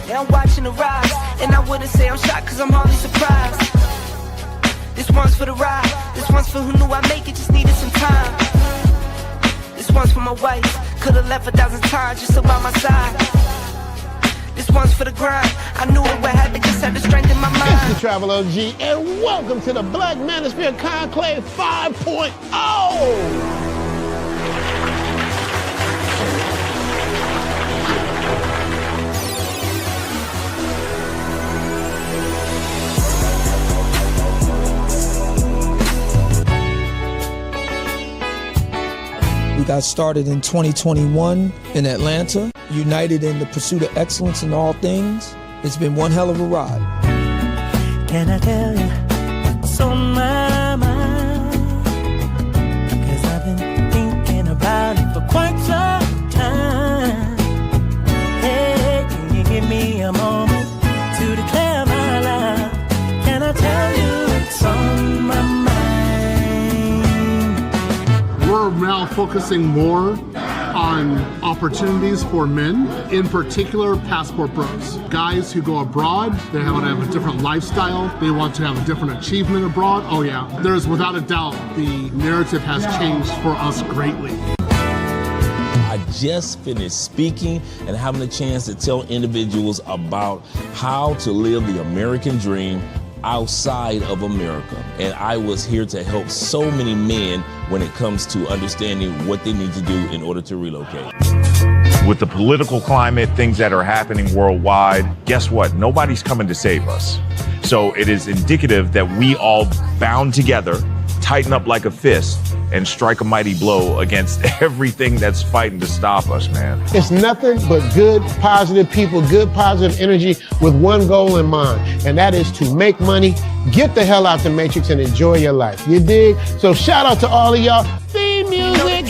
Yeah, I'm watching the rise, and I wouldn't say I'm shocked cause I'm hardly surprised. This one's for the ride, this one's for who knew I'd make it, just needed some time. This one's for my wife, could've left 1,000 times just about my side. This one's for the grind, I knew it would happen, just had the strength in my mind. It's the Travel OG, and welcome to the Black Manosphere Conclave 5.0. We got started in 2021 in Atlanta, united in the pursuit of excellence in all things. It's been one hell of a ride. Can I tell you what's on my mind? 'Cause I've been thinking about it for quite some time. Hey, can you give me a moment to declare my love? Can I tell you what's on my mind? We're now focusing more on opportunities for men, in particular passport bros. Guys who go abroad, they want to have a different lifestyle, they want to have a different achievement abroad. Oh yeah, there's without a doubt the narrative has changed for us greatly. I just finished speaking and having a chance to tell individuals about how to live the American dream outside of America. And I was here to help so many men when it comes to understanding what they need to do in order to relocate. With the political climate, things that are happening worldwide, guess what? Nobody's coming to save us. So it is indicative that we all bound together, tighten up like a fist, and strike a mighty blow against everything that's fighting to stop us, man. It's nothing but good, positive people, good, positive energy with one goal in mind, and that is to make money, get the hell out the matrix, and enjoy your life. You dig? So shout out to all of y'all. Theme music.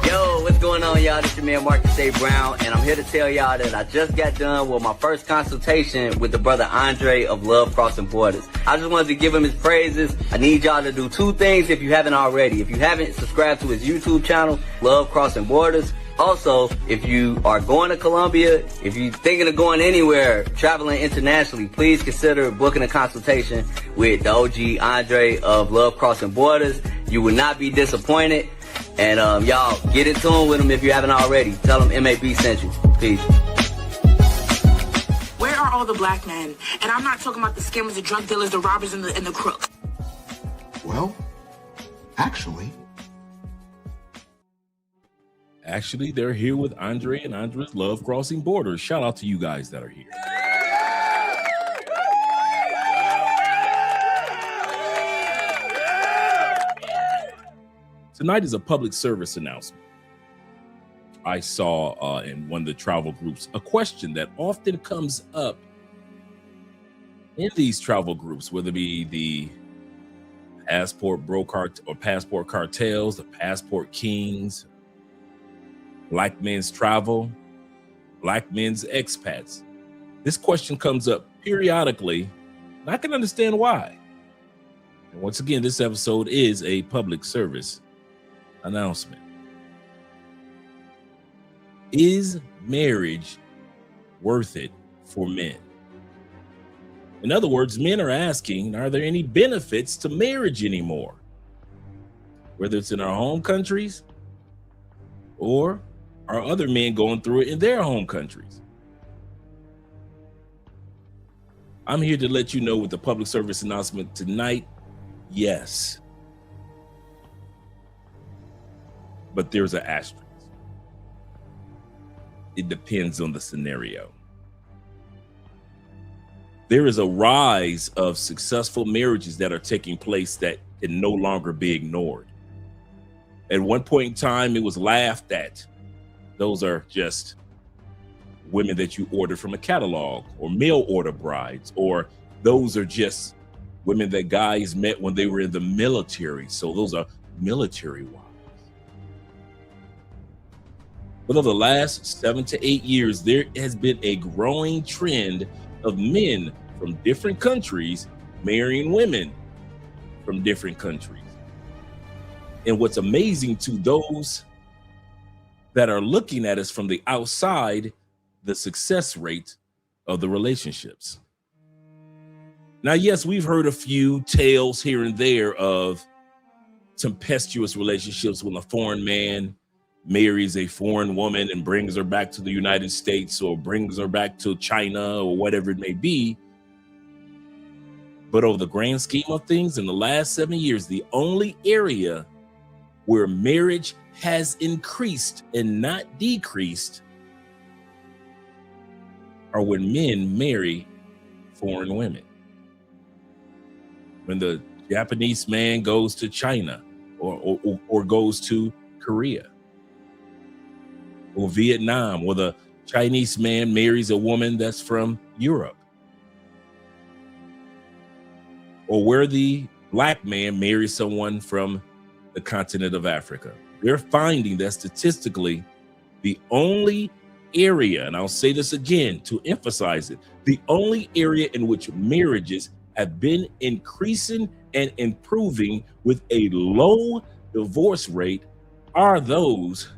Yo, what's going on, y'all? This is your man Marcus A. Brown, and I'm here to tell y'all that I just got done with my first consultation with the brother Andre of Love Crossing Borders. I just wanted to give him his praises. I need y'all to do two things if you haven't already. If you haven't, subscribe to his YouTube channel, Love Crossing Borders. Also, if you are going to Colombia, if you're thinking of going anywhere, traveling internationally, please consider booking a consultation with the OG Andre of Love Crossing Borders. You will not be disappointed. And y'all, get in tune with him if you haven't already. Tell him MAB sent you. Peace. Where are all the black men? And I'm not talking about the scammers, the drug dealers, the robbers, and the crooks. Well, actually, they're here with Andre and Andre's Love Crossing Borders. Shout out to you guys that are here. Tonight is a public service announcement. I saw in one of the travel groups a question that often comes up in these travel groups, whether it be the passport broker or passport cartels, the passport kings, black men's travel, black men's expats. This question comes up periodically, and I can understand why. And once again, this episode is a public service announcement. Is marriage worth it for men? In other words, men are asking, are there any benefits to marriage anymore? Whether it's in our home countries or are other men going through it in their home countries? I'm here to let you know with the public service announcement tonight, yes. But there's an asterisk. It depends on the scenario. There is a rise of successful marriages that are taking place that can no longer be ignored. At one point in time, it was laughed at. Those are just women that you order from a catalog, or mail order brides, or those are just women that guys met when they were in the military. So those are military wives. But over the last 7 to 8 years, there has been a growing trend of men from different countries marrying women from different countries. And what's amazing to those that are looking at us from the outside, the success rate of the relationships. Now, yes, we've heard a few tales here and there of tempestuous relationships when a foreign man marries a foreign woman and brings her back to the United States or brings her back to China or whatever it may be. But over the grand scheme of things, in the last 7 years, the only area where marriage has increased and not decreased are when men marry foreign women. When the Japanese man goes to China or goes to Korea or Vietnam, or the Chinese man marries a woman that's from Europe, or where the black man marries someone from the continent of Africa. They're finding that statistically, the only area, and I'll say this again to emphasize it, the only area in which marriages have been increasing and improving with a low divorce rate are those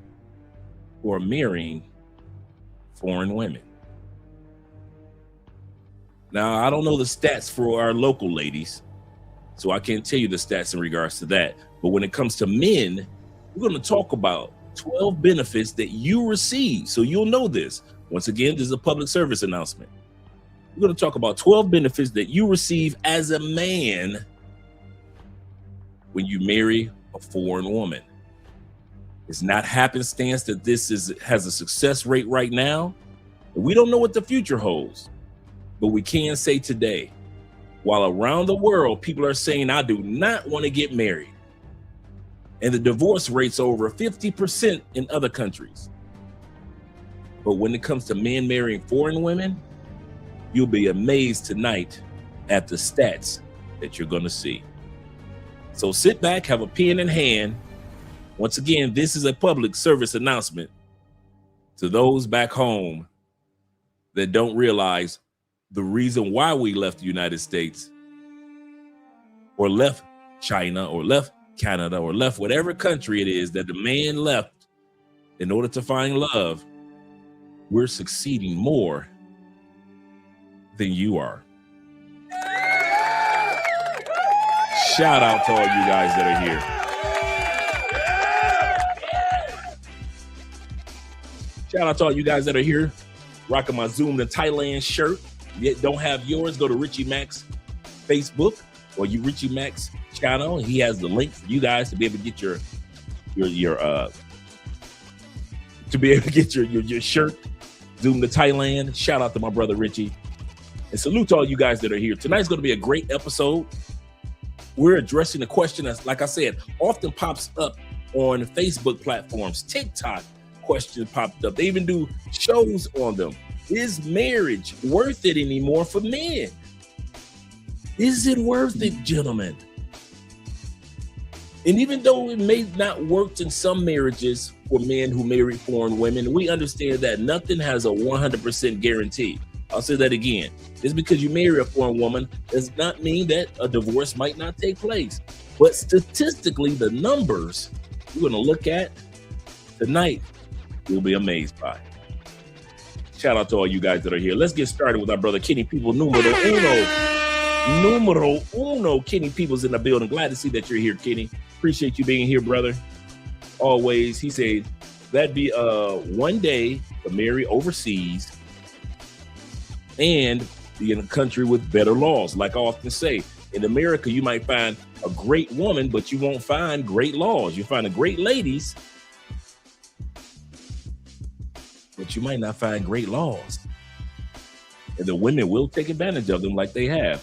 who are marrying foreign women. Now, I don't know the stats for our local ladies, so I can't tell you the stats in regards to that. But when it comes to men, we're going to talk about 12 benefits that you receive. So you'll know this. Once again, this is a public service announcement. We're going to talk about 12 benefits that you receive as a man when you marry a foreign woman. It's not happenstance that this has a success rate right now. We don't know what the future holds, but we can say today, while around the world, people are saying, I do not want to get married. And the divorce rate's over 50% in other countries. But when it comes to men marrying foreign women, you'll be amazed tonight at the stats that you're going to see. So sit back, have a pen in hand. Once again, this is a public service announcement to those back home that don't realize the reason why we left the United States or left China or left Canada or left whatever country it is that the man left in order to find love. We're succeeding more than you are. Shout out to all you guys that are here. Shout out to all you guys that are here, rocking my Zoom to Thailand shirt. Yet don't have yours, go to Richie Mack's Facebook or Richie Mack's channel. He has the link for you guys to be able to get your shirt. Zoom to Thailand. Shout out to my brother Richie. And salute to all you guys that are here. Tonight's going to be a great episode. We're addressing a question that's, like I said, often pops up on Facebook platforms. TikTok question popped up. They even do shows on them. Is marriage worth it anymore for men? Is it worth it, gentlemen? And even though it may not work in some marriages for men who marry foreign women, we understand that nothing has a 100% guarantee. I'll say that again. Just because you marry a foreign woman does not mean that a divorce might not take place. But statistically, the numbers we're going to look at tonight, you'll be amazed by. Shout out to all you guys that are here. Let's get started with our brother Kenny People, numero uno. Kenny People's in the building. Glad to see that you're here, Kenny. Appreciate you being here, brother. Always. He said that'd be one day to marry overseas and be in a country with better laws. Like I often say, in America, you might find a great woman, but you won't find great laws. You find a great ladies, but you might not find great laws. And the women will take advantage of them like they have.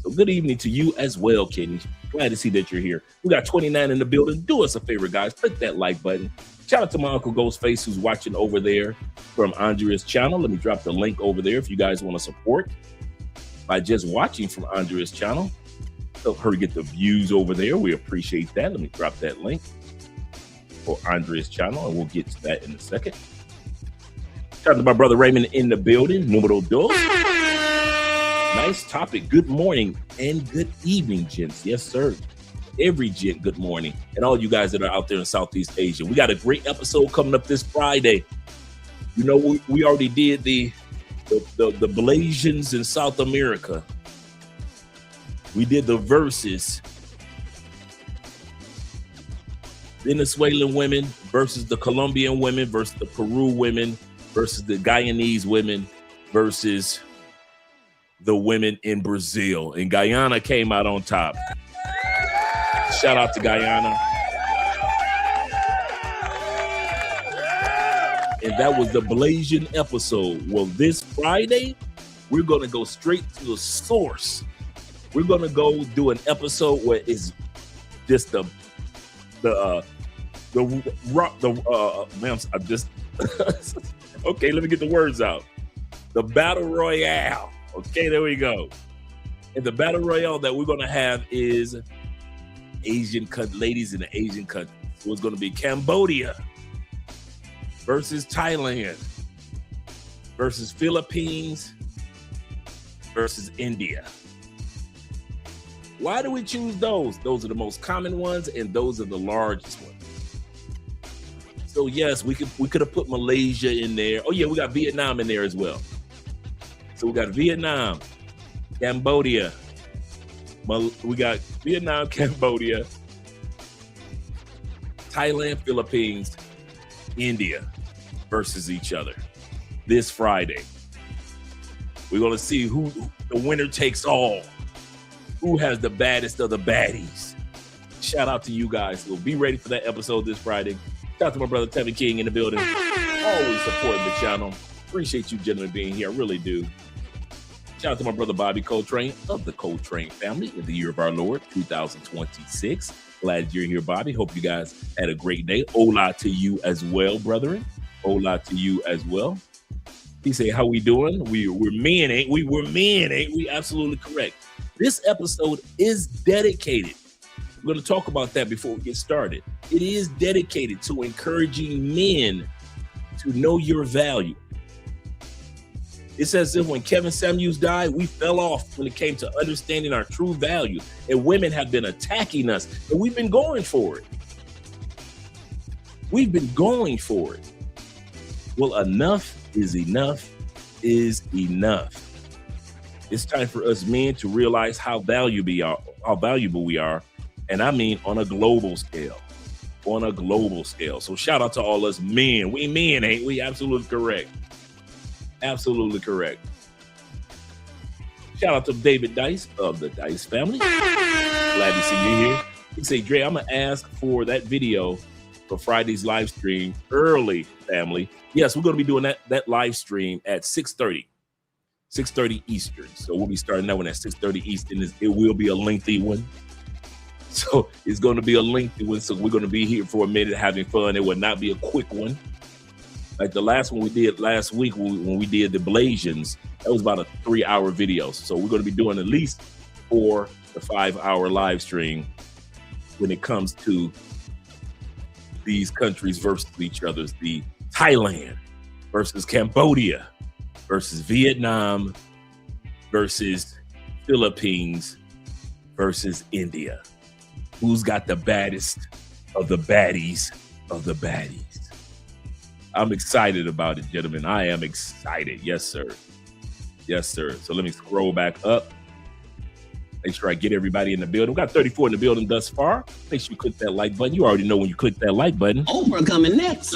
So good evening to you as well, Kenny. Glad to see that you're here. We got 29 in the building. Do us a favor, guys. Click that like button. Shout out to my Uncle Ghostface who's watching over there from Andrea's channel. Let me drop the link over there if you guys want to support by just watching from Andrea's channel. Help her get the views over there. We appreciate that. Let me drop that link for Andrea's channel, and we'll get to that in a second. Shout out to my brother Raymond in the building. Numero dos. Nice topic. Good morning and good evening, gents. Yes, sir. Every gent, good morning. And all you guys that are out there in Southeast Asia. We got a great episode coming up this Friday. You know, we already did the Blasians in South America. We did the versus Venezuelan women versus the Colombian women versus the Peru women versus the Guyanese women versus the women in Brazil. And Guyana came out on top. Shout out to Guyana. And that was the Blasian episode. Well, this Friday, we're going to go straight to the source. We're going to go do an episode where it's just man, I'm just okay, let me get the words out. The Battle Royale. Okay, there we go. And the Battle Royale that we're going to have is Asian ladies in the Asian countries. So it's going to be Cambodia versus Thailand versus Philippines versus India. Why do we choose those? Those are the most common ones, and those are the largest ones. So yes, we could have put Malaysia in there. Oh yeah, we got Vietnam in there as well. So we got Vietnam, Cambodia. We got Vietnam, Cambodia, Thailand, Philippines, India versus each other this Friday. We're going to see who the winner takes all. Who has the baddest of the baddies? Shout out to you guys. So be ready for that episode this Friday. Shout out to my brother Tevin King in the building. Always supporting the channel. Appreciate you gentlemen being here. I really do. Shout out to my brother Bobby Coltrane of the Coltrane family in the year of our Lord, 2026. Glad you're here, Bobby. Hope you guys had a great day. Hola to you as well, brethren. Hola to you as well. He said, how we doing? We're men, ain't we? We're men, ain't we? Absolutely correct. This episode is dedicated. We're going to talk about that before we get started. It is dedicated to encouraging men to know your value. It's as if when Kevin Samuels died, we fell off when it came to understanding our true value. And women have been attacking us, and we've been going for it. We've been going for it. Well, enough is enough is enough. It's time for us men to realize how valuable we are. And I mean on a global scale. On a global scale. So shout out to all us men. We men, ain't we? Absolutely correct. Absolutely correct. Shout out to David Dice of the Dice family. Glad to see you here. He say, Dre, I'm going to ask for that video for Friday's live stream early, family. Yes, we're going to be doing that live stream at 6:30 Eastern. So we'll be starting that one at 6:30 Eastern. It will be a lengthy one. So it's going to be a lengthy one. So we're going to be here for a minute having fun. It will not be a quick one. Like the last one we did last week when we did the Blasians, that was about a 3-hour video. So we're going to be doing at least 4 to 5 hour live stream when it comes to these countries versus each other. The Thailand versus Cambodia versus Vietnam versus Philippines versus India. Who's got the baddest of the baddies of the baddies? I'm excited about it, gentlemen. I am excited. Yes, sir. Yes, sir. So let me scroll back up. Make sure I get everybody in the building. We got 34 in the building thus far. Make sure you click that like button. You already know when you click that like button. Oprah coming next.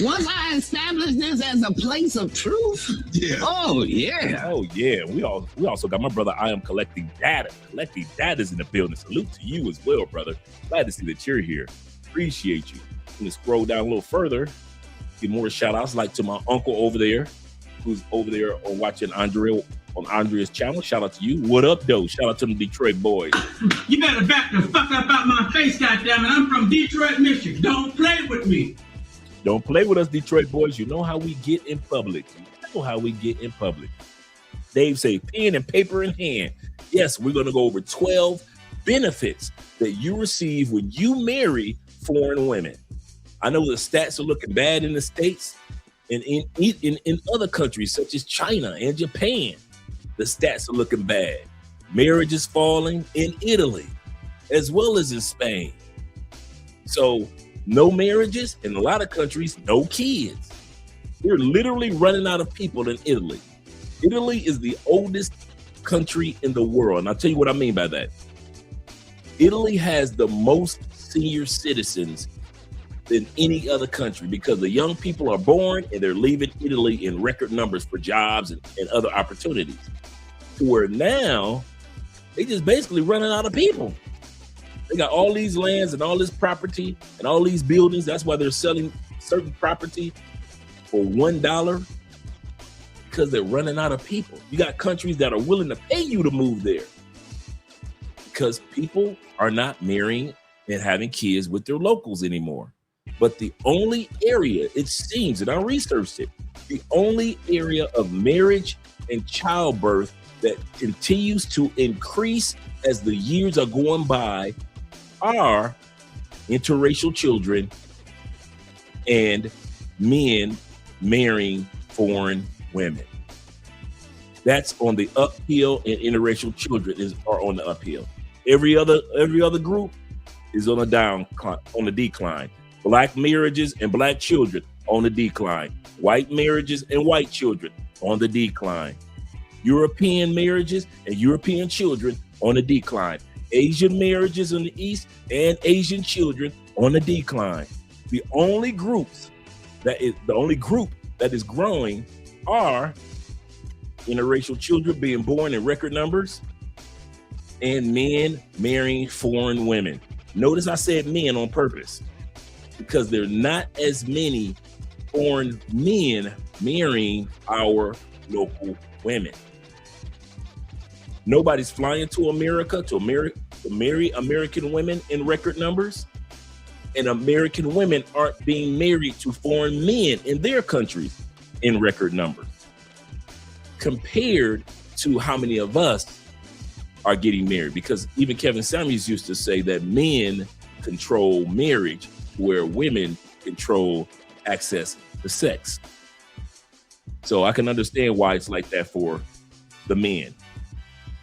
Once I establish this as a place of truth. Yeah. Oh yeah. Oh yeah. We also got my brother. I am collecting data. Collecting data is in the building. Salute to you as well, brother. Glad to see that you're here. Appreciate you. I'm gonna scroll down a little further. Get more shout outs like to my uncle over there, who's over there on watching Andrea on Andrea's channel. Shout out to you. What up, though? Shout out to the Detroit boys. You better back the fuck up out my face, goddammit. I'm from Detroit, Michigan. Don't play with me. Don't play with us, Detroit boys. You know how we get in public. You know how we get in public. Dave say pen and paper in hand. Yes, we're going to go over 12 benefits that you receive when you marry foreign women. I know the stats are looking bad in the States and in other countries such as China and Japan. The stats are looking bad. Marriage is falling in Italy as well as in Spain. So no marriages, in a lot of countries, no kids. We're literally running out of people in Italy. Italy is the oldest country in the world. And I'll tell you what I mean by that. Italy has the most senior citizens than any other country because the young people are born and they're leaving Italy in record numbers for jobs and other opportunities. To where now they just basically running out of people. They got all these lands and all this property and all these buildings. That's why they're selling certain property for $1 because they're running out of people. You got countries that are willing to pay you to move there because people are not marrying and having kids with their locals anymore. But the only area, it seems, and I researched it, the only area of marriage and childbirth that continues to increase as the years are going by are interracial children and men marrying foreign women. That's on the uphill, and interracial children are on the uphill. Every other group is on the decline. Black marriages and black children on the decline. White marriages and white children on the decline. European marriages and European children on the decline. Asian marriages in the East and Asian children on the decline. The only group that is growing are interracial children being born in record numbers and men marrying foreign women. Notice I said men on purpose because there are not as many foreign men marrying our local women. Nobody's flying to America to marry American women in record numbers, and American women aren't being married to foreign men in their countries in record numbers compared to how many of us are getting married. Because even Kevin Samuels used to say that men control marriage where women control access to sex. So I can understand why it's like that for the men.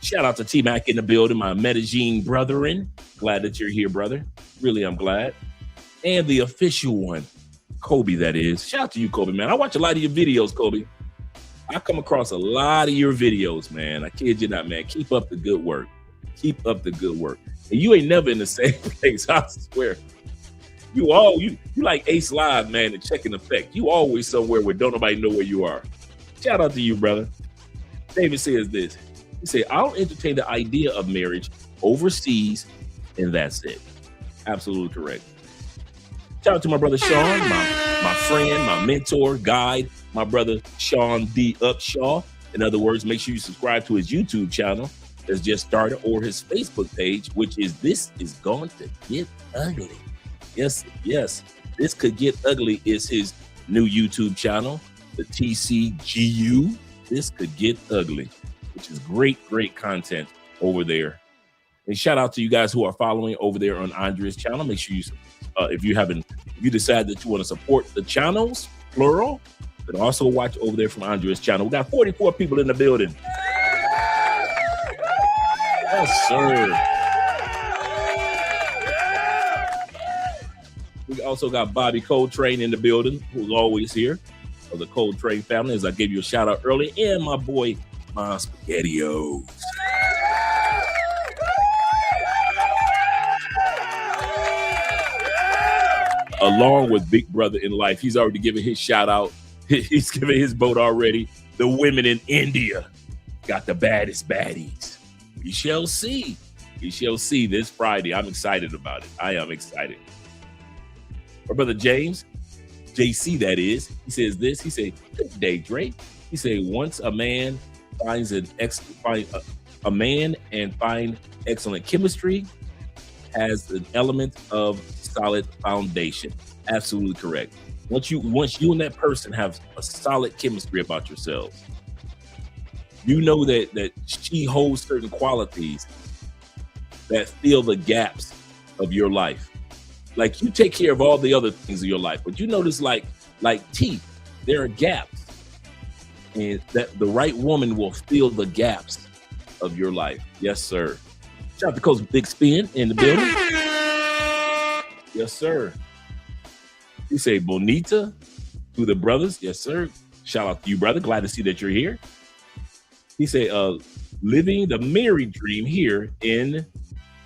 Shout out to T-Mac in the building, my Medellin brethren. Glad that you're here, brother. Really, I'm glad. And the official one, Kobe, that is. Shout out to you, Kobe, man. I watch a lot of your videos, Kobe. I come across a lot of your videos, man. I kid you not, man. Keep up the good work. Keep up the good work. And you ain't never in the same place, I swear. You like Ace Live, man, and Check in Effect. You always somewhere where don't nobody know where you are. Shout out to you, brother. David says this. He said, I'll entertain the idea of marriage overseas, and that's it. Absolutely correct. Shout out to my brother Sean, my friend, my mentor, guide, my brother Sean D. Upshaw. In other words, make sure you subscribe to his YouTube channel that's just started, or his Facebook page, which is This Is Going to Get Ugly. Yes, This Could Get Ugly is his new YouTube channel, the TCGU. This Could Get Ugly, which is great content over there. And shout out to you guys who are following over there on Andrea's channel. Make sure you, if you decide that you want to support the channels, plural, then also watch over there from Andrea's channel. We got 44 people in the building. Yes, sir. We also got Bobby Coltrane in the building, who's always here, of the Coltrane family, as I gave you a shout out earlier, and my boy, my SpaghettiOs. Along with Big Brother in Life, he's already given his shout out. He's given his vote already. The women in India got the baddest baddies. We shall see. We shall see this Friday. I'm excited about it. I am excited. Our brother James, JC that is, he says this. He said, "Good day, Dre." He said, once a man finds a man and find excellent chemistry, has an element of solid foundation. Absolutely correct. Once you and that person have a solid chemistry about yourselves, you know that she holds certain qualities that fill the gaps of your life. Like, you take care of all the other things of your life, but you notice like teeth, there are gaps, and that the right woman will fill the gaps of your life. Yes, sir. Shout out to Coach Big Spin in the building. Yes, sir. You say bonita to the brothers. Yes, sir. Shout out to you, brother. Glad to see that you're here. He said, living the married dream here in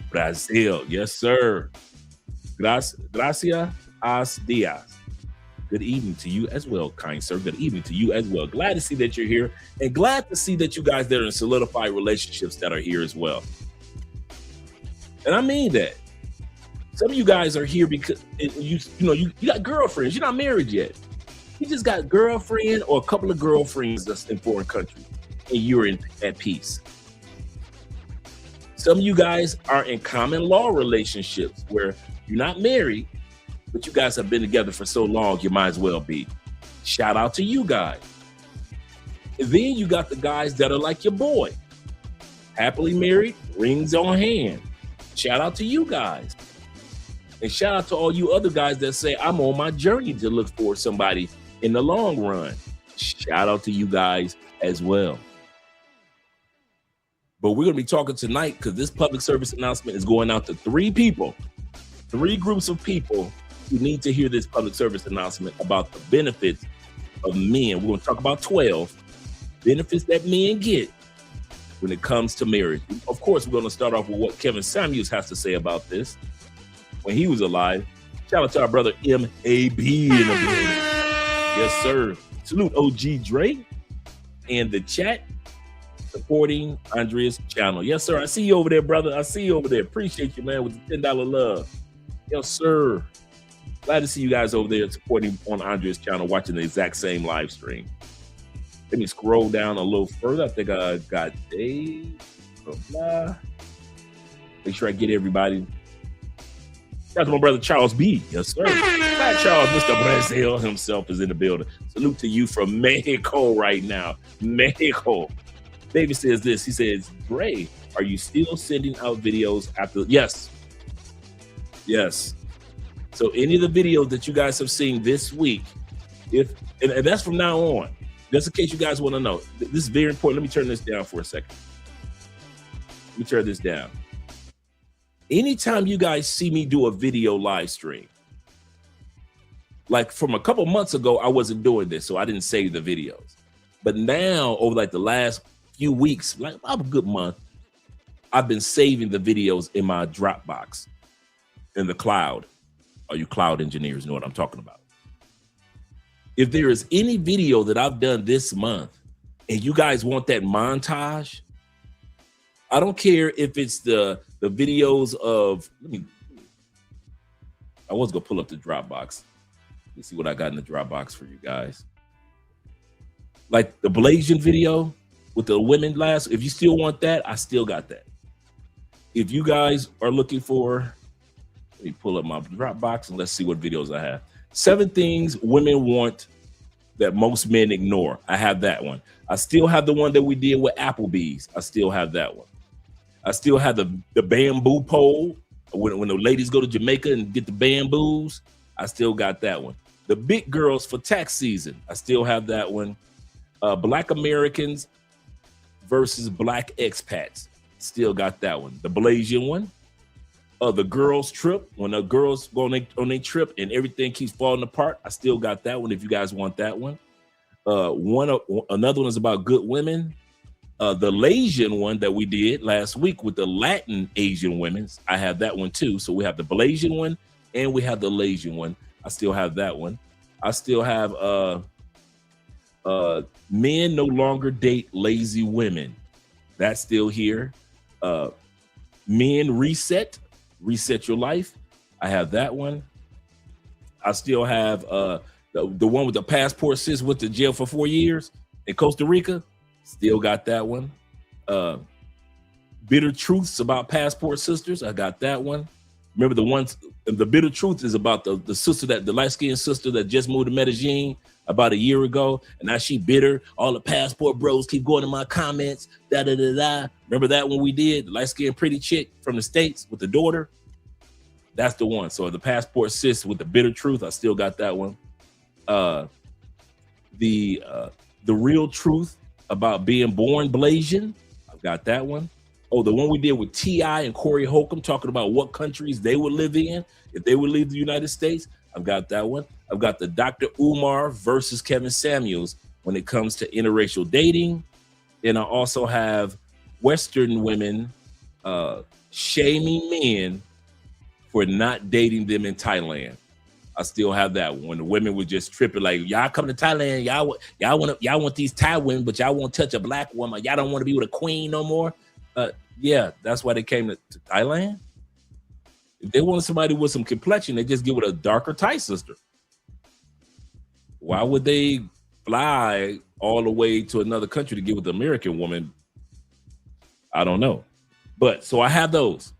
Brazil. Yes, sir. Gracias as dias. Good evening to you as well, kind sir. Good evening to you as well. Glad to see that you're here, and glad to see that you guys that are in solidified relationships that are here as well. And I mean that. Some of you guys are here because you got girlfriends. You're not married yet. You just got girlfriend or a couple of girlfriends that's in foreign countries, and you're at peace. Some of you guys are in common law relationships where you're not married, but you guys have been together for so long, you might as well be. Shout out to you guys. And then you got the guys that are like your boy, happily married, rings on hand. Shout out to you guys. And shout out to all you other guys that say, I'm on my journey to look for somebody in the long run. Shout out to you guys as well. But we're going to be talking tonight because this public service announcement is going out to 3 people, 3 groups of people who need to hear this public service announcement about the benefits of men. We're going to talk about 12 benefits that men get when it comes to marriage. Of course, we're going to start off with what Kevin Samuels has to say about this when he was alive. Shout out to our brother M.A.B. in the building. Yes, sir. Salute OG Dre and the chat supporting Andrea's channel. Yes, sir. I see you over there, brother. I see you over there. Appreciate you, man, with the $10 love. Yes, sir. Glad to see you guys over there supporting on Andrea's channel, watching the exact same live stream. Let me scroll down a little further. I think I got Dave. Blah, blah. Make sure I get everybody. That's my brother Charles B. Yes, sir. Hi, Charles, Mr. Brazil himself is in the building. Salute to you from Mexico right now. Mexico. David says this. He says, Dre, are you still sending out videos after? Yes. Yes. So any of the videos that you guys have seen this week, and that's from now on, just in case you guys want to know, this is very important. Let me turn this down for a second. Let me turn this down. Anytime you guys see me do a video live stream, like from a couple months ago, I wasn't doing this, so I didn't save the videos. But now, over like the last few weeks, like about a good month, I've been saving the videos in my Dropbox in the cloud. All you cloud engineers know what I'm talking about. If there is any video that I've done this month and you guys want that montage, I don't care if it's the videos of, I was gonna pull up the Dropbox. Let me see what I got in the Dropbox for you guys. Like the Blasian video with the women last, if you still want that, I still got that. If you guys are looking for, let me pull up my Dropbox and let's see what videos I have. 7 things women want that most men ignore. I have that one. I still have the one that we did with Applebee's. I still have that one. I still have the bamboo pole. When the ladies go to Jamaica and get the bamboos, I still got that one. The big girls for tax season. I still have that one. Black Americans versus black expats. Still got that one. The Blasian one. The girls trip, when the girls go on their trip and everything keeps falling apart, I still got that one if you guys want that one. Another one is about good women. The Blasian one that we did last week with the Latin Asian women, I have that one too. So we have the Blasian one and we have the Blasian one. I still have that one. I still have men no longer date lazy women. That's still here. Men reset your life. I have that one. I still have the one with the passport sis went to jail for 4 years in Costa Rica. Still got that one. Bitter truths about passport sisters. I got that one. Remember the bitter truth is about the sister, the light-skinned sister that just moved to Medellin about a year ago, and now she bitter. All the passport bros keep going in my comments. Da da da da. Remember that one we did? The light-skinned pretty chick from the States with the daughter. That's the one. So the passport sis with the bitter truth, I still got that one. The real truth about being born Blasian, I've got that one. Oh, the one we did with T.I. and Corey Holcomb talking about what countries they would live in if they would leave the United States. I've got that one. I've got the Dr. Umar versus Kevin Samuels when it comes to interracial dating. And I also have Western women shaming men for not dating them in Thailand. I still have that one. When the women were just tripping, like, y'all come to Thailand, y'all want these Thai women, but y'all won't touch a black woman. Y'all don't want to be with a queen no more. Yeah, that's why they came to Thailand. If they wanted somebody with some complexion, they just get with a darker Thai sister. Why would they fly all the way to another country to get with the American woman? I don't know. But so I have those.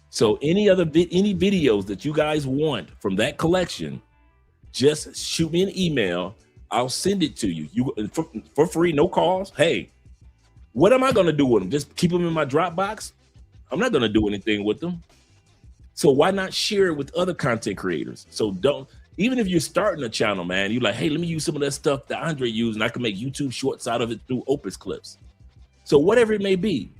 So any videos that you guys want from that collection, just shoot me an email. I'll send it to you. For free, no calls. Hey, what am I going to do with them? Just keep them in my Dropbox? I'm not going to do anything with them. So why not share it with other content creators? So even if you're starting a channel, man, you're like, hey, let me use some of that stuff that Andre used and I can make YouTube shorts out of it through Opus clips. So whatever it may be.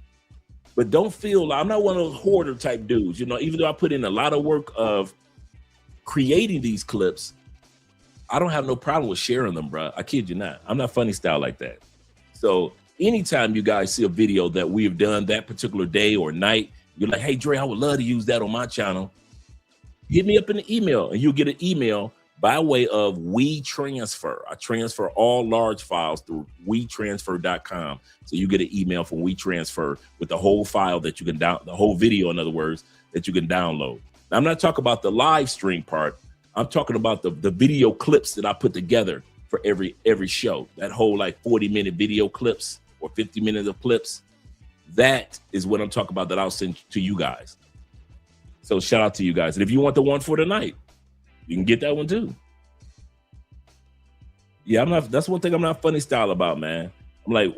But don't feel, I'm not one of those hoarder type dudes. You know, even though I put in a lot of work of creating these clips, I don't have no problem with sharing them, bro. I kid you not. I'm not funny style like that. So anytime you guys see a video that we have done that particular day or night, you're like, hey, Dre, I would love to use that on my channel. Hit me up in the email and you'll get an email by way of WeTransfer. I transfer all large files through WeTransfer.com. So you get an email from WeTransfer with the whole file that you can the whole video, in other words, that you can download. Now, I'm not talking about the live stream part. I'm talking about the video clips that I put together for every show. That whole like 40-minute video clips or 50 minutes of clips. That is what I'm talking about that I'll send to you guys. So shout out to you guys. And if you want the one for tonight, you can get that one too. Yeah, that's one thing I'm not funny style about, man. I'm like,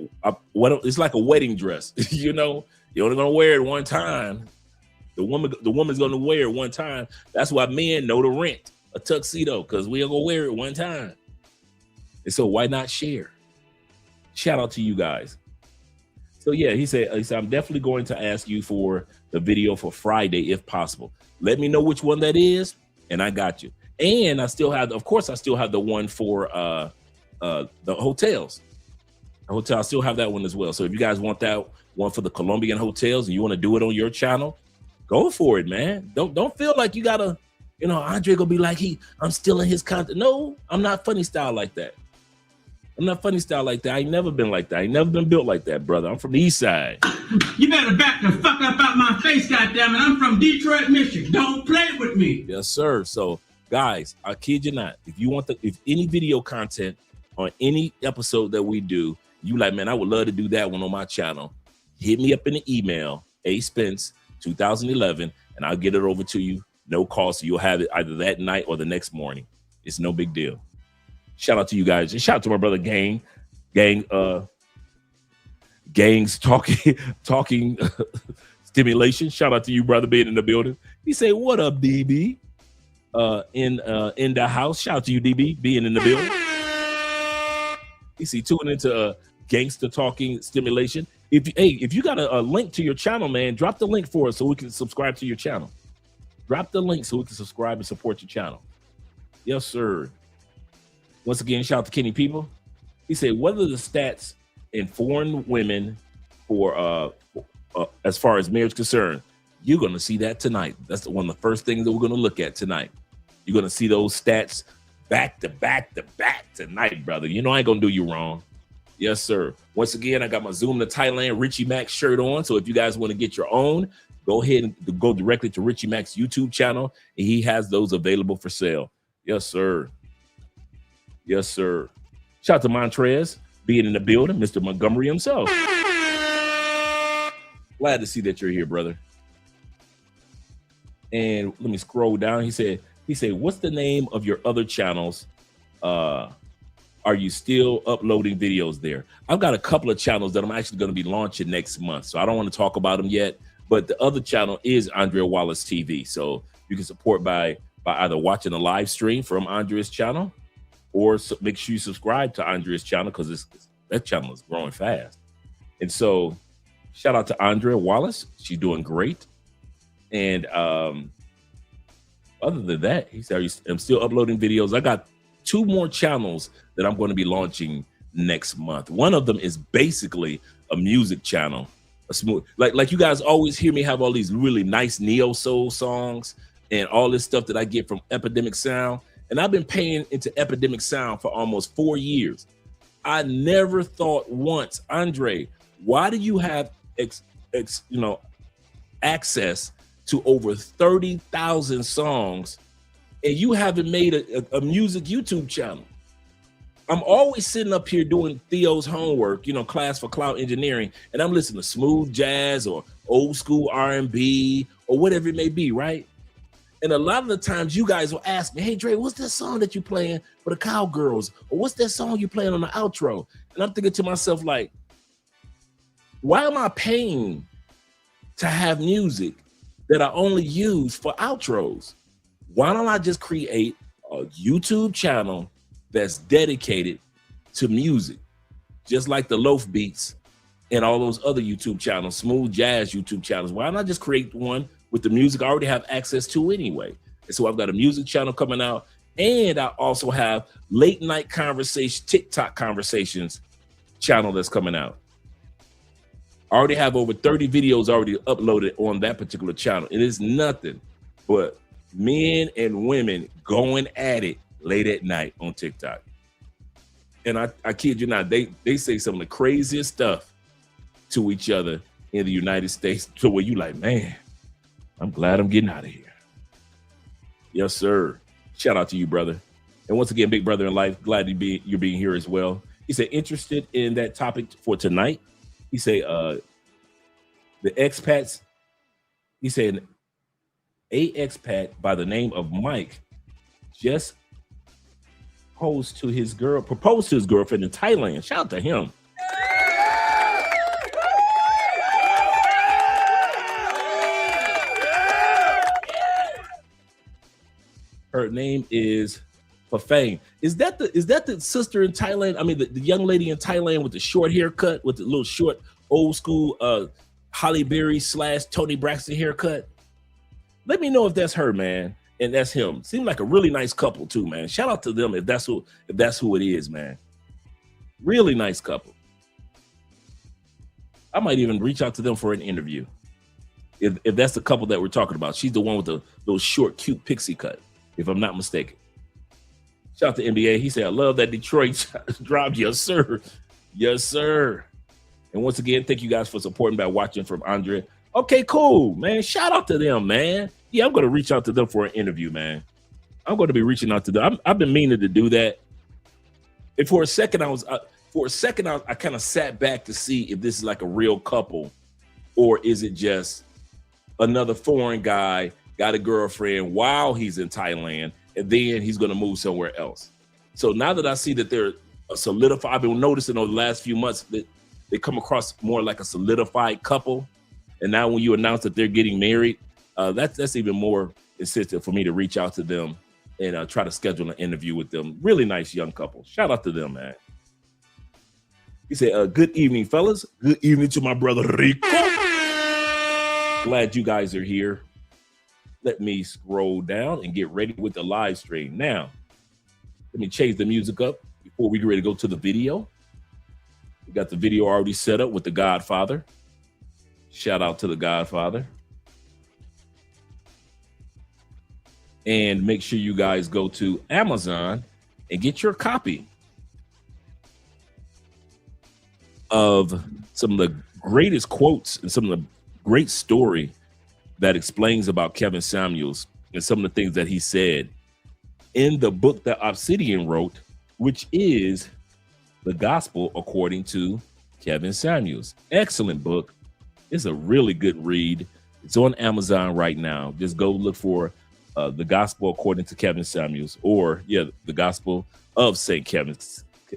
it's like a wedding dress. You know, you're only gonna wear it one time. The woman's gonna wear it one time. That's why men know to rent a tuxedo, because we're gonna wear it one time. And so why not share? Shout out to you guys. So yeah, he said, I'm definitely going to ask you for the video for Friday if possible. Let me know which one that is, and I got you. And I still have the one for the hotels. The hotel, I still have that one as well. So if you guys want that one for the Colombian hotels and you want to do it on your channel, go for it, man. Don't feel like you gotta, Andre gonna be like, I'm stealing his content. No, I'm not funny style like that. I'm not funny style like that. I ain't never been like that. I ain't never been built like that, brother. I'm from the east side. You better back the fuck up out my face, goddammit. I'm from Detroit, Michigan. Don't play with me. Yes, sir. So, guys, I kid you not. If you want if any video content on any episode that we do, you like, man, I would love to do that one on my channel. Hit me up in the email, aspence2011, and I'll get it over to you. No cost. You'll have it either that night or the next morning. It's no big deal. Shout out to you guys. And shout out to my brother Gang's talking stimulation. Shout out to you, brother, being in the building. He said, what up, DB? In the house. Shout out to you, DB, being in the building. You see, tuning into gangster talking stimulation. If you got a link to your channel, man, drop the link for us so we can subscribe to your channel. Drop the link so we can subscribe and support your channel. Yes, sir. Once again, shout out to Kenny People. He said, whether the stats in foreign women for as far as marriage concerned, you're going to see that tonight. That's one of the first things that we're going to look at tonight. You're going to see those stats back to back to back tonight, brother. I ain't going to do you wrong. Yes, sir. Once again, I got my Zoom to Thailand Richie Max shirt on. So if you guys want to get your own, go ahead and go directly to Richie Max YouTube channel. And he has those available for sale. Yes, sir. Yes, sir. Shout out to Montrez being in the building, Mr. Montgomery himself. Glad to see that you're here, brother. And let me scroll down. He said, what's the name of your other channels? Are you still uploading videos there? I've got a couple of channels that I'm actually going to be launching next month. So I don't want to talk about them yet. But the other channel is Andrea Wallace TV. So you can support by either watching a live stream from Andrea's channel, or make sure you subscribe to Andrea's channel, because that channel is growing fast. And so Shout out to Andrea Wallace. She's doing great. And other than that, he said, I'm still uploading videos. I got 2 more channels that I'm going to be launching next month. One of them is basically a music channel, a smooth, like you guys always hear me have all these really nice neo soul songs and all this stuff that I get from Epidemic Sound. And I've been paying into Epidemic Sound for almost 4 years. I never thought once, Andre, why do you have access to over 30,000 songs and you haven't made a music YouTube channel? I'm always sitting up here doing Theo's homework, class for cloud engineering, and I'm listening to smooth jazz or old school R&B or whatever it may be, right? And a lot of the times you guys will ask me, hey, Dre, what's that song that you playing for the Cowgirls? Or what's that song you playing on the outro? And I'm thinking to myself, like, why am I paying to have music that I only use for outros? Why don't I just create a YouTube channel that's dedicated to music, just like the Loaf Beats and all those other YouTube channels, smooth jazz YouTube channels? Why not just create one with the music I already have access to anyway? And so I've got a music channel coming out, and I also have late night conversation, TikTok conversations channel that's coming out. I already have over 30 videos already uploaded on that particular channel. It is nothing but men and women going at it late at night on TikTok. And I kid you not, they say some of the craziest stuff to each other in the United States, to where you like, man, I'm glad I'm getting out of here. Yes, sir. Shout out to you, brother. And once again, big brother in life, glad you're being here as well. He said, interested in that topic for tonight. He said, the expats, he said, a expat by the name of Mike just proposed to his girlfriend in Thailand. Shout out to him. Her name is Fafang. Is that the sister in Thailand? I mean, the young lady in Thailand with the short haircut, with the little short old school Halle Berry / Toni Braxton haircut? Let me know if that's her, man, and that's him. Seems like a really nice couple too, man. Shout out to them if that's who it is, man. Really nice couple. I might even reach out to them for an interview. If that's the couple that we're talking about. She's the one with the little short, cute pixie cut, if I'm not mistaken. Shout out to NBA. He said, I love that Detroit drop. Yes, sir. Yes, sir. And once again, thank you guys for supporting by watching from Andre. Okay, cool, man. Shout out to them, man. Yeah, I'm going to reach out to them for an interview, man. I'm going to be reaching out to them. I've been meaning to do that. And for a second, I kind of sat back to see if this is like a real couple, or is it just another foreign guy got a girlfriend while he's in Thailand, and then he's going to move somewhere else. So now that I see that they're a solidified, I've been noticing over the last few months that they come across more like a solidified couple. And now when you announce that they're getting married, that's even more incentive for me to reach out to them and try to schedule an interview with them. Really nice young couple. Shout out to them, man. He said, good evening, fellas. Good evening to my brother Rico. Glad you guys are here. Let me scroll down and get ready with the live stream. Now, let me change the music up before we get ready to go to the video. We got the video already set up with the Godfather. Shout out to the Godfather. And make sure you guys go to Amazon and get your copy of some of the greatest quotes and some of the great story that explains about Kevin Samuels and some of the things that he said in the book that Obsidian wrote, which is The Gospel According to Kevin Samuels. Excellent book. It's a really good read. It's on Amazon right now. Just go look for The Gospel According to Kevin Samuels, or The Gospel of St. Kevin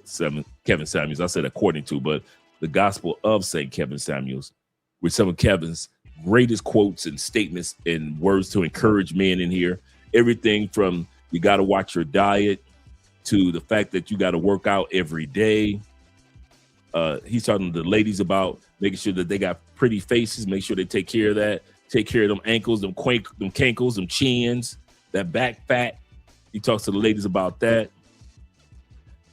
Samuels. I said according to, but The Gospel of St. Kevin Samuels, with some of Kevin's greatest quotes and statements and words to encourage men in here. Everything from you got to watch your diet to the fact that you got to work out every day He's talking to the ladies about making sure that they got pretty faces, make sure they take care of that, take care of them ankles, them cankles, them chins, that back fat. He talks to the ladies about that.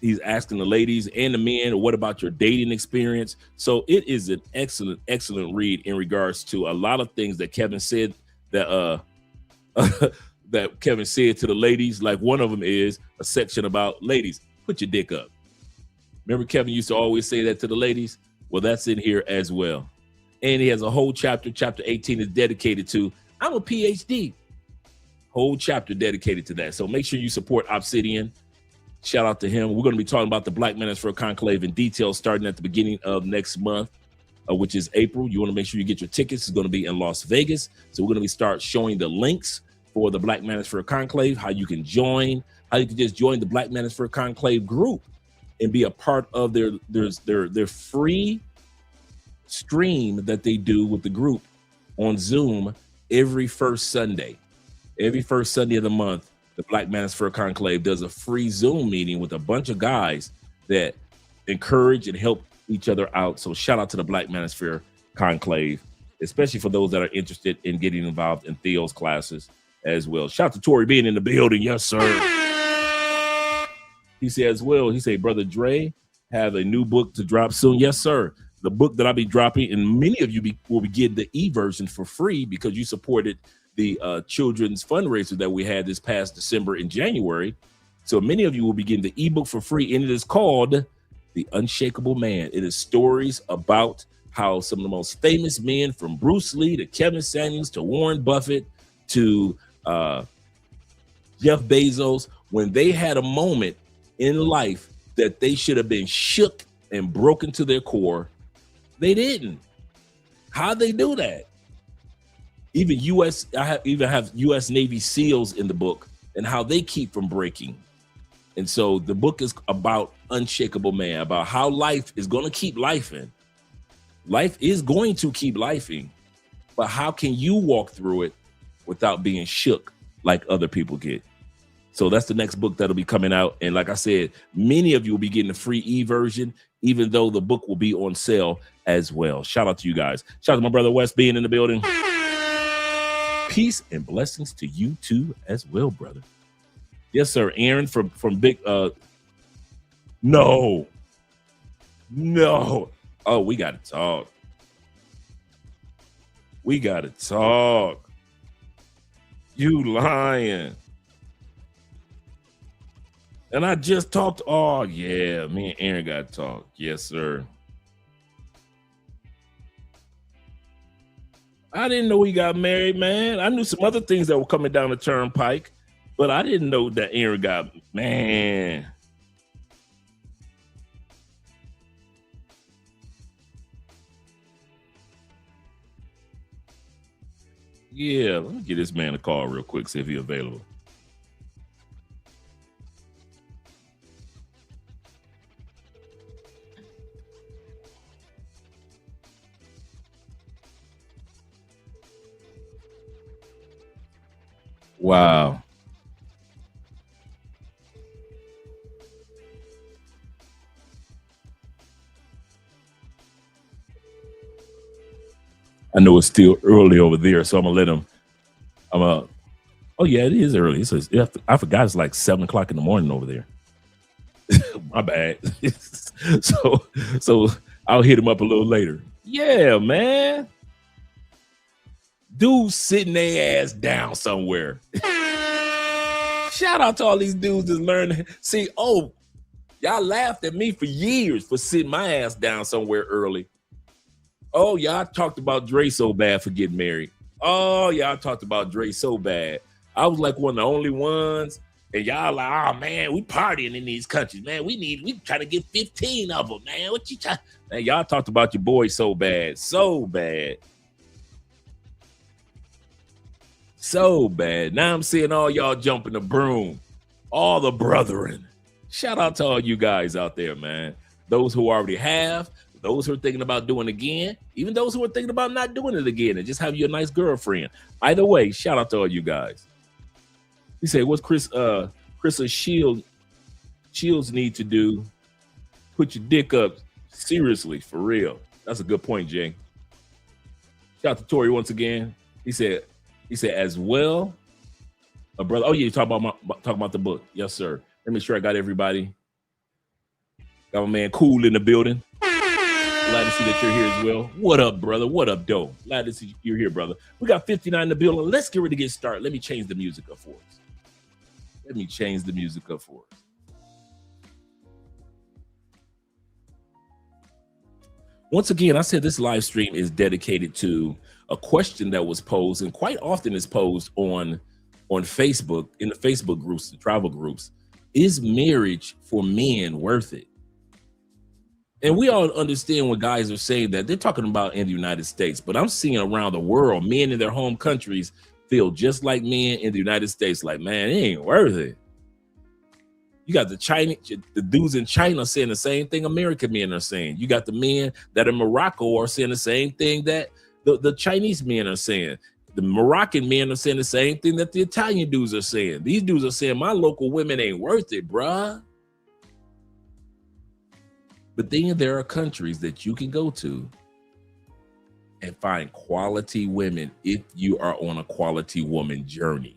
He's asking the ladies and the men, what about your dating experience? So it is an excellent, excellent read in regards to a lot of things that Kevin said that that Kevin said to the ladies. Like one of them is a section about ladies, put your dick up. Remember Kevin used to always say that to the ladies? Well, that's in here as well. And he has a whole chapter 18 is dedicated to, I'm a PhD. Whole chapter dedicated to that. So make sure you support Obsidian. Shout out to him. We're going to be talking about the Black Manosphere Conclave in detail starting at the beginning of next month, which is April. You want to make sure you get your tickets. It's going to be in Las Vegas. So we're going to start showing the links for the Black Manosphere Conclave, how you can join, how you can just join the Black Manosphere Conclave group and be a part of their free stream that they do with the group on Zoom every first Sunday. Every first Sunday of the month, the Black Manosphere Conclave does a free Zoom meeting with a bunch of guys that encourage and help each other out. So shout out to the Black Manosphere Conclave, especially for those that are interested in getting involved in Theo's classes as well. Shout out to Tori being in the building. Yes, sir. He said as well, he said, Brother Dre have a new book to drop soon. Yes, sir. The book that I'll be dropping, and many of you will be getting the e-version for free because you supported the children's fundraiser that we had this past December and January. So many of you will be getting the ebook for free, and it is called The Unshakable Man. It is stories about how some of the most famous men, from Bruce Lee to Kevin Samuels to Warren Buffett to Jeff Bezos, when they had a moment in life that they should have been shook and broken to their core, they didn't. How'd they do that? Even I have U.S. Navy SEALs in the book and how they keep from breaking. And so the book is about Unshakable Man, about how life is going to keep lifing. Life is going to keep lifing, but how can you walk through it without being shook like other people get? So that's the next book that'll be coming out. And like I said, many of you will be getting a free e-version, even though the book will be on sale as well. Shout out to you guys. Shout out to my brother Wes being in the building. Peace and blessings to you too as well, brother. Yes, sir. Aaron from Big No. Oh, we gotta talk. You lying. And I just talked. Oh, yeah. Me and Aaron got to talk. Yes, sir. I didn't know he got married, man. I knew some other things that were coming down the turnpike, but I didn't know that Aaron got, man. Yeah, let me get this man a call real quick, see if he's available. Wow. I know it's still early over there, so I'm gonna let him. Oh yeah, it is early. I forgot it's like 7 o'clock in the morning over there. My bad. so I'll hit him up a little later. Yeah, man. Dudes sitting their ass down somewhere. Shout out to all these dudes that learn. See, y'all laughed at me for years for sitting my ass down somewhere early. Oh, y'all talked about Dre so bad for getting married. Oh, y'all talked about Dre so bad. I was like one of the only ones. And y'all like, oh man, we partying in these countries, man. We trying to get 15 of them, man. What you trying? Man, y'all talked about your boy so bad. So bad. Now I'm seeing all y'all jumping the broom. All the brethren. Shout out to all you guys out there, man. Those who already have, those who are thinking about doing it again, even those who are thinking about not doing it again and just have you a nice girlfriend. Either way, shout out to all you guys. He said, what's Chris Shields need to do? Put your dick up Seriously, for real. That's a good point, Jay. Shout out to Tori once again. He said as well, a brother. Oh yeah, you talk about the book. Yes, sir. Let me make sure I got everybody. Got my man Cool in the building. Glad to see that you're here as well. What up, brother? What up, Doe? Glad to see you're here, brother. We got 59 in the building. Let's get ready to get started. Let me change the music up for us. Once again, I said this live stream is dedicated to a question that was posed, and quite often is posed on Facebook, in the Facebook groups, the travel groups. Is marriage for men worth it? And we all understand what guys are saying, that they're talking about in the United States, but I'm seeing around the world, men in their home countries feel just like men in the United States, like, man, it ain't worth it. You got the dudes in China saying the same thing American men are saying. You got the men that in Morocco are saying the same thing that the Chinese men are saying. The Moroccan men are saying the same thing that the Italian dudes are saying. These dudes are saying, my local women ain't worth it, bruh. But then there are countries that you can go to and find quality women if you are on a quality woman journey.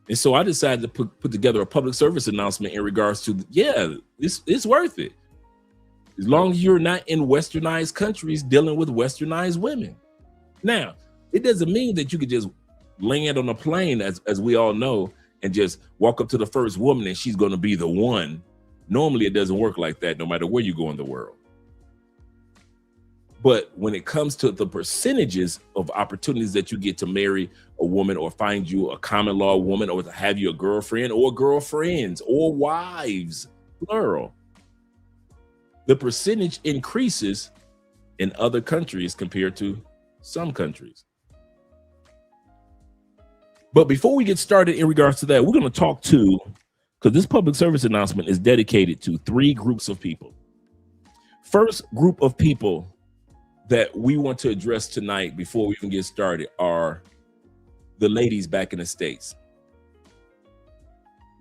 And so I decided to put together a public service announcement in regards to, it's worth it. As long as you're not in westernized countries dealing with westernized women. Now, it doesn't mean that you could just land on a plane, as we all know, and just walk up to the first woman and she's going to be the one. Normally, it doesn't work like that, no matter where you go in the world. But when it comes to the percentages of opportunities that you get to marry a woman or find you a common law woman or to have you a girlfriend or girlfriends or wives, plural, the percentage increases in other countries compared to some countries. But before we get started in regards to that, we're going to talk to, because this public service announcement is dedicated to 3 groups of people. First group of people that we want to address tonight before we even get started are the ladies back in the States.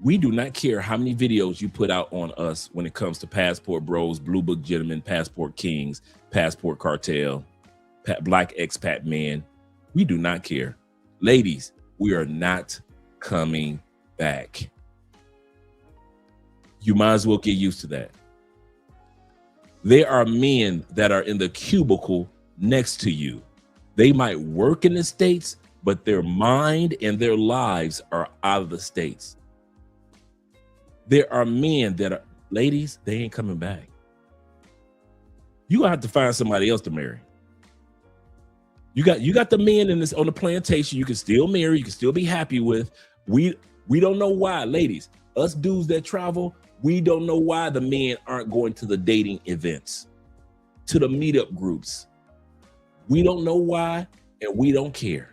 We do not care how many videos you put out on us when it comes to Passport Bros, Blue Book Gentlemen, Passport Kings, Passport Cartel, Black Expat Men. We do not care. Ladies, we are not coming back. You might as well get used to that. There are men that are in the cubicle next to you. They might work in the States, but their mind and their lives are out of the States. There are men that are, ladies, they ain't coming back. You gonna have to find somebody else to marry. You got the men in this on the plantation you can still marry, you can still be happy with. We don't know why, ladies, us dudes that travel, we don't know why the men aren't going to the dating events, to the meetup groups. We don't know why, and we don't care.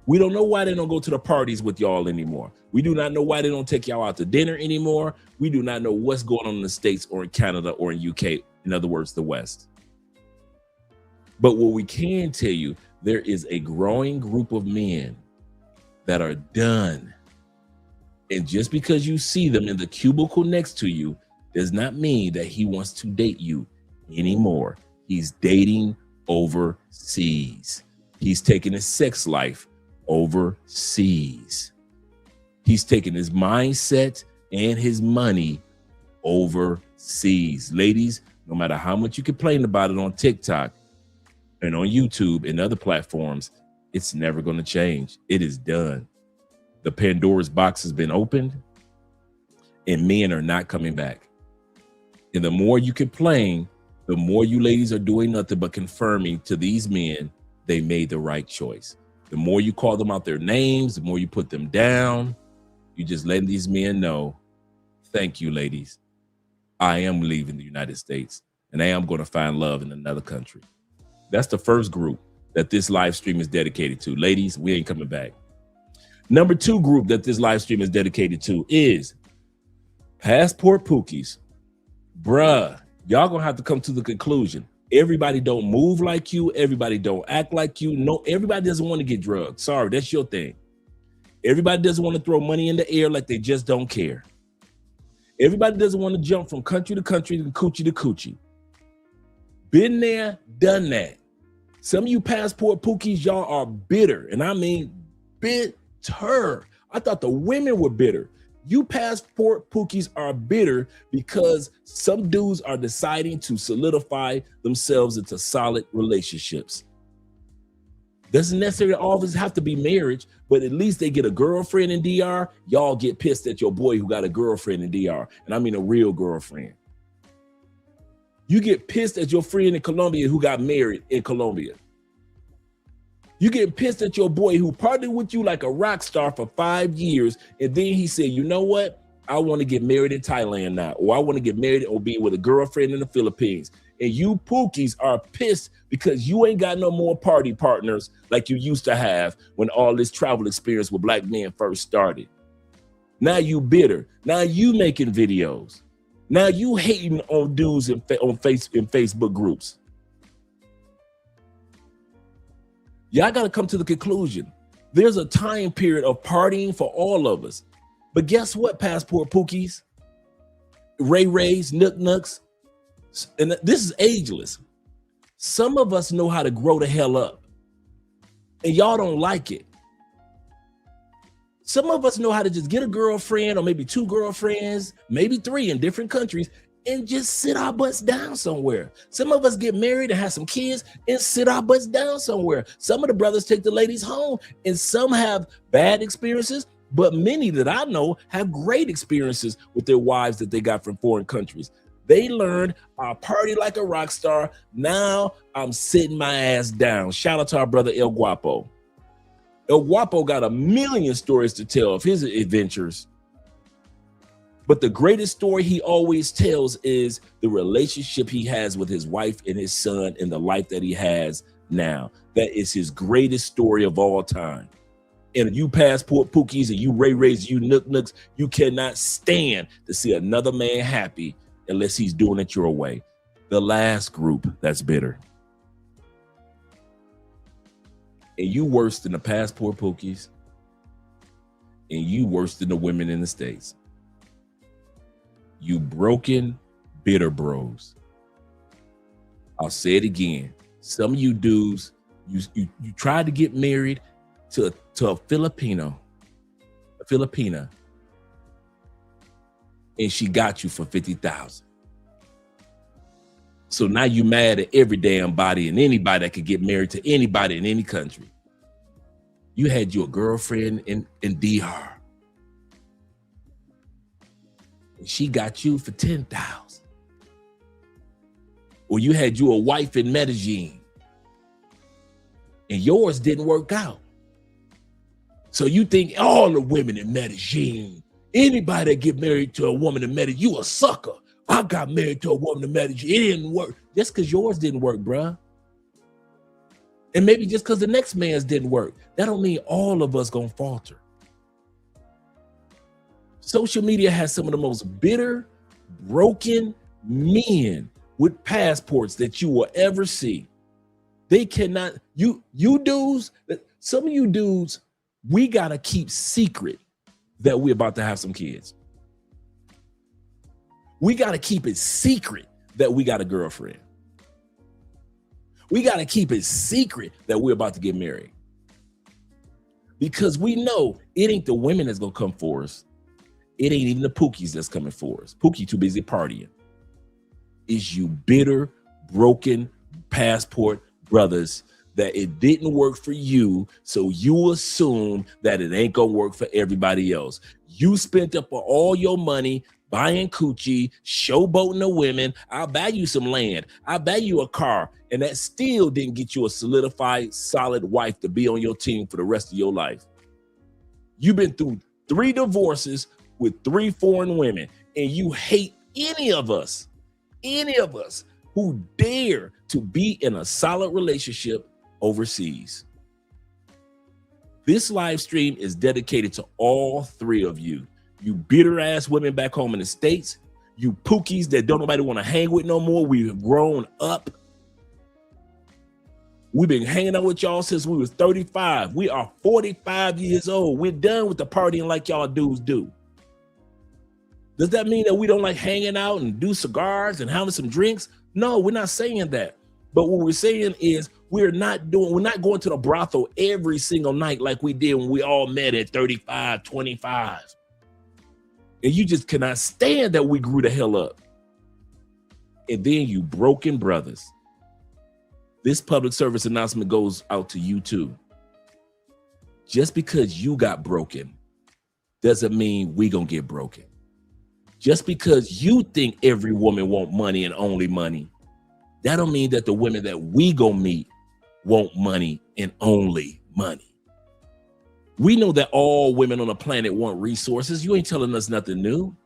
We don't know why they don't go to the parties with y'all anymore. We do not know why they don't take y'all out to dinner anymore. We do not know what's going on in the States or in Canada or in UK, in other words, the West. But what we can tell you, there is a growing group of men that are done. And just because you see them in the cubicle next to you does not mean that he wants to date you anymore. He's dating overseas. He's taking his sex life overseas. He's taking his mindset and his money overseas. Ladies, no matter how much you complain about it on TikTok and on YouTube and other platforms, it's never going to change. It is done. The Pandora's box has been opened and men are not coming back. And the more you complain, the more you ladies are doing nothing but confirming to these men they made the right choice. The more you call them out their names, the more you put them down, you just letting these men know, thank you, ladies. I am leaving the United States and I am going to find love in another country. That's the first group that this live stream is dedicated to. Ladies, we ain't coming back. Number 2 group that this live stream is dedicated to is Passport Pookies. Bruh, y'all gonna have to come to the conclusion. Everybody don't move like you. Everybody don't act like you. No, everybody doesn't want to get drugged. Sorry, that's your thing. Everybody doesn't want to throw money in the air like they just don't care. Everybody doesn't want to jump from country to country to coochie. Been there, done that. Some of you passport pookies, y'all are bitter. And I mean bitter. I thought the women were bitter. You passport pookies are bitter because some dudes are deciding to solidify themselves into solid relationships. Doesn't necessarily always have to be marriage, but at least they get a girlfriend in DR. Y'all get pissed at your boy who got a girlfriend in DR. And I mean a real girlfriend. You get pissed at your friend in Colombia who got married in Colombia. You get pissed at your boy who partied with you like a rock star for 5 years. And then he said, you know what? I want to get married in Thailand now. Or I want to get married or be with a girlfriend in the Philippines. And you pookies are pissed because you ain't got no more party partners like you used to have when all this travel experience with black men first started. Now you bitter. Now you making videos. Now you hating on dudes in Facebook groups. Y'all got to come to the conclusion. There's a time period of partying for all of us. But guess what, passport pookies? Ray-Rays, Nook-Nooks. And this is ageless. Some of us know how to grow the hell up. And y'all don't like it. Some of us know how to just get a girlfriend or maybe 2 girlfriends, maybe 3 in different countries, and just sit our butts down somewhere. Some of us get married and have some kids and sit our butts down somewhere. Some of the brothers take the ladies home, and some have bad experiences, but many that I know have great experiences with their wives that they got from foreign countries. They learned, I party like a rock star. Now I'm sitting my ass down. Shout out to our brother El Guapo. El Guapo got a million stories to tell of his adventures. But the greatest story he always tells is the relationship he has with his wife and his son and the life that he has now. That is his greatest story of all time. And you passport pookies and you Ray-Rays, you Nook-Nooks, you cannot stand to see another man happy unless he's doing it your way. The last group that's bitter. And you worse than the passport pookies. And you worse than the women in the States. You broken, bitter bros. I'll say it again. Some of you dudes, you tried to get married to a Filipina, and she got you for $50,000. So now you mad at every damn body and anybody that could get married to anybody in any country. You had your girlfriend in DR. And she got you for $10,000. Or you had you a wife in Medellin and yours didn't work out. So you think all the women in Medellin, anybody that get married to a woman in Medellin, you a sucker. I got married to a woman in Medellin, it didn't work. Just because yours didn't work, bruh. And maybe just because the next man's didn't work. That don't mean all of us gonna falter. Social media has some of the most bitter, broken men with passports that you will ever see. They cannot, you dudes, some of you dudes, we gotta keep secret that we're about to have some kids. We gotta keep it secret that we got a girlfriend. We gotta keep it secret that we're about to get married. Because we know it ain't the women that's gonna come for us. It ain't even the pookies that's coming for us. Pookie too busy partying. It's you bitter, broken passport brothers that it didn't work for you, so you assume that it ain't gonna work for everybody else. You spent up all your money buying coochie, showboating the women. I'll buy you some land. I'll buy you a car. And that still didn't get you a solidified, solid wife to be on your team for the rest of your life. You've been through 3 divorces with 3 foreign women, and you hate any of us who dare to be in a solid relationship overseas. This live stream is dedicated to all 3 of you. You bitter ass women back home in the States, you pookies that don't nobody want to hang with no more. We've grown up. We've been hanging out with y'all since we was 35. We are 45 years old. We're done with the partying like y'all dudes do. Does that mean that we don't like hanging out and do cigars and having some drinks? No, we're not saying that. But what we're saying is we're not going to the brothel every single night like we did when we all met at 35, 25. And you just cannot stand that we grew the hell up. And then you broken brothers. This public service announcement goes out to you too. Just because you got broken doesn't mean we gonna get broken. Just because you think every woman want money and only money, that don't mean that the women that we gonna meet want money and only money. We know that all women on the planet want resources. You ain't telling us nothing new.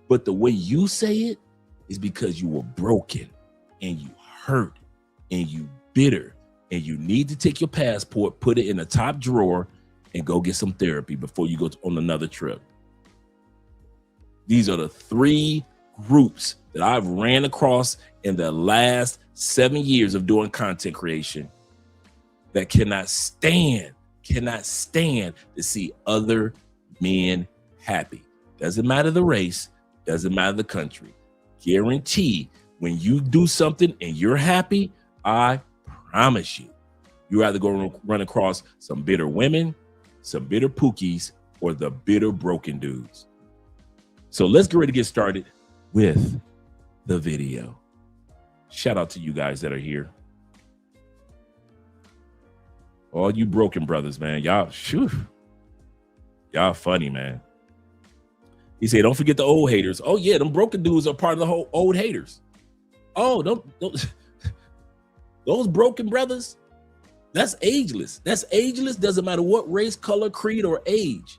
But the way you say it is because you were broken and you hurt and you bitter and you need to take your passport, put it in the top drawer and go get some therapy before you go on another trip. These are the 3 groups that I've ran across in the last 7 years of doing content creation that cannot stand to see other men happy. Doesn't matter the race, doesn't matter the country. Guarantee when you do something and you're happy, I promise you're either going to run across some bitter women, some bitter pookies, or the bitter broken dudes. So let's get ready to get started with the video. Shout out to you guys that are here. All you broken brothers, man. Y'all funny, man. He said, don't forget the old haters. Oh yeah, them broken dudes are part of the whole old haters. Oh, those broken brothers, that's ageless. That's ageless. Doesn't matter what race, color, creed, or age.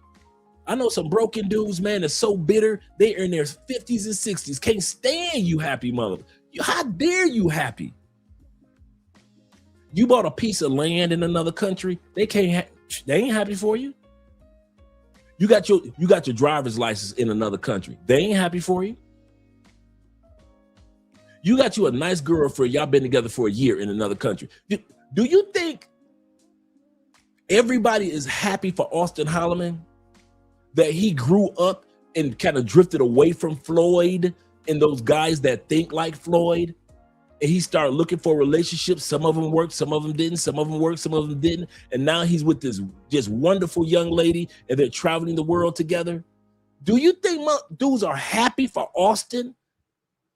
I know some broken dudes, man, that's so bitter. They are in their 50s and 60s. Can't stand you happy, mother. How dare you happy? You bought a piece of land in another country. They ain't happy for you. You got your driver's license in another country. They ain't happy for you. You got you a nice girlfriend. Y'all been together for a year in another country. Do you think everybody is happy for Austin Holloman? That he grew up and kind of drifted away from Floyd and those guys that think like Floyd. And he started looking for relationships. Some of them worked, some of them didn't. Some of them worked, some of them didn't. And now he's with this just wonderful young lady and they're traveling the world together. Do you think dudes are happy for Austin?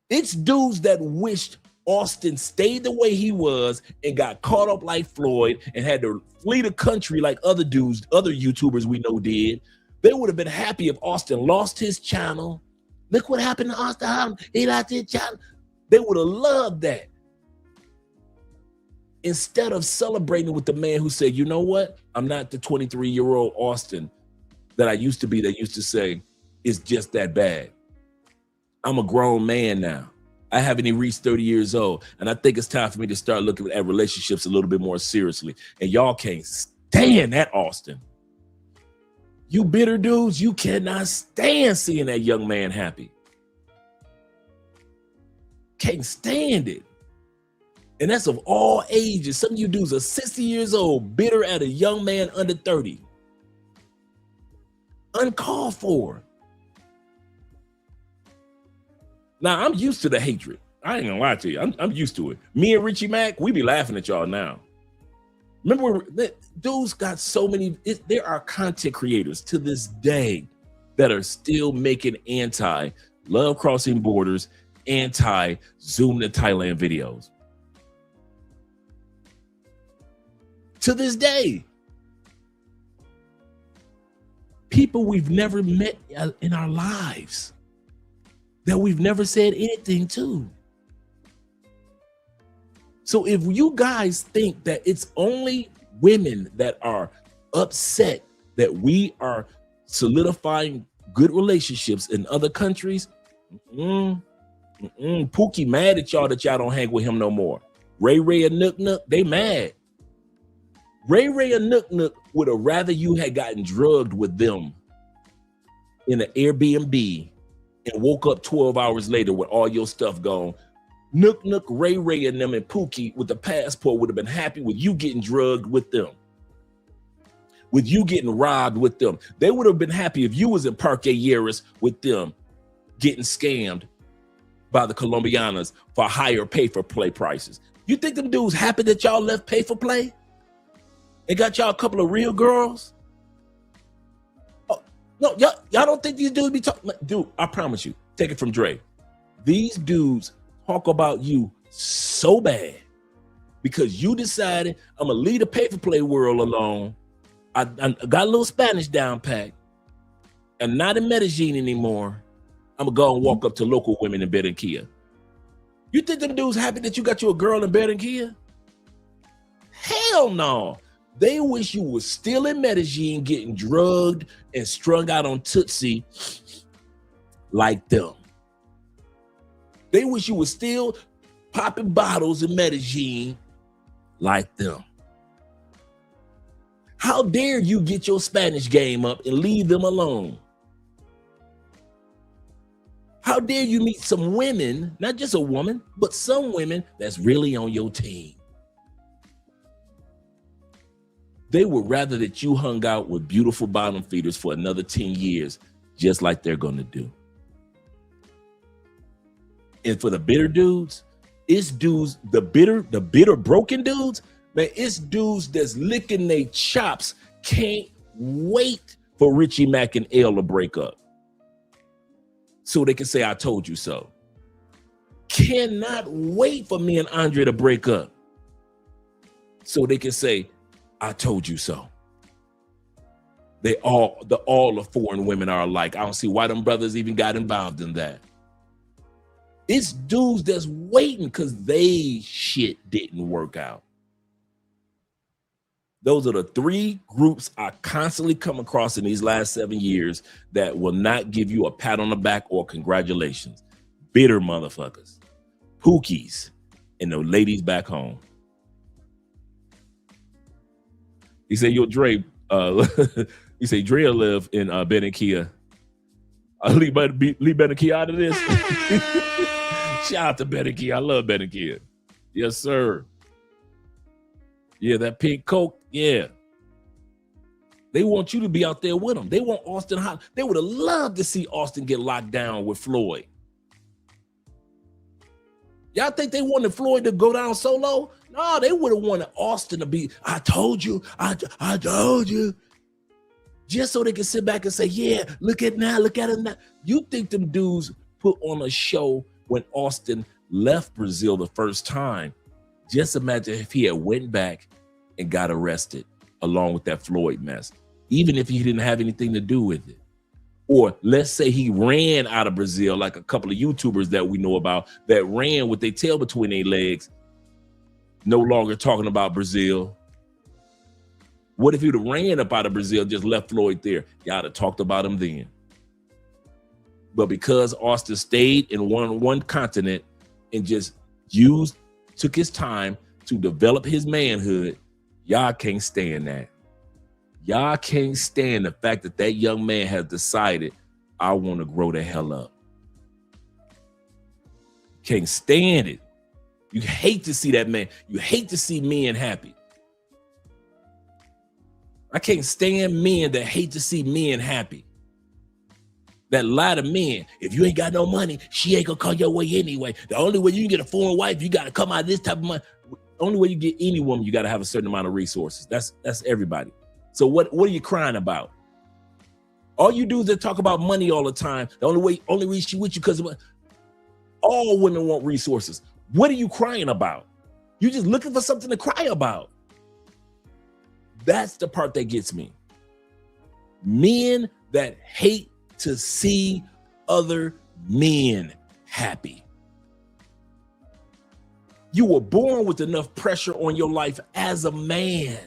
It's dudes that wished Austin stayed the way he was and got caught up like Floyd and had to flee the country like other dudes, other YouTubers we know did. They would have been happy if Austin lost his channel. Look what happened to Austin. He lost his channel. They would have loved that. Instead of celebrating with the man who said, you know what? I'm not the 23-year-old Austin that I used to be that used to say, it's just that bad. I'm a grown man now. I haven't even reached 30 years old. And I think it's time for me to start looking at relationships a little bit more seriously. And y'all can't stand that Austin. You bitter dudes, you cannot stand seeing that young man happy. Can't stand it. And that's of all ages. Some of you dudes are 60 years old, bitter at a young man under 30. Uncalled for. Now, I'm used to the hatred. I ain't gonna lie to you. I'm used to it. Me and Richie Mack, we be laughing at y'all now. Remember, dudes got so many, there are content creators to this day that are still making anti-love crossing borders, anti-Zoom to Thailand videos. To this day. People we've never met in our lives that we've never said anything to. So if you guys think that it's only women that are upset that we are solidifying good relationships in other countries, Pookie mad at y'all that y'all don't hang with him no more. Ray Ray and Nook Nook, they mad. Ray Ray and Nook Nook would have rather you had gotten drugged with them in an Airbnb and woke up 12 hours later with all your stuff gone. Nook Nook, Ray Ray, and them and Pookie with the passport would have been happy with you getting drugged with them. With you getting robbed with them. They would have been happy if you was in Parque Yeris with them getting scammed by the Colombianas for higher pay-for-play prices. You think them dudes happy that y'all left pay-for-play? They got y'all a couple of real girls? Oh, no, y'all don't think these dudes be talking? Dude, I promise you, take it from Dre. These dudes talk about you so bad because you decided I'm gonna leave the pay-for-play world alone. I got a little Spanish down pat and not in Medellin anymore. I'm gonna go and walk up to local women in Barranquilla. You think them dudes happy that you got you a girl in Barranquilla? Hell no. They wish you was still in Medellin getting drugged and strung out on Tootsie like them. They wish you was still popping bottles in Medellin like them. How dare you get your Spanish game up and leave them alone? How dare you meet some women, not just a woman, but some women that's really on your team? They would rather that you hung out with beautiful bottom feeders for another 10 years, just like they're gonna do. And for the bitter dudes, it's dudes, the bitter broken dudes, man, it's dudes that's licking their chops, can't wait for Richie Mack and Elle to break up, so they can say, I told you so. Cannot wait for me and Andre to break up, so they can say, I told you so. All the foreign women are alike. I don't see why them brothers even got involved in that. It's dudes that's waiting because they shit didn't work out. Those are the three groups I constantly come across in these last 7 years that will not give you a pat on the back or congratulations. Bitter motherfuckers, pookies, and the ladies back home. He said, yo, Dre, he said, Dre live in Barranquilla. Leave Barranquilla out of this. Shout out to Barranquilla. I love Barranquilla. Yes, sir. Yeah, that pink Coke. Yeah. They want you to be out there with them. They want Austin hot. They would have loved to see Austin get locked down with Floyd. Y'all think they wanted Floyd to go down solo? No, they would have wanted Austin to be, I told you, I told you. Just so they can sit back and say, yeah, look at him now. You think them dudes put on a show when Austin left Brazil the first time? Just imagine if he had went back and got arrested along with that Floyd mess, even if he didn't have anything to do with it. Or let's say he ran out of Brazil, like a couple of YouTubers that we know about that ran with their tail between their legs, no longer talking about Brazil. What if he'd have ran up out of Brazil, just left Floyd there? Y'all have talked about him then. But because Austin stayed in one continent and just took his time to develop his manhood, y'all can't stand that. Y'all can't stand the fact that that young man has decided, I want to grow the hell up. Can't stand it. You hate to see that man. You hate to see men happy. I can't stand men that hate to see men happy. That lie to men. If you ain't got no money, she ain't gonna come your way anyway. The only way you can get a foreign wife, you gotta come out of this type of money. The only way you get any woman, you gotta have a certain amount of resources. That's everybody. So what are you crying about? All you do is talk about money all the time. The only reason she with you because of money. All women want resources. What are you crying about? You just looking for something to cry about. That's the part that gets me. Men that hate to see other men happy. You were born with enough pressure on your life as a man.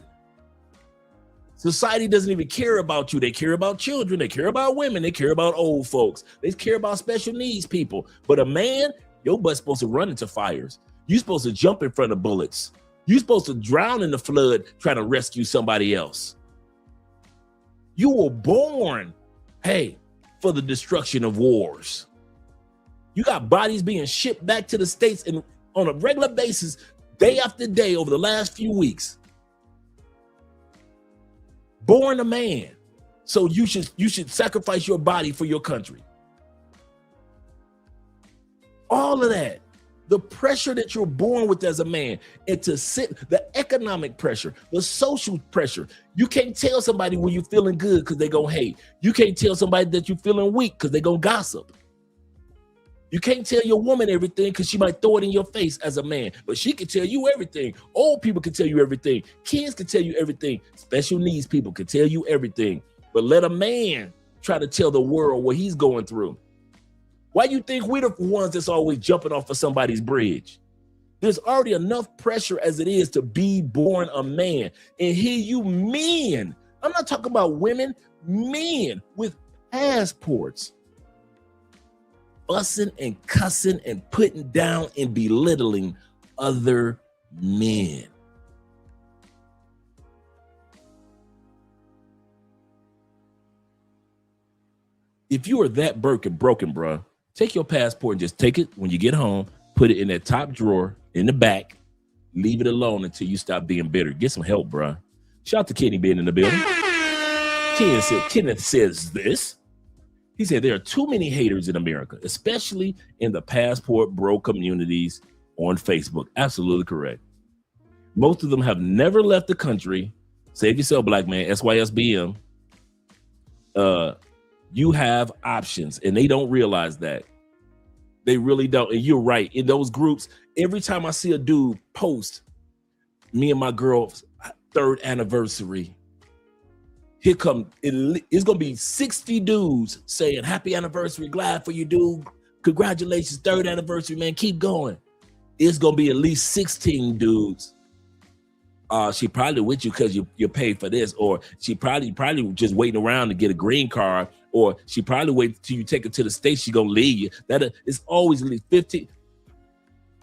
Society doesn't even care about you. They care about children. They care about women. They care about old folks. They care about special needs people. But a man, your butt's supposed to run into fires. You're supposed to jump in front of bullets. You're supposed to drown in the flood trying to rescue somebody else. You were born, for the destruction of wars. You got bodies being shipped back to the States and on a regular basis, day after day over the last few weeks. Born a man. So you should sacrifice your body for your country. All of that. The pressure that you're born with as a man, and to sit, the economic pressure, the social pressure. You can't tell somebody when you're feeling good because they're going to hate. You can't tell somebody that you're feeling weak because they're going to gossip. You can't tell your woman everything because she might throw it in your face as a man, but she can tell you everything. Old people can tell you everything. Kids can tell you everything. Special needs people can tell you everything. But let a man try to tell the world what he's going through. Why you think we're the ones that's always jumping off of somebody's bridge? There's already enough pressure as it is to be born a man. And here you men, I'm not talking about women, men with passports, fussing and cussing and putting down and belittling other men. If you are that broken, bruh, take your passport and just take it when you get home, put it in that top drawer in the back, leave it alone until you stop being bitter. Get some help, bruh. Shout out to Kenny being in the building. Kenneth says this. He said there are too many haters in America, especially in the passport bro communities on Facebook. Absolutely correct. Most of them have never left the country. Save yourself, black man, SYSBM. You have options, and they don't realize that. They really don't. And you're right. In those groups, every time I see a dude post me and my girl's 3rd anniversary, here come, it's going to be 60 dudes saying, happy anniversary, glad for you, dude. Congratulations, 3rd anniversary, man. Keep going. It's going to be at least 16 dudes. She probably with you because you paid for this, or she probably just waiting around to get a green card, or she probably wait till you take her to the States, she gonna leave you. That is always at least 50.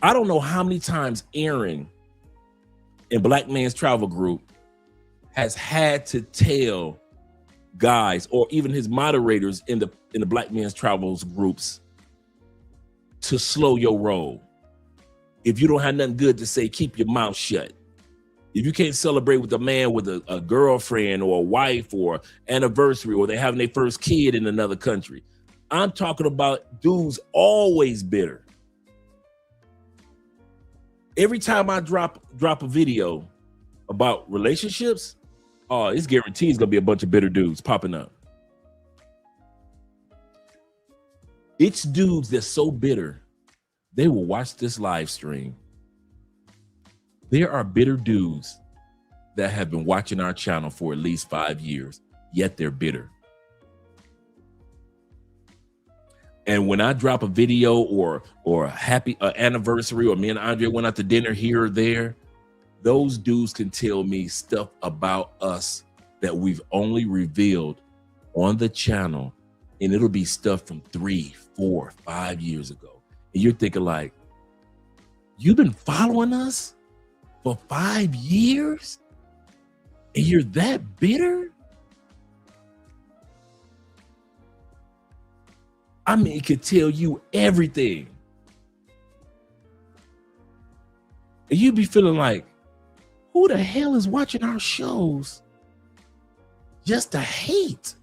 I don't know how many times Aaron in Black Man's Travel Group has had to tell guys, or even his moderators in the Black Man's Travels groups, to slow your roll. If you don't have nothing good to say, keep your mouth shut. If you can't celebrate with a man with a girlfriend or a wife or anniversary, or they having their first kid in another country, I'm talking about dudes always bitter. Every time I drop a video about relationships, it's guaranteed it's gonna be a bunch of bitter dudes popping up. It's dudes that's so bitter, they will watch this live stream. There are bitter dudes that have been watching our channel for at least 5 years, yet they're bitter. And when I drop a video or a happy anniversary, or me and Andre went out to dinner here or there, those dudes can tell me stuff about us that we've only revealed on the channel, and it'll be stuff from 3, 4, 5 years ago. And you're thinking like, you've been following us for 5 years and you're that bitter? I mean, it could tell you everything. And you'd be feeling like, who the hell is watching our shows just to hate?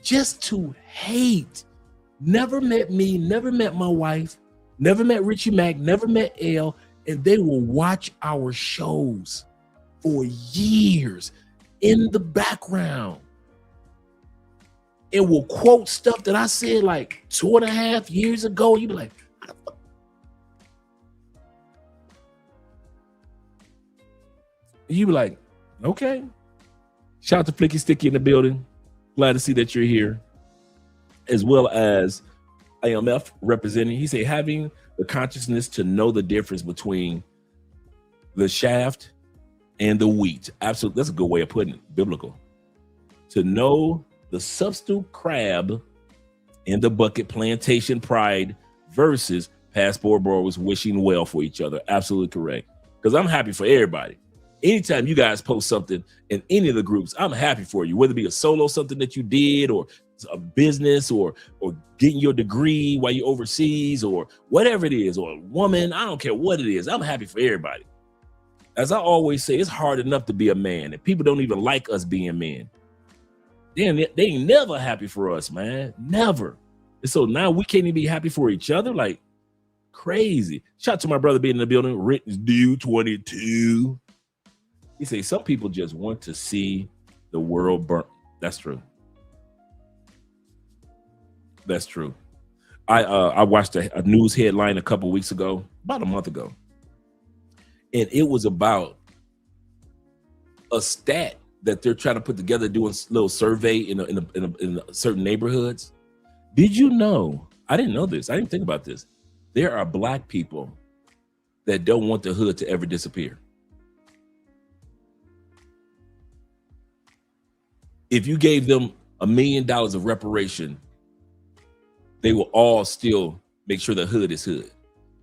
Just to hate. Never met me, never met my wife, never met Richie Mack, never met Elle, and they will watch our shows for years in the background and will quote stuff that I said like 2.5 years ago. You be like, okay. Shout out to Flicky Sticky in the building. Glad to see that you're here, as well as AMF representing. He said, having the consciousness to know the difference between the shaft and the wheat. Absolutely. That's a good way of putting it, biblical. To know the substitute crab in the bucket, plantation pride versus passport bros wishing well for each other. Absolutely correct. Because I'm happy for everybody. Anytime you guys post something in any of the groups, I'm happy for you, whether it be a solo something that you did, or a business, or getting your degree while you're overseas, or whatever it is, or a woman. I don't care what it is. I'm happy for everybody. As I always say, it's hard enough to be a man, and people don't even like us being men. They ain't never happy for us, man. Never. And so now we can't even be happy for each other. Like, crazy. Shout out to my brother being in the building. Written due 22. He say some people just want to see the world burn. That's true. That's true. I watched a news headline a couple weeks ago, about a month ago, and it was about a stat that they're trying to put together, doing a little survey in certain neighborhoods. Did you know? I didn't know this. I didn't think about this. There are Black people that don't want the hood to ever disappear. If you gave them $1 million of reparation, they will all still make sure the hood is hood.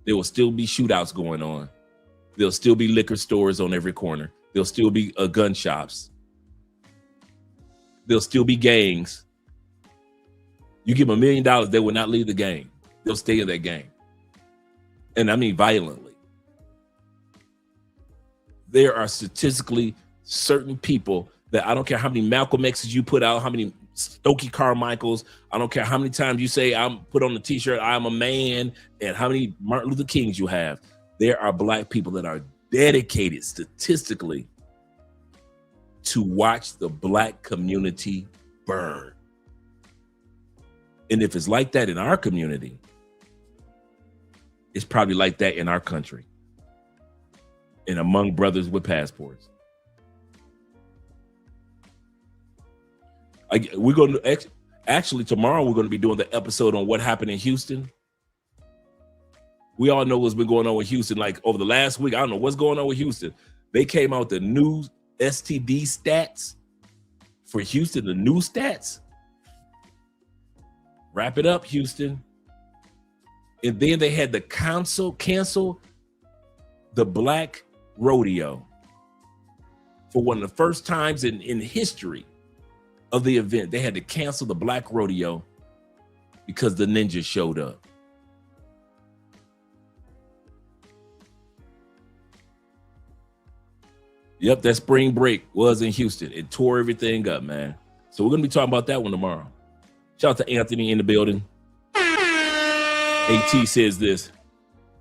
There will still be shootouts going on. There'll still be liquor stores on every corner. There'll still be gun shops. There'll still be gangs. You give them $1 million, they will not leave the gang. They'll stay in that gang. And I mean violently. There are statistically certain people that I don't care how many Malcolm X's you put out, how many Stokely Carmichaels, I don't care how many times you say I'm put on the t-shirt, I'm a man, and how many Martin Luther Kings you have. There are Black people that are dedicated statistically to watch the Black community burn. And if it's like that in our community, it's probably like that in our country and among brothers with passports. We're going to actually tomorrow we're going to be doing the episode on what happened in Houston. We all know what's been going on with Houston. Like over the last week, I don't know what's going on with Houston. They came out the new STD stats for Houston, the new stats. Wrap it up, Houston. And then they had to cancel the Black rodeo for one of the first times in history of the event. They had to cancel the Black rodeo because the ninjas showed up. Yep, that spring break was in Houston. It tore everything up, man. So we're going to be talking about that one tomorrow. Shout out to Anthony in the building. AT says this.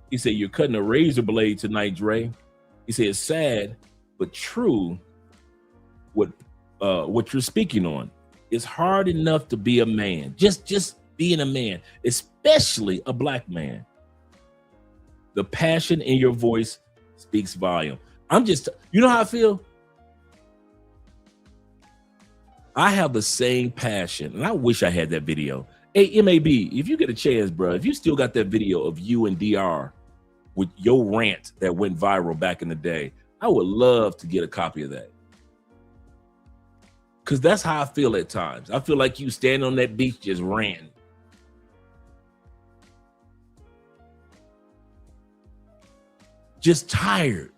He said, you're cutting a razor blade tonight, Dre. He said, it's sad, but true what you're speaking on. It's hard enough to be a man. Just being a man, especially a Black man. The passion in your voice speaks volume. You know how I feel? I have the same passion, and I wish I had that video. Hey, MAB, if you get a chance, bro, if you still got that video of you and DR with your rant that went viral back in the day, I would love to get a copy of that. Because that's how I feel at times. I feel like you standing on that beach just ranting. Just tired.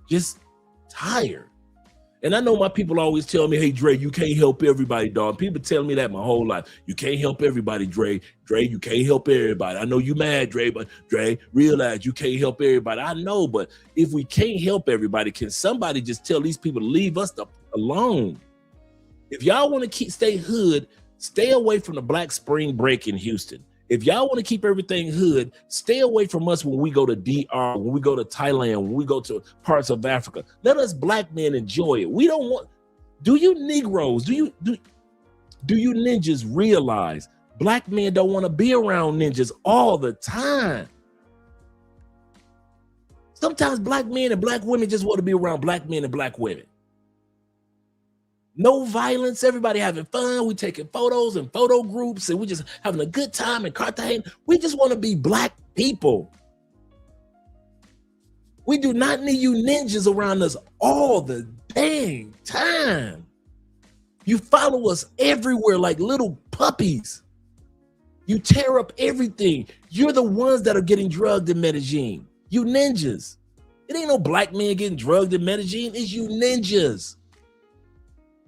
Just tired. And I know my people always tell me, hey, Dre, you can't help everybody, dog. People tell me that my whole life. You can't help everybody, Dre. Dre, you can't help everybody. I know you mad, Dre, but Dre, realize you can't help everybody. I know, but if we can't help everybody, can somebody just tell these people to leave us alone? If y'all want to stay hood, stay away from the Black Spring Break in Houston. If y'all want to keep everything hood, stay away from us when we go to DR, when we go to Thailand, when we go to parts of Africa. Let us Black men enjoy it. We don't want. Do you Negroes? Do you ninjas realize Black men don't want to be around ninjas all the time? Sometimes Black men and Black women just want to be around Black men and Black women. No violence, everybody having fun. We taking photos and photo groups, and we just having a good time in Cartagena. We just want to be Black people. We do not need you ninjas around us all the dang time. You follow us everywhere like little puppies. You tear up everything. You're the ones that are getting drugged in Medellin. You ninjas. It ain't no Black men getting drugged in Medellin. It's you ninjas.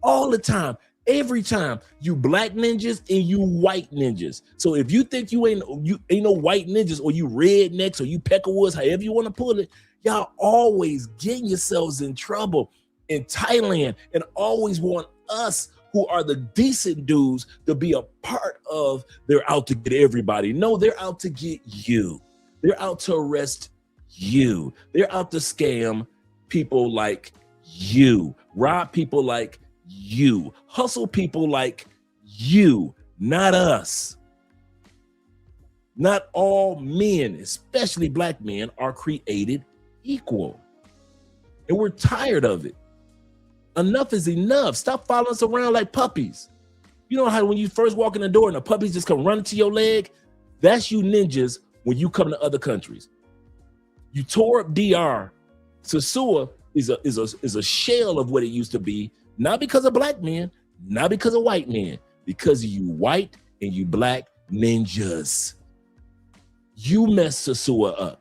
All the time, every time, you Black ninjas and you white ninjas. So if you think you ain't no white ninjas, or you rednecks, or you peckerwoods, however you want to put it, y'all always getting yourselves in trouble in Thailand and always want us who are the decent dudes to be a part of they're out to get everybody. No, they're out to get you. They're out to arrest you. They're out to scam people like you, rob people like you, hustle people like you, not us. Not all men, especially black men, are created equal. And we're tired of it. Enough is enough. Stop following us around like puppies. You know how when you first walk in the door and the puppies just come running to your leg? That's you ninjas when you come to other countries. You tore up DR. Sosua is a shell of what it used to be, not because of black men, not because of white men, because of you white and you black ninjas. You mess Sosua up.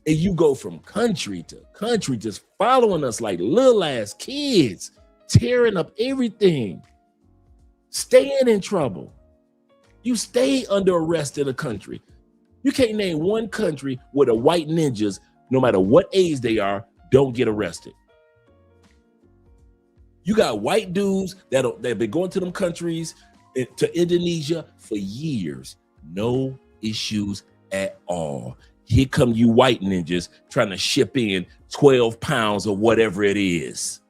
And you go from country to country, just following us like little ass kids, tearing up everything, staying in trouble. You stay under arrest in a country. You can't name one country where the white ninjas, no matter what age they are, don't get arrested. You got white dudes that've been going to them countries, to Indonesia for years. No issues at all. Here come you white ninjas trying to ship in 12 pounds or whatever it is.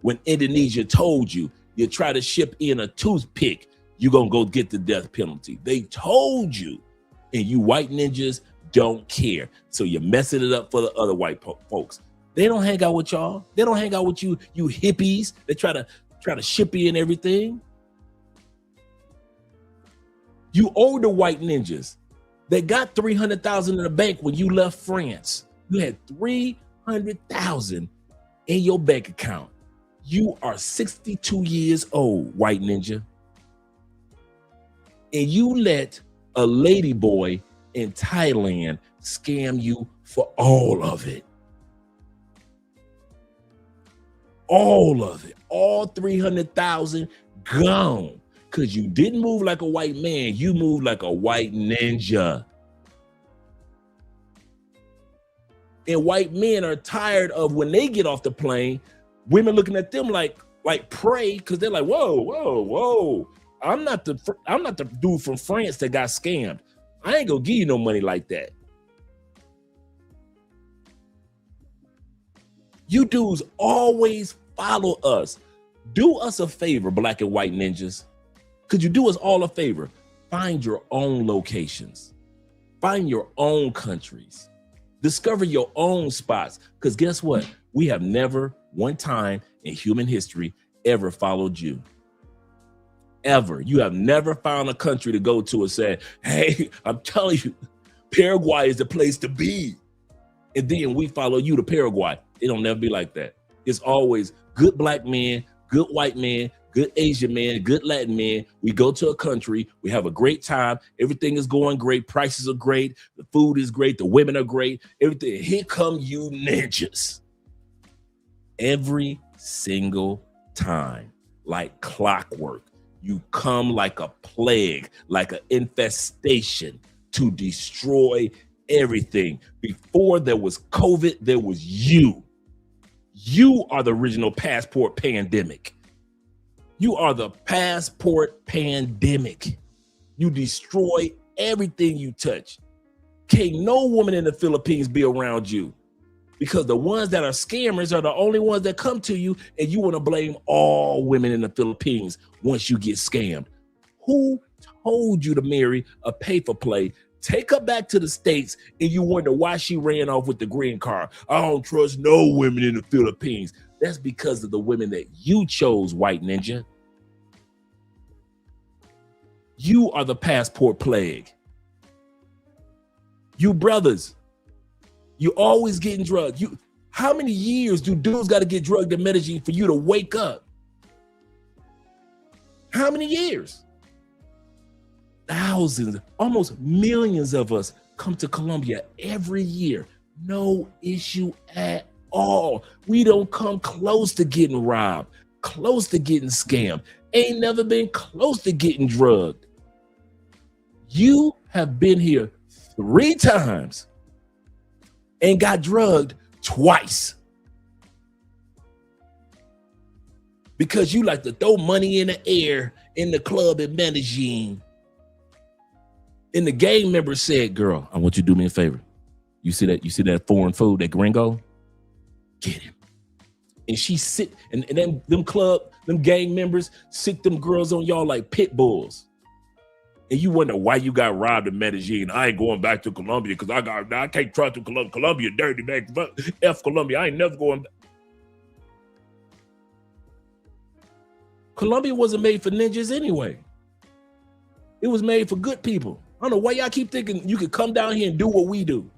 When Indonesia told you, you try to ship in a toothpick, you're going to go get the death penalty. They told you, and you white ninjas don't care. So you're messing it up for the other white folks. They don't hang out with y'all. They don't hang out with you hippies. They try to ship in everything. You older white ninjas, they got 300,000 in the bank when you left France. You had 300,000 in your bank account. You are 62 years old, white ninja. And you let a lady boy in Thailand scam you for all of it. All of it. All 300,000 gone. Because you didn't move like a white man, you moved like a white ninja. And white men are tired of when they get off the plane, women looking at them like prey, because they're like, whoa. I'm not the dude from France that got scammed. I ain't gonna give you no money like that. You dudes always follow us. Do us a favor, black and white ninjas. Could you do us all a favor? Find your own locations. Find your own countries. Discover your own spots. Because guess what? We have never, one time in human history, ever followed you. Ever. You have never found a country to go to and said, hey, I'm telling you, Paraguay is the place to be. And then we follow you to Paraguay. It don't never be like that. It's always good black men, good white men, good Asian man, good Latin man. We go to a country, we have a great time. Everything is going great. Prices are great. The food is great. The women are great. Everything. Here come you ninjas. Every single time, like clockwork, you come like a plague, like an infestation to destroy everything. Before there was COVID, there was you. You are the original passport pandemic. You are the passport pandemic. You destroy everything you touch. Can't no woman in the Philippines be around you, because the ones that are scammers are the only ones that come to you, and you want to blame all women in the Philippines once you get scammed. Who told you to marry a pay-for-play? Take her back to the States and you wonder why she ran off with the green card. I don't trust no women in the Philippines. That's because of the women that you chose, white ninja. You are the passport plague. You brothers, you always getting drugged. How many years do dudes got to get drugged to Medellin for you to wake up? How many years? Thousands, almost millions of us come to Colombia every year. No issue at all. We don't come close to getting robbed, close to getting scammed, ain't never been close to getting drugged. You have been here 3 times and got drugged twice. because you like to throw money in the air in the club in Medellin. And the gang member said, girl, I want you to do me a favor. You see that foreign food, that gringo? Get him. And she sit, and then them gang members sick them girls on y'all like pit bulls. And you wonder why you got robbed in Medellin. I ain't going back to Colombia because I can't trust to Colombia. Colombia dirty, man. F Colombia. I ain't never going back. Colombia wasn't made for ninjas anyway. It was made for good people. I don't know why y'all keep thinking you could come down here and do what we do.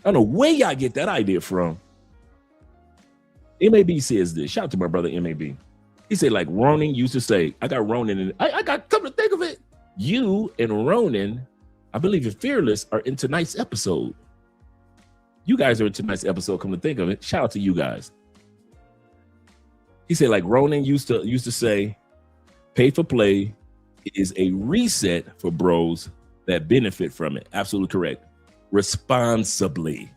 I don't know where y'all get that idea from. MAB says this. Shout out to my brother MAB. He said, like Ronan used to say, I got Ronan, and I got, come to think of it, you and Ronan, I believe in Fearless, are in tonight's episode. You guys are in tonight's episode, come to think of it. Shout out to you guys. He said, like Ronan used to say, pay for play is a reset for bros that benefit from it. Absolutely correct. Responsibly.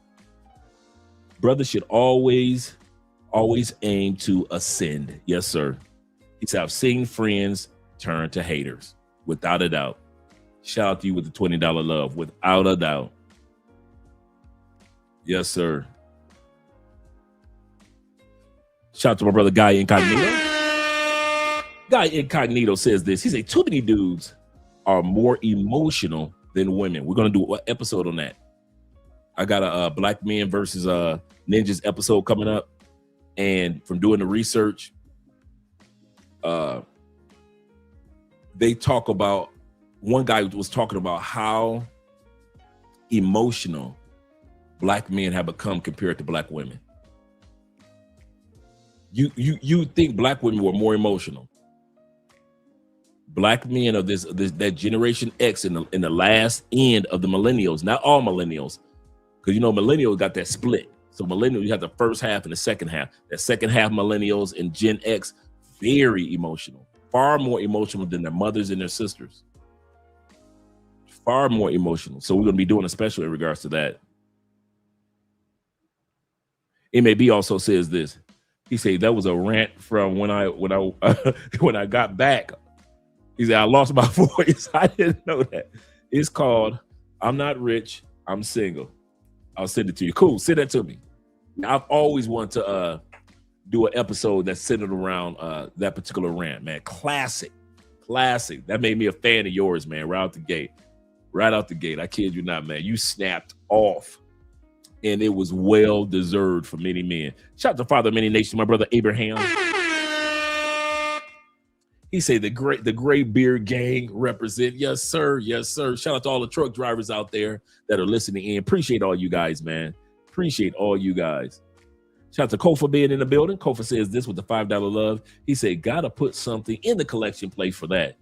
Brothers should always aim to ascend. Yes, sir. He said, I've seen friends turn to haters, without a doubt. Shout out to you with the $20 love, without a doubt. Yes, sir. Shout out to my brother Guy Incognito. Guy Incognito says this. He said, too many dudes are more emotional than women. We're going to do an episode on that. I got a Black Men versus Ninjas episode coming up. And from doing the research, they talk about, one guy was talking about how emotional Black men have become compared to Black women. You think Black women were more emotional? Black men of that Generation X in the last end of the millennials, not all millennials, because you know millennials got that split. So millennials, you have the first half and the second half. That second half millennials and Gen X, very emotional, far more emotional than their mothers and their sisters. Far more emotional. So we're going to be doing a special in regards to that. MAB also says this. He said that was a rant from when I got back. He said I lost my voice. I didn't know that. It's called I'm Not Rich, I'm Single. I'll send it to you. Cool. Send that to me. I've always wanted to do an episode that's centered around that particular rant, man. Classic. That made me a fan of yours, man. Right out the gate. I kid you not, man. You snapped off. And it was well deserved for many men. Shout out to Father of Many Nations, my brother Abraham. He said the gray beard gang represent. Yes, sir. Yes, sir. Shout out to all the truck drivers out there that are listening in. Appreciate all you guys, man. Appreciate all you guys. Shout out to Kofa being in the building. Kofa says this with the $5 love. He said, gotta put something in the collection plate for that.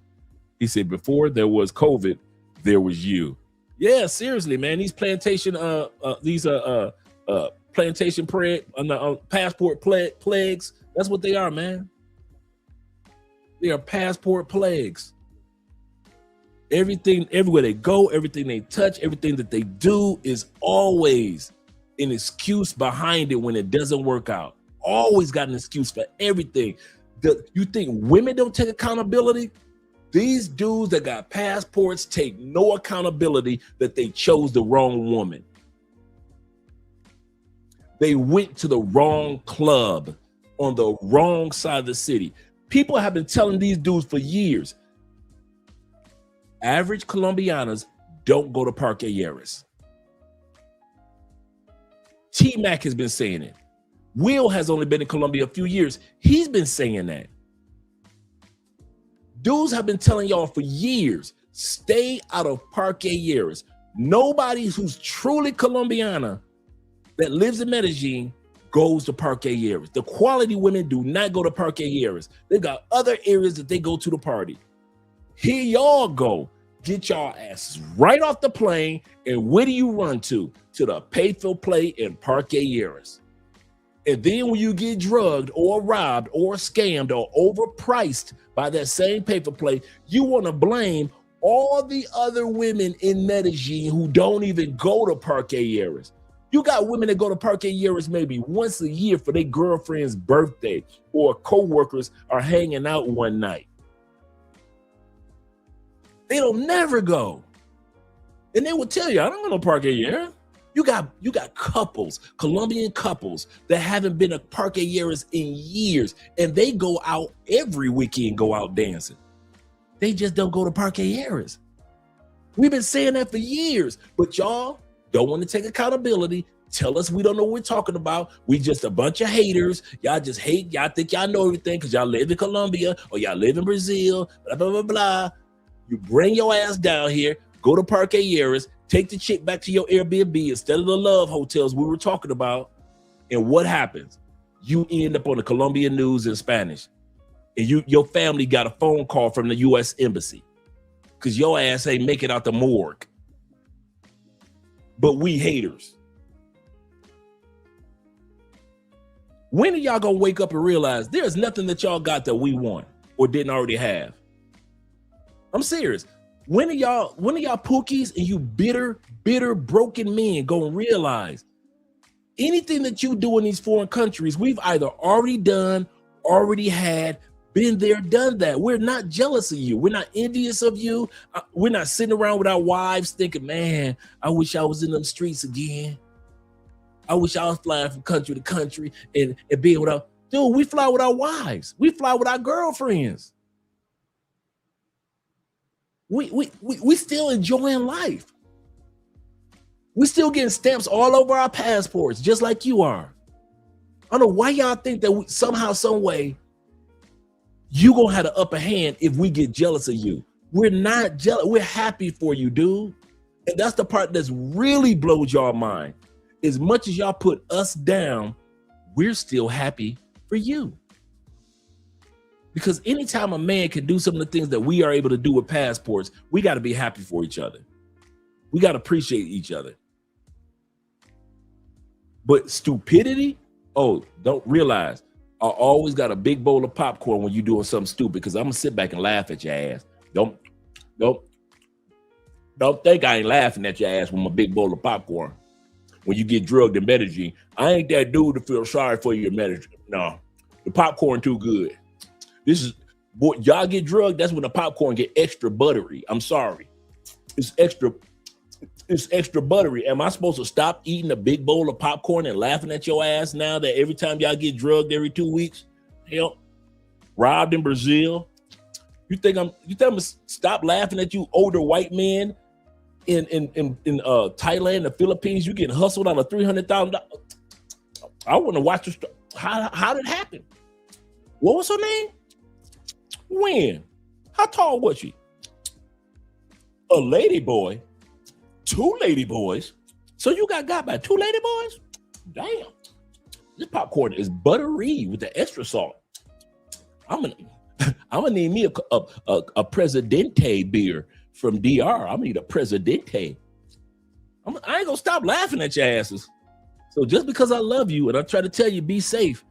He said, before there was COVID, there was you. Yeah, seriously, man. These plantation, plantation passport plagues. That's what they are, man. They are passport plagues. Everything, everywhere they go, everything they touch, everything that they do is always an excuse behind it when it doesn't work out. Always got an excuse for everything. You think women don't take accountability? These dudes that got passports take no accountability that they chose the wrong woman. They went to the wrong club on the wrong side of the city. People have been telling these dudes for years, average Colombianas don't go to Parque Aries. T-Mac has been saying it. Will has only been in Colombia a few years. He's been saying that. Dudes have been telling y'all for years, stay out of Parque Aries. Nobody who's truly Colombiana that lives in Medellin goes to Parque Aries. The quality women do not go to Parque Aries. They got other areas that they go to party. Here y'all go. Get y'all asses right off the plane, and where do you run to? To the pay-for play in Parque Aries. And then when you get drugged or robbed or scammed or overpriced by that same pay-for play, you want to blame all the other women in Medellin who don't even go to Parque Aries. You got women that go to Parque Yeras maybe once a year for their girlfriend's birthday, or coworkers are hanging out one night. They don't never go. And they will tell you, I don't go to Parque Yeras. You got couples, Colombian couples that haven't been to Parque Yeras in years, and they go out every weekend, go out dancing. They just don't go to Parque Yeras. We've been saying that for years, but y'all don't want to take accountability. Tell us we don't know what we're talking about. We just a bunch of haters. Y'all just hate. Y'all think y'all know everything because y'all live in Colombia or y'all live in Brazil, blah, blah, blah, blah. You bring your ass down here, go to Parque Yeras, take the chick back to your Airbnb instead of the love hotels we were talking about. And what happens? You end up on the Colombian news in Spanish. And your family got a phone call from the U.S. Embassy because your ass ain't make it out the morgue. But we haters. When are y'all gonna wake up and realize there's nothing that y'all got that we want or didn't already have? I'm serious. When are y'all pookies and you bitter, broken men gonna realize anything that you do in these foreign countries, we've either already done, already had, been there, done that. We're not jealous of you. We're not envious of you. We're not sitting around with our wives thinking, man, I wish I was in them streets again. I wish I was flying from country to country and being with our, dude, we fly with our wives. We fly with our girlfriends. We still enjoying life. We still getting stamps all over our passports, just like you are. I don't know why y'all think that somehow, some way, you gonna have the upper hand if we get jealous of you. We're not jealous. We're happy for you, dude. And that's the part that's really blows your mind. As much as y'all put us down, we're still happy for you. Because anytime a man can do some of the things that we are able to do with passports, we got to be happy for each other. We got to appreciate each other. But stupidity, don't realize I always got a big bowl of popcorn when you're doing something stupid, because I'm gonna sit back and laugh at your ass. Don't think I ain't laughing at your ass with my big bowl of popcorn. When you get drugged in Medellin, I ain't that dude to feel sorry for you in Medellin. No, the popcorn too good. This is, boy, y'all get drugged, that's when the popcorn get extra buttery. I'm sorry. It's extra buttery. Am I supposed to stop eating a big bowl of popcorn and laughing at your ass now that every time y'all get drugged every 2 weeks? Hell, robbed in Brazil. You think I'm gonna stop laughing at you older white men in Thailand, the Philippines? You getting hustled out of $300,000. I want to watch this. How did it happen? What was her name? When? How tall was she? A lady boy. 2 lady boys. So you got by 2 lady boys? Damn. This popcorn is buttery with the extra salt. I'm gonna need me a Presidente beer from DR. I'm gonna need a Presidente. I ain't gonna stop laughing at your asses. So just because I love you and I try to tell you be safe,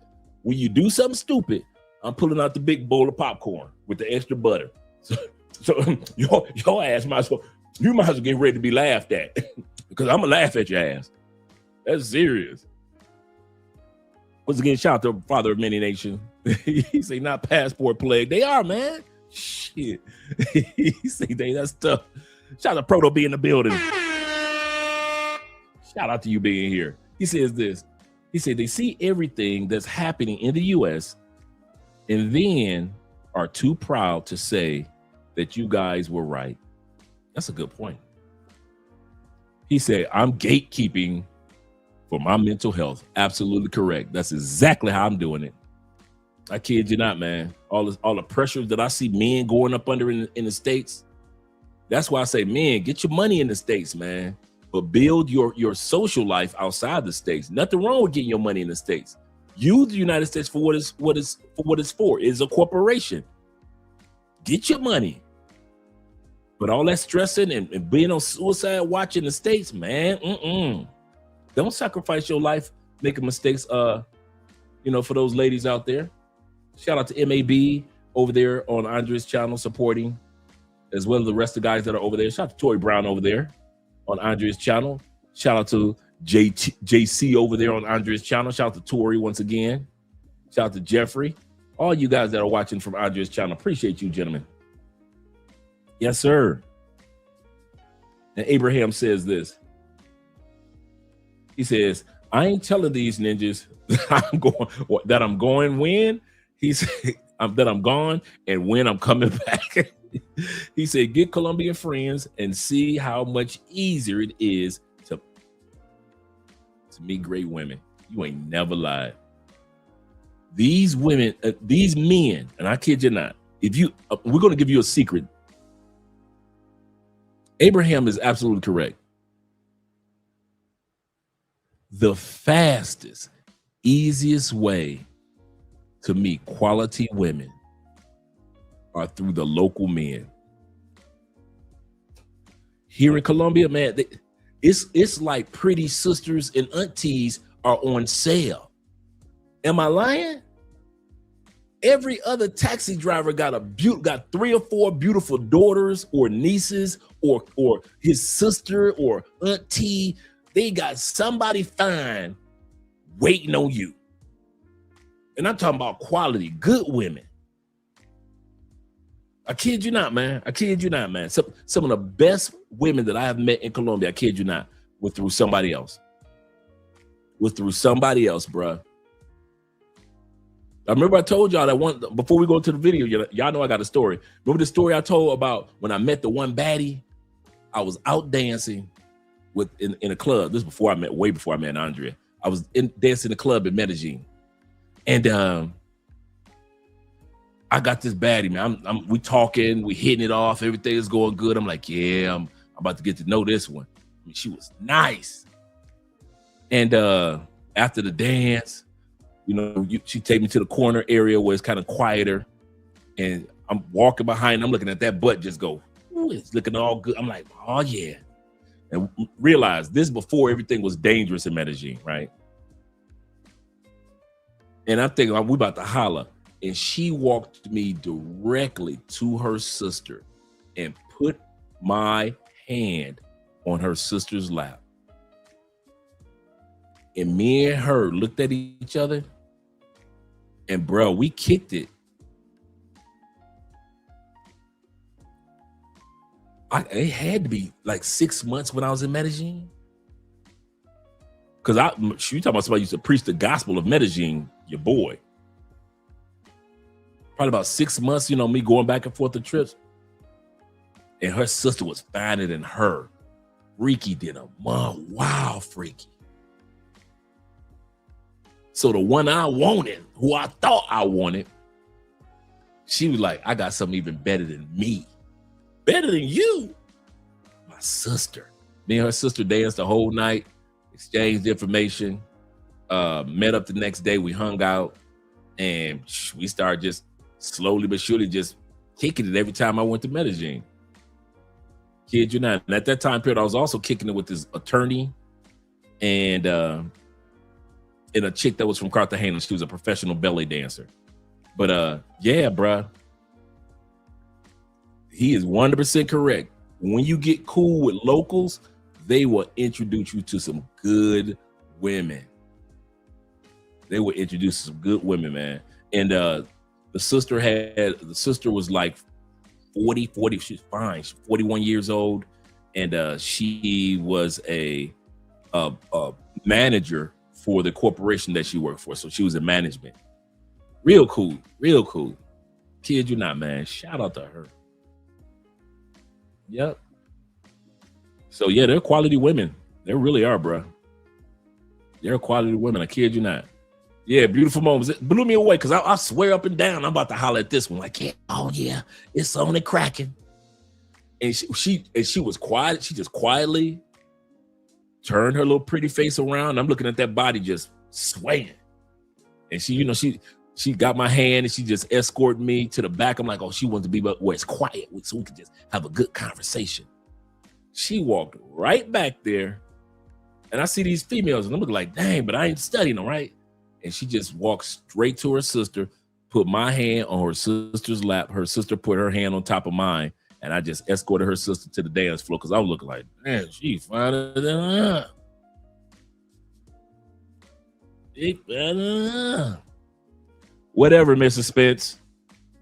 when you do something stupid, I'm pulling out the big bowl of popcorn with the extra butter. So your ass might as well get ready to be laughed at, because I'm gonna laugh at your ass. That's serious. Once again, shout out to Father of Many Nations. He say not passport plague. They are, man. Shit. He say that's tough. Shout out to Proto be in the building. Shout out to you being here. He says this. He said they see everything that's happening in the U.S. and then are too proud to say that you guys were right. That's a good point. He said, I'm gatekeeping for my mental health. Absolutely correct. That's exactly how I'm doing it. I kid you not, man. All the pressure that I see men going up under in the States. That's why I say, men, get your money in the States, man. But build your social life outside the States. Nothing wrong with getting your money in the States. Use the United States for what it's for. It's a corporation. Get your money. But all that stressing and being on suicide watch in the States, man, don't sacrifice your life making mistakes, for those ladies out there. Shout out to MAB over there on Andre's channel supporting, as well as the rest of the guys that are over there. Shout out to Tori Brown over there on Andre's channel. Shout out to JC over there on Andrea's channel. Shout out to Tori once again. Shout out to Jeffrey. All you guys that are watching from Andrea's channel. Appreciate you, gentlemen. Yes, sir. And Abraham says this. He says, I ain't telling these ninjas that I'm going when. He said that I'm gone and when I'm coming back. He said, get Colombian friends and see how much easier it is to meet great women. You ain't never lied. These women, these men, and I kid you not, if you, we're going to give you a secret. Abraham is absolutely correct. The fastest, easiest way to meet quality women are through the local men. Here in Colombia, man, it's like pretty sisters and aunties are on sale. Am I lying? Every other taxi driver got got 3 or 4 beautiful daughters or nieces or his sister or auntie. They got somebody fine waiting on you. And I'm talking about quality, good women. I kid you not, man. I kid you not, man. Some of the best women that I have met in Colombia, I kid you not, were through somebody else. Bruh. I remember I told y'all that before we go to the video, y'all know I got a story. Remember the story I told about when I met the one baddie? I was out dancing in a club. This is way before I met Andrea. I was dancing in a club in Medellin. And I got this baddie, man. We talking, we hitting it off, everything is going good. I'm like, yeah, I'm about to get to know this one. I mean, she was nice. And after the dance, she take me to the corner area where it's kind of quieter. And I'm walking behind, I'm looking at that butt just go, ooh, it's looking all good. I'm like, oh yeah. And realize this before everything was dangerous in Medellin, right? And I'm thinking, we about to holler. And she walked me directly to her sister and put my hand on her sister's lap. And me and her looked at each other. And bro, we kicked it. It had to be like 6 months when I was in Medellin. Because you talking about somebody used to preach the gospel of Medellin, your boy. Probably about 6 months, me going back and forth to trips. And her sister was finer than her. Freaky did a mom. Wow, freaky. So the one I wanted, who I thought I wanted, she was like, I got something even better than me. Better than you? My sister. Me and her sister danced the whole night, exchanged information, met up the next day, we hung out, and we started just slowly but surely just kicking it every time I went to Medellin. Kid you not. And at that time period, I was also kicking it with this attorney and a chick that was from Cartagena. She was a professional ballet dancer. But yeah, bruh. He is 100% correct. When you get cool with locals, they will introduce you to some good women. They will introduce some good women, man. And the sister was like 40, she's fine. She's 41 years old. And she was a manager for the corporation that she worked for. So she was in management. Real cool, real cool. Kid you not, man. Shout out to her. Yep. So yeah, they're quality women. They really are, bro. They're quality women. I kid you not. Yeah, beautiful moments. It blew me away because I swear up and down I'm about to holler at this one. Like, yeah, oh yeah, it's on and cracking. And she was quiet. She just quietly turned her little pretty face around. I'm looking at that body just swaying. And she got my hand and she just escorted me to the back. I'm like, oh, she wants to be where it's quiet so we can just have a good conversation. She walked right back there and I see these females and I'm looking like, dang, but I ain't studying them, right? And she just walked straight to her sister, put my hand on her sister's lap. Her sister put her hand on top of mine and I just escorted her sister to the dance floor because I was looking like, man, she finer than her. Whatever, Mr. Spence.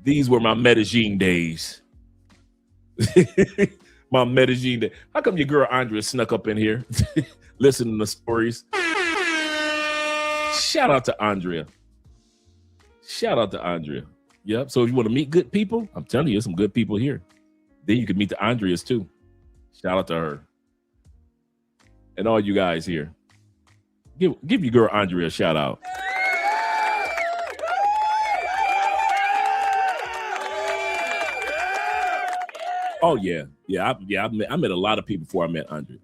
These were my Medellin days. My Medellin days. How come your girl Andrea snuck up in here listening to stories? Shout out to Andrea. Shout out to Andrea. Yep. So if you want to meet good people, I'm telling you, there's some good people here. Then you can meet the Andreas too. Shout out to her. And all you guys here. Give your girl Andrea a shout out. Oh yeah. I met a lot of people before I met Andrea.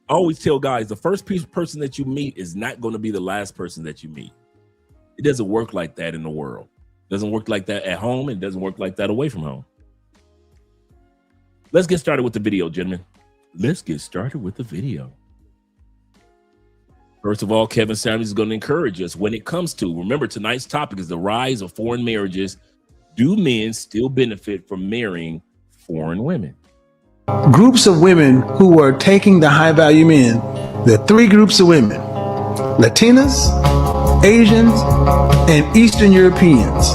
I always tell guys the first person that you meet is not going to be the last person that you meet. It doesn't work like that in the world. It doesn't work like that at home. It doesn't work like that away from home. Let's get started with the video, gentlemen. Let's get started with the video. First of all, Kevin Samuels is going to encourage us when it comes to, remember, tonight's topic is the rise of foreign marriages. Do men still benefit from marrying foreign women? Groups of women who are taking the high value men. There are three groups of women: Latinas, Asians, and Eastern Europeans.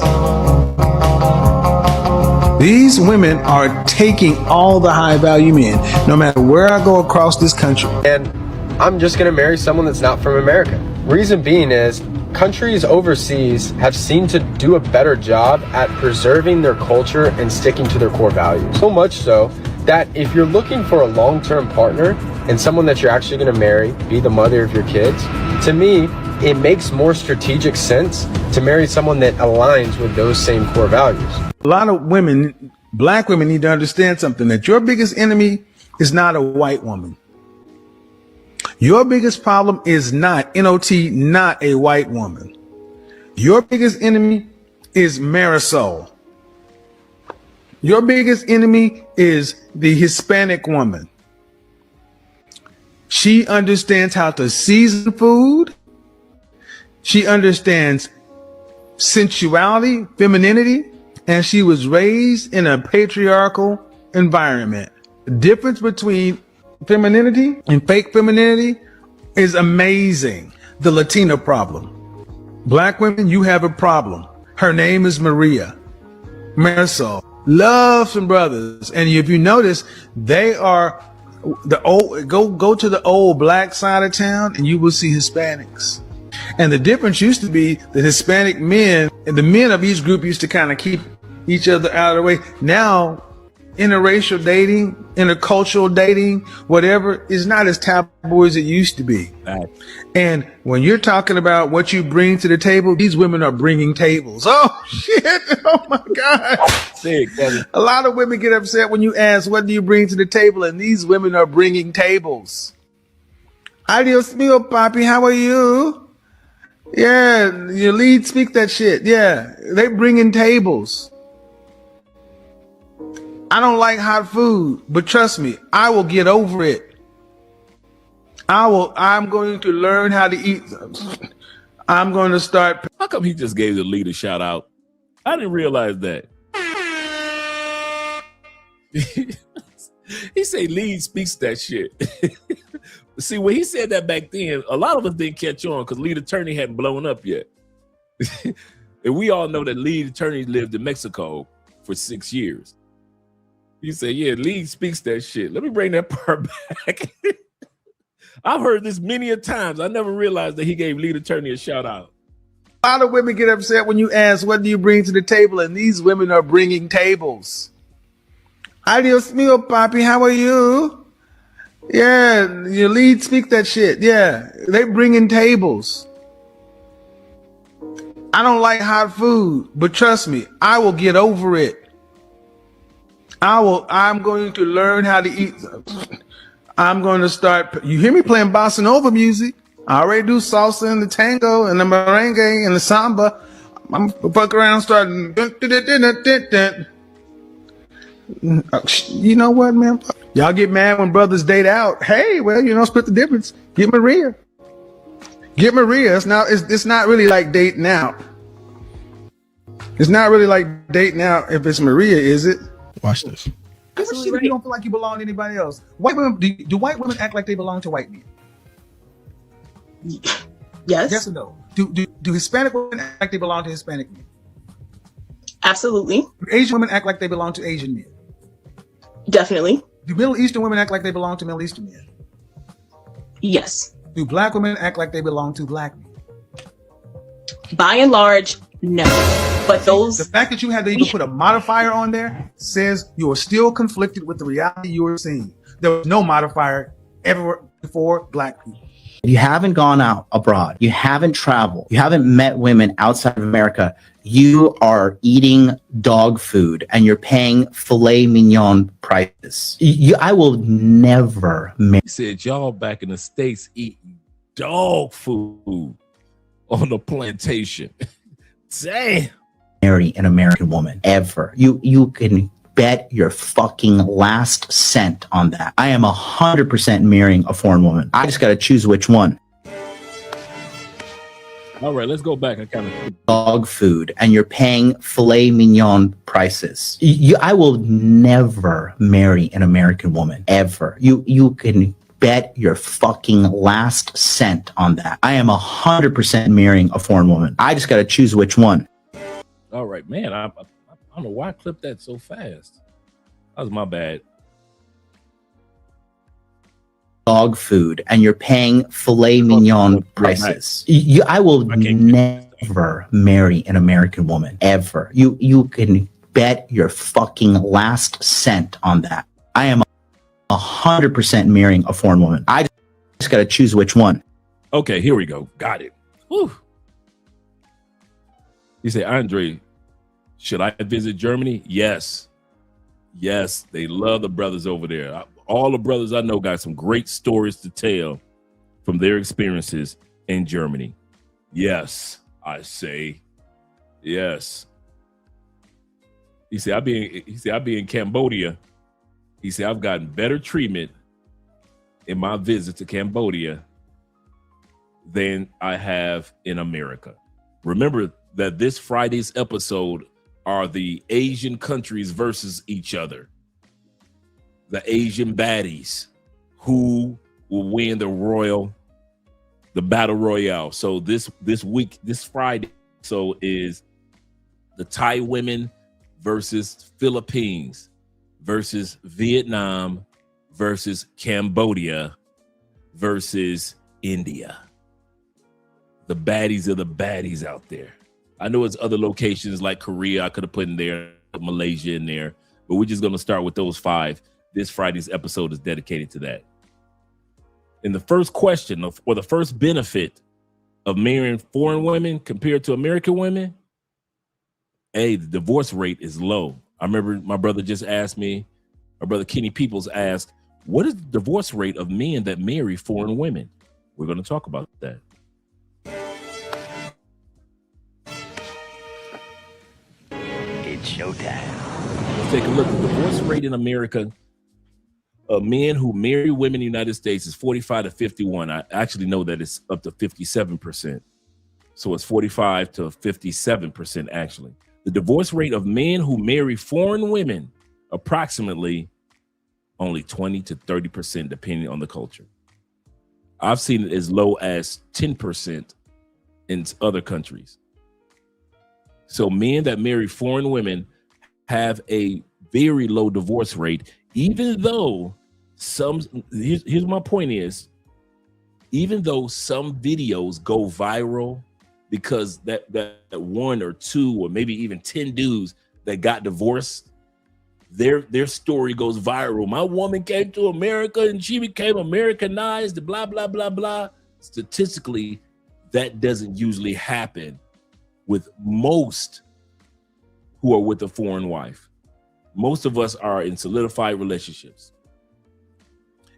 These women are taking all the high value men, no matter where I go across this country. And I'm just gonna marry someone that's not from America. Reason being is, countries overseas have seemed to do a better job at preserving their culture and sticking to their core values. So much so that if you're looking for a long-term partner and someone that you're actually gonna marry, be the mother of your kids, to me, it makes more strategic sense to marry someone that aligns with those same core values. A lot of women, black women, need to understand something, that your biggest enemy is not a white woman. Your biggest problem is not, N-O-T, not a white woman. Your biggest enemy is Marisol. Your biggest enemy is the Hispanic woman. She understands how to season food. She understands sensuality, femininity, and she was raised in a patriarchal environment. The difference between femininity and fake femininity is amazing. The Latina problem. Black women, you have a problem. Her name is Maria. Marisol. Love some brothers. And if you notice, they are the old, go to the old black side of town and you will see Hispanics. And the difference used to be the Hispanic men, and the men of each group used to kind of keep each other out of the way. Now, interracial dating, intercultural dating, whatever, is not as taboo as it used to be. And when you're talking about what you bring to the table, these women are bringing tables. Oh, shit. Oh, my God. A lot of women get upset when you ask, what do you bring to the table? And these women are bringing tables. Adios mio, papi. How are you? Yeah, your lead speak that shit. Yeah, they bringing tables. I don't like hot food, but trust me, I will get over it. I'm going to learn how to eat. I'm going to start. How come he just gave the lead a shout out? I didn't realize that. He say lead speaks that shit. See, when he said that back then, a lot of us didn't catch on because lead attorney hadn't blown up yet. And we all know that lead attorney lived in Mexico for 6 years. He said, yeah, lead speaks that shit. Let me bring that part back. I've heard this many a times. I never realized that he gave lead attorney a shout out. A lot of women get upset when you ask, what do you bring to the table? And these women are bringing tables. Adios mio, papi. How are you? Yeah, your lead speak that shit. Yeah, they bringing tables. I don't like hot food, but trust me, I will get over it. I'm going to learn how to eat. I'm going to start. You hear me playing bossa nova music? I already do salsa and the tango and the merengue and the samba. I'm fuck around starting. You know what, man? Y'all get mad when brothers date out. Hey, well, split the difference. Get Maria. Get Maria. It's not really like dating out. It's not really like dating out if it's Maria, is it? Watch this. How much shit if you don't feel like you belong to anybody else? White women, do white women act like they belong to white men? Yes. Yes or no? Do Hispanic women act like they belong to Hispanic men? Absolutely. Do Asian women act like they belong to Asian men? Definitely. Do Middle Eastern women act like they belong to Middle Eastern men? Yes. Do black women act like they belong to black men? By and large, no. But those... The fact that you had to even put a modifier on there says you are still conflicted with the reality you are seeing. There was no modifier ever before black people. You haven't gone out abroad. You haven't traveled. You haven't met women outside of America. You are eating dog food and you're paying filet mignon prices. I will never He said y'all back in the States eating dog food on the plantation. Damn. marry an American woman ever. You can bet your fucking last cent on that. I am 100% marrying a foreign woman. I just got to choose which one. All right, let's go back. I kind of dog food and you're paying filet mignon prices. I will never marry an American woman ever. You can bet your fucking last cent on that. I am 100% marrying a foreign woman. I just got to choose which one. All right, man. I don't know why I clipped that so fast. That was my bad. Dog food and you're paying filet mignon prices. I will never marry an American woman ever. You can bet your fucking last cent on that. I am 100% marrying a foreign woman. I just got to choose which one. Okay, here we go. Got it. Whew. You say, Andre, should I visit Germany? Yes. Yes, they love the brothers over there. All the brothers I know got some great stories to tell from their experiences in Germany. Yes, I say yes. He said, I'll be in Cambodia. He said, I've gotten better treatment in my visit to Cambodia than I have in America. Remember that this Friday's episode are the Asian countries versus each other. The Asian baddies who will win the battle royale. So this week, this Friday, so is the Thai women versus Philippines versus Vietnam versus Cambodia versus India. The baddies are the baddies out there. I know it's other locations like Korea I could have put in there, Malaysia in there, but we're just going to start with those 5. This Friday's episode is dedicated to that. And the first question or the first benefit of marrying foreign women compared to American women, the divorce rate is low. I remember my brother just asked me, my brother Kenny Peoples asked, what is the divorce rate of men that marry foreign women? We're going to talk about that. It's showtime. Let's take a look. The divorce rate in America of men who marry women in the United States is 45 to 51. I actually know that it's up to 57%. So it's 45 to 57% actually. The divorce rate of men who marry foreign women, approximately only 20 to 30%, depending on the culture. I've seen it as low as 10% in other countries. So men that marry foreign women have a very low divorce rate, even though here's my point is, even though some videos go viral because that 1 or 2 or maybe even 10 dudes that got divorced, their story goes viral. My woman came to America and she became Americanized, blah, blah, blah, blah. Statistically, that doesn't usually happen with most who are with a foreign wife. Most of us are in solidified relationships.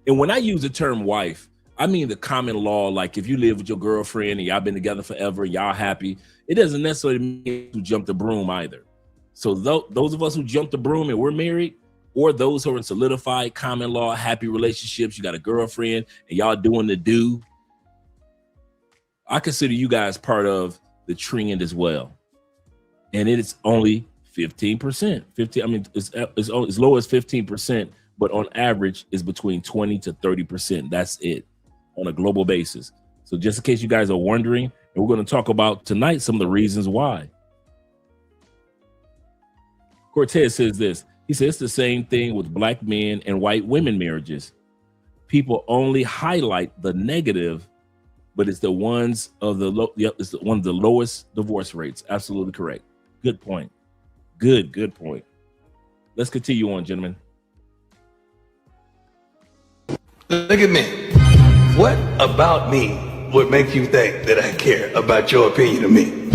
And when I use the term wife, I mean the common law, like if you live with your girlfriend and y'all been together forever and y'all happy, it doesn't necessarily mean you jump the broom either. So those of us who jump the broom and we're married, or those who are in solidified common law, happy relationships, you got a girlfriend and y'all doing the do, I consider you guys part of the trend as well. And it is only 15%. It's as low as 15%, but on average is between 20 to 30%. That's it on a global basis. So just in case you guys are wondering, and we're going to talk about tonight some of the reasons why. Cortez says this. He says it's the same thing with black men and white women marriages. People only highlight the negative, but it's the ones of the it's one of the lowest divorce rates. Absolutely correct. Good point. Good point. Let's continue on, gentlemen. Look at me. What about me would make you think that I care about your opinion of me?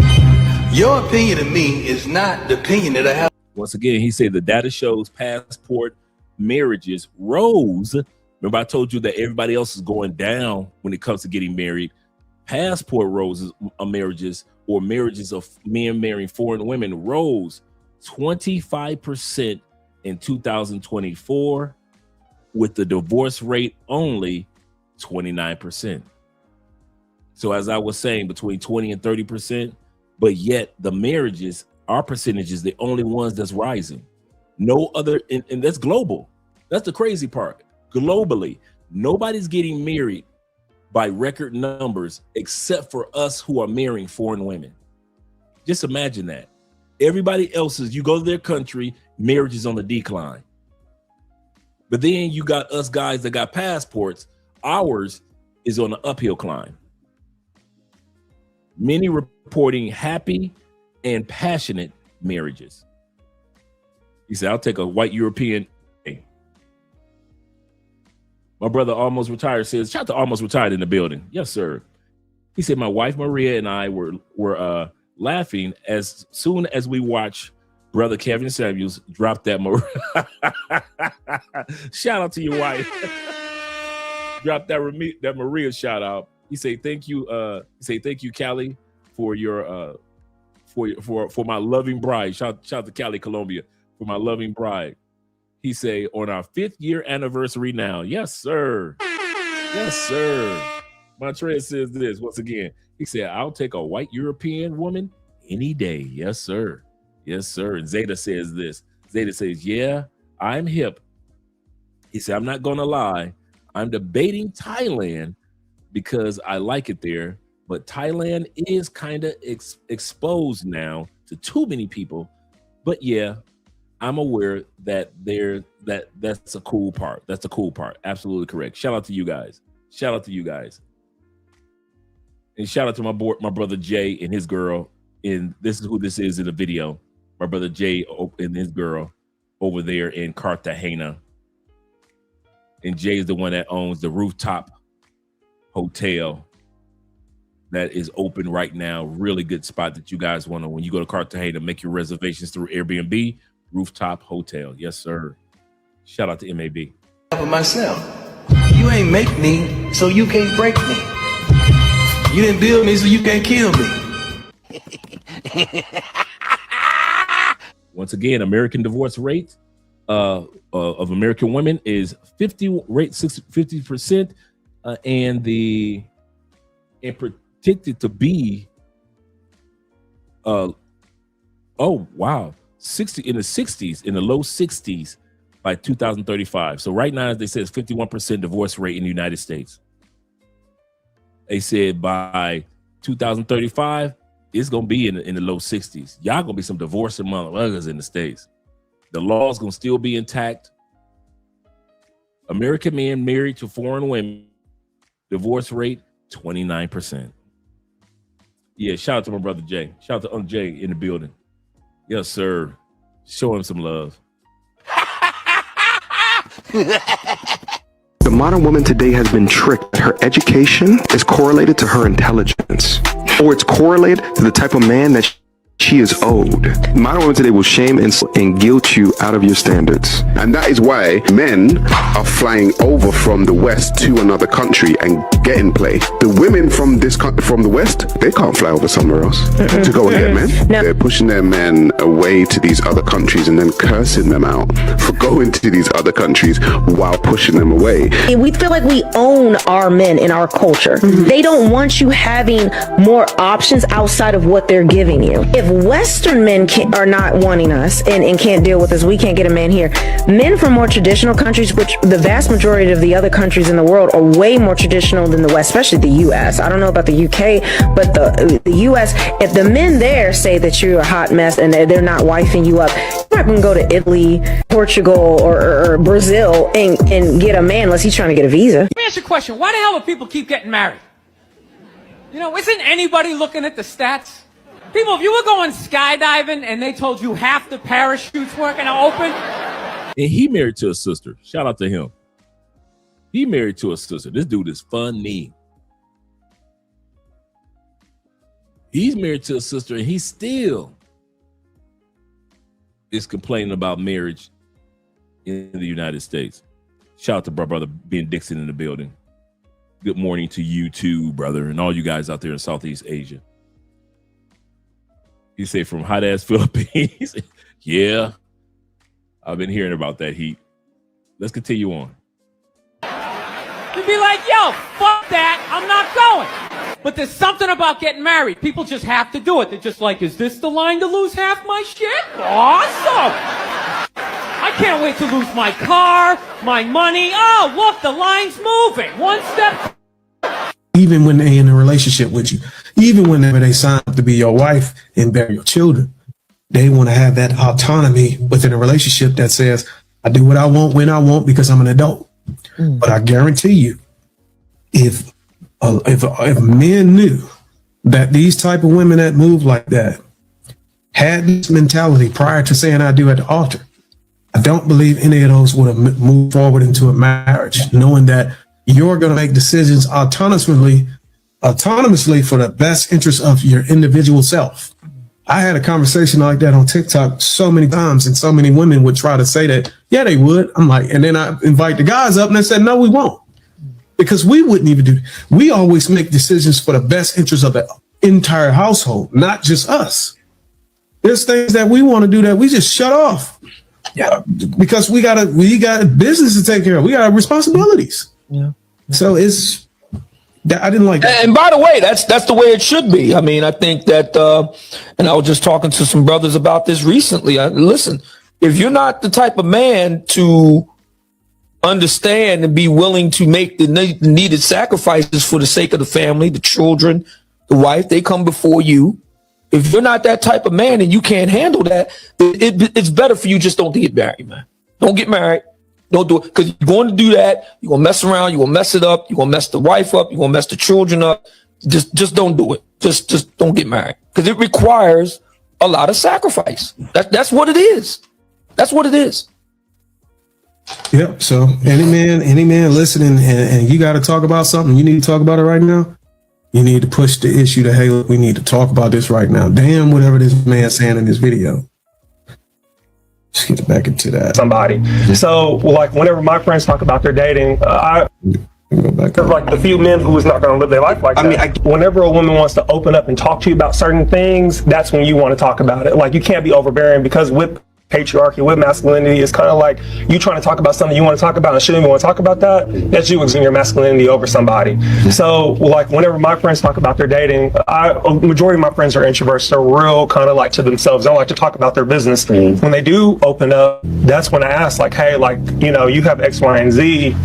Your opinion of me is not the opinion that I have. Once again, he said the data shows passport marriages rose. Remember, I told you that everybody else is going down when it comes to getting married. Passport roses marriages, or marriages of men marrying foreign women, rose 25% in 2024, with the divorce rate only 29%. So as I was saying, between 20 and 30%, but yet the marriages, our percentage is the only ones that's rising. No other, and that's global. That's the crazy part. Globally, nobody's getting married by record numbers except for us who are marrying foreign women. Just imagine that. Everybody else's, you go to their country, marriage is on the decline. But then you got us guys that got passports, ours is on the uphill climb. Many reporting happy and passionate marriages. He said, I'll take a white European. My brother almost retired says, shout out to almost retired in the building. Yes, sir. He said, my wife Maria and I were laughing as soon as we watched brother Kevin Samuels drop that shout out to your wife. Drop that Maria shout out. He say thank you. Thank you, Cali, for your for my loving bride. Shout to Cali, Colombia, for my loving bride. He say on our 5th year anniversary now. Yes, sir. Yes, sir. Montrez says this once again. He said, I'll take a white European woman any day. Yes, sir. Yes, sir. And Zeta says this. Zeta says, yeah, I'm hip. He said, I'm not going to lie. I'm debating Thailand because I like it there. But Thailand is kind of exposed now to too many people. But yeah, I'm aware that that's a cool part. That's a cool part. Absolutely correct. Shout out to you guys. Shout out to you guys. And shout out to my brother Jay and his girl. And this is who this is in the video. My brother Jay and his girl over there in Cartagena. And Jay is the one that owns the rooftop hotel that is open right now. Really good spot that you guys want to, when you go to Cartagena, make your reservations through Airbnb. Rooftop hotel. Yes, sir. Shout out to MAB. For myself. You ain't make me, so you can't break me. You didn't build me, so you can't kill me. Once again, American divorce rate of American women is 50%, and predicted to be 60 in the 60s, in the low 60s by 2035. So right now, they say it's 51% divorce rate in the United States. They said by 2035, it's gonna be in the low 60s. Y'all gonna be some divorcing motherfuckers in the States. The law's gonna still be intact. American men married to foreign women, divorce rate 29%. Yeah, shout out to my brother Jay. Shout out to Uncle Jay in the building. Yes, sir. Show him some love. The modern woman today has been tricked. Her education is correlated to her intelligence, or it's correlated to the type of man that she is owed. Modern women today will shame and guilt you out of your standards. And that is why men are flying over from the West to another country and getting play. The women from the West, they can't fly over somewhere else to go and get men. No. They're pushing their men away to these other countries and then cursing them out for going to these other countries while pushing them away. We feel like we own our men in our culture. Mm-hmm. They don't want you having more options outside of what they're giving you. If Western men are not wanting us and can't deal with us, we can't get a man here. Men from more traditional countries, which the vast majority of the other countries in the world are way more traditional than the West, especially the U.S. I don't know about the UK, but the U.S., if the men there say that you're a hot mess and they're not wifing you up, you're not going to go to Italy, Portugal, or Brazil and get a man unless he's trying to get a visa. Let me ask you a question. Why the hell do people keep getting married? You know, isn't anybody looking at the stats? People, if you were going skydiving and they told you half the parachutes weren't going to open. And he married to a sister. Shout out to him. He married to a sister. This dude is funny. He's married to a sister and he still is complaining about marriage in the United States. Shout out to my brother Ben Dixon in the building. Good morning to you too, brother, and all you guys out there in Southeast Asia. He said from hot ass Philippines. Yeah, I've been hearing about that heat. Let's continue on. You'd be like, yo, fuck that, I'm not going. But there's something about getting married. People just have to do it. They're just like, is this the line to lose half my shit? Awesome. I can't wait to lose my car, my money. Oh, look, the line's moving. One step. Even when they're in a relationship with you, even whenever they sign up to be your wife and bear your children, they want to have that autonomy within a relationship that says, I do what I want when I want because I'm an adult. But I guarantee you, if men knew that these type of women that move like that had this mentality prior to saying I do at the altar, I don't believe any of those would have moved forward into a marriage, knowing that you're going to make decisions autonomously for the best interest of your individual self. I had a conversation like that on TikTok so many times, and so many women would try to say that, yeah, they would. I'm like, and then I invite the guys up and they said, no, we won't. Because we wouldn't even do that. We always make decisions for the best interest of the entire household, not just us. There's things that we want to do that we just shut off. Yeah, because we got business to take care of. We got responsibilities. Yeah. So I didn't like that. And by the way, that's the way it should be. I mean, I think that, and I was just talking to some brothers about this recently. Listen, if you're not the type of man to understand and be willing to make the needed sacrifices for the sake of the family, the children, the wife, they come before you. If you're not that type of man and you can't handle that, it's better for you just don't get married, man. Don't get married. Don't do it, because you're going to do that. You're going to mess around. You're going to mess it up. You're going to mess the wife up. You're going to mess the children up. Just don't do it. Just don't get married, because it requires a lot of sacrifice. That's what it is. That's what it is. Yep. So any man listening, and you got to talk about something, you need to talk about it right now. You need to push the issue to, hey, look, we need to talk about this right now. Damn, whatever this man's saying in this video. Let's get back into that. Somebody. So, like, whenever my friends talk about their dating, like the few men who is not going to live their life like that. Whenever a woman wants to open up and talk to you about certain things, that's when you want to talk about it. Like, you can't be overbearing, because with patriarchy, with masculinity, it's kind of like you trying to talk about something you want to talk about and shouldn't even want to talk about that. That's you exerting your masculinity over somebody. So, like, whenever my friends talk about their dating, majority of my friends are introverts. They're real kind of like to themselves. They don't like to talk about their business. When they do open up, that's when I ask, like, hey, like, you know, you have X, Y, and Z.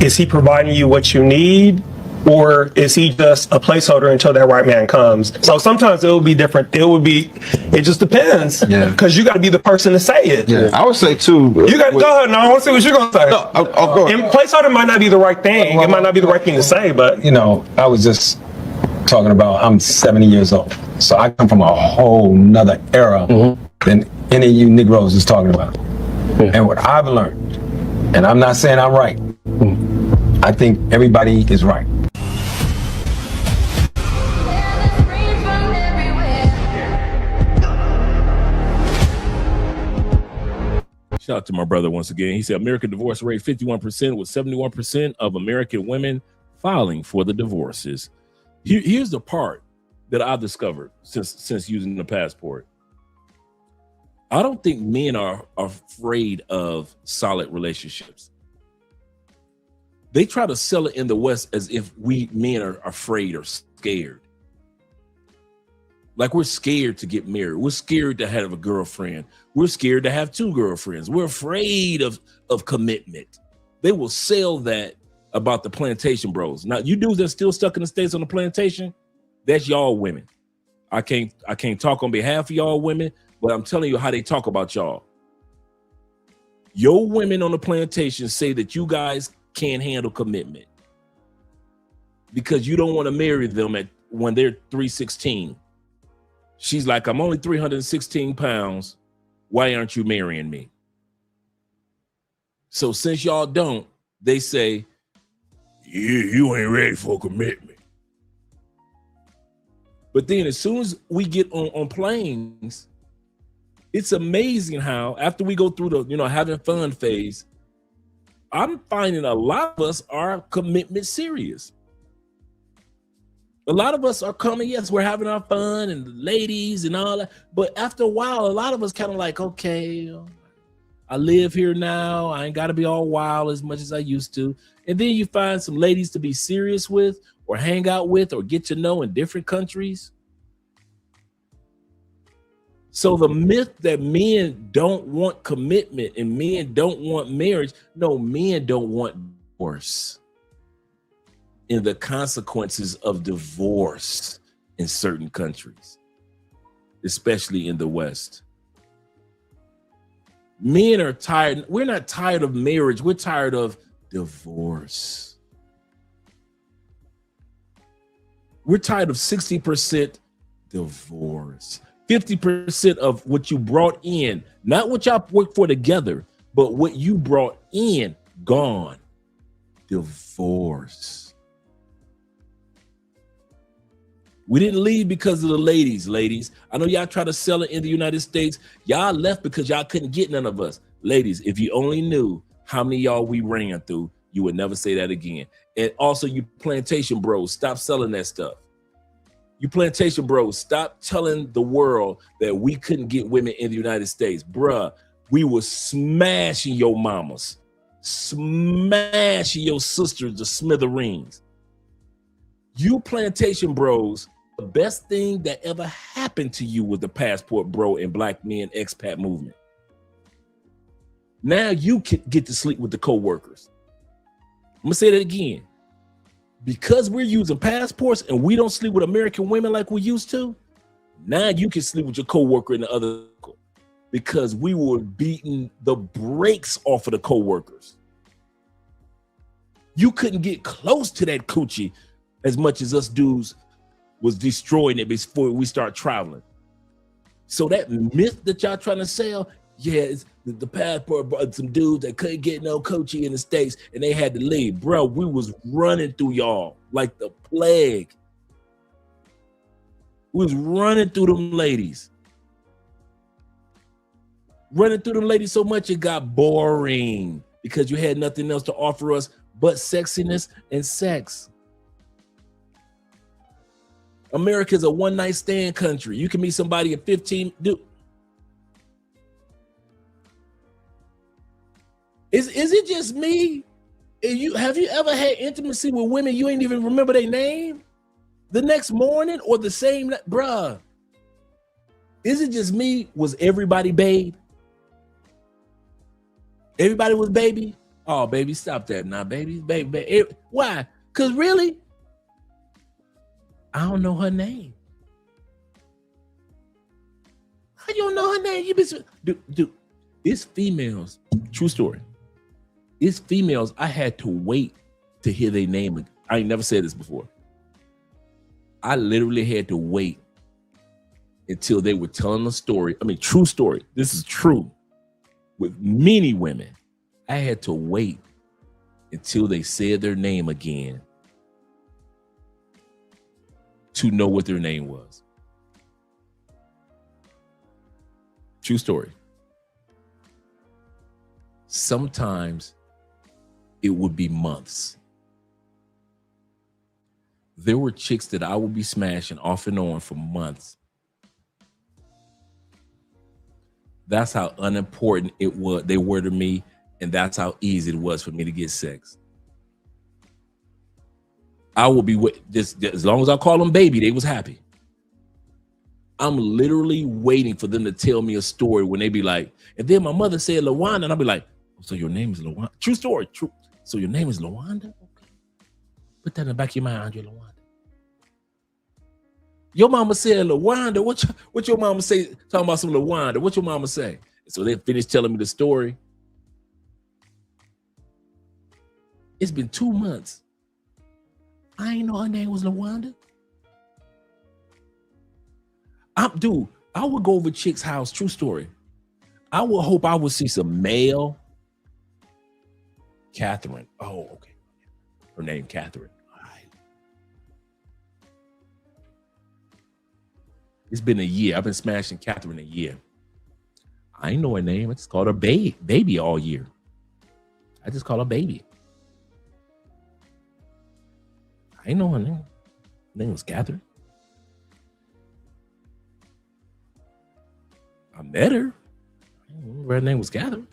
Is he providing you what you need? Or is he just a placeholder until that right man comes? So sometimes it will be different. It just depends. Yeah. Because you got to be the person to say it. Yeah. I would say too. You got to go ahead. No, I want to see what you're going to say. No, I'll go ahead. And placeholder might not be the right thing. It might not be the right thing to say, but. You know, I was just talking about, I'm 70 years old. So I come from a whole nother era than any of you Negroes is talking about. And what I've learned, and I'm not saying I'm right, I think everybody is right. Shout out to my brother once again. He said American divorce rate 51%, with 71% of American women filing for the divorces. Here's the part that I've discovered since using the passport. I don't think men are afraid of solid relationships. They try to sell it in the West as if we men are afraid or scared. Like we're scared to get married. We're scared to have a girlfriend. We're scared to have 2 girlfriends. We're afraid of commitment. They will sell that about the plantation bros. Now, you dudes that are still stuck in the States on the plantation, that's y'all women. I can't talk on behalf of y'all women, but I'm telling you how they talk about y'all. Your women on the plantation say that you guys can't handle commitment because you don't want to marry them when they're 316. She's like, I'm only 316 pounds. Why aren't you marrying me? So since y'all don't, they say, you ain't ready for commitment. But then as soon as we get on planes, it's amazing how after we go through the, having fun phase, I'm finding a lot of us are commitment serious. A lot of us are coming, yes, we're having our fun and the ladies and all that. But after a while, a lot of us kind of like, okay, I live here now. I ain't got to be all wild as much as I used to. And then you find some ladies to be serious with or hang out with or get to know in different countries. So the myth that men don't want commitment and men don't want marriage, no, men don't want divorce. In the consequences of divorce in certain countries, especially in the West. Men are tired. We're not tired of marriage. We're tired of divorce. We're tired of 60% divorce. 50% of what you brought in, not what y'all worked for together, but what you brought in, gone. Divorce. We didn't leave because of the ladies. I know y'all try to sell it in the United States. Y'all left because y'all couldn't get none of us. Ladies, if you only knew how many y'all we ran through, you would never say that again. And also, you plantation bros, stop selling that stuff. You plantation bros, stop telling the world that we couldn't get women in the United States. Bruh, we were smashing your mamas, smashing your sisters to smithereens. You plantation bros, the best thing that ever happened to you was the passport bro and black men expat movement. Now you can get to sleep with the co-workers. I'm gonna say that again. Because we're using passports and we don't sleep with American women like we used to, now you can sleep with your co-worker and the other, because we were beating the brakes off of the co-workers. You couldn't get close to that coochie as much as us dudes was destroying it before we start traveling. So that myth that y'all trying to sell, yeah, it's the passport brought some dudes that couldn't get no coochie in the States and they had to leave. Bro, we was running through y'all like the plague. We was running through them ladies. Running through them ladies so much it got boring because you had nothing else to offer us but sexiness and sex. America's a one-night stand country. You can meet somebody at 15. Dude, is it just me? Have you ever had intimacy with women you ain't even remember their name the next morning or the same night? Bruh, is it just me? Was everybody babe? Everybody was baby? Oh, baby, stop that now, baby. Baby. Why? Because really, I don't know her name. How you don't know her name? Dude, it's females. True story. It's females. I had to wait to hear their name. I ain't never said this before. I literally had to wait until they were telling a story. I mean, true story. This is true. With many women, I had to wait until they said their name again to know what their name was. True story. Sometimes it would be months. There were chicks that I would be smashing off and on for months. That's how unimportant they were to me, and that's how easy it was for me to get sex. I will be just as long as I call them baby, they was happy. I'm literally waiting for them to tell me a story when they be like, and then my mother said LaWanda, and I'll be like, so your name is LaWanda? True story, true. So your name is LaWanda? Okay. Put that in the back of your mind, Andre LaWanda. Your mama said LaWanda. What your mama say? Talking about some LaWanda. What your mama say? So they finished telling me the story. It's been 2 months. I ain't know her name was LaWanda. Dude, I would go over chick's house. True story. I would hope I would see some male. Catherine. Oh, okay. Her name Catherine. All right. It's been a year. I've been smashing Catherine a year. I ain't know her name. I just called her baby all year. I just call her baby. I ain't know her name. Her name was Catherine. I met her. I don't remember her name was Catherine.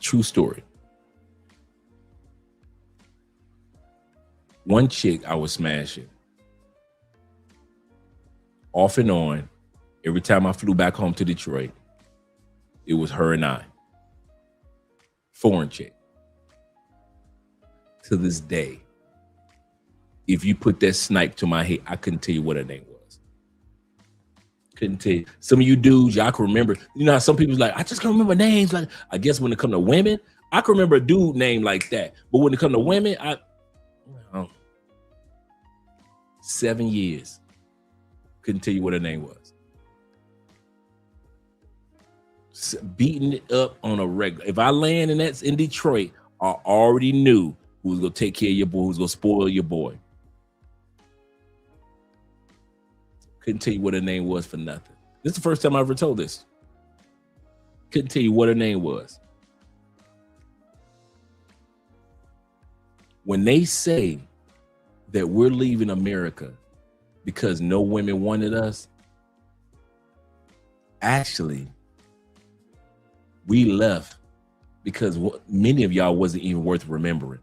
True story. One chick I was smashing. Off and on. Every time I flew back home to Detroit, it was her and I. Foreign chick. To this day, if you put that snipe to my head, I couldn't tell you what her name was. Couldn't tell you. Some of you dudes, y'all can remember. You know how some people's like, I just can't remember names. Like, I guess when it comes to women, I can remember a dude name like that. But when it comes to women, 7 years. Couldn't tell you what her name was. Beating it up on a regular. If I land and that's in Detroit, I already knew who's gonna take care of your boy, who's gonna spoil your boy. Couldn't tell you what her name was for nothing. This is the first time I ever told this. Couldn't tell you what her name was. When they say that we're leaving America because no women wanted us, actually, we left because many of y'all wasn't even worth remembering.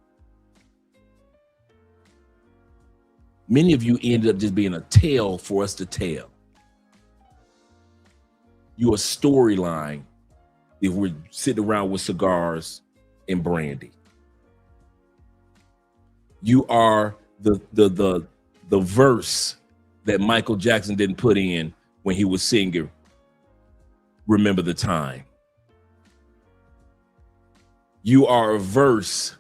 Many of you ended up just being a tale for us to tell. You're a storyline if we're sitting around with cigars and brandy. You are the verse that Michael Jackson didn't put in when he was singing Remember the Time. You are a verse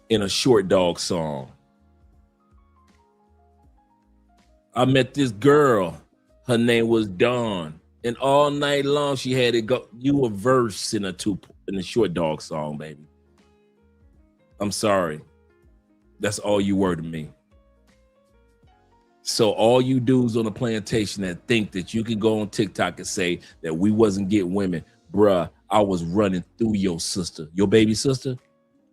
in a Short Dog song. I met this girl, her name was Dawn, and all night long she had it go. You a verse in a Short Dog song, baby. I'm sorry. That's all you were to me. So all you dudes on the plantation that think that you can go on TikTok and say that we wasn't getting women, bruh, I was running through your sister, your baby sister,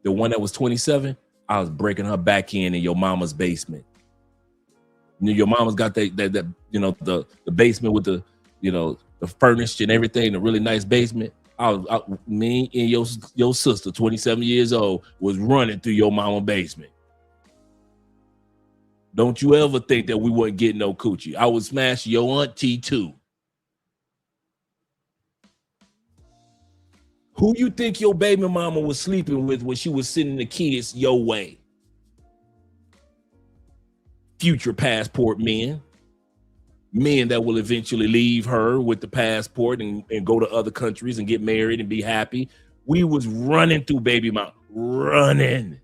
the one that was 27. I was breaking her back in your mama's basement. You know, your mama's got that you know, the basement with the, you know, the furnished and everything, the really nice basement. Me and your sister, 27 years old, was running through your mama's basement. Don't you ever think that we wasn't getting no coochie. I would smash your auntie too. Who you think your baby mama was sleeping with when she was sending the kids your way? Future passport men. Men that will eventually leave her with the passport and go to other countries and get married and be happy. We was running through baby mama. Running.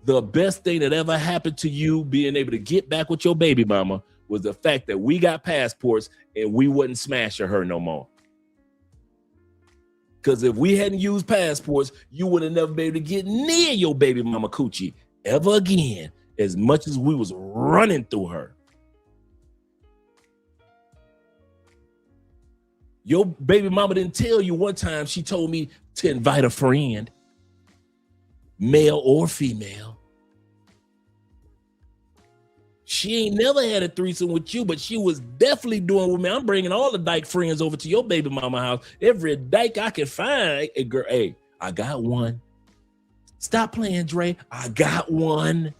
The best thing that ever happened to you being able to get back with your baby mama was the fact that we got passports and we wouldn't smashing her no more. Because if we hadn't used passports, you would have never been able to get near your baby mama coochie ever again, as much as we was running through her. Your baby mama didn't tell you one time she told me to invite a friend, male or female. She ain't never had a threesome with you, but she was definitely doing with me. I'm bringing all the dyke friends over to your baby mama house. Every dyke I can find. Hey, girl, hey, I got one. Stop playing, Dre. I got one.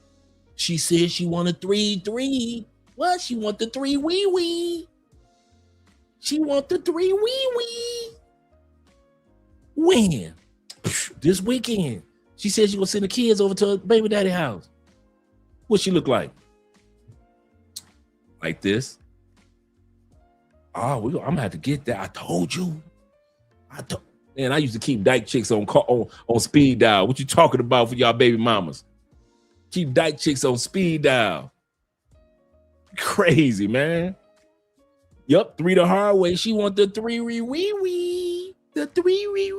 She said she wanted 3-3. What? She want the 3 wee. She want the 3 wee. When? This weekend. She said she gonna send the kids over to her baby daddy house. What she look like? Like this. Oh, I'm gonna have to get that. I told you. Man, I used to keep dyke chicks on speed dial. What you talking about for y'all baby mamas? Keep dyke chicks on speed dial. Crazy, man. Yup, 3 the hard way. She want the 3 wee. The 3 wee.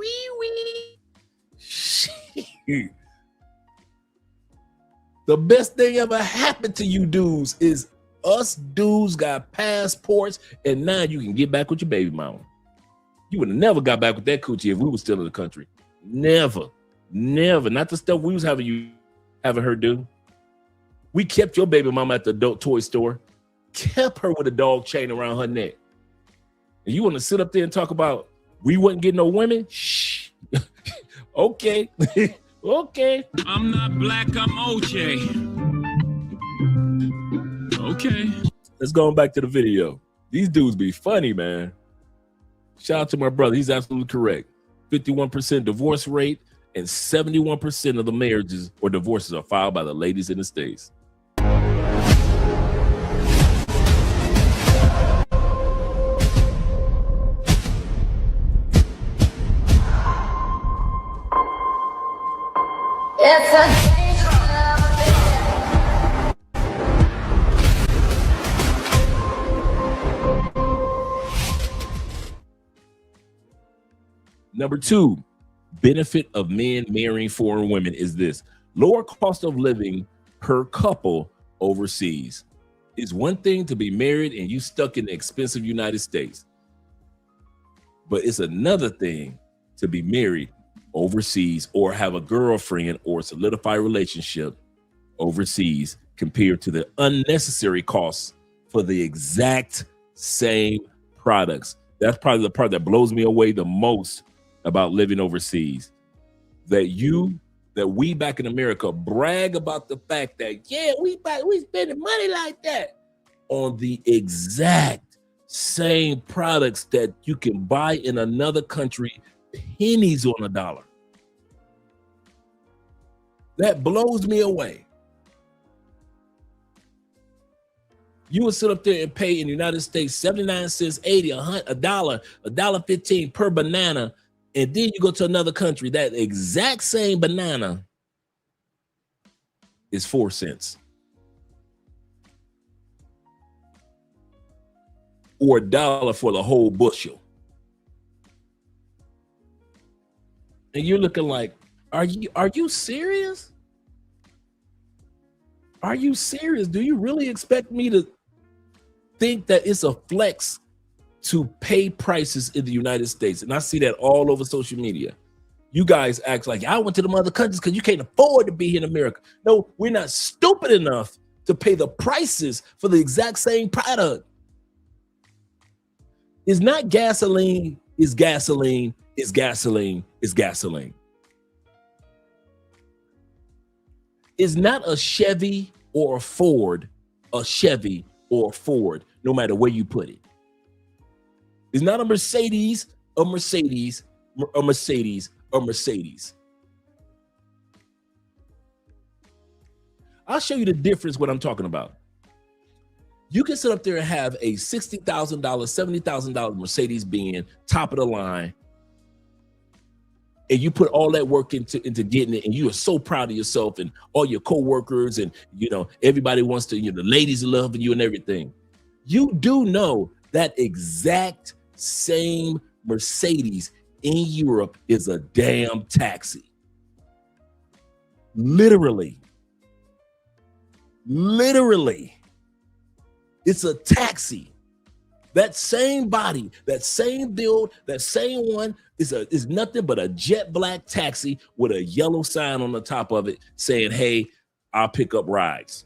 The best thing ever happened to you dudes is us dudes got passports, and now you can get back with your baby mama. You would have never got back with that coochie if we were still in the country. Never. Not the stuff we was having her do. We kept your baby mama at the adult toy store, kept her with a dog chain around her neck. And you want to sit up there and talk about we wouldn't get no women? Shh. Okay. Okay. I'm not black, I'm OJ. Okay. Let's go back to the video. These dudes be funny, man. Shout out to my brother. He's absolutely correct. 51% divorce rate and 71% of the marriages or divorces are filed by the ladies in the States. Number 2, benefit of men marrying foreign women is this: lower cost of living per couple overseas. It's one thing to be married and you stuck in the expensive United States, but it's another thing to be married overseas or have a girlfriend or solidify a relationship overseas compared to the unnecessary costs for the exact same products. That's probably the part that blows me away the most about living overseas. That we back in America brag about the fact that, yeah, we spending money like that on the exact same products that you can buy in another country, pennies on a dollar. That blows me away. You would sit up there and pay in the United States 79 cents, 80, $1, $1.15 per banana, and then you go to another country, that exact same banana is 4 cents. Or $1 for the whole bushel. And you're looking like, are you serious? Are you serious? Do you really expect me to think that it's a flex to pay prices in the United States? And I see that all over social media. You guys act like I went to them other countries because you can't afford to be here in America. No, we're not stupid enough to pay the prices for the exact same product. It's not gasoline, it's gasoline, it's gasoline, it's gasoline. It's not a Chevy or a Ford, a Chevy or a Ford, no matter where you put it. It's not a Mercedes, a Mercedes, a Mercedes, a Mercedes. I'll show you the difference what I'm talking about. You can sit up there and have a $60,000, $70,000 Mercedes Benz, top of the line, and you put all that work into getting it, and you are so proud of yourself and all your coworkers, and everybody wants to, the ladies loving you and everything. You do know that exact same Mercedes in Europe is a damn taxi. Literally. It's a taxi. That same body, that same build, that same one is nothing but a jet black taxi with a yellow sign on the top of it saying, hey, I'll pick up rides.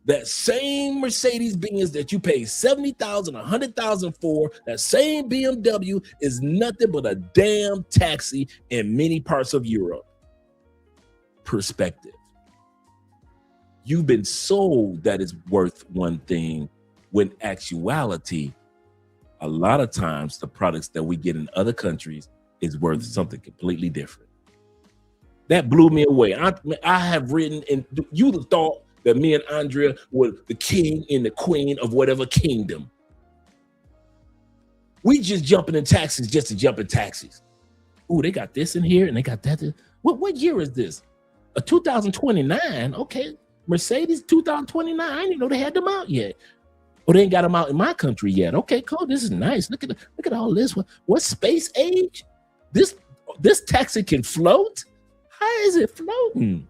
That same Mercedes Benz that you pay $70,000, $100,000 for, that same BMW is nothing but a damn taxi in many parts of Europe. Perspective. you've been sold that it's worth one thing, when actuality, a lot of times the products that we get in other countries is worth something completely different. That blew me away. I have written, and you'd have thought that me and Andrea were the king and the queen of whatever kingdom. We just jumping in taxis just to jump in taxis. Ooh, they got this in here and they got that. What year is this? A 2029? Okay, Mercedes 2029. I didn't even know they had them out yet. Oh, they ain't got them out in my country yet. Okay, cool. This is nice. Look at all this. What space age? This taxi can float? How is it floating?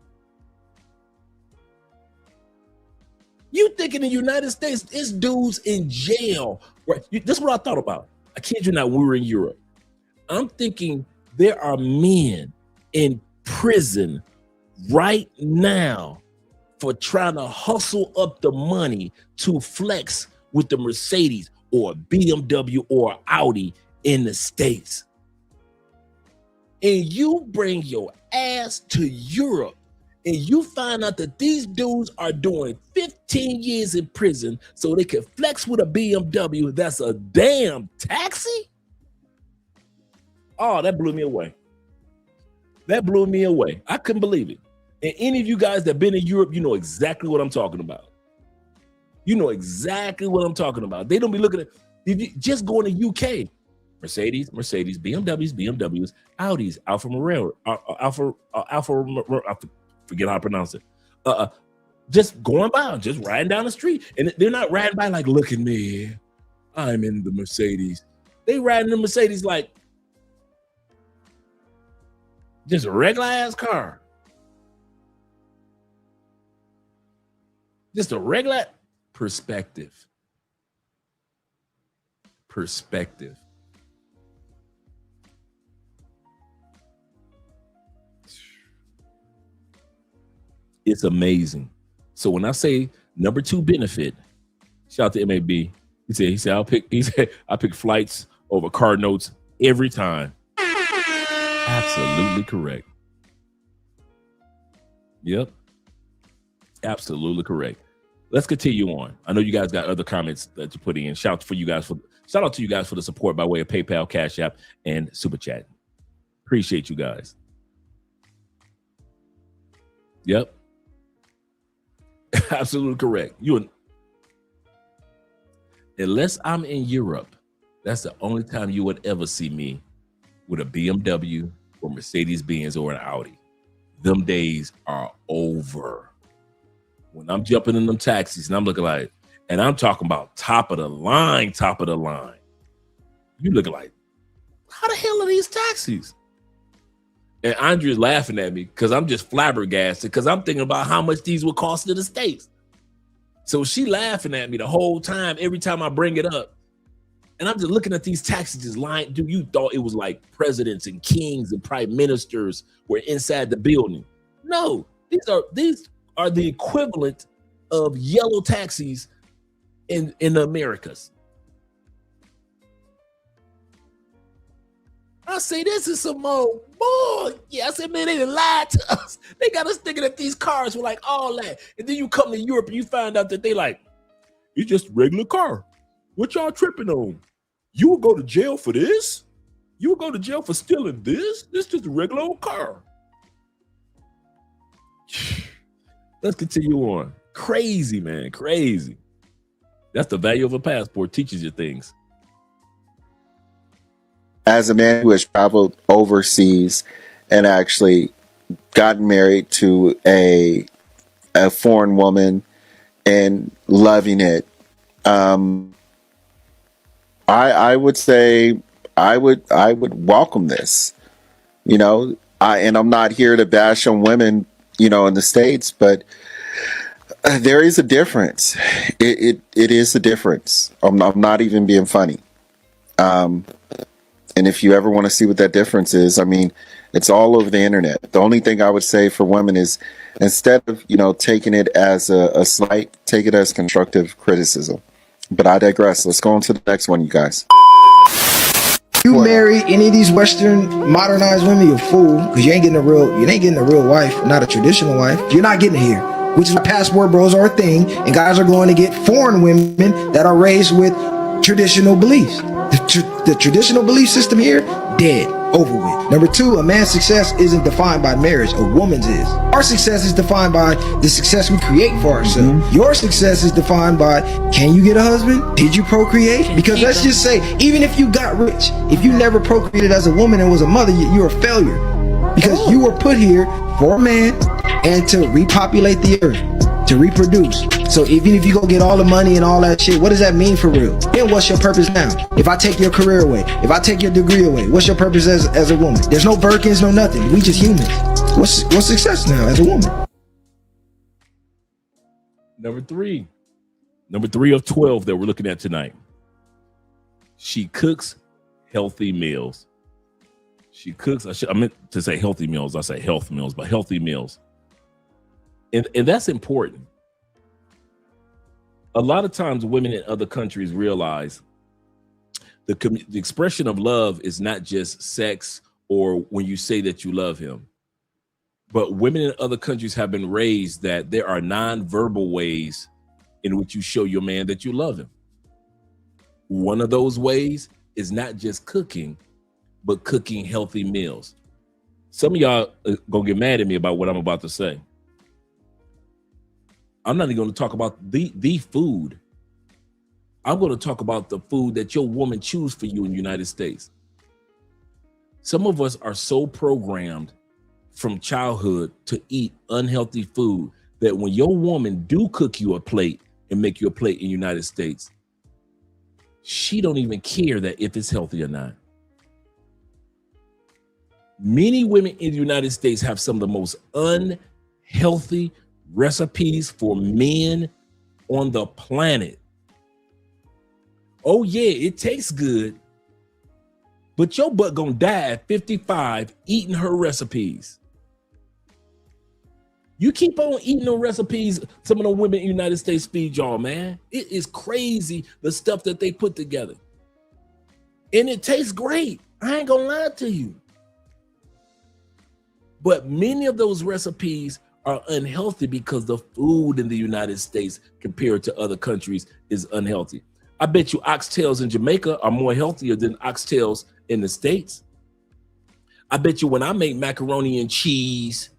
You think in the United States, it's dudes in jail. Right? This is what I thought about. I kid you not, when we were in Europe. I'm thinking there are men in prison right now for trying to hustle up the money to flex with the Mercedes or BMW or Audi in the States. And you bring your ass to Europe and you find out that these dudes are doing 15 years in prison so they can flex with a BMW that's a damn taxi? Oh, that blew me away. That blew me away. I couldn't believe it. And any of you guys that been in Europe, you know exactly what I'm talking about. You know exactly what I'm talking about. They don't be looking at, if you just go in the UK, Mercedes, BMWs, Audis, Alfa Romeo, I forget how to pronounce it. Just going by, just riding down the street. And they're not riding by like, look at me, I'm in the Mercedes. They riding the Mercedes like just a regular ass car. Just a regular perspective. It's amazing. So when I say number 2 benefit, shout out to MAB. He said I pick flights over car notes every time. Absolutely correct. Yep. Absolutely correct. Let's continue on. I know you guys got other comments that you put in. Shout out to you guys for the support by way of PayPal, Cash App, and Super Chat. Appreciate you guys. Yep. Absolutely correct. Unless I'm in Europe, that's the only time you would ever see me with a BMW or Mercedes-Benz or an Audi. Them days are over. When I'm jumping in them taxis and I'm looking like, and I'm talking about top of the line. You looking like, how the hell are these taxis? And Andrea's laughing at me because I'm just flabbergasted because I'm thinking about how much these would cost in the States. So she laughing at me the whole time, every time I bring it up. And I'm just looking at these taxis just lying. Dude, you thought it was like presidents and kings and prime ministers were inside the building. No, these are the equivalent of yellow taxis in the Americas. I say, this is some more bull. Yeah, I said, man, they done lied to us. They got us thinking that these cars were like all that. And then you come to Europe and you find out that they like, it's just a regular car. What y'all tripping on? You will go to jail for this? You will go to jail for stealing this? This is just a regular old car. Let's continue on. Crazy, man, crazy. That's the value of a passport, teaches you things. As a man who has traveled overseas and actually gotten married to a foreign woman and loving it, I would say I would welcome this. You know, and I'm not here to bash on women, you know, in the States, but there is a difference. It is a difference. I'm not even being funny. And if you ever want to see what that difference is, I mean, it's all over the internet. The only thing I would say for women is, instead of, you know, taking it as a slight, take it as constructive criticism. But I digress. Let's go on to the next one, you guys. You marry any of these Western modernized women, you're a fool, because you ain't getting a real wife, not a traditional wife. You're not getting it here. which is why passport bros are a thing, and guys are going to get foreign women that are raised with traditional beliefs. The traditional belief system here, dead, over with. Number two, a man's success isn't defined by marriage, a woman's is. Our success is defined by the success we create for ourselves. Your success is defined by, can you get a husband? Did you procreate? Because let's just say, even if you got rich, if you never procreated as a woman and was a mother, you're a failure. Because you were put here for a man and to repopulate the earth, to reproduce. So even if you go get all the money and all that shit, what does that mean for real? Then what's your purpose now? If I take your career away, if I take your degree away, what's your purpose as a woman? There's no Birkins, no nothing. We just humans. What's success now as a woman? Number three of 12 that we're looking at tonight. She cooks healthy meals. She cooks, I meant to say healthy meals. I say health meals, but healthy meals. And that's important. A lot of times women in other countries realize the expression of love is not just sex or when you say that you love him. But women in other countries have been raised that there are non-verbal ways in which you show your man that you love him. One of those ways is not just cooking, but cooking healthy meals. Some of y'all are gonna get mad at me about what I'm about to say. I'm not even gonna talk about the food. I'm gonna talk about the food that your woman chooses for you in the United States. Some of us are so programmed from childhood to eat unhealthy food that when your woman do cook you a plate and make you a plate in the United States, she don't even care that if it's healthy or not. Many women in the United States have some of the most unhealthy recipes for men on the planet. Oh yeah, it tastes good, but your butt gonna die at 55 eating her recipes. You keep on eating the recipes some of the women in the United States feed y'all, man. It is crazy the stuff that they put together. And it tastes great. I ain't gonna lie to you. But many of those recipes are unhealthy because the food in the United States compared to other countries is unhealthy. I bet you oxtails in Jamaica are more healthier than oxtails in the States. I bet you when I make macaroni and cheese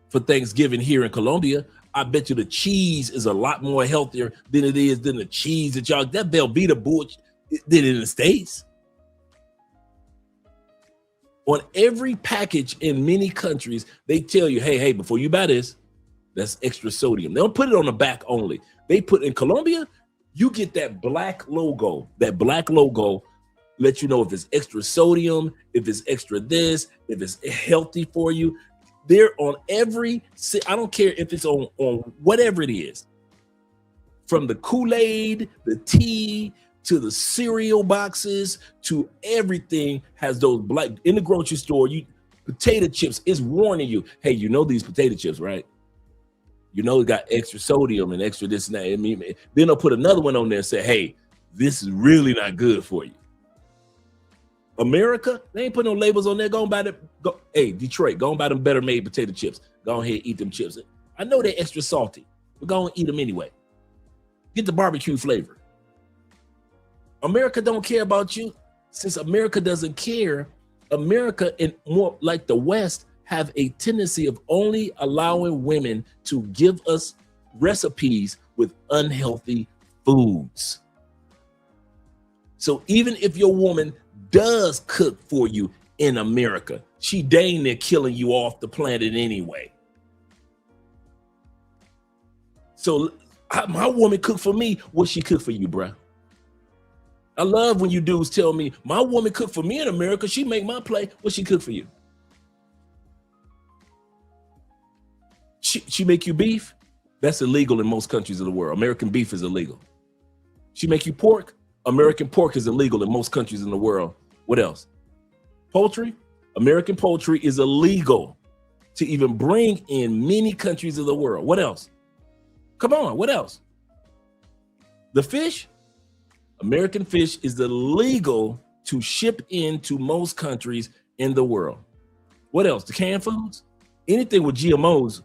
for Thanksgiving here in Colombia, I bet you the cheese is a lot more healthier than it is than the cheese that y'all, that Velveeta bull did in the States. On every package in many countries, they tell you, hey, before you buy this, that's extra sodium. They don't put it on the back only. They put in Colombia, you get that black logo. That black logo lets you know if it's extra sodium, if it's extra this, if it's healthy for you. They're on every, I don't care if it's on whatever it is. From the Kool-Aid, the tea, to the cereal boxes, to everything has those black, in the grocery store, potato chips is warning you, hey, you know these potato chips, right? You know it got extra sodium and extra this and that. I mean, then they'll put another one on there and say, hey, this is really not good for you. America, they ain't put no labels on there. Go and buy them. Hey, Detroit, go and buy them better made potato chips. Go ahead, eat them chips. I know they're extra salty, but go and eat them anyway. Get the barbecue flavor. America don't care about you. Since America doesn't care, America and more like the West have a tendency of only allowing women to give us recipes with unhealthy foods. So even if your woman does cook for you in America, she dang near killing you off the planet anyway. So my woman cook for me, what she cook for you, bruh? I love when you dudes tell me, my woman cook for me in America, she make my plate, what she cook for you? She make you beef? That's illegal in most countries of the world. American beef is illegal. She make you pork? American pork is illegal in most countries in the world. What else? Poultry? American poultry is illegal to even bring in many countries of the world. What else? Come on, what else? The fish? American fish is illegal to ship into most countries in the world. What else? The canned foods? Anything with GMOs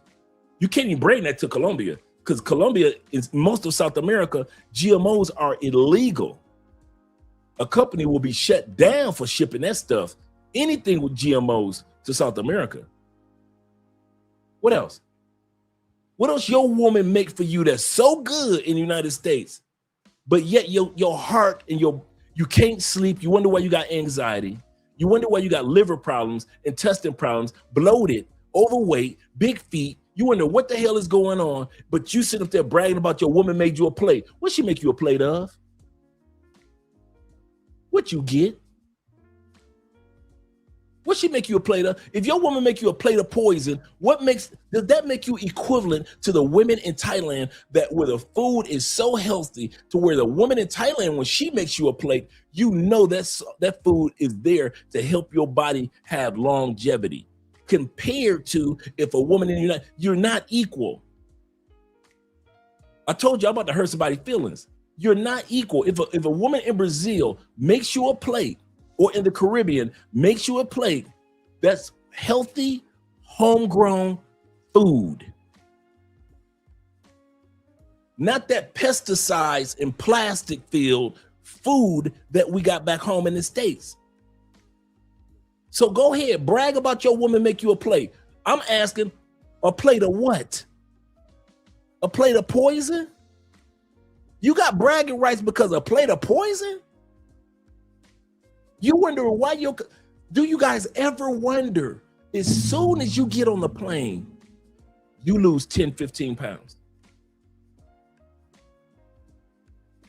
You can't even bring that to Colombia because Colombia is most of South America. GMOs are illegal. A company will be shut down for shipping that stuff. Anything with GMOs to South America. What else? What else your woman make for you that's so good in the United States, but yet your heart and you can't sleep. You wonder why you got anxiety. You wonder why you got liver problems, intestine problems, bloated, overweight, big feet. You wonder what the hell is going on, but you sit up there bragging about your woman made you a plate. What she make you a plate of? What you get? What she make you a plate of? If your woman make you a plate of poison, does that make you equivalent to the women in Thailand that where the food is so healthy to where the woman in Thailand, when she makes you a plate, you know that food is there to help your body have longevity. Compared to if a woman in the United, you're not equal. I told you I'm about to hurt somebody's feelings. You're not equal. If a woman in Brazil makes you a plate, or in the Caribbean makes you a plate, that's healthy, homegrown food. Not that pesticides and plastic filled food that we got back home in the States. So go ahead, brag about your woman make you a plate. I'm asking, a plate of what? A plate of poison? You got bragging rights because a plate of poison? You wonder why do you guys ever wonder, as soon as you get on the plane, you lose 10, 15 pounds.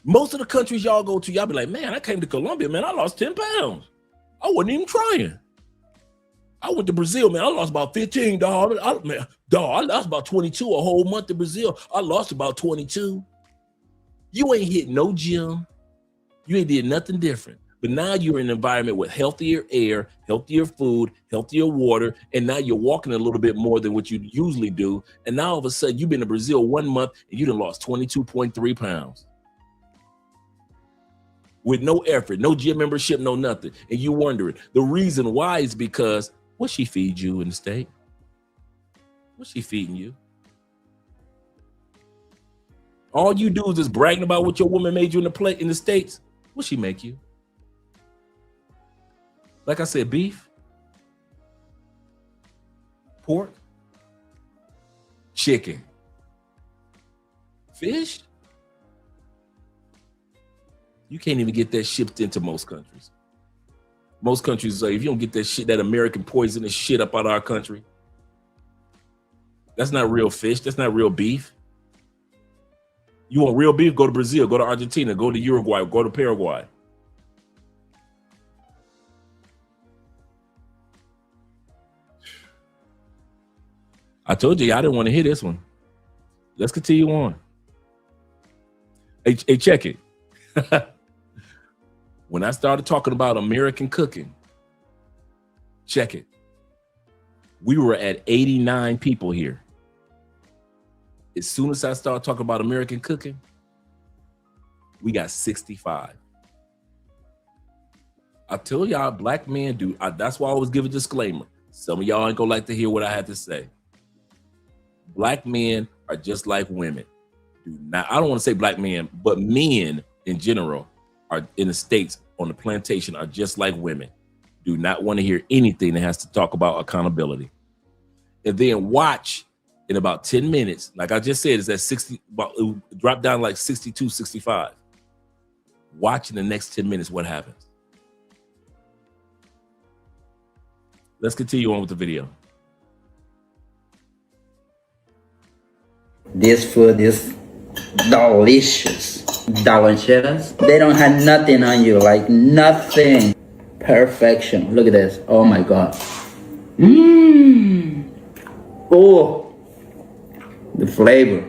Most of the countries y'all go to, y'all be like, man, I came to Colombia, man, I lost 10 pounds. I wasn't even trying. I went to Brazil, man, I lost about 15, dog. I lost about 22 a whole month in Brazil. I lost about 22. You ain't hit no gym. You ain't did nothing different. But now you're in an environment with healthier air, healthier food, healthier water, and now you're walking a little bit more than what you usually do. And now all of a sudden you've been to Brazil 1 month and you done lost 22.3 pounds. With no effort, no gym membership, no nothing. And you wondering, the reason why is because what she feed you in the state? What's she feeding you? All you do is just bragging about what your woman made you in the plate in the States. What she make you? Like I said, beef, pork, chicken, fish. You can't even get that shipped into most countries. Most countries say, if you don't get that shit, that American poisonous shit up out of our country, that's not real fish. That's not real beef. You want real beef? Go to Brazil, go to Argentina, go to Uruguay, go to Paraguay. I told you I didn't want to hear this one. Let's continue on. Hey, check it. When I started talking about American cooking, check it. We were at 89 people here. As soon as I started talking about American cooking, we got 65. I tell y'all, black men do. That's why I always give a disclaimer. Some of y'all ain't gonna like to hear what I have to say. Black men are just like women. I don't want to say black men, but men in general are in the States on the plantation are just like women. Do not want to hear anything that has to talk about accountability. And then watch in about 10 minutes, like I just said, it's at 60, it dropped down like 62, 65. Watch in the next 10 minutes what happens. Let's continue on with the video. This food is delicious. Delicious. They don't have nothing on you, like nothing. Perfection. Look at this. Oh my God. Oh, the flavor.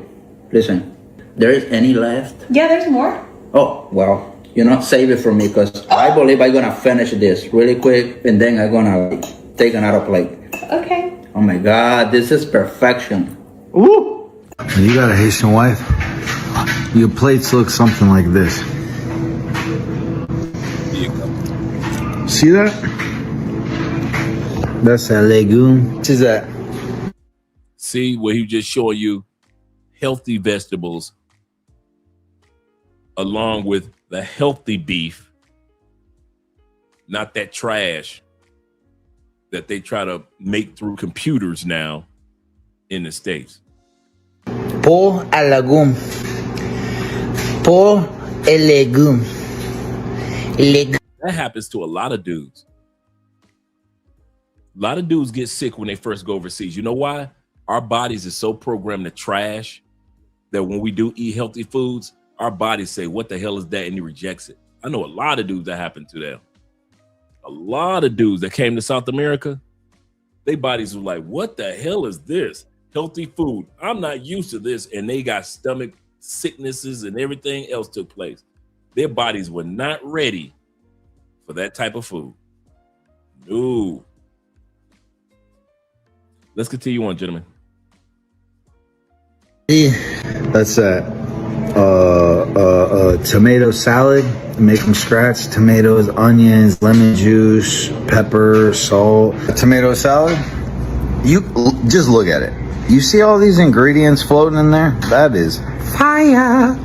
Listen, there is any left? Yeah, there's more. Oh, well, save it for me because I believe I'm gonna finish this really quick and then I'm gonna take another plate. Okay. Oh my God, this is perfection. Ooh. You got a Haitian wife? Your plates look something like this. See that? That's a legume. What is that? See where he just showing you healthy vegetables along with the healthy beef, not that trash that they try to make through computers now in the States. Por el legume. Por el legume. That happens to a lot of dudes. A lot of dudes get sick when they first go overseas. You know why? Our bodies are so programmed to trash that when we do eat healthy foods, our bodies say, what the hell is that? And he rejects it. I know a lot of dudes that happened to them. A lot of dudes that came to South America, their bodies were like, what the hell is this? Healthy food. I'm not used to this. And they got stomach sicknesses and everything else took place. Their bodies were not ready for that type of food. No. Let's continue on, gentlemen. That's tomato salad. Make from scratch. Tomatoes, onions, lemon juice, pepper, salt. Tomato salad. You just look at it. You see all these ingredients floating in there? That is fire.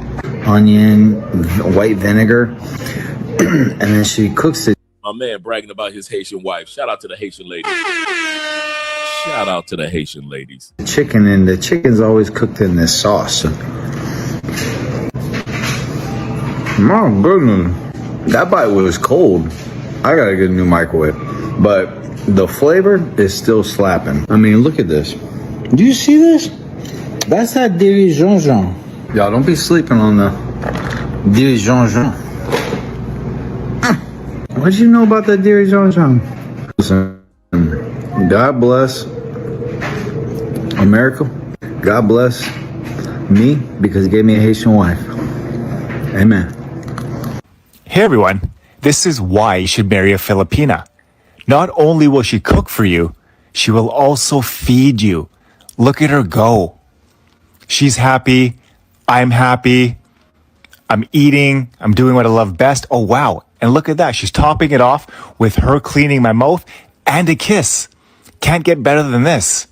Onion, white vinegar, and then she cooks it. My man bragging about his Haitian wife. Shout out to the Haitian ladies. Shout out to the Haitian ladies. Chicken, and the chicken's always cooked in this sauce. My goodness, that bite was cold. I gotta get a new microwave, but the flavor is still slapping. I mean, look at this. Do you see this? That's that dirigeant. Y'all don't be sleeping on the dirigeant. What you know about that dirigeant? Listen, God bless America. God bless me because he gave me a Haitian wife. Amen. Hey everyone, this is why you should marry a Filipina. Not only will she cook for you, she will also feed you. Look at her go. She's happy. I'm happy. I'm eating. I'm doing what I love best. Oh, wow. And look at that. She's topping it off with her cleaning my mouth and a kiss. Can't get better than this.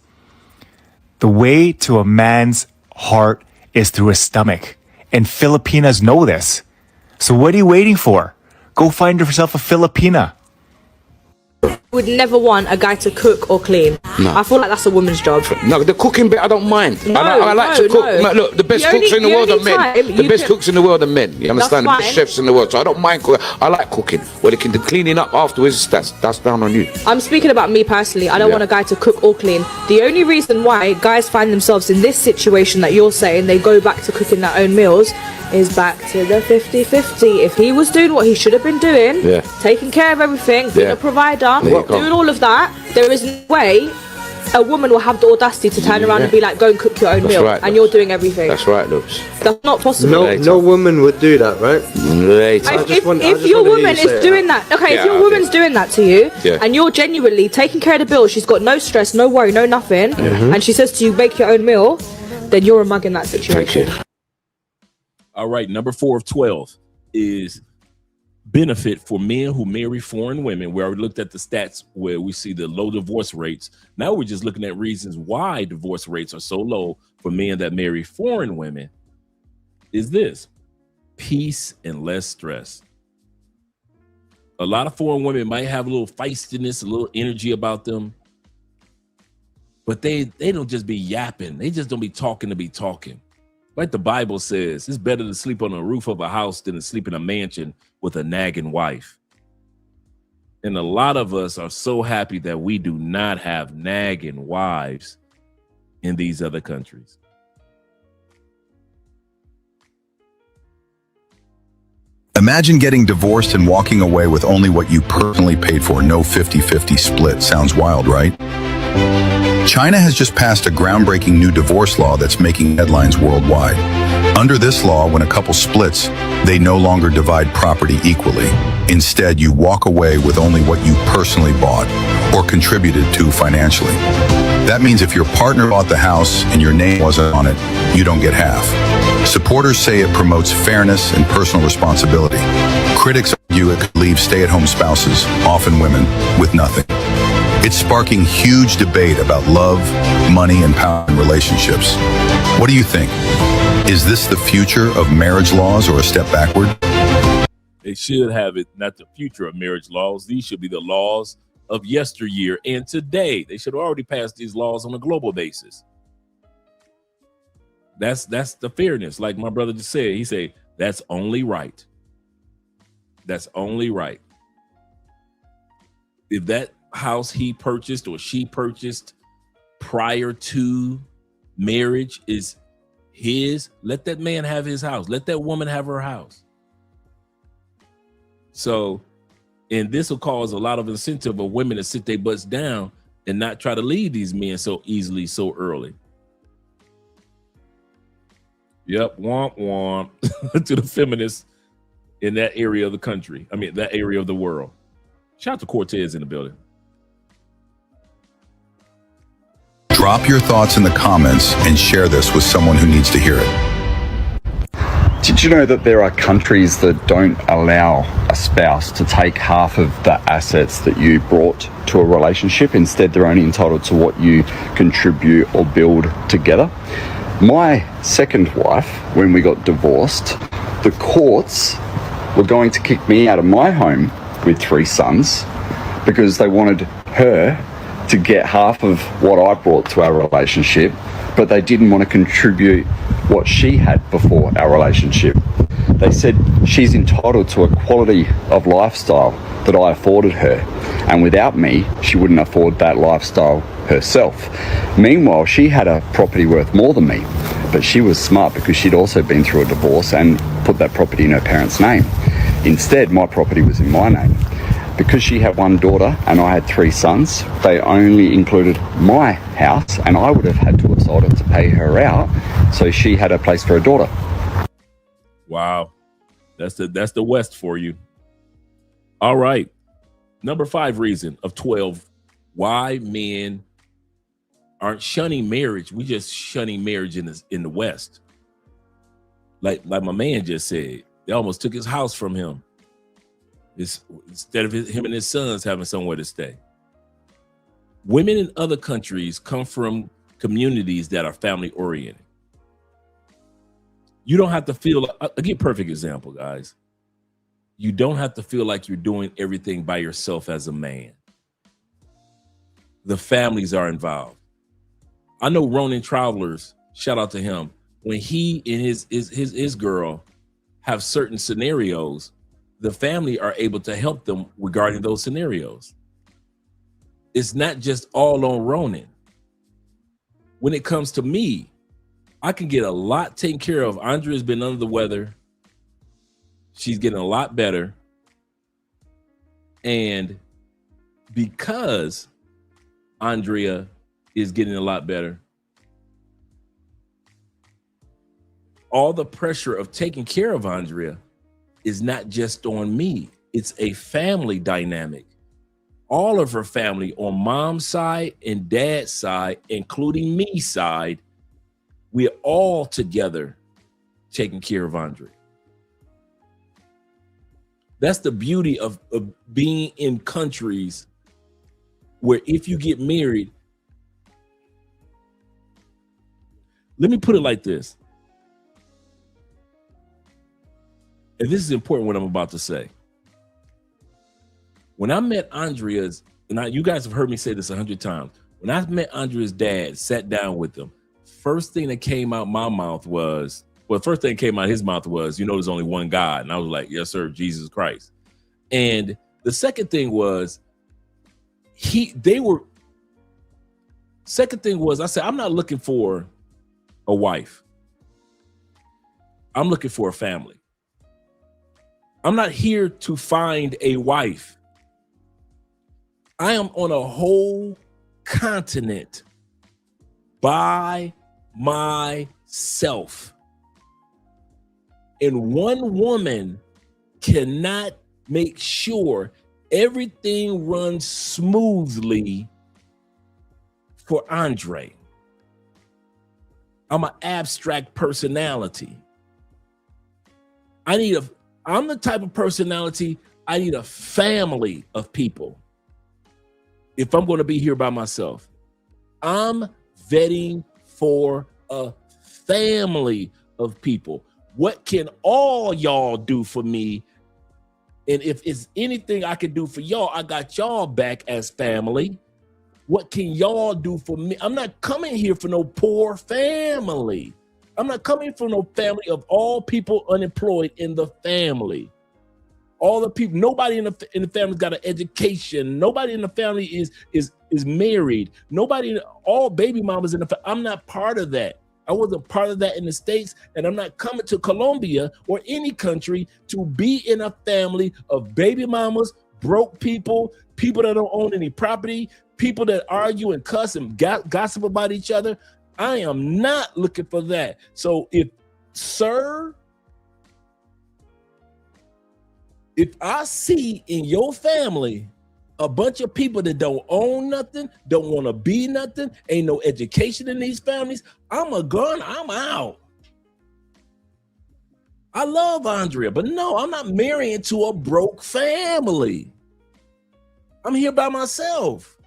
The way to a man's heart is through his stomach. And Filipinas know this. So what are you waiting for? Go find yourself a Filipina. Would never want a guy to cook or clean. No. I feel like that's a woman's job. No, the cooking bit I don't mind. No, I like to cook. no. Man, look, the best The cooks in the only world are men. time The you best can- cooks in the world are men. You understand? The That's best fine. chefs in the world. So I don't mind cooking. I like cooking. Well, the cleaning up afterwards, that's down on you. I'm speaking about me personally. I don't Yeah. want a guy to cook or clean. The only reason why guys find themselves in this situation that you're saying, they go back to cooking their own meals, is back to the 50-50. If he was doing what he should have been doing, Yeah. taking care of everything, being Yeah. a provider, There you go. doing all of that, there is no way a woman will have the audacity to turn around and be like, go and cook your own That's meal, right, and you're doing everything. That's right, Loops. That's not possible. No woman would do that, right? Later. If your woman is doing that, okay, if your woman's doing that to you, Yeah. and you're genuinely taking care of the bill, she's got no stress, no worry, no nothing, Mhm. and she says to you, make your own meal, then you're a mug in that situation. All right, number 4 of 12 is benefit for men who marry foreign women. We already looked at the stats where we see the low divorce rates. Now we're just looking at reasons why divorce rates are so low for men that marry foreign women. Is this peace and less stress? A lot of foreign women might have a little feistiness, a little energy about them, but they don't just be yapping. They just don't be talking to be talking. Like the Bible says, it's better to sleep on the roof of a house than to sleep in a mansion with a nagging wife. And a lot of us are so happy that we do not have nagging wives in these other countries. Imagine getting divorced and walking away with only what you personally paid for. No 50-50 split. Sounds wild, right? China has just passed a groundbreaking new divorce law that's making headlines worldwide. Under this law, when a couple splits, they no longer divide property equally. Instead, you walk away with only what you personally bought or contributed to financially. That means if your partner bought the house and your name wasn't on it, you don't get half. Supporters say it promotes fairness and personal responsibility. Critics argue it could leave stay-at-home spouses, often women, with nothing. It's sparking huge debate about love, money, and power in relationships. What do you think? Is this the future of marriage laws or a step backward? They should have it, not the future of marriage laws. These should be the laws of yesteryear and today. They should have already passed these laws on a global basis. That's the fairness. Like my brother just said, he said, that's only right. That's only right. If that house he purchased or she purchased prior to marriage is his, let that man have his house. Let that woman have her house. So, and this will cause a lot of incentive of women to sit their butts down and not try to leave these men so easily, so early. Yep, womp womp to the feminists in that area of the country. I mean, that area of the world. Shout out to Cortez in the building. Drop your thoughts in the comments and share this with someone who needs to hear it. Did you know that there are countries that don't allow a spouse to take half of the assets that you brought to a relationship? Instead, they're only entitled to what you contribute or build together. My second wife, when we got divorced, the courts were going to kick me out of my home with 3 sons because they wanted her to get half of what I brought to our relationship, but they didn't want to contribute what she had before our relationship. They said she's entitled to a quality of lifestyle that I afforded her, and without me, she wouldn't afford that lifestyle herself. Meanwhile, she had a property worth more than me, but she was smart because she'd also been through a divorce and put that property in her parents' name. Instead, my property was in my name. Because she had 1 daughter and I had 3 sons, they only included my house, and I would have had to have sold it to pay her out, so she had a place for her daughter. Wow. That's the West for you. All right. Number 5 reason of 12 why men aren't shunning marriage. We just shunning marriage in the West. Like my man just said, they almost took his house from him. Instead of him and his sons having somewhere to stay. Women in other countries come from communities that are family oriented. You don't have to feel, I'll give you a perfect example, guys. You don't have to feel like you're doing everything by yourself as a man. The families are involved. I know Ronin Travelers, shout out to him, when he and his girl have certain scenarios, the family are able to help them regarding those scenarios. It's not just all on Ronin. When it comes to me, I can get a lot taken care of. Andrea's been under the weather. She's getting a lot better. And because Andrea is getting a lot better, all the pressure of taking care of Andrea is not just on me. It's a family dynamic. All of her family on mom's side and dad's side, including me side, we're all together taking care of Andrea. That's the beauty of being in countries where if you get married, let me put it like this. And this is important what I'm about to say. When I met Andrea's, and you guys have heard me say this 100 times. When I met Andrea's dad, sat down with him, first thing that came out my mouth was, first thing that came out his mouth was, there's only one God. And I was like, yes, sir, Jesus Christ. And the second thing was, I said, I'm not looking for a wife. I'm looking for a family. I'm not here to find a wife. I am on a whole continent by myself. And one woman cannot make sure everything runs smoothly for Andre. I'm an abstract personality. I'm the type of personality, I need a family of people. if I'm going to be here by myself, I'm vetting for a family of people. What can all y'all do for me? And if it's anything I can do for y'all, I got y'all back as family. What can y'all do for me? I'm not coming here for no poor family. I'm not coming from no family of all people unemployed in the family. All the people, nobody in the family's got an education. Nobody in the family is married. Nobody, all baby mamas in the family. I'm not part of that. I wasn't part of that in the States, and I'm not coming to Colombia or any country to be in a family of baby mamas, broke people, people that don't own any property, people that argue and cuss and gossip about each other. I am not looking for that. So if I see in your family a bunch of people that don't own nothing, don't want to be nothing, ain't no education in these families, I'm out. I love Andrea, but no, I'm not marrying to a broke family. I'm here by myself.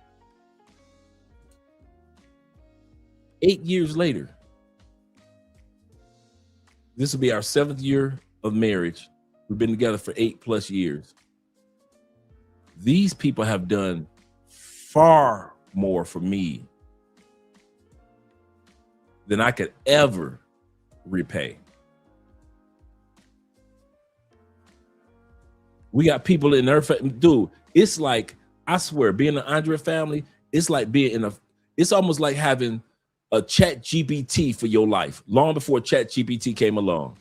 8 years later, this will be our 7th year of marriage. We've been together for 8+ years. These people have done far more for me than I could ever repay. We got people in their dude. It's like, I swear, being an Andrea family, it's like it's almost like having a ChatGPT for your life, long before ChatGPT came along.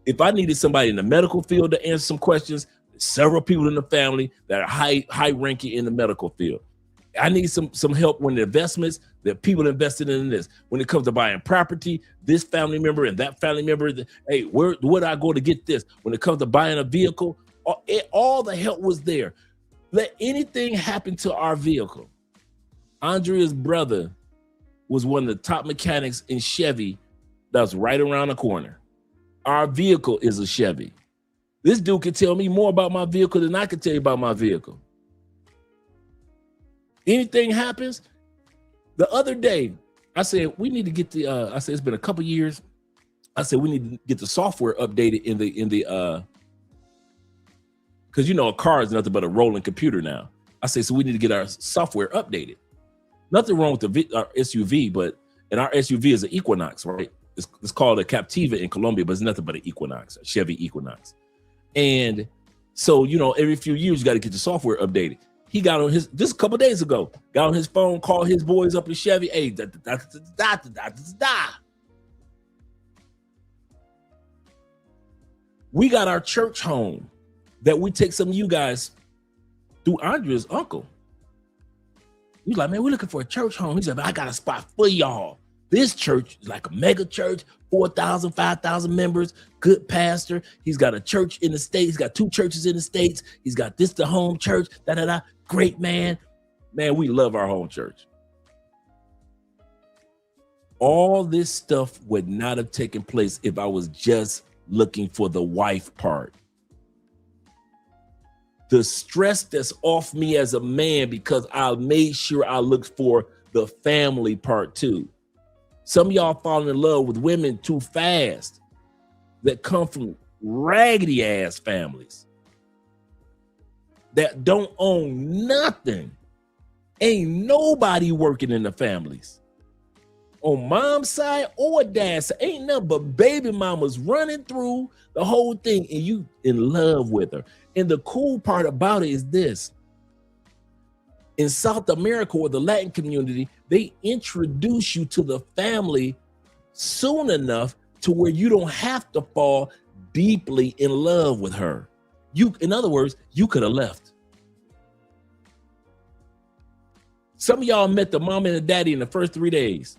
If I needed somebody in the medical field to answer some questions, several people in the family that are high ranking in the medical field. I need some help when the investments, that people invested in this. When it comes to buying property, this family member and that family member, hey, where do I go to get this? When it comes to buying a vehicle, all the help was there. Let anything happen to our vehicle. Andrea's brother was one of the top mechanics in Chevy that's right around the corner. Our vehicle is a Chevy. This dude can tell me more about my vehicle than I can tell you about my vehicle. Anything happens, the other day, I said, we need to get I said, it's been a couple years. I said, we need to get the software updated in the because a car is nothing but a rolling computer now. I say, so we need to get our software updated. Nothing wrong with our SUV, and our SUV is an Equinox, right? It's called a Captiva in Colombia, but it's nothing but an Equinox, a Chevy Equinox. And so, every few years, you got to get the software updated. He got on just a couple days ago, got on his phone, called his boys up in Chevy. Hey, we got our church home that we take some of you guys through Andrea's uncle. He's like, man, we're looking for a church home. He said, I got a spot for y'all. This church is like a mega church, 4,000, 5,000 members, good pastor. He's got a church in the States. He's got 2 churches in the States. He's got the home church, Great man. Man, we love our home church. All this stuff would not have taken place if I was just looking for the wife part. The stress that's off me as a man because I made sure I looked for the family part too. Some of y'all falling in love with women too fast that come from raggedy ass families that don't own nothing. Ain't nobody working in the families. On mom's side or dad's side, ain't nothing but baby mamas running through the whole thing and you in love with her. And the cool part about it is this. In South America or the Latin community, they introduce you to the family soon enough to where you don't have to fall deeply in love with her. In other words, you could have left. Some of y'all met the mom and the daddy in the first 3 days.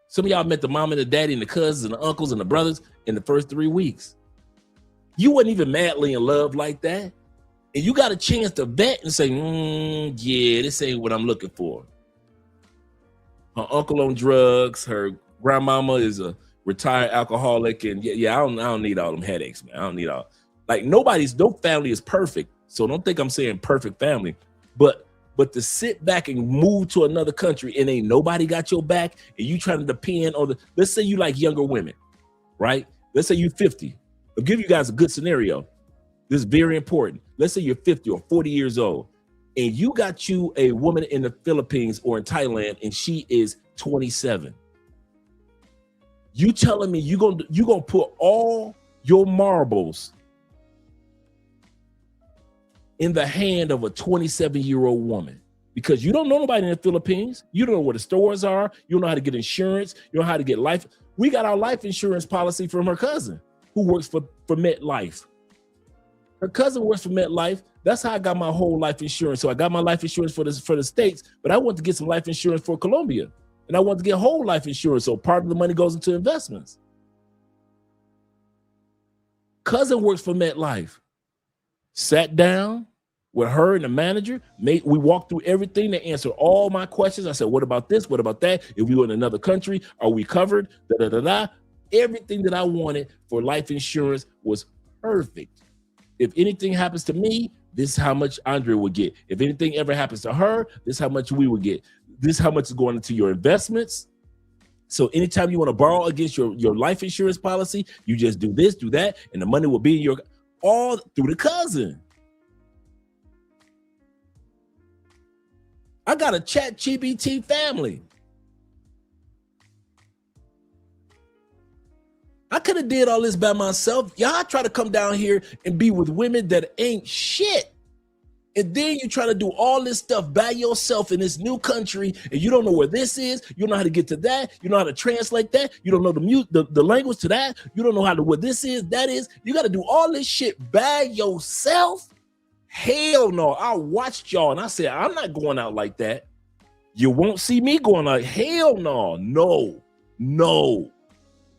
Some of y'all met the mom and the daddy and the cousins and the uncles and the brothers in the first 3 weeks. You wasn't even madly in love like that. And you got a chance to vet and say, yeah, this ain't what I'm looking for. Her uncle on drugs, her grandmama is a retired alcoholic, and I don't need all them headaches, man. I don't need all, no family is perfect. So don't think I'm saying perfect family, but But to sit back and move to another country and ain't nobody got your back, and you trying to depend on let's say you like younger women, right? Let's say you're 50. I'll give you guys a good scenario. This is very important. Let's say you're 50 or 40 years old, and you got you a woman in the Philippines or in Thailand, and she is 27. You telling me you're gonna put all your marbles in the hand of a 27-year-old woman because you don't know nobody in the Philippines. You don't know where the stores are. You don't know how to get insurance. You don't know how to get life. We got our life insurance policy from her cousin who works for MetLife. Her cousin works for MetLife. That's how I got my whole life insurance. So I got my life insurance for the States, but I want to get some life insurance for Colombia. And I want to get whole life insurance. So part of the money goes into investments. Cousin works for MetLife. Sat down with her and the manager. We walked through everything. They answered all my questions. I said, what about this? What about that? If we were in another country, are we covered? Da, da, da, da. Everything that I wanted for life insurance was perfect. If anything happens to me, this is how much Andrea would get. If anything ever happens to her, this is how much we would get. This is how much is going into your investments. So anytime you want to borrow against your life insurance policy, you just do this, do that, and the money will be in your all through the cousin. I got a ChatGPT family. I could have did all this by myself. Y'all try to come down here and be with women that ain't shit. And then you try to do all this stuff by yourself in this new country, and you don't know where this is. You don't know how to get to that. You know how to translate that. You don't know the language to that. You don't know how to what this is, that is. You got to do all this shit by yourself. Hell no. I watched y'all and I said, I'm not going out like that. You won't see me going out. Hell no. No.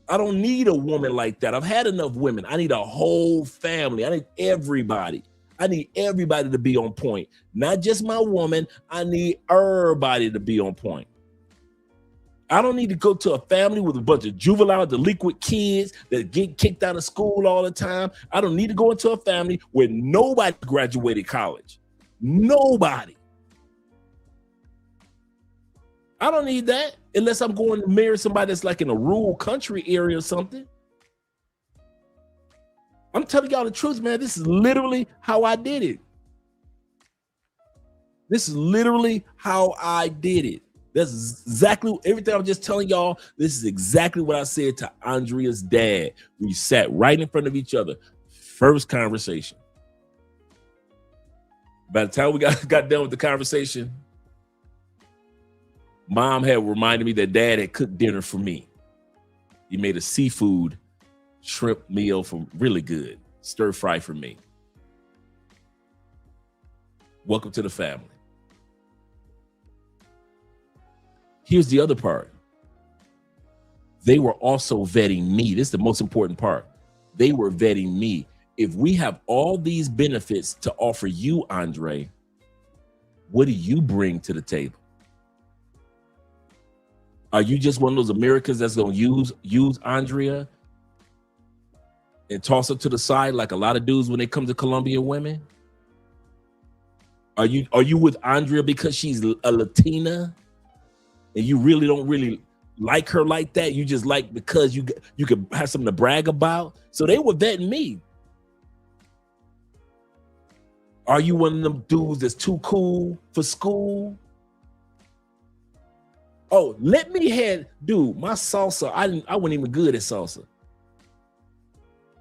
I don't need a woman like that. I've had enough women. I need a whole family. I need everybody. I need everybody to be on point. Not just my woman. I need everybody to be on point. I don't need to go to a family with a bunch of juvenile delinquent kids that get kicked out of school all the time. I don't need to go into a family where nobody graduated college. Nobody. I don't need that unless I'm going to marry somebody that's like in a rural country area or something. I'm telling y'all the truth, man. This is literally how I did it. This is literally how I did it. That's exactly everything I'm just telling y'all. This is exactly what I said to Andrea's dad. We sat right in front of each other. First conversation. By the time we got done with the conversation, Mom had reminded me that Dad had cooked dinner for me. He made a seafood shrimp meal from really good, stir fry for me. Welcome to the family. Here's the other part. They were also vetting me. This is the most important part. They were vetting me. If we have all these benefits to offer you, Andre, what do you bring to the table? Are you just one of those Americans that's going to use Andrea and toss her to the side like a lot of dudes when they come to Colombian women? Are you with Andrea because she's a Latina and you really don't really like her like that? You just like because you could have something to brag about? So they were vetting me. Are you one of them dudes that's too cool for school? Oh, let me have, dude, my salsa, I wasn't even good at salsa.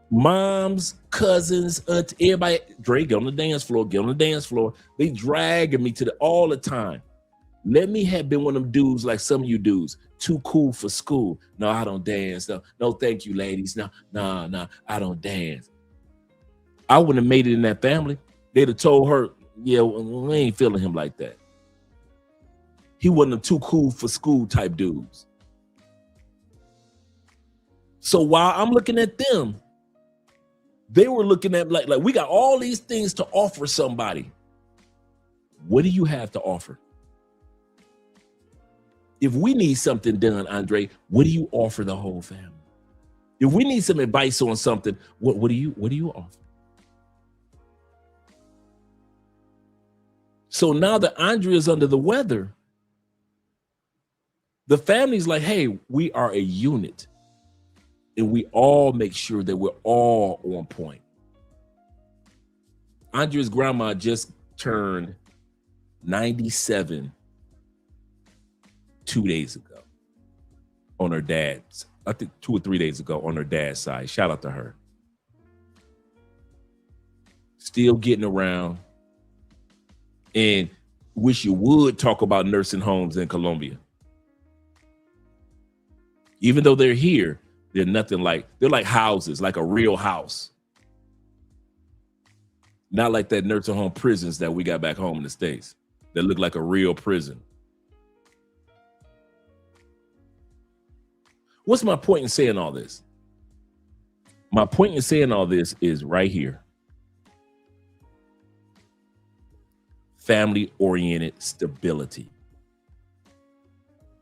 Moms, cousins, aunts, everybody, Dre, get on the dance floor. They dragging me to all the time. Let me have been one of them dudes like some of you dudes, too cool for school. No, I don't dance. No, thank you, ladies. No, I don't dance. I wouldn't have made it in that family. They'd have told her, yeah, we ain't feeling him like that. He wasn't a too cool for school type dudes. So while I'm looking at them, they were looking at like we got all these things to offer somebody. What do you have to offer? If we need something done, Andre, what do you offer the whole family? If we need some advice on something, what do you offer? So now that Andrea's under the weather, the family's like, hey, we are a unit. And we all make sure that we're all on point. Andrea's grandma just turned 97 2 days ago on her dad's, I think 2 or 3 days ago on her dad's side. Shout out to her. Still getting around. And wish you would talk about nursing homes in Colombia. Even though they're here, they're nothing like, they're like houses, like a real house. Not like that nursing home prisons that we got back home in the States that look like a real prison. What's my point in saying all this? My point in saying all this is right here. Family-oriented stability.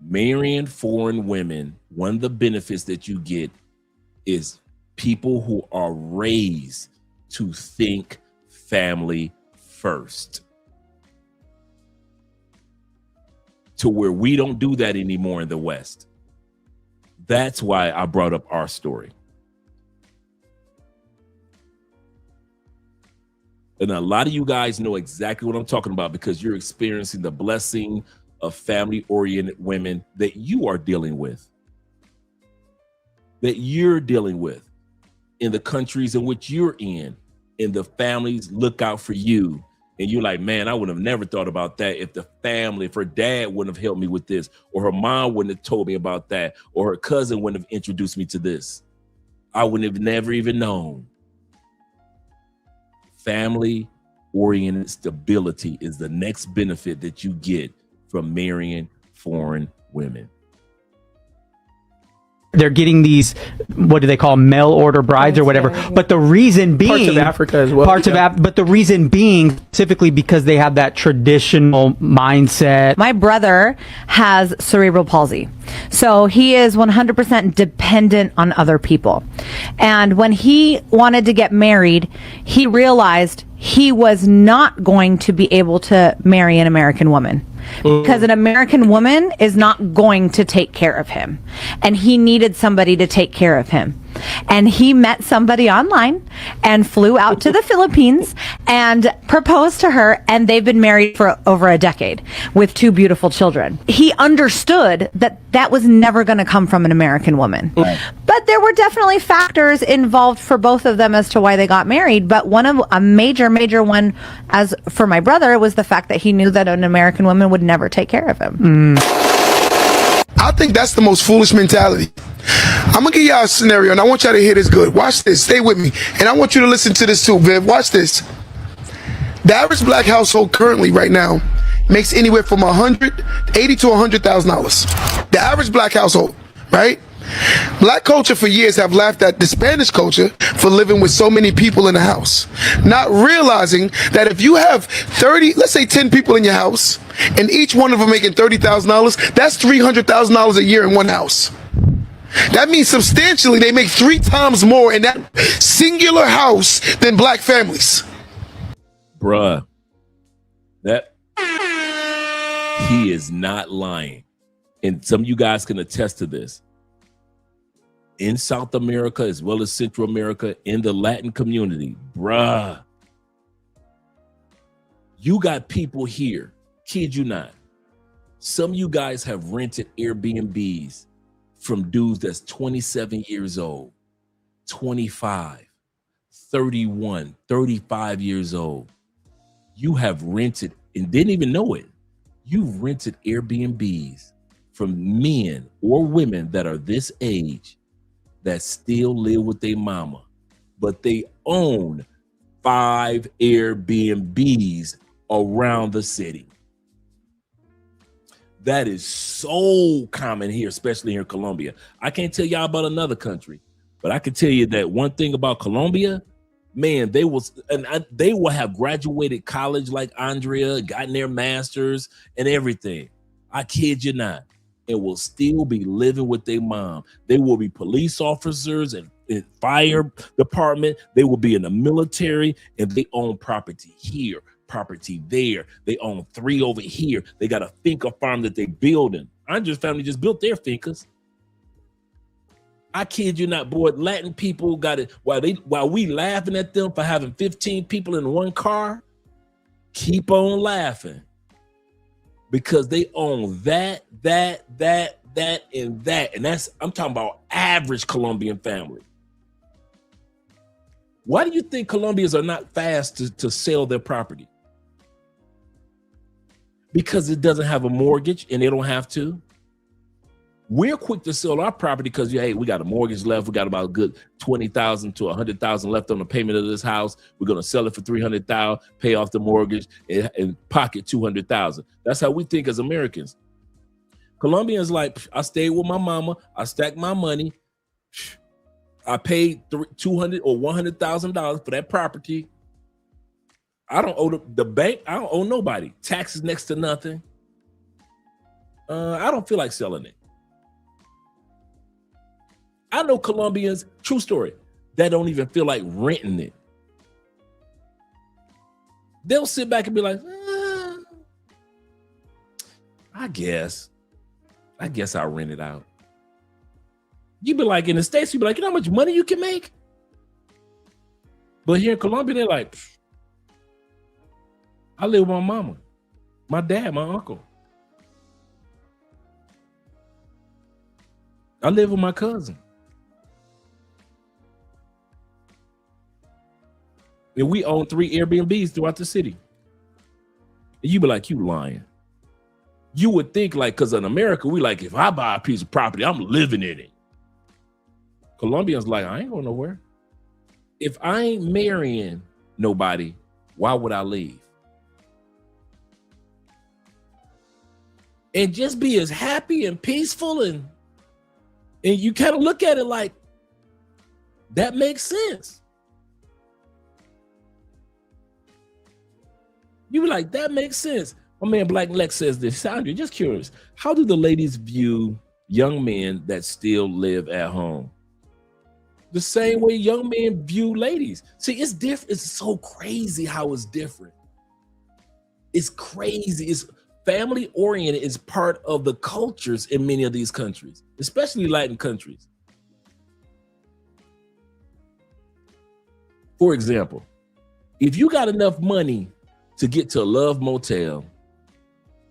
Marrying foreign women, one of the benefits that you get is people who are raised to think family first. To where we don't do that anymore in the West. That's why I brought up our story. And a lot of you guys know exactly what I'm talking about because you're experiencing the blessing of family-oriented women that you are dealing with. That you're dealing with in the countries in which you're in. And the families look out for you. And you're like, man, I would have never thought about that if the family, if her dad wouldn't have helped me with this, or her mom wouldn't have told me about that, or her cousin wouldn't have introduced me to this. I wouldn't have never even known. Family-oriented stability is the next benefit that you get from marrying foreign women. They're getting these, what do they call mail order brides or whatever? But the reason being, Parts of Africa as well. But the reason being specifically because they have that traditional mindset. My brother has cerebral palsy. So he is 100% dependent on other people. And when he wanted to get married, he realized he was not going to be able to marry an American woman. Because an American woman is not going to take care of him. And he needed somebody to take care of him. And he met somebody online and flew out to the Philippines and proposed to her. And they've been married for over a decade with 2 beautiful children. He understood that that was never going to come from an American woman. Right. But there were definitely factors involved for both of them as to why they got married. But a major one, as for my brother, was the fact that he knew that an American woman would never take care of him. I think that's the most foolish mentality. I'm gonna give y'all a scenario and I want y'all to hear this good. Watch this, stay with me. And I want you to listen to this too, Viv. Watch this. The average black household currently right now makes anywhere from $180,000 to $100,000. The average black household, right? Black culture for years have laughed at the Spanish culture for living with so many people in the house, not realizing that if you have 30, let's say 10 people in your house, and each one of them making $30,000, that's $300,000 a year in one house. That means substantially they make 3 times more in that singular house than black families. Bruh, that he is not lying. And some of you guys can attest to this. In South America, as well as Central America, in the Latin community, bruh, you got people here, kid you not. Some of you guys have rented Airbnbs from dudes that's 27 years old, 25, 31, 35 years old. You have rented and didn't even know it. You've rented Airbnbs from men or women that are this age that still live with their mama, but they own 5 Airbnbs around the city. That is so common here, especially here in Colombia. I can't tell y'all about another country, but I can tell you that one thing about Colombia, man, they will have graduated college like Andrea, gotten their masters and everything. I kid you not. And will still be living with their mom. They will be police officers and fire department. They will be in the military, and they own property here, property there. They own 3 over here. They got a finca farm that they building. Andre's family just built their fincas. I kid you not, boy. Latin people got it. While we laughing at them for having 15 people in one car, keep on laughing. Because they own that, and that. And I'm talking about average Colombian family. Why do you think Colombians are not fast to sell their property? Because it doesn't have a mortgage and they don't have to. We're quick to sell our property because, hey, we got a mortgage left. We got about a good 20,000 to 100,000 left on the payment of this house. We're going to sell it for 300,000, pay off the mortgage, and pocket 200,000. That's how we think as Americans. Colombians like, I stayed with my mama. I stacked my money. I paid $200,000 or $100,000 for that property. I don't owe the bank. I don't owe nobody. Taxes next to nothing. I don't feel like selling it. I know Colombians, true story, that don't even feel like renting it. They'll sit back and be like, I guess I'll rent it out. You be like, in the States, you be like, you know how much money you can make? But here in Colombia, they're like, I live with my mama, my dad, my uncle. I live with my cousin. And we own 3 Airbnbs throughout the city. And you be like, you lying. You would think like, because in America, we like, if I buy a piece of property, I'm living in it. Colombians like, I ain't going nowhere. If I ain't marrying nobody, why would I leave? And just be as happy and peaceful and you kind of look at it like, that makes sense. You be like, that makes sense. My man Black Lex says this. Sandra, just curious, how do the ladies view young men that still live at home? The same way young men view ladies. See, it's different. It's so crazy how it's different. It's crazy. It's family oriented. Is part of the cultures in many of these countries, especially Latin countries. For example, if you got enough money to get to a love motel,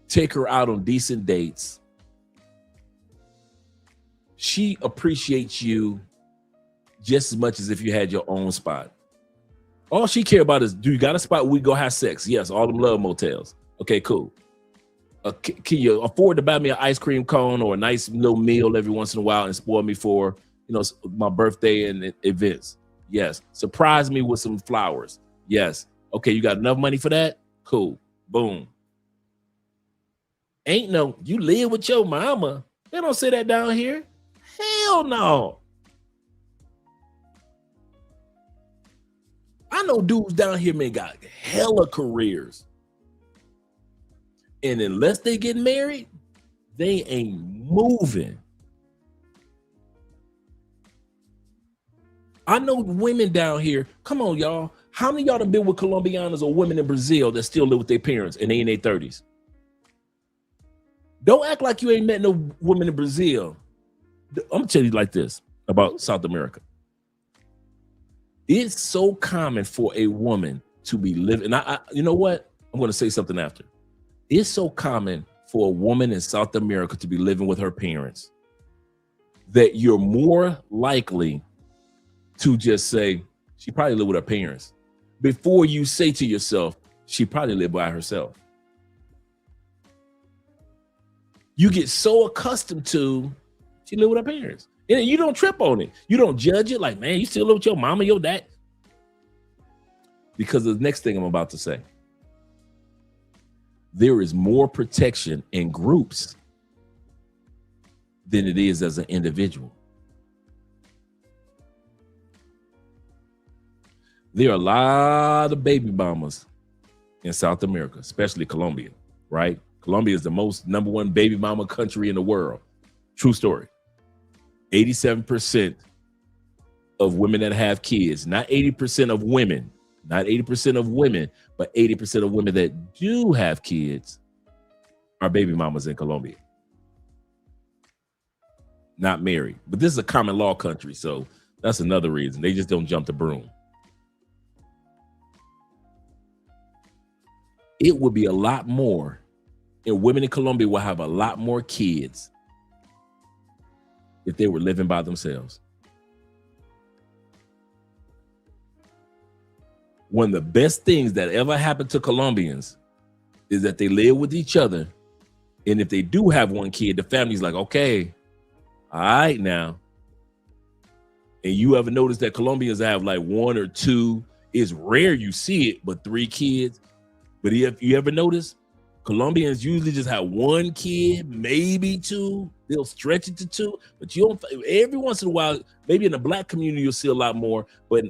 take her out on decent dates, she appreciates you just as much as if you had your own spot. All she care about is, do you got a spot where we go have sex? Yes, all them love motels. Okay, cool. Can you afford to buy me an ice cream cone or a nice little meal every once in a while and spoil me for, my birthday and events? Yes. Surprise me with some flowers. Yes. Okay, you got enough money for that? Cool. Boom. Ain't no, you live with your mama. They don't say that down here. Hell no. I know dudes down here, man, got hella careers. And unless they get married, they ain't moving. I know women down here. Come on, y'all. How many of y'all done been with Colombianas or women in Brazil that still live with their parents and they in their 30s? Don't act like you ain't met no woman in Brazil. I'm gonna tell you like this about South America. It's so common for a woman to be living. And you know what? I'm gonna say something after. It's so common for a woman in South America to be living with her parents that you're more likely to just say, she probably lived with her parents, before you say to yourself, she probably lived by herself. You get so accustomed to, she lived with her parents. And you don't trip on it. You don't judge it like, man, you still live with your mama, your dad. Because of the next thing I'm about to say. There is more protection in groups than it is as an individual. There are a lot of baby mamas in South America, especially Colombia, right? Colombia is the most #1 baby mama country in the world. True story. 87% of women that have kids, not 80% of women not 80% of women, but 80% of women that do have kids are baby mamas in Colombia. Not married. But this is a common law country, so that's another reason. They just don't jump the broom. It would be a lot more, and women in Colombia will have a lot more kids if they were living by themselves. One of the best things that ever happened to Colombians is that they live with each other. And if they do have one kid, the family's like, okay, all right now. And you ever notice that Colombians have like one or two? It's rare you see it, but 3 kids. But if you ever notice, Colombians usually just have 1 kid, maybe 2. They'll stretch it to 2, but you don't. Every once in a while, maybe in the Black community, you'll see a lot more. But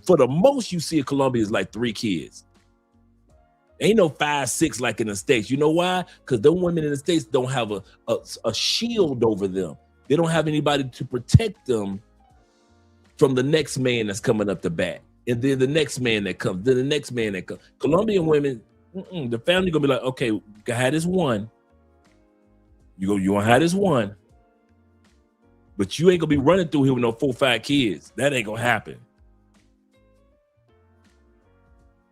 for the most you see in Colombia is like 3 kids. Ain't no 5, 6 like in the States. You know why? Because the women in the States don't have a shield over them. They don't have anybody to protect them from the next man that's coming up the bat. And then the next man that comes, then the next man that comes. Colombian women, the family gonna be like, okay, you can have this one. You gonna have this one. But you ain't gonna be running through here with no 4, 5 kids. That ain't gonna happen.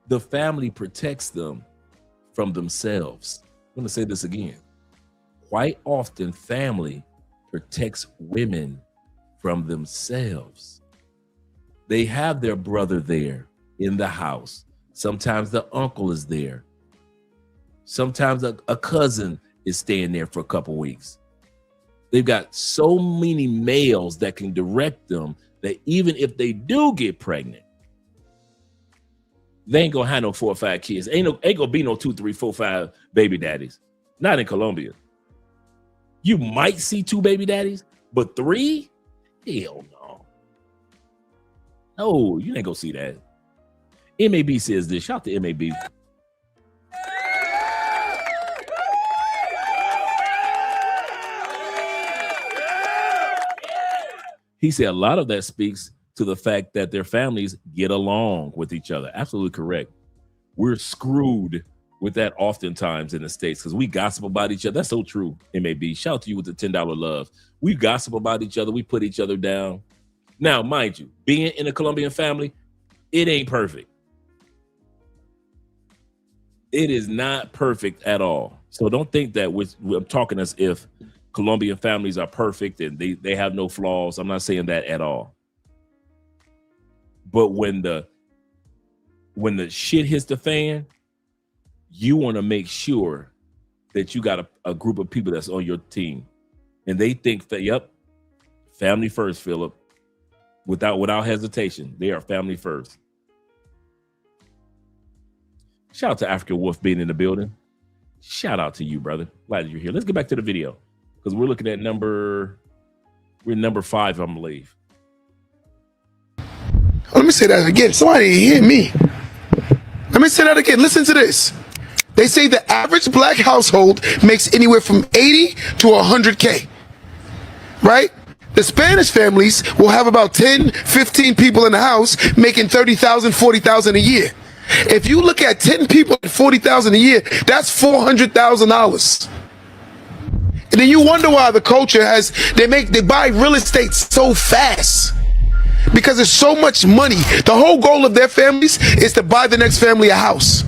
The family protects them from themselves. I'm gonna say this again. Quite often, family protects women from themselves. They have their brother there in the house. Sometimes the uncle is there. Sometimes a cousin is staying there for a couple weeks. They've got so many males that can direct them that even if they do get pregnant, they ain't gonna have no 4 or 5 kids. Ain't gonna be no 2, 3, 4, 5 baby daddies. Not in Colombia. You might see 2 baby daddies, but 3? Hell no. No, you ain't gonna see that. MAB says this. Shout out to MAB. He said a lot of that speaks to the fact that their families get along with each other. Absolutely correct. We're screwed with that oftentimes in the States because we gossip about each other. That's so true, MAB. Shout out to you with the $10 love. We gossip about each other. We put each other down. Now, mind you, being in a Colombian family, it ain't perfect. It is not perfect at all. So don't think that I'm talking as if Colombian families are perfect and they have no flaws. I'm not saying that at all. But when the shit hits the fan, you want to make sure that you got a group of people that's on your team. And they think that, yep, family first, Philip. Without hesitation, they are family first. Shout out to African Wolf being in the building. Shout out to you, brother. Glad you're here. Let's get back to the video because we're looking at number 5, I believe. Let me say that again. Somebody hear me. Let me say that again. Listen to this. They say the average black household makes anywhere from 80 to 100K, right? The Spanish families will have about 10, 15 people in the house making 30,000, 40,000 a year. If you look at 10 people at 40,000 a year, that's $400,000. And then you wonder why the culture they buy real estate so fast. Because there's so much money. The whole goal of their families is to buy the next family a house.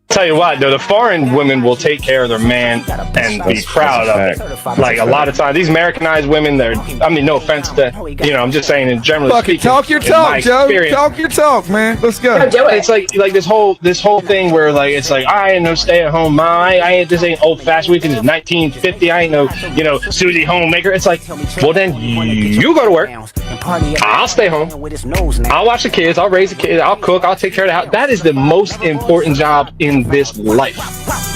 Tell you what, though, the foreign women will take care of their man and be proud of it. Like a lot of times, these Americanized women, no offense to, I'm just saying in general. Fuck it, talk your talk, Joe. Talk your talk, man. Let's go. It's like this whole thing where it's like I ain't no stay-at-home mom. This ain't old-fashioned. We think it's 1950. I ain't no Susie homemaker. It's like, well then you go to work. I'll stay home. I'll watch the kids. I'll raise the kids. I'll cook. I'll take care of the house. That is the most important job in this life,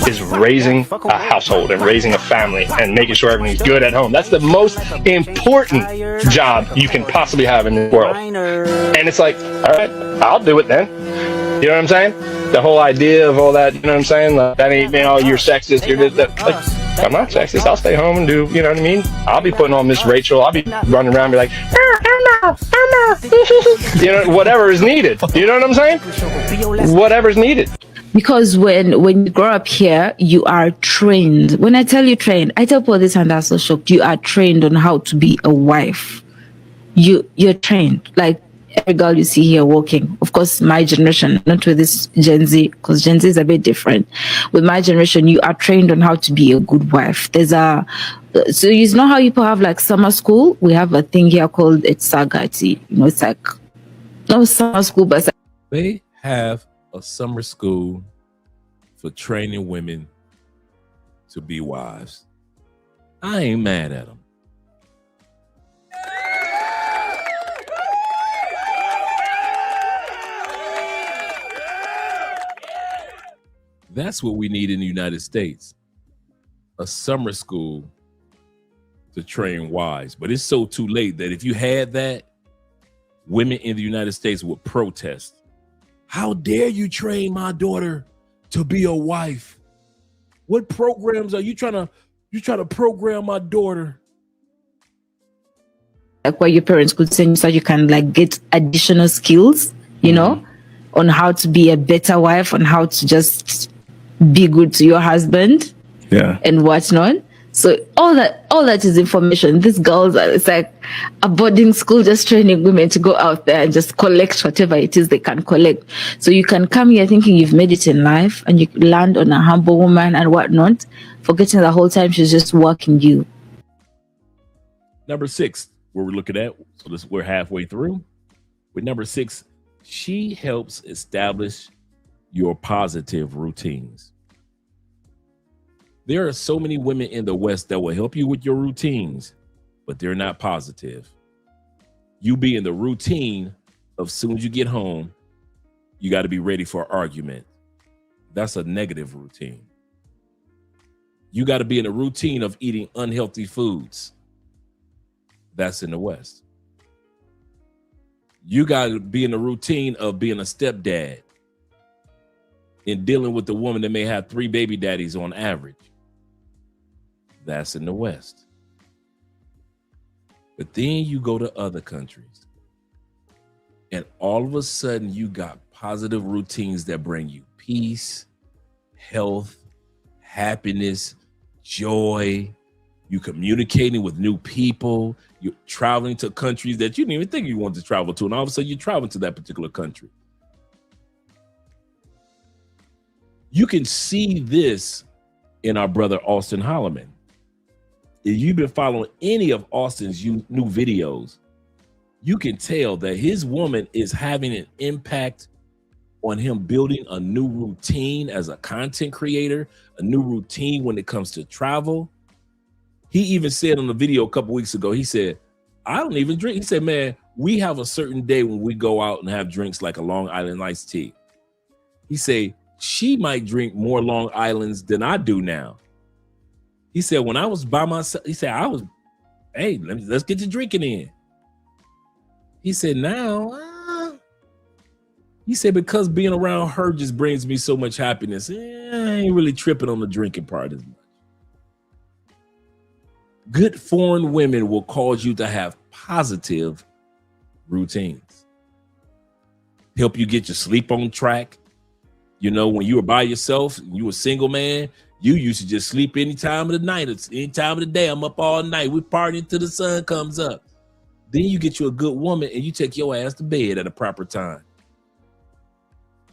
is raising a household and raising a family and making sure everything's good at home. That's the most important job you can possibly have in this world. And it's like, all right, I'll do it then. You know what I'm saying? The whole idea of all that, you know what I'm saying? Like, that ain't, you're sexist, you're this, that. Like, I'm not sexist. I'll stay home and do, you know what I mean? I'll be putting on Miss Rachel. I'll be running around and be like, You know, whatever is needed. You know what I'm saying? Whatever's needed. Because when you grow up here, you are trained. When I tell you trained, I tell people this and they're so shocked. You are trained on how to be a wife. You're trained. Like every girl you see here walking. Of course, my generation, not with this Gen Z, because Gen Z is a bit different. With my generation, you are trained on how to be a good wife. So you know how people have like summer school? We have a thing here called it's Sagati. You know, it's like no summer school, but it's like, They have a summer school for training women to be wives. I ain't mad at them. That's what we need in the United States. A summer school to train wives. But it's so too late that if you had that, women in the United States would protest. How dare you train my daughter to be a wife? What programs are you trying to program my daughter? like where your parents could send you so you can like get additional skills, you know, on how to be a better wife, on how to just be good to your husband, and whatnot. So all that is information. These girls are, it's like a boarding school just training women to go out there and just collect whatever it is they can collect. So you can come here thinking you've made it in life and you land on a humble woman and whatnot, forgetting the whole time she's just working you. Number 6, where we're looking at, so we're halfway through. With number 6, she helps establish your positive routines. There are so many women in the West that will help you with your routines, but they're not positive. You be in the routine of soon as you get home, you got to be ready for an argument. That's a negative routine. You got to be in a routine of eating unhealthy foods. That's in the West. You got to be in the routine of being a stepdad and dealing with the woman that may have 3 baby daddies on average. That's in the West. But then you go to other countries and all of a sudden you got positive routines that bring you peace, health, happiness, joy. You communicating with new people. You're traveling to countries that you didn't even think you wanted to travel to. And all of a sudden you're traveling to that particular country. You can see this in our brother, Austin Holloman. If you've been following any of Austin's new videos, you can tell that his woman is having an impact on him building a new routine as a content creator, a new routine when it comes to travel. He even said on the video a couple weeks ago, he said, I don't even drink. He said, man, we have a certain day when we go out and have drinks like a Long Island iced tea. He said, she might drink more Long Islands than I do now. He said, when I was by myself, he said, hey, let's get to drinking in. He said, now, he said, because being around her just brings me so much happiness. I ain't really tripping on the drinking part as much. Good foreign women will cause you to have positive routines. Help you get your sleep on track. You know, when you were by yourself, you were a single man, you used to just sleep any time of the night. It's any time of the day. I'm up all night. We partying till the sun comes up. Then you get you a good woman and you take your ass to bed at a proper time.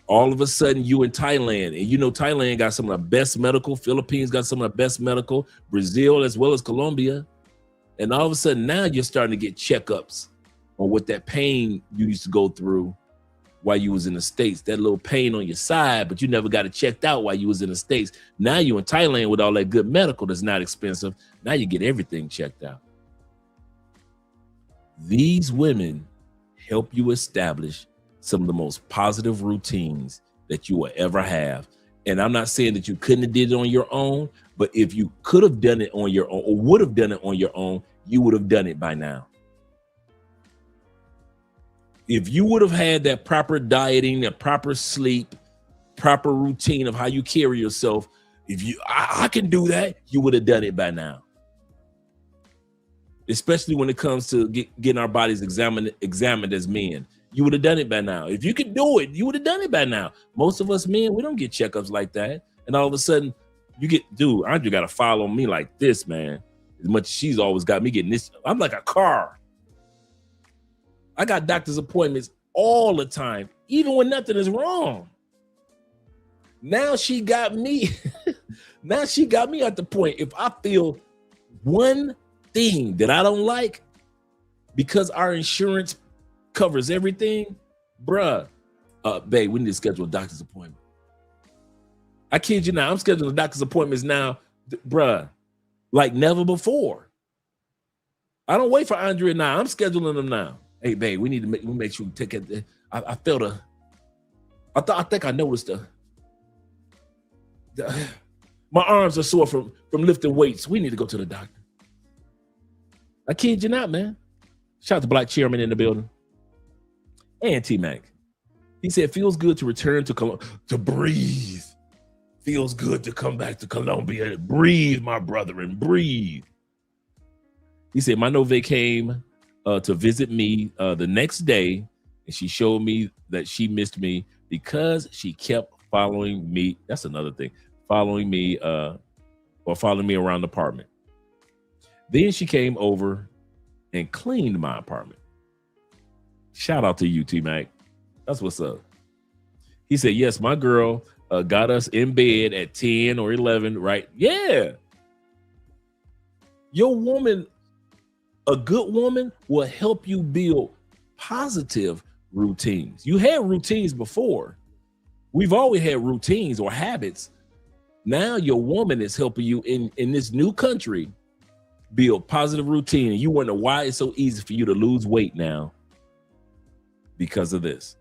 All of a sudden you in Thailand, and you know Thailand got some of the best medical, Philippines got some of the best medical, Brazil as well as Colombia. And all of a sudden now you're starting to get checkups on what that pain you used to go through while you was in the States, that little pain on your side, but you never got it checked out while you was in the States. Now you in Thailand with all that good medical that's not expensive. Now you get everything checked out. These women help you establish some of the most positive routines that you will ever have. And I'm not saying that you couldn't have did it on your own, but if you could have done it on your own or would have done it on your own, you would have done it by now. If you would have had that proper dieting, that proper sleep, proper routine of how you carry yourself, if you, I can do that, you would have done it by now. especially when it comes to getting our bodies examined as men. You would have done it by now. If you could do it, you would have done it by now. Most of us men, we don't get checkups like that. And all of a sudden, you get, dude, Andre got to follow me like this, man. As much as she's always got me getting this. I'm like a car. I got doctor's appointments all the time, even when nothing is wrong. Now she got me. Now she got me at the point. If I feel one thing that I don't like, because our insurance covers everything, bruh, babe, we need to schedule a doctor's appointment. I kid you not, I'm scheduling doctor's appointments now, bruh, like never before. I don't wait for Andrea now. I'm scheduling them now. Hey, babe, we need to make sure we take it. I felt I think I noticed my arms are sore from lifting weights. We need to go to the doctor. I kid you not, man. Shout out to Black Chairman in the building. And T-Mac. He said, feels good to return to breathe. Feels good to come back to Colombia. Breathe, my brother, and breathe. He said, my Nove came to visit me the next day, and she showed me that she missed me because she kept following me. That's another thing. Following me around the apartment. Then she came over and cleaned my apartment. Shout out to you, T-Mac. That's what's up. He said, yes, my girl got us in bed at 10 or 11, right? Yeah. Your woman, a good woman, will help you build positive routines. You had routines before. We've always had routines or habits. Now your woman is helping you in this new country build positive routine. And you wonder why it's so easy for you to lose weight now because of this.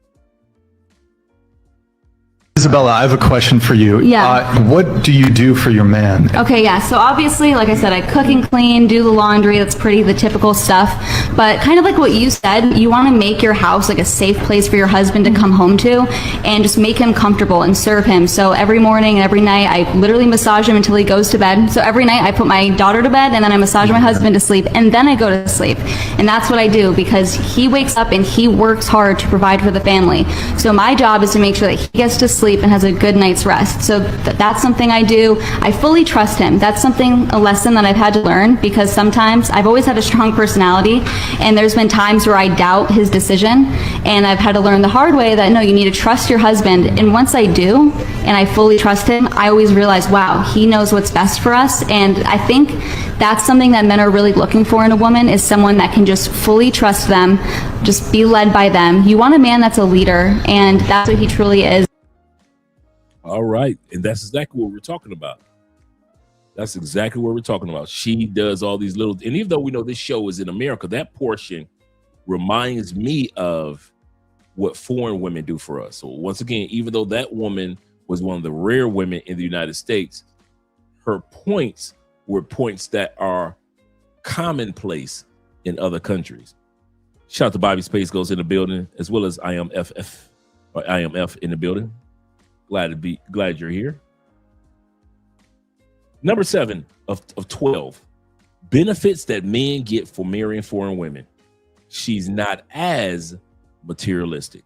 Isabella, I have a question for you. Yeah. What do you do for your man? Okay, yeah, so obviously, like I said, I cook and clean, do the laundry, that's the typical stuff, but kind of like what you said, you want to make your house like a safe place for your husband to come home to and just make him comfortable and serve him. So every morning and every night, I literally massage him until he goes to bed. So every night I put my daughter to bed and then I massage my husband to sleep and then I go to sleep. And that's what I do because he wakes up and he works hard to provide for the family. So my job is to make sure that he gets to sleep and has a good night's rest. So that's something I do. I fully trust him. That's a lesson that I've had to learn because sometimes I've always had a strong personality and there's been times where I doubt his decision and I've had to learn the hard way that no, you need to trust your husband. And once I do and I fully trust him, I always realize, wow, he knows what's best for us. And I think that's something that men are really looking for in a woman is someone that can just fully trust them, just be led by them. You want a man that's a leader and that's what he truly is. All right. And that's exactly what we're talking about. That's exactly what we're talking about. She does all these little, and even though we know this show is in America, that portion reminds me of what foreign women do for us. So once again, even though that woman was one of the rare women in the United States, her points were points that are commonplace in other countries. Shout out to Bobby Space Goes in the building, as well as IMF in the building. Glad you're here. Number 7 of 12 benefits that men get for marrying foreign women. She's not as materialistic.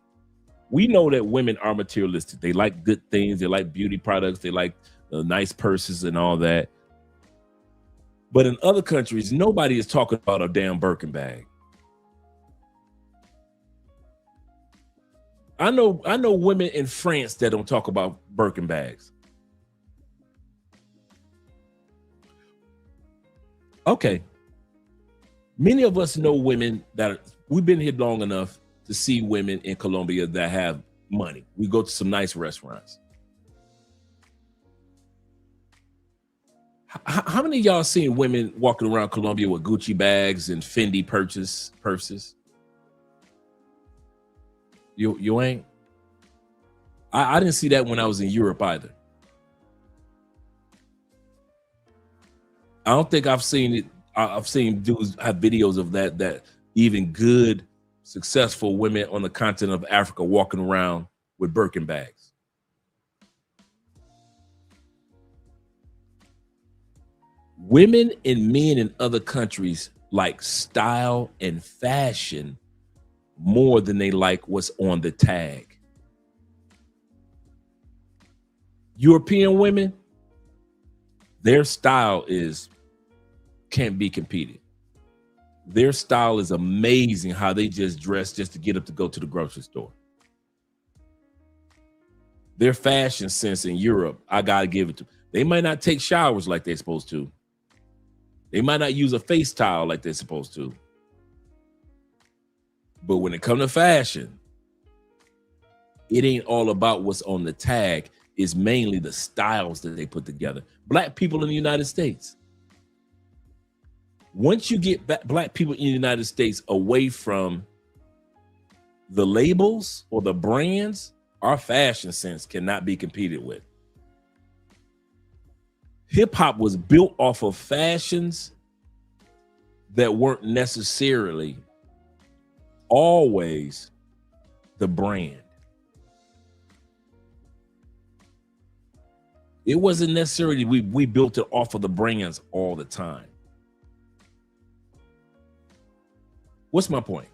We know that women are materialistic. They like good things. They like beauty products. They like nice purses and all that. But in other countries, nobody is talking about a damn Birkin bag. I know women in France that don't talk about Birkin bags. Okay. Many of us know women we've been here long enough to see women in Colombia that have money. We go to some nice restaurants. How many of y'all seen women walking around Colombia with Gucci bags and Fendi purses? You ain't? I didn't see that when I was in Europe either. I don't think I've seen it. I've seen dudes have videos of that even good, successful women on the continent of Africa walking around with Birkin bags. Women and men in other countries like style and fashion more than they like what's on the tag. European women, their style can't be competed. Their style is amazing, how they just dress just to get up to go to the grocery store. Their fashion sense in Europe, I gotta give it to. They might not take showers like they're supposed to. They might not use a face towel like they're supposed to. But when it comes to fashion, it ain't all about what's on the tag. It's mainly the styles that they put together. Black people in the United States. Once you get black people in the United States away from the labels or the brands, our fashion sense cannot be competed with. Hip hop was built off of fashions that weren't necessarily always the brand. It wasn't necessarily we built it off of the brands all the time. What's my point?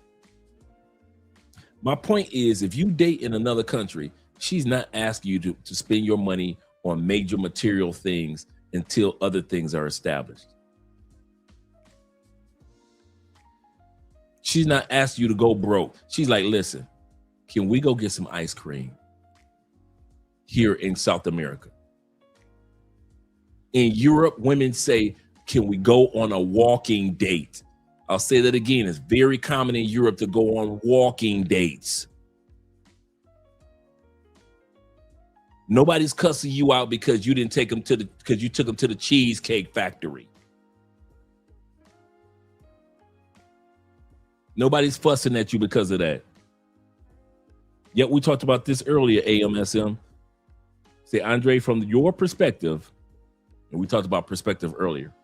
My point is, if you date in another country, she's not asking you to spend your money on major material things until other things are established. She's not asking you to go broke. She's like, listen, can we go get some ice cream here in South America? In Europe, women say, can we go on a walking date? I'll say that again. It's very common in Europe to go on walking dates. Nobody's cussing you out because you didn't take them because you took them to the cheesecake factory. Nobody's fussing at you because of that. Yet we talked about this earlier, AMSM. Say, Andre, from your perspective, and we talked about perspective earlier.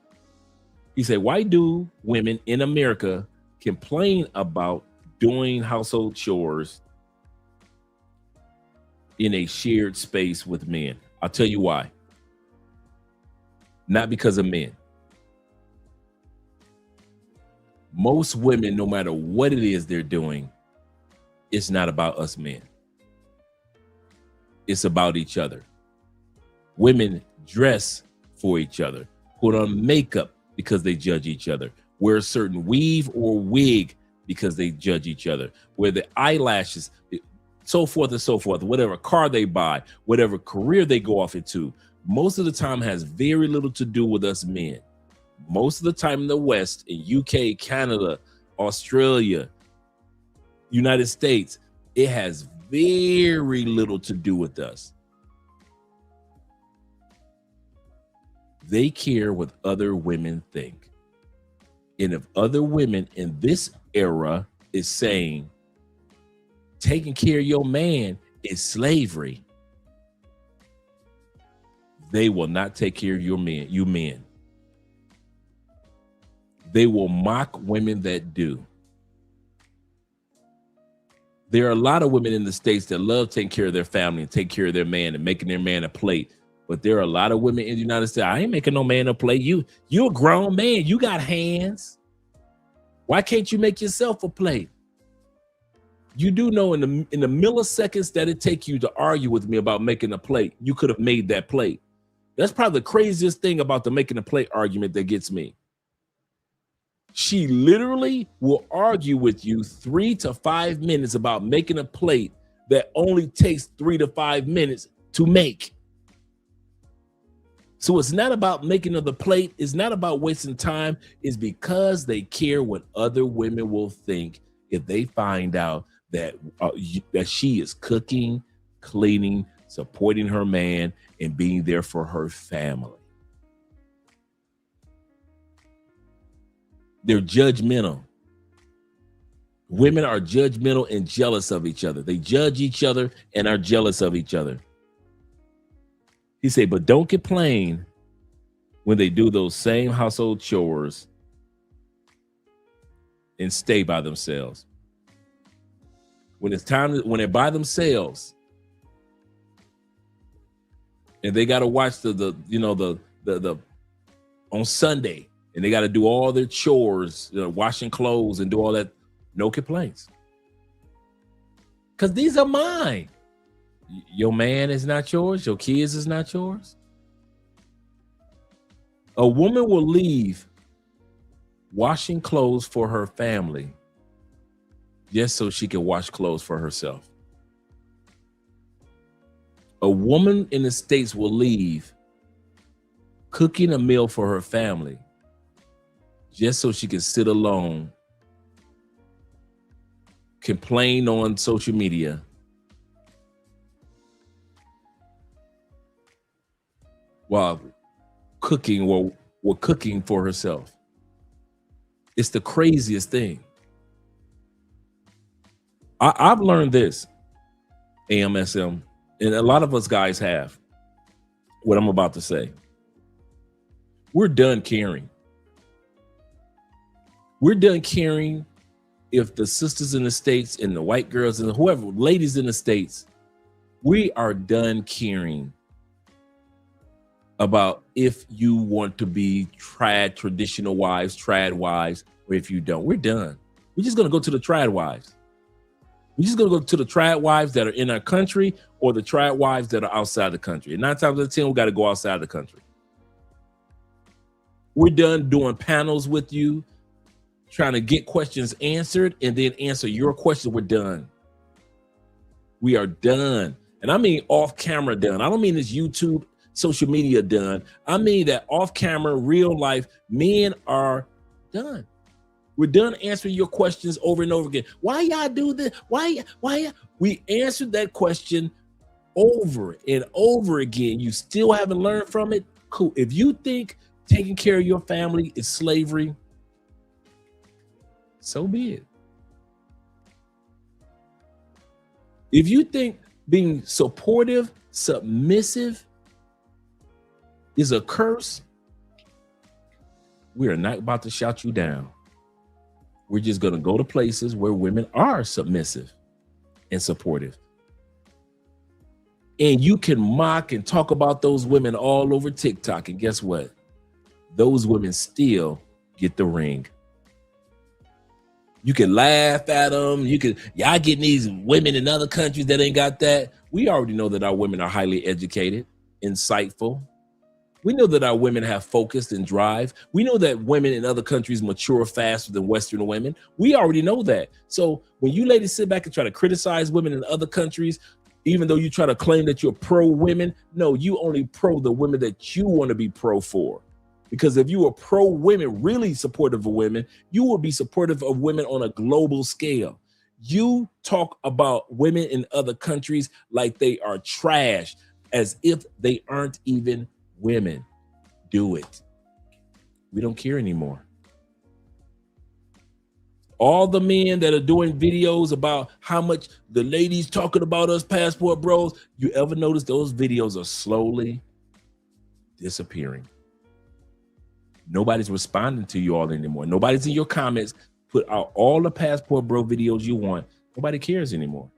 He said, why do women in America complain about doing household chores in a shared space with men? I'll tell you why. Not because of men. Most women, no matter what it is they're doing, it's not about us men. It's about each other. Women dress for each other, put on makeup because they judge each other, wear a certain weave or wig because they judge each other, wear the eyelashes, so forth and so forth, whatever car they buy, whatever career they go off into, most of the time has very little to do with us men. Most of the time in the West, in UK, Canada, Australia, United States, it has very little to do with us. They care what other women think. And if other women in this era is saying taking care of your man is slavery, they will not take care of your men, you men. They will mock women that do. There are a lot of women in the States that love taking care of their family and take care of their man and making their man a plate. But there are a lot of women in the United States. I ain't making no man a plate. You a grown man. You got hands. Why can't you make yourself a plate? You do know in the milliseconds that it takes you to argue with me about making a plate, you could have made that plate. That's probably the craziest thing about the making a plate argument that gets me. She literally will argue with you 3 to 5 minutes about making a plate that only takes 3 to 5 minutes to make. So it's not about making of the plate. It's not about wasting time. It's because they care what other women will think if they find out that she is cooking, cleaning, supporting her man, and being there for her family. They're judgmental. Women are judgmental and jealous of each other. They judge each other and are jealous of each other. He said, but don't complain when they do those same household chores and stay by themselves. When it's time, when they're by themselves and they got to watch the on Sunday and they got to do all their chores, washing clothes and do all that. No complaints. Because these are mine. Your man is not yours. Your kids is not yours. A woman will leave washing clothes for her family just so she can wash clothes for herself. A woman in the States will leave cooking a meal for her family just so she can sit alone, complain on social media, while cooking or cooking for herself. It's the craziest thing. I've learned this, AMSM, and a lot of us guys have, what I'm about to say. We're done caring. We're done caring if the sisters in the States and the white girls and whoever, ladies in the States, we are done caring about if you want to be traditional wives, trad wives, or if you don't. We're done. We're just going to go to the trad wives. We're just going to go to the trad wives that are in our country or the trad wives that are outside the country. And 9 times out of 10, we got to go outside the country. We're done doing panels with you, trying to get questions answered and then answer your question. We're done. We are done. And I mean off camera done. I don't mean this YouTube, social media done. I mean that off camera, real life, men are done. We're done answering your questions over and over again. Why y'all do this? Why? We answered that question over and over again. You still haven't learned from it? Cool. If you think taking care of your family is slavery, so be it. If you think being supportive, submissive is a curse, we are not about to shout you down. We're just going to go to places where women are submissive and supportive. And you can mock and talk about those women all over TikTok. And guess what? Those women still get the ring. You can laugh at them. Y'all getting these women in other countries that ain't got that. We already know that our women are highly educated, insightful. We know that our women have focus and drive. We know that women in other countries mature faster than Western women. We already know that. So when you ladies sit back and try to criticize women in other countries, even though you try to claim that you're pro women, no, you only pro the women that you want to be pro for. Because if you were pro women, really supportive of women, you will be supportive of women on a global scale. You talk about women in other countries like they are trash, as if they aren't even women. Do it. We don't care anymore. All the men that are doing videos about how much the ladies talking about us passport bros, you ever notice those videos are slowly disappearing? Nobody's responding to you all anymore. Nobody's in your comments. Put out all the passport bro videos you want. Nobody cares anymore.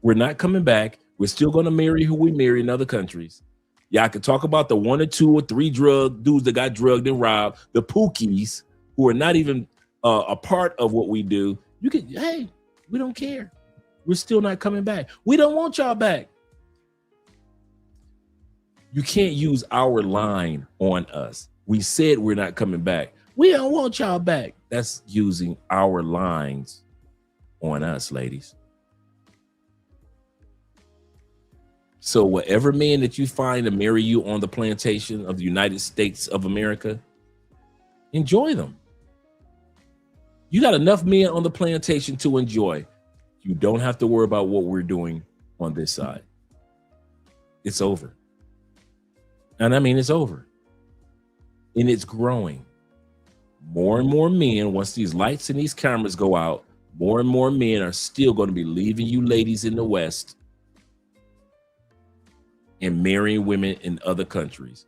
We're not coming back. We're still going to marry who we marry in other countries. Y'all can talk about the 1 or 2 or 3 drug dudes that got drugged and robbed, the pookies who are not even a part of what we do. You can, hey, we don't care. We're still not coming back. We don't want y'all back. You can't use our line on us. We said we're not coming back. We don't want y'all back. That's using our lines on us, ladies. So whatever man that you find to marry you on the plantation of the United States of America, enjoy them. You got enough men on the plantation to enjoy. You don't have to worry about what we're doing on this side. It's over. And I mean, it's over. And it's growing. More and more men, once these lights and these cameras go out, more and more men are still going to be leaving you ladies in the West and marrying women in other countries.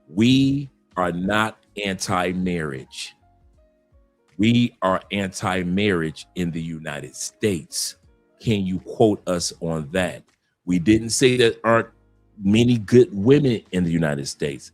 We are not anti-marriage. We are anti-marriage in the United States. Can you quote us on that? We didn't say that aren't many good women in the United States.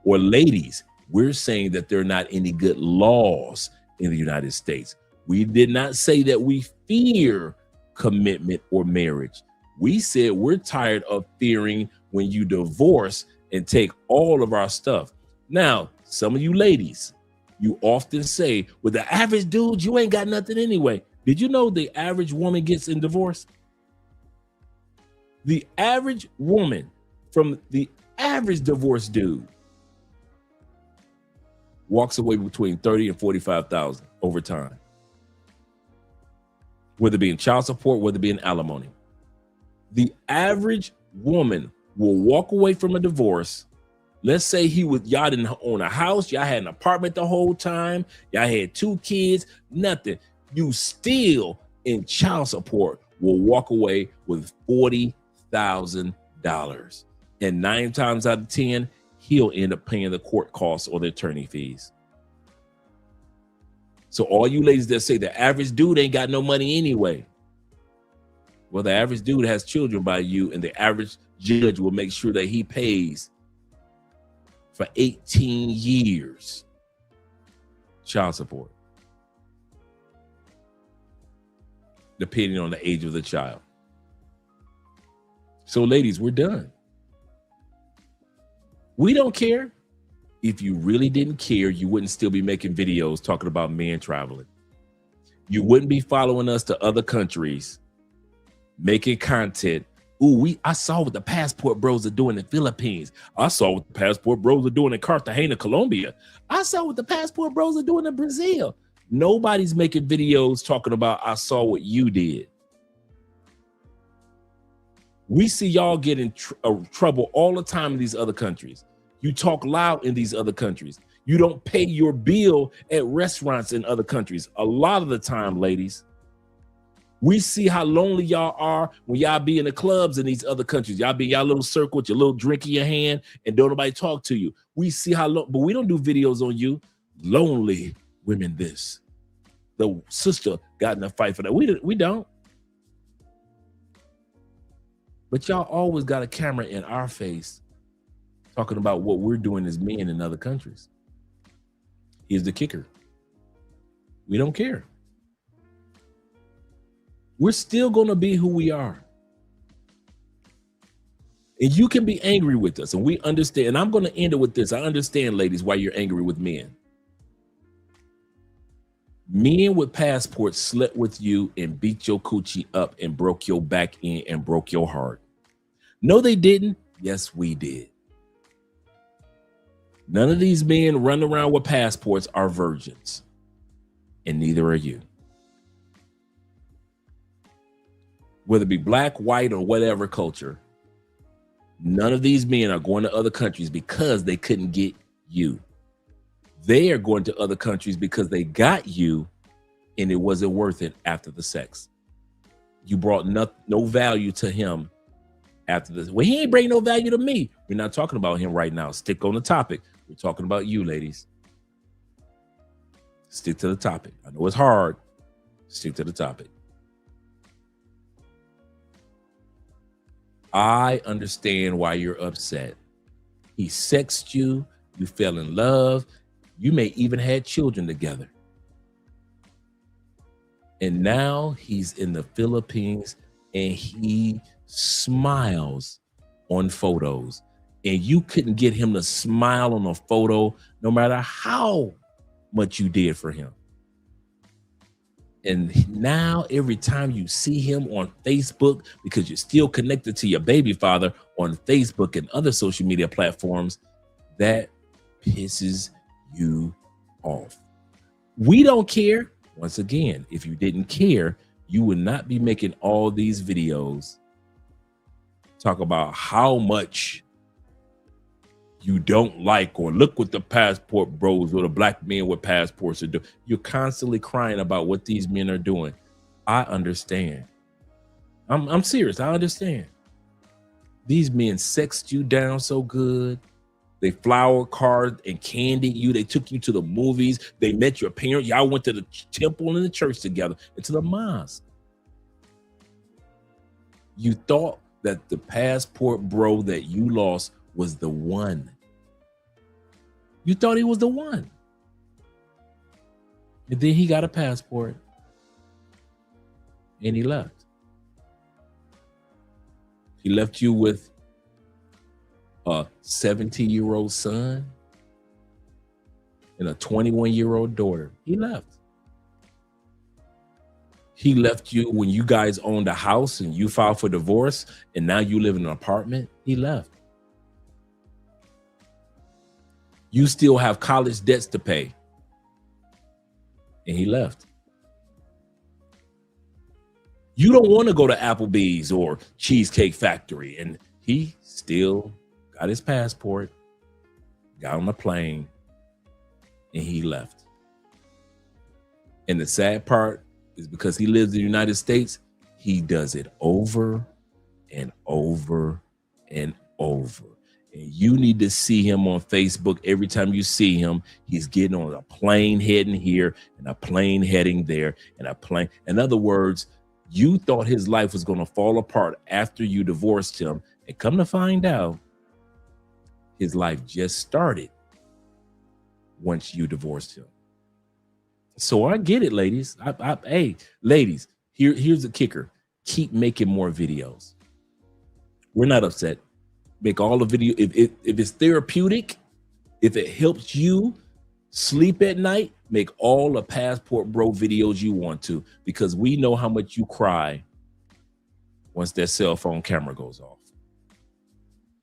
Or ladies, We're saying that there are not any good laws in the United States. We did not say that we fear commitment or marriage. We said we're tired of fearing when you divorce and take all of our stuff. Now, some of you ladies, you often say, with the average dude, you ain't got nothing anyway. Did you know the average woman gets in divorce? The average woman from the average divorced dude walks away between 30 and 45,000 over time. Whether it be in child support, whether it be in alimony. The average woman will walk away from a divorce. Let's say y'all didn't own a house, y'all had an apartment the whole time, y'all had 2 kids, nothing. You still in child support will walk away with $40,000. And 9 times out of 10, he'll end up paying the court costs or the attorney fees. So all you ladies that say the average dude ain't got no money anyway. Well, the average dude has children by you, and the average judge will make sure that he pays for 18 years child support, depending on the age of the child. So ladies, we're done. We don't care. If you really didn't care, you wouldn't still be making videos talking about men traveling. You wouldn't be following us to other countries, making content. Ooh, I saw what the passport bros are doing in the Philippines. I saw what the passport bros are doing in Cartagena, Colombia. I saw what the passport bros are doing in Brazil. Nobody's making videos talking about, I saw what you did. We see y'all get in trouble all the time in these other countries. You talk loud in these other countries. You don't pay your bill at restaurants in other countries. A lot of the time, ladies, we see how lonely y'all are when y'all be in the clubs in these other countries. Y'all be in y'all little circle with your little drink in your hand and don't nobody talk to you. We see how but we don't do videos on you. Lonely women this. The sister got in a fight for that. We don't. But y'all always got a camera in our face talking about what we're doing as men in other countries. Here's the kicker. We don't care. We're still going to be who we are. And you can be angry with us, and we understand. And I'm going to end it with this. I understand, ladies, why you're angry with men. Men with passports slept with you and beat your coochie up and broke your back in and broke your heart. No, they didn't. Yes, we did. None of these men running around with passports are virgins, and neither are you. Whether it be black, white, or whatever culture, none of these men are going to other countries because they couldn't get you. They are going to other countries because they got you and it wasn't worth it after the sex. You brought no value to him after this. Well, he ain't bring no value to me. We're not talking about him right now. Stick on the topic. We're talking about you, ladies. Stick to the topic. I know it's hard. Stick to the topic. I understand why you're upset. He sexed you. You fell in love. You may even had children together. And now he's in the Philippines and he smiles on photos. And you couldn't get him to smile on a photo no matter how much you did for him. And now every time you see him on Facebook, because you're still connected to your baby father on Facebook and other social media platforms, that pisses you off. We don't care. Once again, if you didn't care, you would not be making all these videos talk about how much you don't like, or look what the passport bros or the black men with passports are doing. You're constantly crying about what these men are doing. I understand. I'm serious. I understand. These men sexed you down so good. They flower card and candied you. They took you to the movies. They met your parents. Y'all went to the temple and the church together and to the mosque. You thought that the passport bro that you lost was the one. You thought he was the one. And then he got a passport and he left. He left you with a 17-year-old son and a 21-year-old daughter. He left. He left you when you guys owned a house and you filed for divorce and now you live in an apartment. He left. You still have college debts to pay. And he left. You don't want to go to Applebee's or Cheesecake Factory. And he still got his passport, got on a plane, and he left. And the sad part is because he lives in the United States, he does it over and over and over. And you need to see him on Facebook. Every time you see him, he's getting on a plane heading here and a plane heading there and a plane. In other words, you thought his life was going to fall apart after you divorced him. And come to find out, his life just started once you divorced him. So I get it, ladies. Hey, ladies, here's the kicker. Keep making more videos. We're not upset. Make all the video. If it's therapeutic, if it helps you sleep at night, make all the Passport Bro videos you want to, because we know how much you cry once that cell phone camera goes off.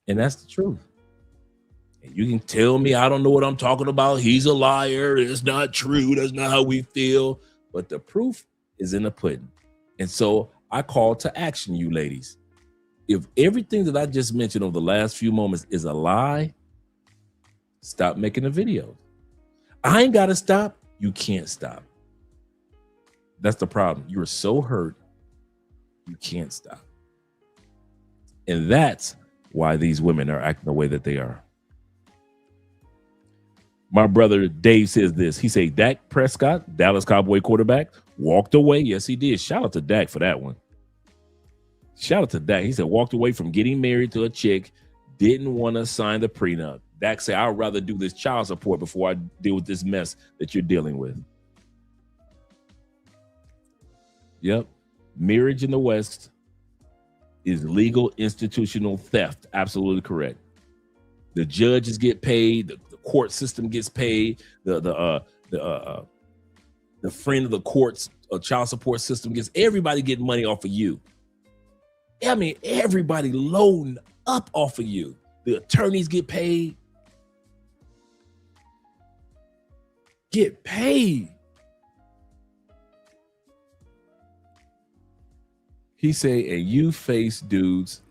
And that's the truth. And you can tell me I don't know what I'm talking about. He's a liar. It's not true. That's not how we feel. But the proof is in the pudding. And so I call to action, you ladies. If everything that I just mentioned over the last few moments is a lie, stop making a video. I ain't got to stop. You can't stop. That's the problem. You're so hurt, you can't stop. And that's why these women are acting the way that they are. My brother Dave says this. He said, Dak Prescott, Dallas Cowboy quarterback, walked away. Yes, he did. Shout out to Dak for that one. Shout out to Dak. He said, walked away from getting married to a chick, didn't want to sign the prenup. Dak said, I'd rather do this child support before I deal with this mess that you're dealing with. Yep. Marriage in the West is legal institutional theft. Absolutely correct. The judges get paid. The court system gets paid. The friend of the court's child support system gets, everybody getting money off of you. I mean, everybody loading up off of you. The attorneys get paid. Get paid. He say, and you face dudes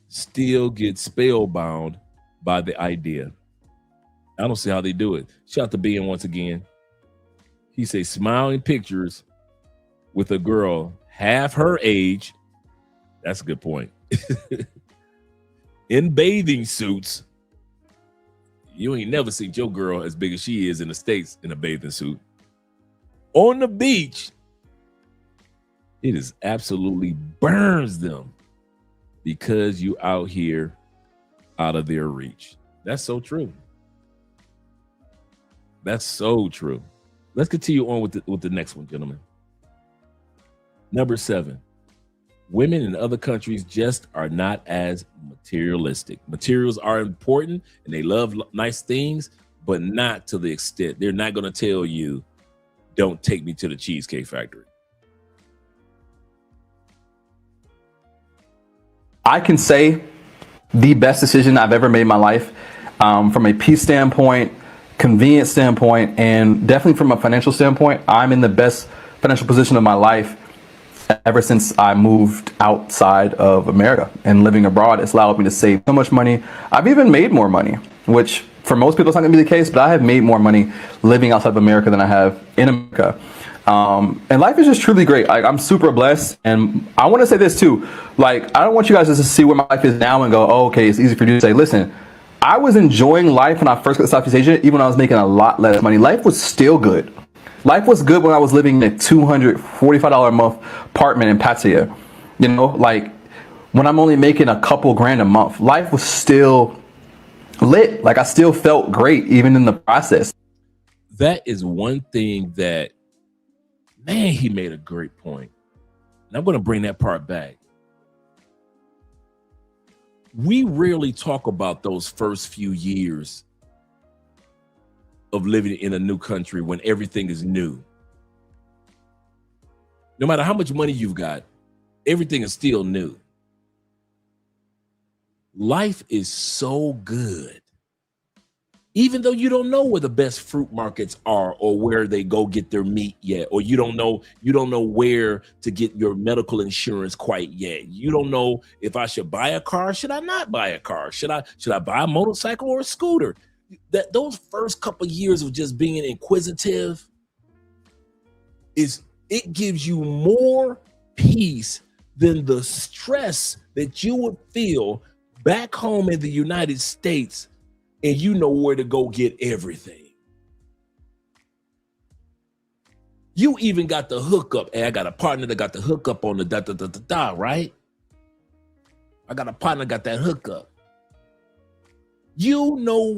still get spellbound by the idea. I don't see how they do it. Shout out to Ben once again. He say, smiling pictures with a girl half her age. That's a good point. In bathing suits. You ain't never seen your girl as big as she is in the States in a bathing suit. On the beach. It is absolutely burns them because you out here out of their reach. That's so true. That's so true. Let's continue on with the next one, gentlemen. Number 7. Women in other countries just are not as materialistic. Materials are important and they love nice things, but not to the extent. They're not going to tell you, don't take me to the Cheesecake Factory. I can say the best decision I've ever made in my life, from a peace standpoint, convenience standpoint, and definitely from a financial standpoint. I'm in the best financial position of my life ever since I moved outside of America and living abroad. It's allowed me to save so much money. I've even made more money, which for most people it's not gonna be the case, but I have made more money living outside of America than I have in America. And life is just truly great. I'm super blessed. And I want to say this too. Like, I don't want you guys just to see where my life is now and go, oh, okay, it's easy for you to say, listen, I was enjoying life when I first got to Southeast Asia, even when I was making a lot less money. Life was still good. Life was good when I was living in a $245 a month apartment in Pattaya. You know, like when I'm only making a couple grand a month, life was still lit. Like I still felt great even in the process. That is one thing that, man, he made a great point. And I'm going to bring that part back. We rarely talk about those first few years of living in a new country when everything is new. No matter how much money you've got, everything is still new. Life is so good. Even though you don't know where the best fruit markets are or where they go get their meat yet, or you don't know where to get your medical insurance quite yet. You don't know if I should buy a car, should I not buy a car? Should I buy a motorcycle or a scooter? That those first couple of years of just being inquisitive it gives you more peace than the stress that you would feel back home in the United States, and you know where to go get everything. You even got the hookup. Hey, I got a partner that got the hookup on the right? I got a partner that got that hookup. You know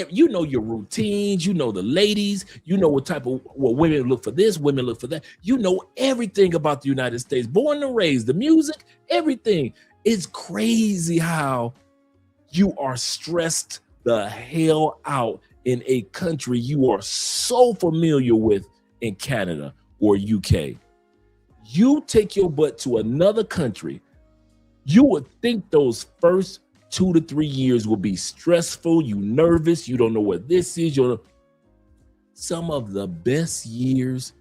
you know your routines, you know the ladies, you know what women look for this, women look for that. You know everything about the United States, born and raised, the music, everything. It's crazy how you are stressed the hell out in a country you are so familiar with in Canada or UK. You take your butt to another country, you would think those first 2 to 3 years will be stressful, you nervous, you don't know what this is. Some of the best years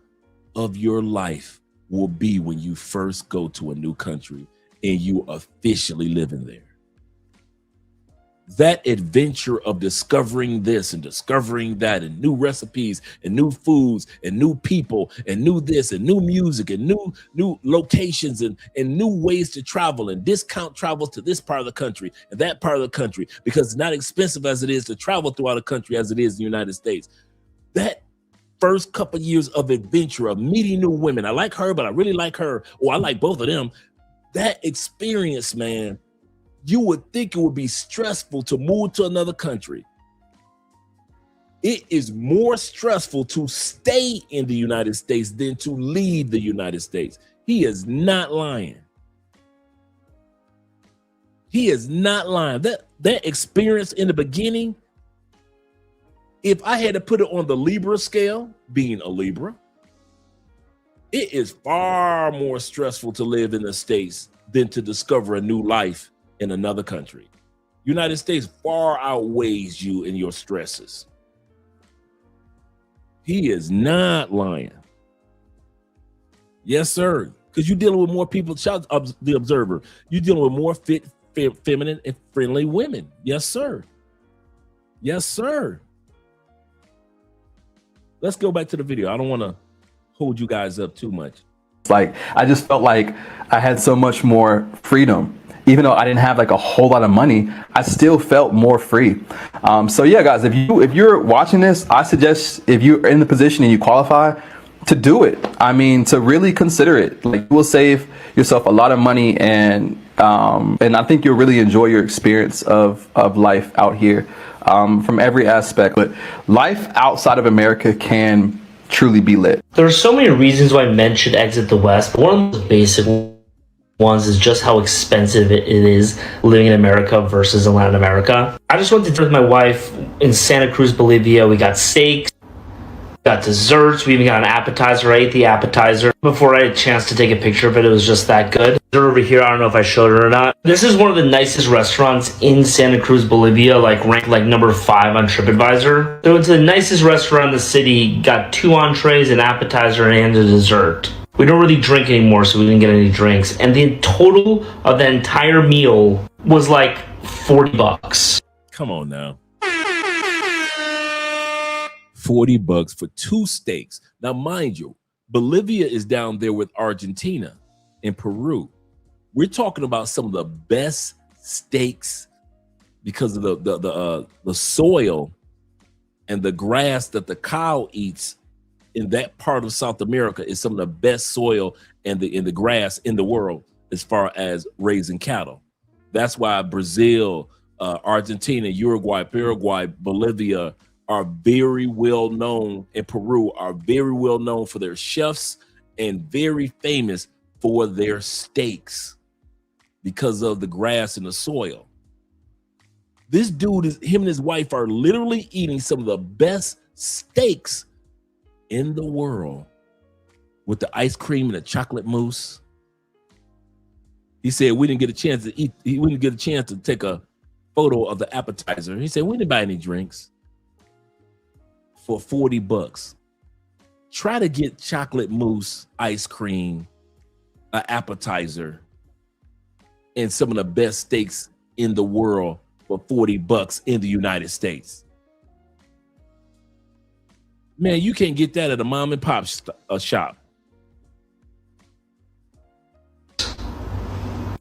of your life will be when you first go to a new country and you officially living there. That adventure of discovering this and discovering that and new recipes and new foods and new people and new this and new music and new locations and new ways to travel and discount travels to this part of the country and that part of the country because it's not expensive as it is to travel throughout a country as it is in the United States. That first couple of years of adventure of meeting new women. I like her, but I really like her. Or I like both of them. That experience, man, you would think it would be stressful to move to another country. It is more stressful to stay in the United States than to leave the United States. He is not lying. He is not lying. That experience in the beginning, if I had to put it on the Libra scale, being a Libra, it is far more stressful to live in the States than to discover a new life in another country. United States far outweighs you in your stresses. He is not lying. Yes, sir. Because you're dealing with more people, shout the observer. You're dealing with more fit, feminine, and friendly women. Yes, sir. Yes, sir. Let's go back to the video. I don't want to hold you guys up too much. Like, I just felt like I had so much more freedom. Even though I didn't have like a whole lot of money, I still felt more free. So yeah, guys, if you're watching this, I suggest if you're in the position and you qualify, to do it. I mean, to really consider it. Like, you will save yourself a lot of money, and I think you'll really enjoy your experience of life out here from every aspect. But life outside of America can truly be lit. There are so many reasons why men should exit the West, but one of the most basic ones is just how expensive it is living in America versus in Latin America. I just went to dinner with my wife in Santa Cruz, Bolivia. We got steaks, got desserts, we even got an appetizer. I ate the appetizer before I had a chance to take a picture of it. It was just that good. Over here, I don't know if I showed it or not. This is one of the nicest restaurants in Santa Cruz, Bolivia, like ranked like number 5 on TripAdvisor. So it's the nicest restaurant in the city, got 2 entrees, an appetizer, and a dessert. We don't really drink anymore, so we didn't get any drinks. And the total of the entire meal was like $40. Come on now. $40 for 2 steaks. Now, mind you, Bolivia is down there with Argentina and Peru. We're talking about some of the best steaks because of the soil and the grass that the cow eats in that part of South America is some of the best soil and the grass in the world as far as raising cattle. That's why Brazil, Argentina, Uruguay, Paraguay, Bolivia are very well known, and Peru are very well known for their chefs and very famous for their steaks because of the grass and the soil. This dude him and his wife are literally eating some of the best steaks in the world with the ice cream and the chocolate mousse. He said we didn't get a chance to eat. We didn't get a chance to take a photo of the appetizer. He said we didn't buy any drinks for $40. Try to get chocolate mousse, ice cream, an appetizer, and some of the best steaks in the world for $40 in the United States. Man, you can't get that at a mom and pop shop.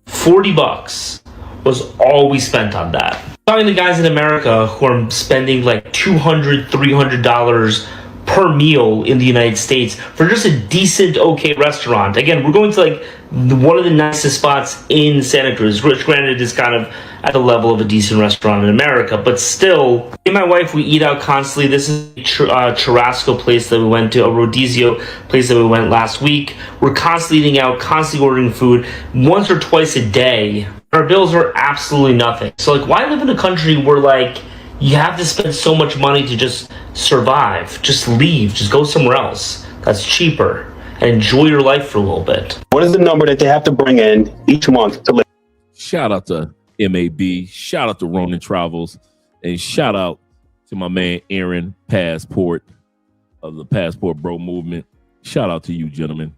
$40 was all we spent on that. Talking to guys in America who are spending like $200, $300 per meal in the United States for just a decent, okay restaurant. Again, we're going to like one of the nicest spots in Santa Cruz, which granted is kind of at the level of a decent restaurant in America, but still, me and my wife, we eat out constantly. This is a churrasco place that we went to, a rodizio place that we went last week. We're constantly eating out, constantly ordering food once or twice a day. Our bills are absolutely nothing. So like, why live in a country where like you have to spend so much money to just survive? Just leave, just go somewhere else that's cheaper and enjoy your life for a little bit. What is the number that they have to bring in each month to live? Shout out to MAB, shout out to Ronin Travels, and shout out to my man Aaron Passport of the Passport Bro Movement. Shout out to you, gentlemen.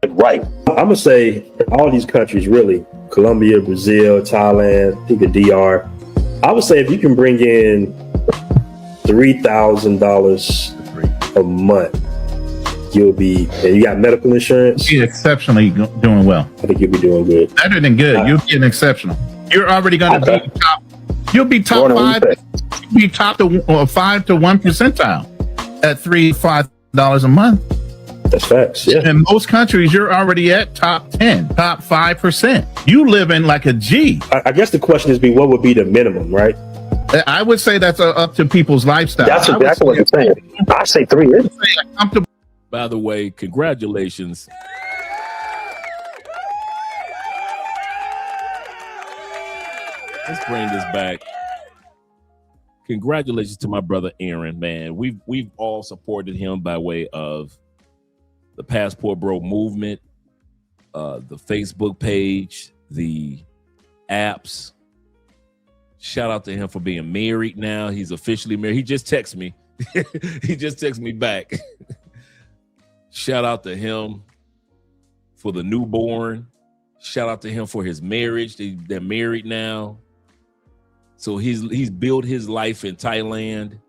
Right. I'm going to say all these countries, really, Colombia, Brazil, Thailand, I think the DR, I would say if you can bring in $3,000 a month, you'll be, and you got medical insurance. You're exceptionally doing well. I think you'll be doing good. Better than good. You'll be an exceptional. You're already going to be top. You'll be top five. You'll be top to 5 to 1 percentile at $3-5 a month. That's facts. Yeah. In most countries, you're already at top 10, top 5%. You live in like a G. I guess the question is, what would be the minimum, right? I would say that's up to people's lifestyle. That's exactly what I'm saying. I say 3 years. By the way, congratulations. Let's bring this back. Congratulations to my brother Aaron, man. We've all supported him by way of the Passport Bro Movement, the Facebook page, the apps. Shout out to him for being married now. He's officially married. He just texted me. He just texted me back. Shout out to him for the newborn. Shout out to him for his marriage. They're married now. So he's built his life in Thailand.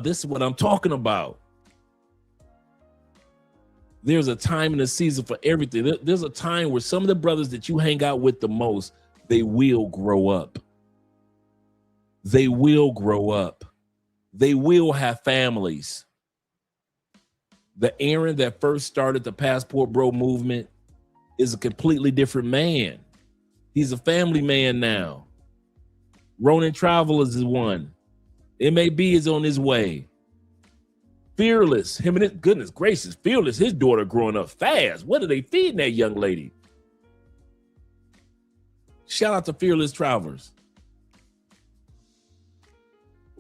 This is what I'm talking about. There's a time and a season for everything. There's a time where some of the brothers that you hang out with the most, they will grow up. They will grow up. They will have families. The Aaron that first started the Passport Bro Movement is a completely different man. He's a family man now. Ronin Travelers is one. MAB is on his way. Fearless, him and his, goodness gracious, Fearless, his daughter growing up fast. What are they feeding that young lady? Shout out to Fearless Travelers.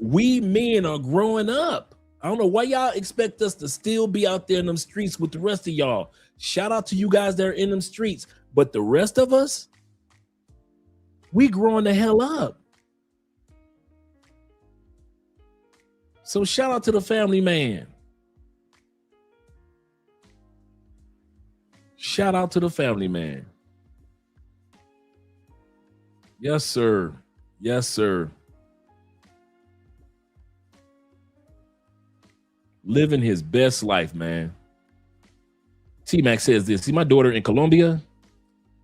We men are growing up. I don't know why y'all expect us to still be out there in them streets with the rest of y'all. Shout out to you guys that are in them streets. But the rest of us, we growing the hell up. So shout out to the family man. Shout out to the family man. Yes, sir. Yes, sir. Living his best life, man. T-Mac says this. See, my daughter in Colombia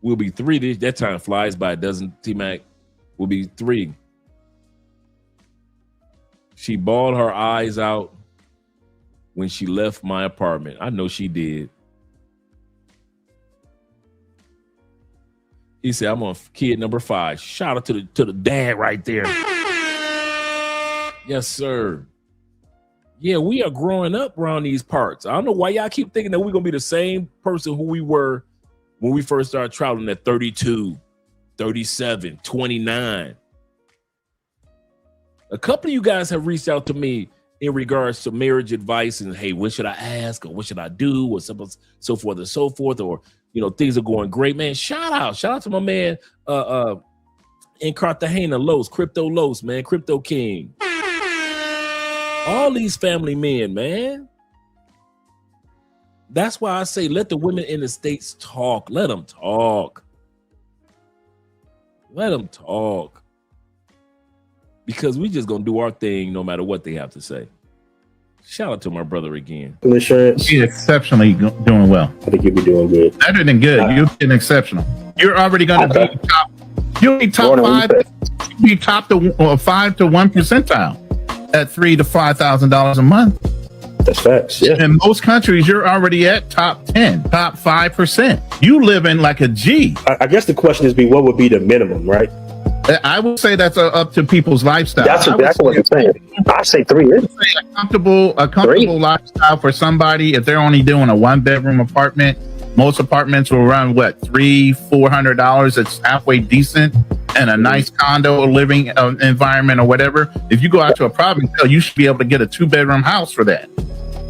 will be 3. That time flies by, doesn't T-Mac? Will be 3. She bawled her eyes out when she left my apartment. I know she did. He said, I'm on kid number 5. Shout out to the dad right there. Yes, sir. Yeah, we are growing up around these parts. I don't know why y'all keep thinking that we're going to be the same person who we were when we first started traveling at 32, 37, 29. A couple of you guys have reached out to me in regards to marriage advice and, hey, what should I ask or what should I do or so forth and so forth, or, you know, things are going great, man. Shout out to my man in Cartagena, Crypto Los, man, Crypto King. All these family men, man. That's why I say let the women in the States talk. Let them talk. Let them talk. Because we just gonna do our thing no matter what they have to say. Shout out to my brother again. Insurance. You're exceptionally doing well. I think you'll be doing good. Better than good. You're doing exceptional. You're already going to be top. You'll be top 5. You'll be top to 5 to 1 percentile at $3,000 to $5,000 a month. That's facts. Yeah. In most countries, you're already at top 10, top 5%. You live in like a G. I guess the question is, what would be the minimum, right? I would say that's up to people's lifestyle. That's exactly what I'm saying. I say 3 years. A comfortable lifestyle for somebody. If they're only doing a 1-bedroom apartment, most apartments will run $300-$400. It's halfway decent, and a nice condo living environment or whatever. If you go out to a province, you should be able to get a 2-bedroom house for that.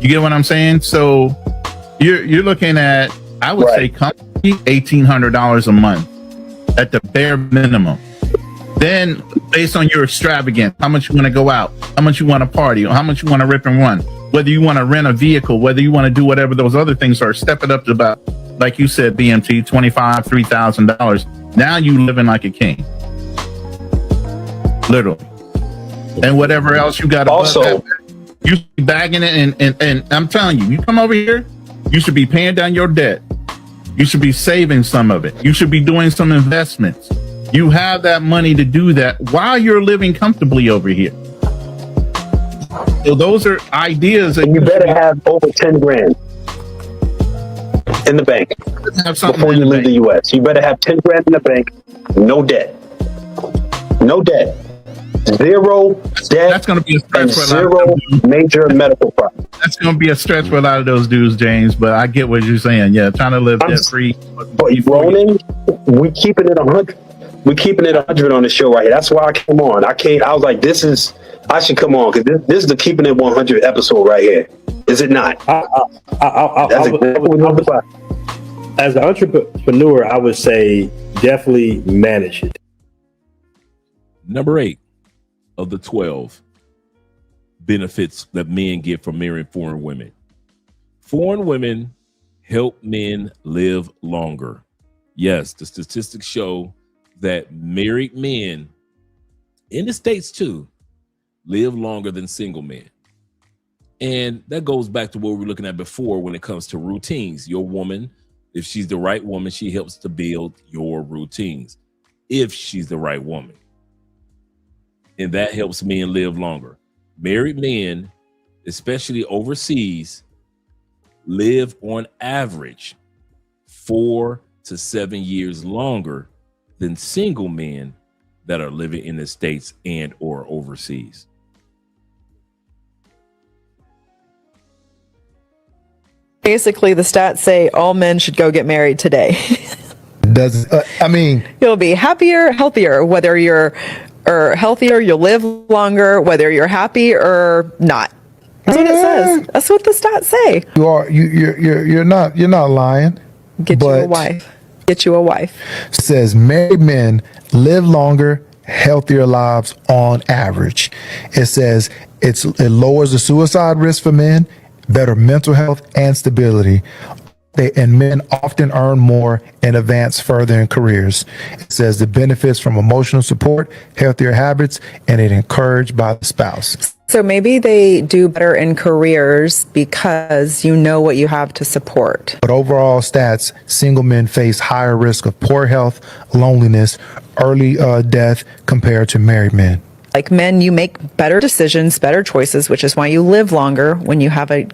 You get what I'm saying? So you're looking at, I would say, comfortably $1,800 a month at the bare minimum. Then, based on your extravagance, how much you want to go out, how much you want to party, how much you want to rip and run, whether you want to rent a vehicle, whether you want to do whatever those other things are, step it up to about, like you said, BMT, $2,500, $3,000. Now you living like a king, literally. And whatever else you got. Also, you should be bagging it, and I'm telling you, you come over here, you should be paying down your debt. You should be saving some of it. You should be doing some investments. You have that money to do that while you're living comfortably over here. So those are ideas. And you better have over 10 grand in the bank before you leave the U.S. You better have 10 grand in the bank, no debt. No debt. Zero debt. That's going to be a stretch for zero major medical problem. That's going to be a stretch for a lot of those dudes, James. But I get what you're saying. Yeah, trying to live debt free. But Ronan, we keeping it 100. We keeping it 100 on the show right here. That's why I came on. I was like, I should come on because this is the keeping it 100 episode right here. Is it not? As an entrepreneur, I would say definitely manage it. Number 8 of the 12 benefits that men get from marrying foreign women. Foreign women help men live longer. Yes, the statistics show that married men in the States too live longer than single men. And that goes back to what we were looking at before when it comes to routines. Your woman, if she's the right woman, she helps to build your routines. If she's the right woman. And that helps men live longer. Married men, especially overseas, live on average 4 to 7 years longer than single men that are living in the States and or overseas. Basically, the stats say all men should go get married today. You'll be happier, healthier, whether you're healthier, you'll live longer, whether you're happy or not. That's what it says. That's what the stats say. You're not lying. Get you a wife. Get you a wife. Says married men live longer, healthier lives on average. It says it lowers the suicide risk for men, better mental health and stability. And men often earn more and advance further in careers. It says the benefits from emotional support, healthier habits, and it encouraged by the spouse. So maybe they do better in careers because you know what you have to support. But overall stats, single men face higher risk of poor health, loneliness, early death compared to married men. Like men, you make better decisions, better choices, which is why you live longer when you have a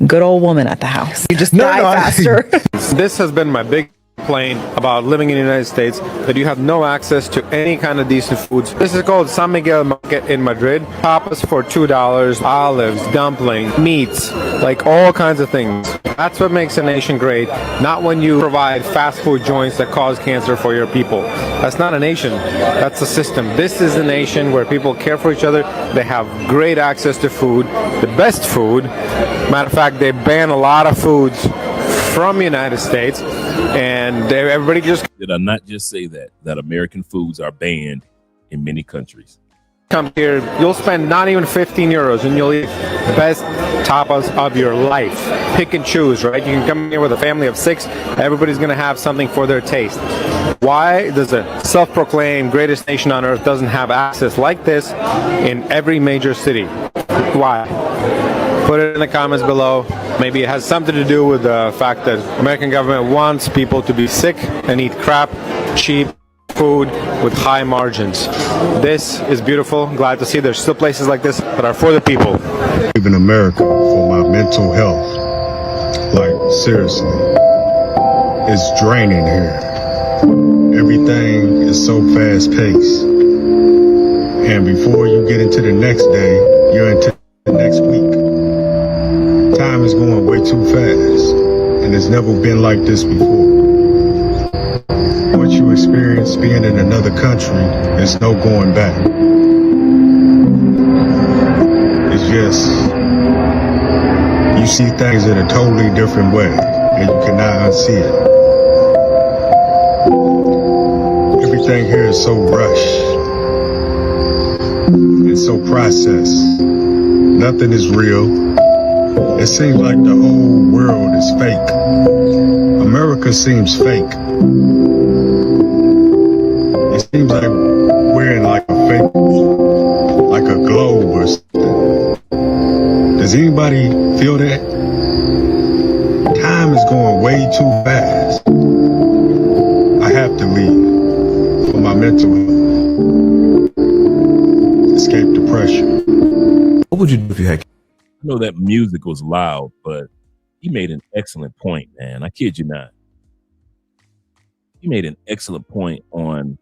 good old woman at the house. You just die faster. This has been my big complaint about living in the United States, that you have no access to any kind of decent foods. This is called San Miguel Market in Madrid. Tapas for $2, olives, dumpling, meats, like all kinds of things. That's what makes a nation great, not when you provide fast food joints that cause cancer for your people. That's not a nation, that's a system. This is a nation where people care for each other, they have great access to food, the best food. Matter of fact, they ban a lot of foods from the United States, and everybody just... Did I not just say that American foods are banned in many countries? Come here, you'll spend not even 15 euros and you'll eat the best tapas of your life. Pick and choose, right? You can come here with a family of 6, everybody's gonna have something for their taste. Why does a self-proclaimed greatest nation on earth doesn't have access like this in every major city? Why? Put it in the comments below. Maybe it has something to do with the fact that American government wants people to be sick and eat crap, cheap food with high margins. This is beautiful. Glad to see there's still places like this that are for the people. Even America for my mental health. Like, seriously. It's draining here. Everything is so fast paced. And before you get into the next day, you're into the next week. Time is going way too fast, and it's never been like this before. What you experience being in another country, there's no going back. It's just, you see things in a totally different way, and you cannot unsee it. Everything here is so rushed, and so processed. Nothing is real. It seems like the whole world is fake. America seems fake. It seems like we're in like a fake, like a globe or something. Does anybody feel that? Time is going way too fast. I have to leave for my mental health. Escape depression. What would you do if you had... I know that music was loud, but he made an excellent point, man. I kid you not. He made an excellent point on,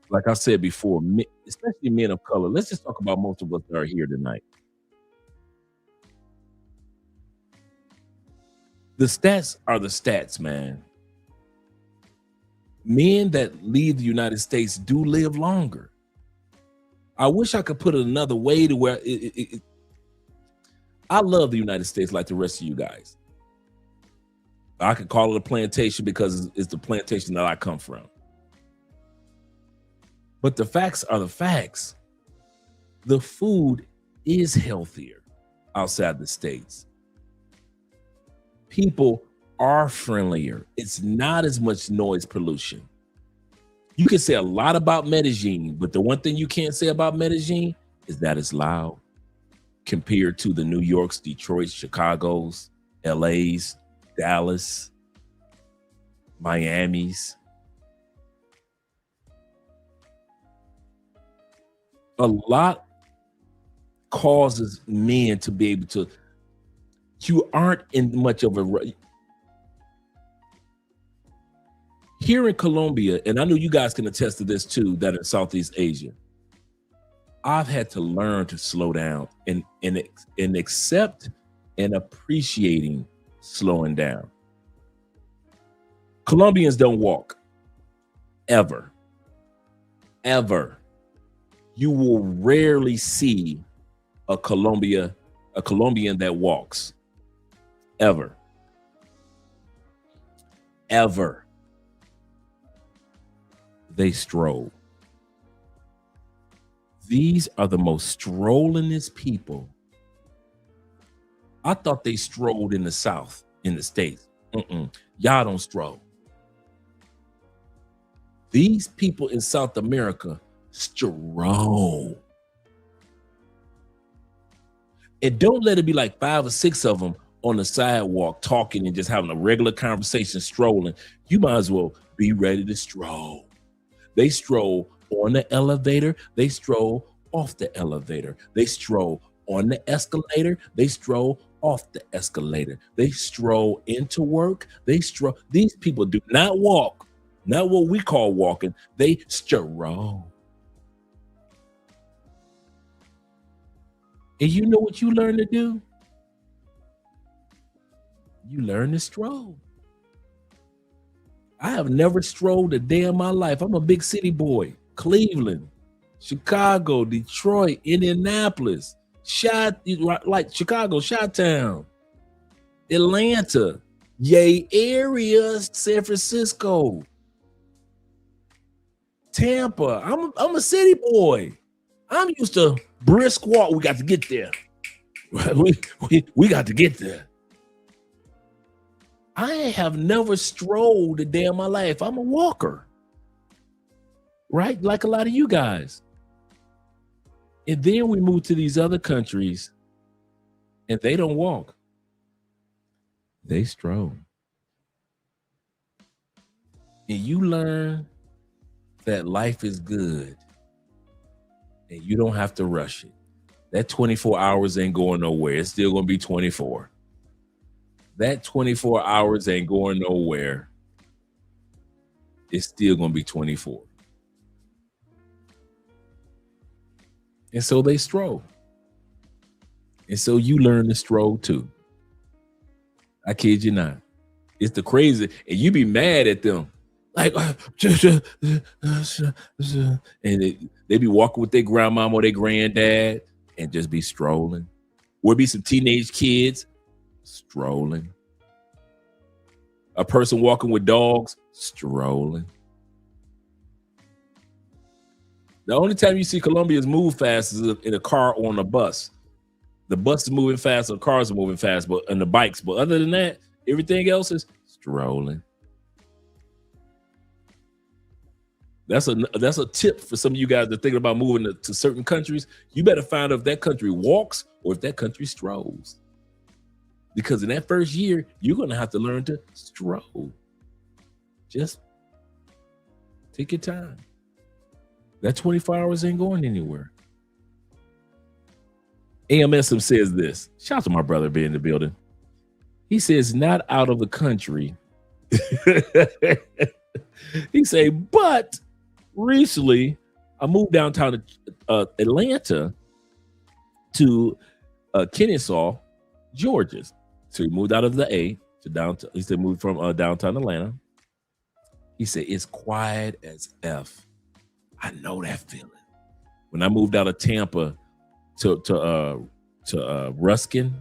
like I said before, especially men of color. Let's just talk about most of us that are here tonight. The stats are the stats, man. Men that leave the United States do live longer. I wish I could put it another way to where I love the United States like the rest of you guys. I could call it a plantation because it's the plantation that I come from. But the facts are the facts. The food is healthier outside the States. People are friendlier. It's not as much noise pollution. You can say a lot about Medellin, but the one thing you can't say about Medellin is that it's loud compared to the New Yorks, Detroits, Chicagos, LAs, Dallas, Miamis. A lot causes men to be able to, you aren't in much of a, here in Colombia, and I know you guys can attest to this too, that in Southeast Asia, I've had to learn to slow down and accept and appreciating slowing down. Colombians don't walk, ever, ever. You will rarely see a Colombian that walks, ever, ever. They stroll. These are the most strollingest people. I thought they strolled in the South, in the States. Y'all don't stroll. These people in South America stroll. And don't let it be like 5 or 6 of them on the sidewalk talking and just having a regular conversation, strolling. You might as well be ready to stroll. They stroll on the elevator. They stroll off the elevator. They stroll on the escalator. They stroll off the escalator. They stroll into work. These people do not walk, not what we call walking. They stroll. And you know what you learn to do? You learn to stroll. I have never strolled a day in my life. I'm a big city boy. Cleveland, Chicago, Detroit, Indianapolis, like Chicago, Chi-Town, Atlanta, Yay Area, San Francisco, Tampa. I'm a city boy. I'm used to brisk walk. We got to get there. We got to get there. I have never strolled a day in my life. I'm a walker, right? Like a lot of you guys. And then we move to these other countries and they don't walk. They stroll. And you learn that life is good and you don't have to rush it. That 24 hours ain't going nowhere. It's still going to be 24. That 24 hours ain't going nowhere. It's still going to be 24. And so they stroll. And so you learn to stroll too. I kid you not. It's the crazy. And you be mad at them. Like, and they be walking with their grandmama or their granddad and just be strolling. Or be some teenage kids strolling. A person walking with dogs strolling. The only time you see Colombians move fast is in a car or on a bus. The bus is moving fast, or cars are moving fast, and the bikes. But other than that, everything else is strolling. That's a tip for some of you guys that are thinking about moving to certain countries. You better find out if that country walks or if that country strolls. Because in that first year, you're going to have to learn to stroll. Just take your time. That 24 hours ain't going anywhere. AMSM says this. Shout out to my brother being in the building. He says, not out of the country. He say, but recently I moved downtown to Atlanta to Kennesaw, Georgia. So he moved out of the A to downtown. He said moved from downtown Atlanta. He said it's quiet as F. I know that feeling. When I moved out of Tampa to Ruskin,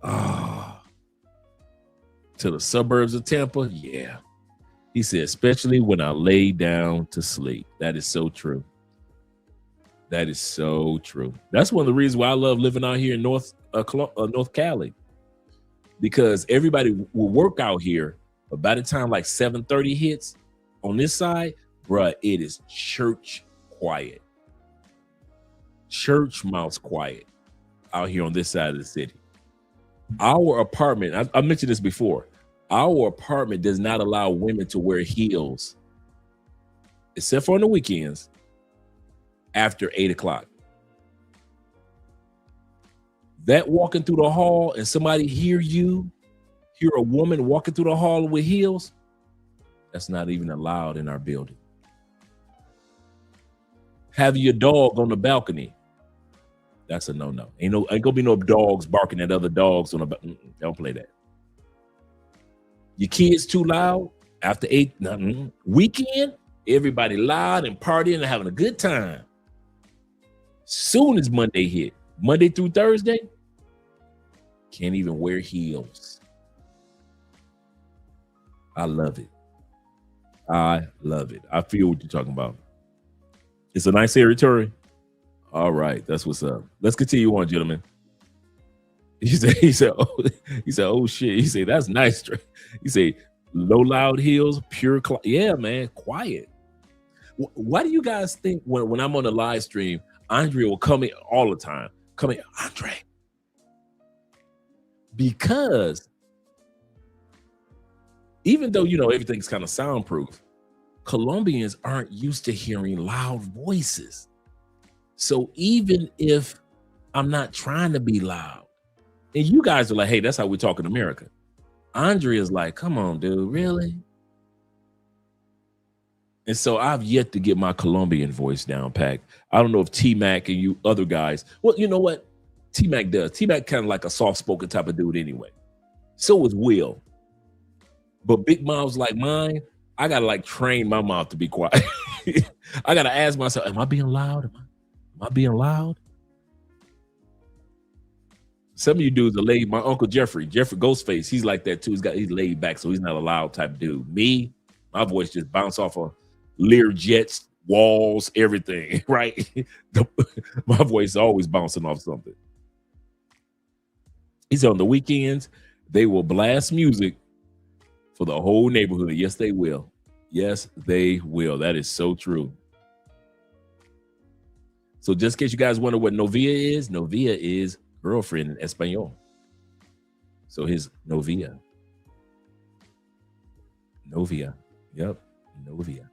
to the suburbs of Tampa, yeah. He said, especially when I lay down to sleep. That is so true. That is so true. That's one of the reasons why I love living out here in North Cali, because everybody will work out here, but by the time like 7:30 hits on this side, bruh, it is church quiet. Church mouse quiet out here on this side of the city. Our apartment, I mentioned this before, our apartment does not allow women to wear heels, except for on the weekends, after 8 o'clock. That walking through the hall and somebody hear a woman walking through the hall with heels, that's not even allowed in our building. Have your dog on the balcony. That's a no-no. Ain't gonna be no dogs barking at other dogs on the don't play that. Your kids too loud after 8. Weekend, everybody loud and partying and having a good time. Soon as Monday hit, Monday through Thursday, can't even wear heels. I love it. I love it. I feel what you're talking about. It's a nice territory. All right, that's what's up. Let's continue on, gentlemen. He said, oh shit. He said, that's nice. He said, no loud heels, pure. Yeah, man, quiet. Why do you guys think when I'm on a live stream, Andre will come in all the time? Come in, Andre. Because even though, everything's kind of soundproof, Colombians aren't used to hearing loud voices. So even if I'm not trying to be loud, And you guys are like, hey, that's how we talk in America. Andrea's like, come on, dude, really? And so I've yet to get my Colombian voice down packed. I don't know if T-Mac and you other guys, well, you know what? T-Mac does. T-Mac kind of like a soft-spoken type of dude anyway. So is Will. But big mouths like mine, I got to like train my mouth to be quiet. I got to ask myself, am I being loud? Am I being loud? Some of you dudes are laid. My Uncle Jeffrey Ghostface, he's like that too. He's laid back, so he's not a loud type dude. Me, my voice just bounce off of Lear jets, walls, everything, right? My voice is always bouncing off something. He said on the weekends, they will blast music for the whole neighborhood. Yes, they will. Yes, they will. That is so true. So just in case you guys wonder what novia is girlfriend in Espanol. So his novia. Yep, novia.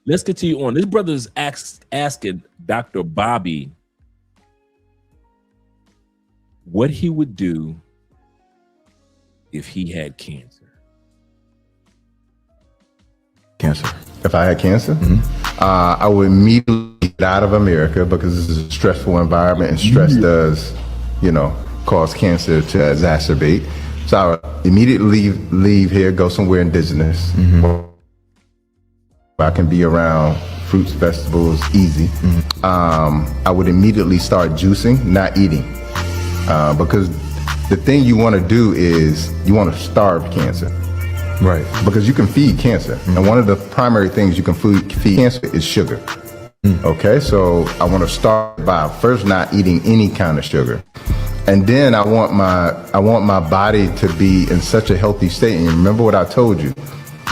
Let's continue on. This brother's asking Dr. Bobby what he would do if he had cancer. Cancer. If I had cancer, I would immediately get out of America because this is a stressful environment, and stress does, cause cancer to exacerbate. So I would immediately leave here, go somewhere indigenous, where I can be around fruits, vegetables, easy. I would immediately start juicing, not eating, because the thing you want to do is you want to starve cancer. Right. Because you can feed cancer. And one of the primary things you can feed cancer is sugar. Okay, so I want to start by first not eating any kind of sugar. And then I want my body to be in such a healthy state. And remember what I told you.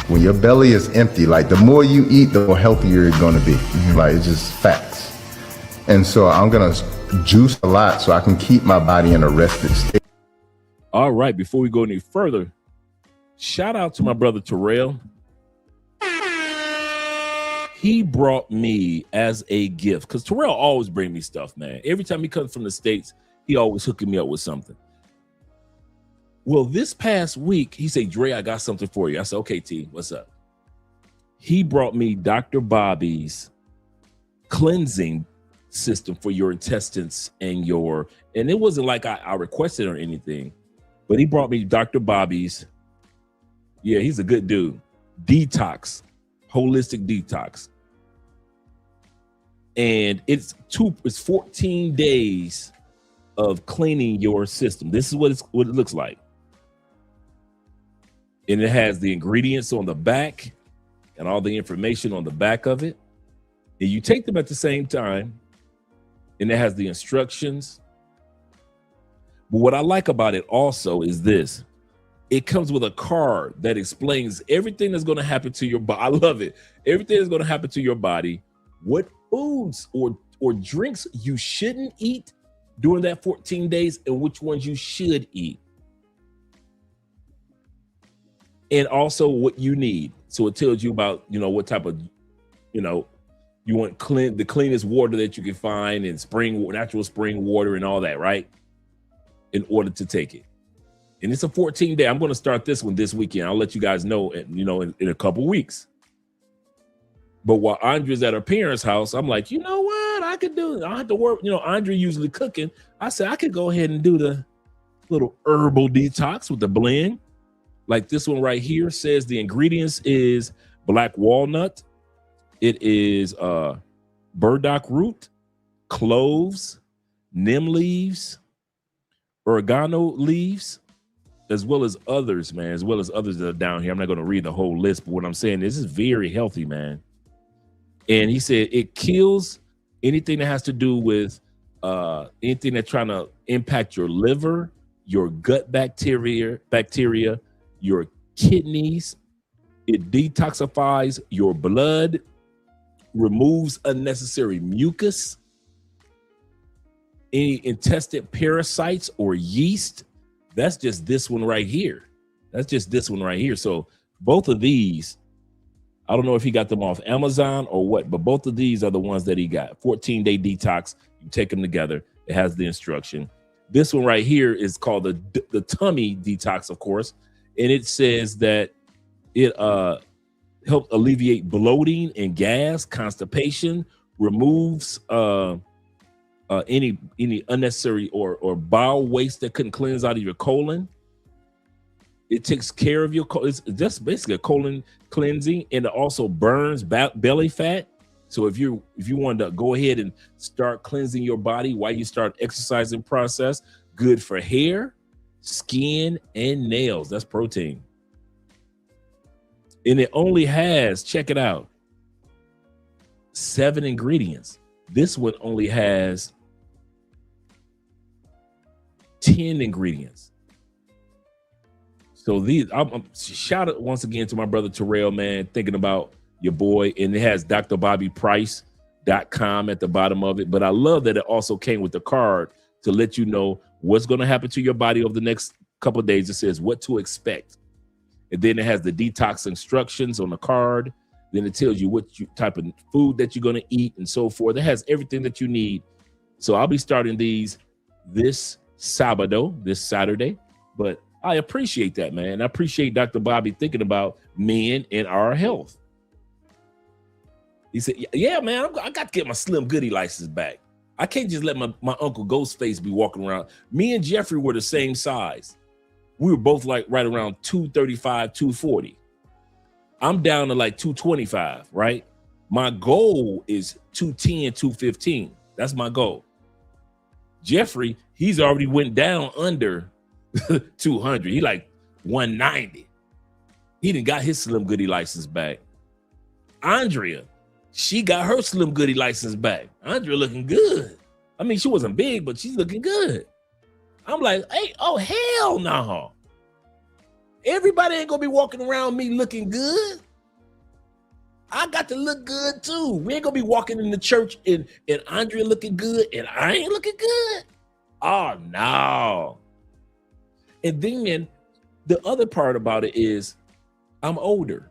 When your belly is empty, like the more you eat, the more healthier you're going to be. Like it's just facts. And so I'm going to juice a lot so I can keep my body in a rested state. All right, before we go any further, shout out to my brother Terrell. He brought me as a gift, because Terrell always bring me stuff, man. Every time he comes from the States, he always hooking me up with something. Well, this past week, he said, Dre, I got something for you. I said, okay, T, what's up? He brought me Dr. Bobby's cleansing system for your intestines and it wasn't like I requested or anything, but he brought me Dr. Bobby's. Yeah, he's a good dude. Detox, holistic detox. And it's 14 days of cleaning your system. This is what it looks like. And it has the ingredients on the back and all the information on the back of it. And you take them at the same time, and it has the instructions. But what I like about it also is this. It comes with a card that explains everything that's going to happen to your body. I love it. Everything that's going to happen to your body, what foods or drinks you shouldn't eat during that 14 days and which ones you should eat. And also what you need. So it tells you about, what type of, you want the cleanest water that you can find, and natural spring water and all that, right? In order to take it. And it's a 14-day. I'm going to start this one this weekend. I'll let you guys know, in a couple weeks. But while Andrea's at her parents' house, I'm like, you know what? I could do it. I don't have to work. Andrea usually cooking. I said, I could go ahead and do the little herbal detox with the blend. Like this one right here says the ingredients is black walnut. It is burdock root, cloves, neem leaves, oregano leaves, as well as others, man, as well as others that are down here. I'm not going to read the whole list, but what I'm saying is this is very healthy, man. And he said it kills anything that has to do with anything that's trying to impact your liver, your gut bacteria, your kidneys. It detoxifies your blood, removes unnecessary mucus, any intestinal parasites or yeast. That's just this one right here. So both of these, I don't know if he got them off Amazon or what, but both of these are the ones that he got. 14-day detox. You take them together. It has the instruction. This one right here is called the tummy detox, of course, and it says that it helps alleviate bloating and gas, constipation, removes any unnecessary or bowel waste that couldn't cleanse out of your colon. It takes care of your colon. It's just basically a colon cleansing, and it also burns belly fat. So if you wanted to go ahead and start cleansing your body while you start exercising process, good for hair, skin, and nails. That's protein. And it only has, check it out, 7 ingredients. This one only has 10 ingredients. So these, I'm shout out once again to my brother Terrell, man, thinking about your boy. And it has drbobbyprice.com at the bottom of it. But I love that it also came with the card to let you know what's going to happen to your body over the next couple of days. It says what to expect. And then it has the detox instructions on the card. Then it tells you what type of food that you're going to eat and so forth. It has everything that you need. So I'll be starting these this Saturday. But I appreciate that, man. I appreciate Dr. Bobby thinking about men and our health. He said, yeah, man, I got to get my Slim Goody license back. I can't just let my Uncle Ghostface be walking around. Me and Jeffrey were the same size. We were both like right around 235, 240. I'm down to like 225, right? My goal is 210, 215. That's my goal. Jeffrey, he's already went down under 200. He like 190. He done got his Slim Goody license back. Andrea, she got her Slim Goody license back. Andrea looking good. I mean, she wasn't big, but she's looking good. I'm like, hey, oh, hell no. Everybody ain't gonna be walking around me looking good. I got to look good too. We ain't gonna be walking in the church and Andrea looking good and I ain't looking good. Oh, no. And then the other part about it is I'm older.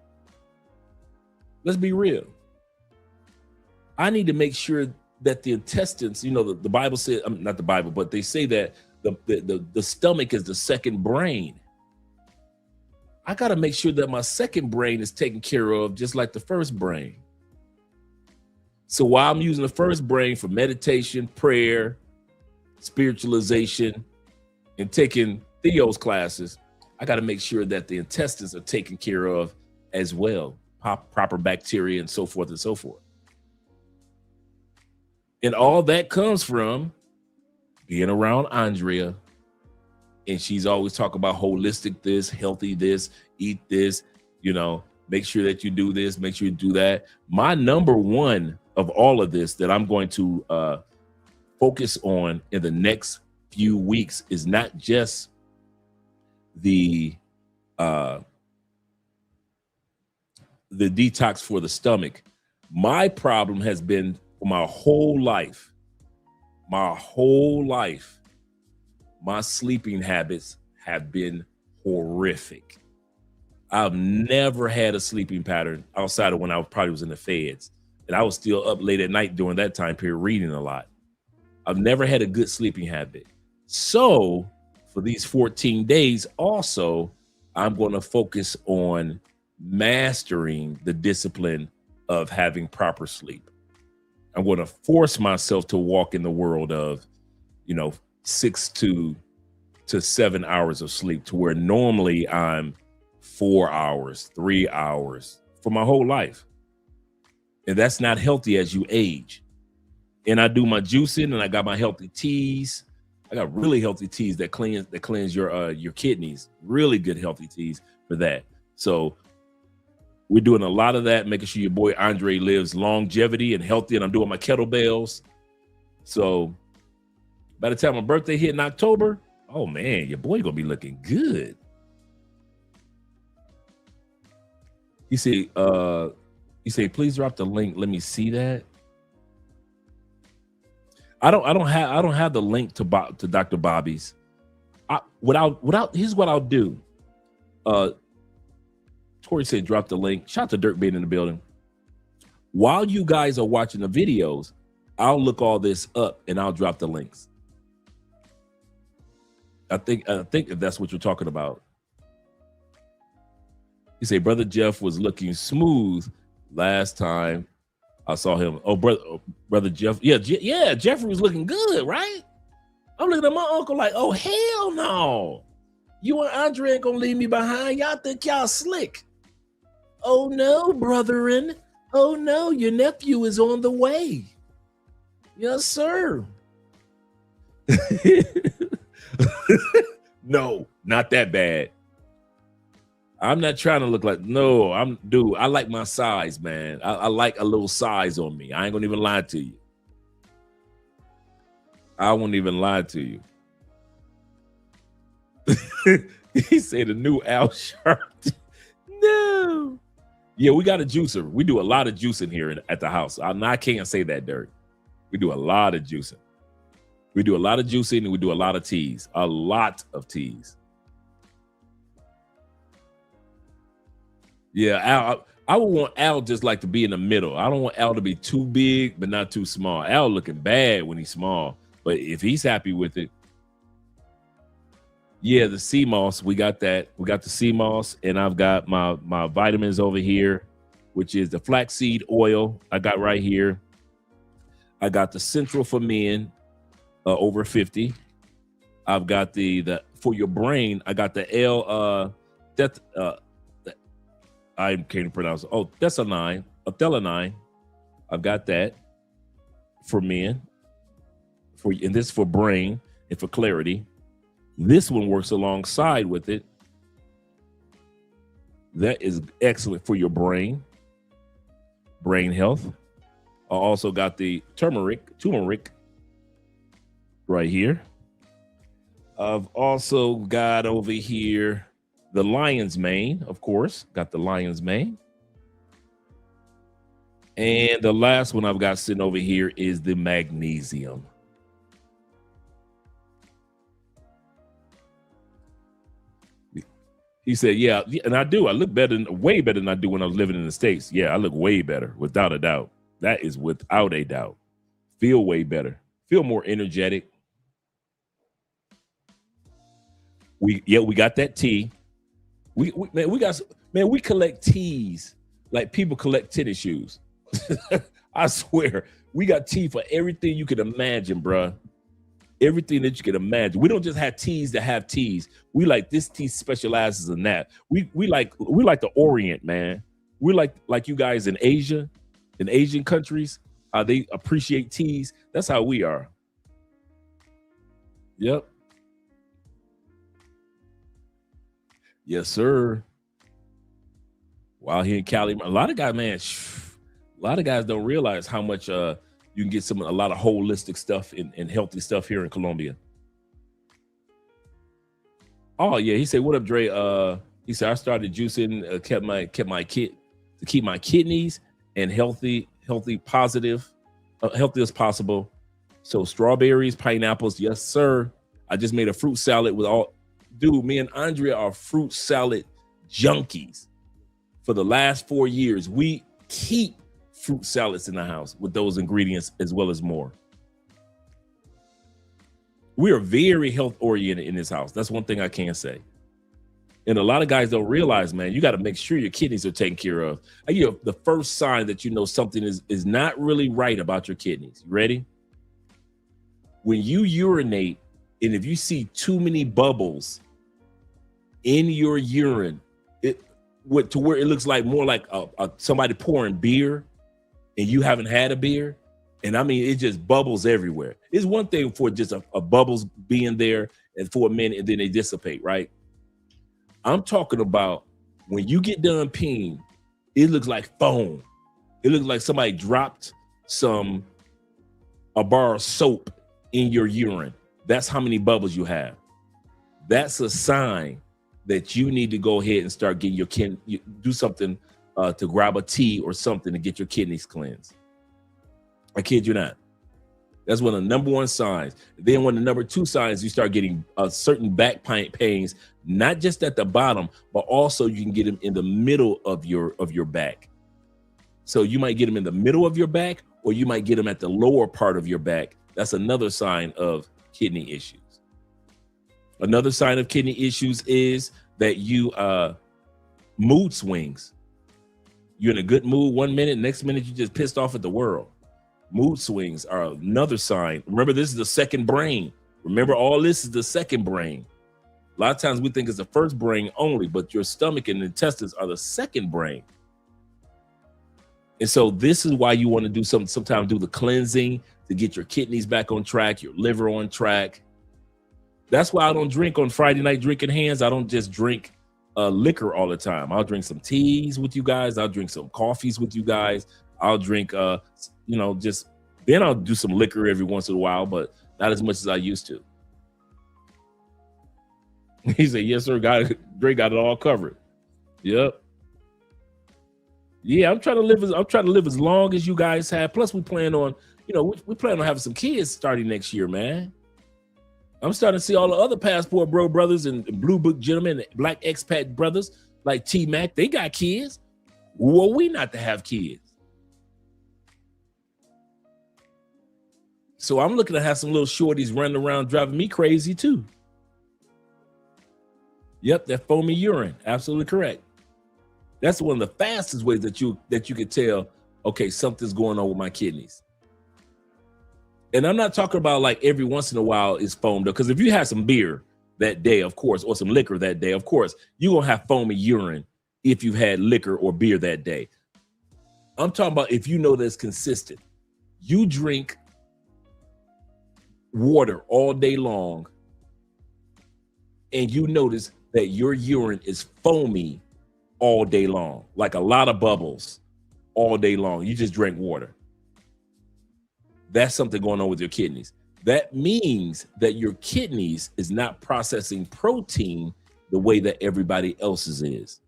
Let's be real. I need to make sure that the intestines, you know, the Bible said, not the Bible, but they say that the stomach is the second brain. I got to make sure that my second brain is taken care of just like the first brain. So while I'm using the first brain for meditation, prayer, spiritualization, and taking Theo's classes, I got to make sure that the intestines are taken care of as well, proper bacteria and so forth and so forth. And all that comes from being around Andrea. And she's always talking about holistic this, healthy this, eat this, you know, make sure that you do this, make sure you do that. My number one of all of this that I'm going to focus on in the next few weeks is not just the detox for the stomach. My problem has been for my whole life, my sleeping habits have been horrific. I've never had a sleeping pattern outside of when I probably was in the feds. And I was still up late at night during that time period, reading a lot. I've never had a good sleeping habit. So for these 14 days also, I'm going to focus on mastering the discipline of having proper sleep. I'm going to force myself to walk in the world of, 6 to 7 hours of sleep, to where normally I'm 4 hours, 3 hours for my whole life. And that's not healthy as you age. And I do my juicing, and I got my healthy teas. I got really healthy teas that cleanse your kidneys. Really good healthy teas for that. So we're doing a lot of that, making sure your boy Andre lives longevity and healthy. And I'm doing my kettlebells. So by the time my birthday hit in October, oh man, your boy gonna be looking good. He said, please drop the link. Let me see that. I don't have the link to Dr. Bobby's. Here's what I'll do. Tori said, drop the link. Shout out to Dirk being in the building. While you guys are watching the videos, I'll look all this up and I'll drop the links. I think if that's what you're talking about. You say Brother Jeff was looking smooth last time I saw him. Oh, brother Jeff. Yeah, Jeffrey was looking good, right? I'm looking at my uncle like, oh, hell no. You and Andre ain't gonna leave me behind. Y'all think y'all slick. Oh no, brotherin. Oh no, your nephew is on the way. Yes, sir. No, not that bad. I'm not trying to look like, no, I like my size, man. I like a little size on me. I ain't gonna even lie to you. I won't even lie to you. He said the new Al Sharpton. No. Yeah, we got a juicer. We do a lot of juicing here at the house. I can't say that, Dirk. We do a lot of juicing. We do a lot of juicing and we do a lot of teas. A lot of teas. Yeah, Al, I would want Al just like to be in the middle. I don't want Al to be too big, but not too small. Al looking bad when he's small, but if he's happy with it. Yeah, the sea moss, we got that. We got the sea moss, and I've got my vitamins over here, which is the flaxseed oil I got right here. I got the Central for Men, over 50. I've got the for your brain, I got the I can't pronounce it. Oh, Thelanine. I've got that for men. And this for brain and for clarity. This one works alongside with it. That is excellent for your brain health. I also got the turmeric right here. I've also got over here the lion's mane, of course. Got the lion's mane. And the last one I've got sitting over here is the magnesium. He said, yeah, and I do. I look better, way better than I do when I was living in the States. Yeah, I look way better, without a doubt. That is without a doubt. Feel way better. Feel more energetic. We got that tea. We collect teas like people collect tennis shoes. I swear, we got tea for everything you can imagine, bruh. Everything that you can imagine. We don't just have teas that have teas. We like this tea specializes in that. We like the Orient, man. We like you guys in Asia, in Asian countries, they appreciate teas. That's how we are. Yep. Yes, sir. While here in Cali, a lot of guys don't realize how much you can get a lot of holistic stuff and healthy stuff here in Colombia. Oh yeah, he said, "What up, Dre?" He said, "I started juicing, kept my to keep my kidneys and healthy, positive, healthy as possible. So strawberries, pineapples, yes sir. I just made a fruit salad with all. Dude, me and Andrea are fruit salad junkies. For the last 4 years, we keep fruit salads in the house with those ingredients as well as more. We are very health oriented in this house. That's one thing I can say. And a lot of guys don't realize, man, you got to make sure your kidneys are taken care of. The first sign that you know something is not really right about your kidneys. You ready? When you urinate, and if you see too many bubbles in your urine, to where it looks like more like somebody pouring beer and you haven't had a beer, and I mean, it just bubbles everywhere. It's one thing for just a bubbles being there and for a minute and then they dissipate, right? I'm talking about when you get done peeing, it looks like foam. It looks like somebody dropped a bar of soap in your urine. That's how many bubbles you have. That's a sign that you need to go ahead and start getting do something to grab a tea or something to get your kidneys cleansed. I kid you not. That's one of the number one signs. Then one of the number two signs, you start getting certain back pains, not just at the bottom, but also you can get them in the middle of your back. So you might get them in the middle of your back, or you might get them at the lower part of your back. That's another sign of kidney issues. Another sign of kidney issues is that you mood swings. You're in a good mood 1 minute, next minute you just pissed off at the world. Mood swings are another sign. Remember, this is the second brain. Remember, all this is the second brain. A lot of times we think it's the first brain only, but your stomach and intestines are the second brain. And so this is why you want to do sometimes do the cleansing to get your kidneys back on track, your liver on track. That's why I don't drink on Friday night drinking hands. I don't just drink liquor all the time. I'll drink some teas with you guys. I'll drink some coffees with you guys. I'll drink, then I'll do some liquor every once in a while, but not as much as I used to. He said, yes, sir. Dre got it all covered. Yep. Yeah, I'm trying to live as long as you guys have. Plus, we plan on having some kids starting next year, man. I'm starting to see all the other passport bro brothers and blue book gentlemen, and black expat brothers like T-Mac. They got kids. Who are we not to have kids? So I'm looking to have some little shorties running around driving me crazy too. Yep, that foamy urine. Absolutely correct. That's one of the fastest ways that you could tell, okay, something's going on with my kidneys. And I'm not talking about like every once in a while is foamed up, because if you have some beer that day, of course, or some liquor that day, of course, you're going to have foamy urine if you've had liquor or beer that day. I'm talking about if you know that's consistent. You drink water all day long and you notice that your urine is foamy all day long, like a lot of bubbles all day long. You just drink water. That's something going on with your kidneys. That means that your kidneys is not processing protein the way that everybody else's is.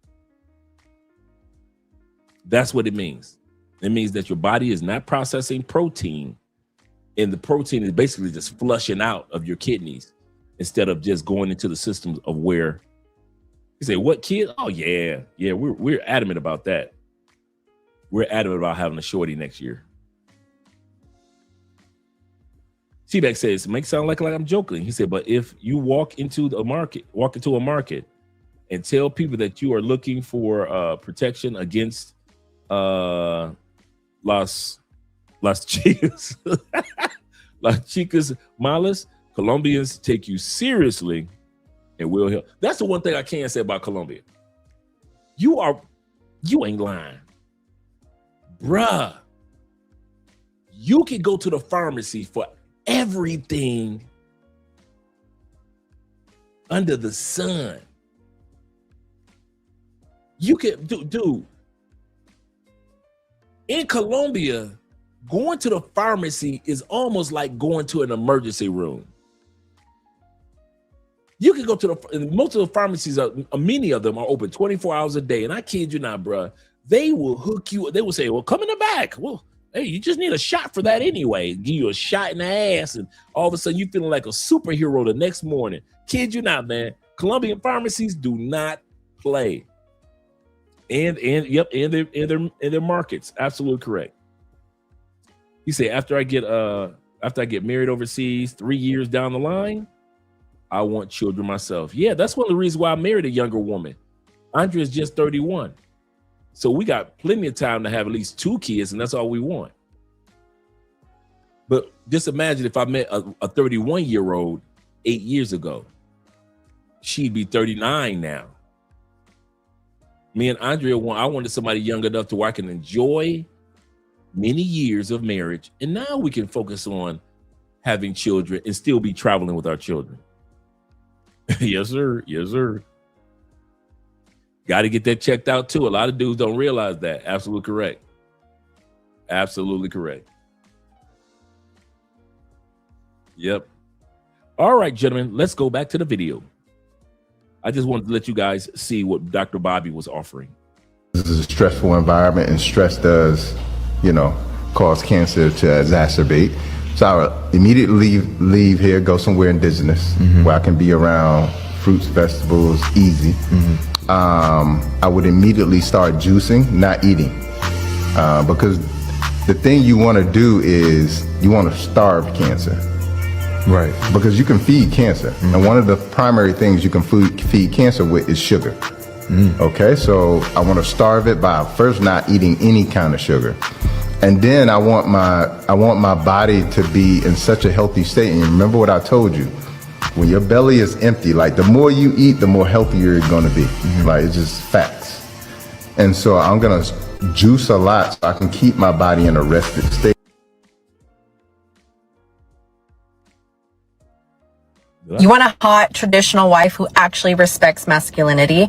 That's what it means. It means that your body is not processing protein, and the protein is basically just flushing out of your kidneys instead of just going into the systems of where you say, what kid? Oh yeah. We're adamant about that. We're adamant about having a shorty next year. T-Back says, it makes sound like I'm joking. He said, but if you walk into a market and tell people that you are looking for protection against Las Chicas, Las Chicas Malas, Colombians take you seriously and will help. That's the one thing I can say about Colombia. You ain't lying. Bruh, you can go to the pharmacy for everything under the sun. You can dude. In Colombia, going to the pharmacy is almost like going to an emergency room. You can go to most of the pharmacies, many of them are open 24 hours a day. And I kid you not, bruh, they will hook you. They will say, well, come in the back. Well, hey, you just need a shot for that anyway. Give you a shot in the ass, and all of a sudden you feeling like a superhero the next morning. Kid you not, man. Colombian pharmacies do not play. And their markets. Absolutely correct. He said, after I get married overseas 3 years down the line, I want children myself. Yeah, that's one of the reasons why I married a younger woman. Andrea is just 31. So we got plenty of time to have at least 2 kids, and that's all we want. But just imagine if I met a 31-year-old 8 years ago. She'd be 39 now. Me and Andrea, I wanted somebody young enough to where I can enjoy many years of marriage. And now we can focus on having children and still be traveling with our children. Yes, sir. Yes, sir. Got to get that checked out too. A lot of dudes don't realize that. Absolutely correct. Absolutely correct. Yep. All right, gentlemen, let's go back to the video. I just wanted to let you guys see what Dr. Bobby was offering. This is a stressful environment, and stress does, cause cancer to exacerbate. So I would immediately leave here, go somewhere indigenous where I can be around fruits, vegetables, easy. I would immediately start juicing, not eating, because the thing you want to do is you want to starve cancer. Right, because you can feed cancer. And one of the primary things you can feed cancer with is sugar. Okay, so I want to starve it by first not eating any kind of sugar. And then I want my body to be in such a healthy state. And remember what I told you, when your belly is empty, like the more you eat, the more healthier you're going to be. Like it's just facts. And so I'm going to juice a lot so I can keep my body in a rested state. You want a hot traditional wife who actually respects masculinity?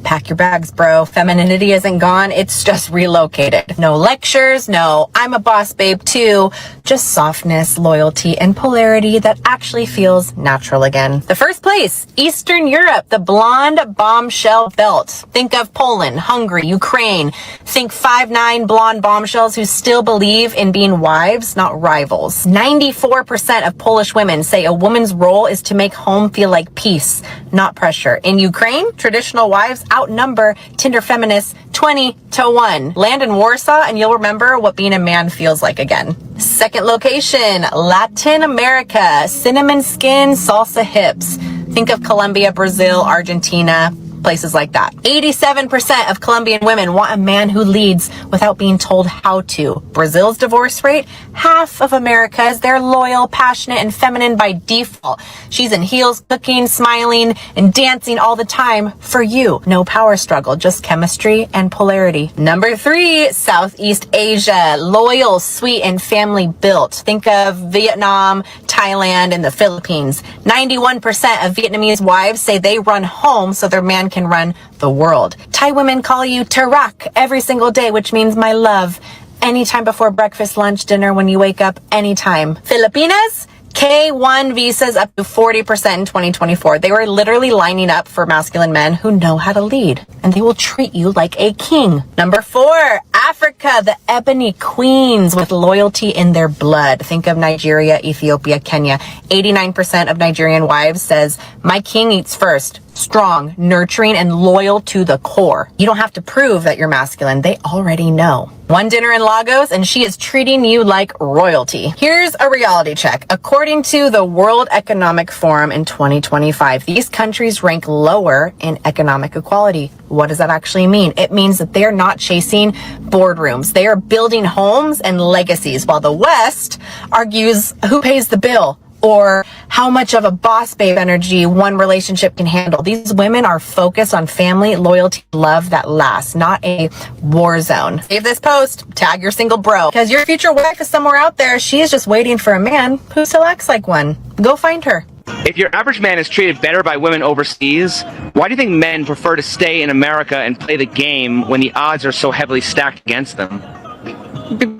Pack your bags, bro. Femininity isn't gone. It's just relocated. No lectures. No, I'm a boss babe too. Just softness, loyalty, and polarity that actually feels natural again. The first place, Eastern Europe, the blonde bombshell belt. Think of Poland, Hungary, Ukraine. Think 5'9" blonde bombshells who still believe in being wives, not rivals. 94% of Polish women say a woman's role is to make home feel like peace, not pressure. In Ukraine, traditional wives outnumber Tinder feminists 20-1. Land in Warsaw and you'll remember what being a man feels like again. Second location, Latin America. Cinnamon skin, salsa hips. Think of Colombia, Brazil, Argentina, places like that. 87% of Colombian women want a man who leads without being told how to. Brazil's divorce rate, half of America's. They're loyal, passionate, and feminine by default. She's in heels, cooking, smiling, and dancing all the time for you. No power struggle, just chemistry and polarity. Number 3, Southeast Asia. Loyal, sweet, and family built. Think of Vietnam, Thailand, and the Philippines. 91% of Vietnamese wives say they run home so their man can run the world. Thai women call you Tarak every single day, which means my love. Anytime before breakfast, lunch, dinner, when you wake up, anytime. Filipinas? K1 visas up to 40% in 2024. They were literally lining up for masculine men who know how to lead, and they will treat you like a king. Number 4, Africa, the ebony queens with loyalty in their blood. Think of Nigeria, Ethiopia, Kenya. 89% of Nigerian wives says, my king eats first. Strong, nurturing, and loyal to the core. You don't have to prove that you're masculine. They already know. One dinner in Lagos and she is treating you like royalty. Here's a reality check. According to the World Economic Forum in 2025, these countries rank lower in economic equality. What does that actually mean? It means that they're not chasing boardrooms. They are building homes and legacies, while the West argues who pays the bill, or how much of a boss babe energy one relationship can handle. These women are focused on family, loyalty, love that lasts, not a war zone. Save this post, tag your single bro, because your future wife is somewhere out there. She is just waiting for a man who still acts like one. Go find her. If your average man is treated better by women overseas, why do you think men prefer to stay in America and play the game when the odds are so heavily stacked against them?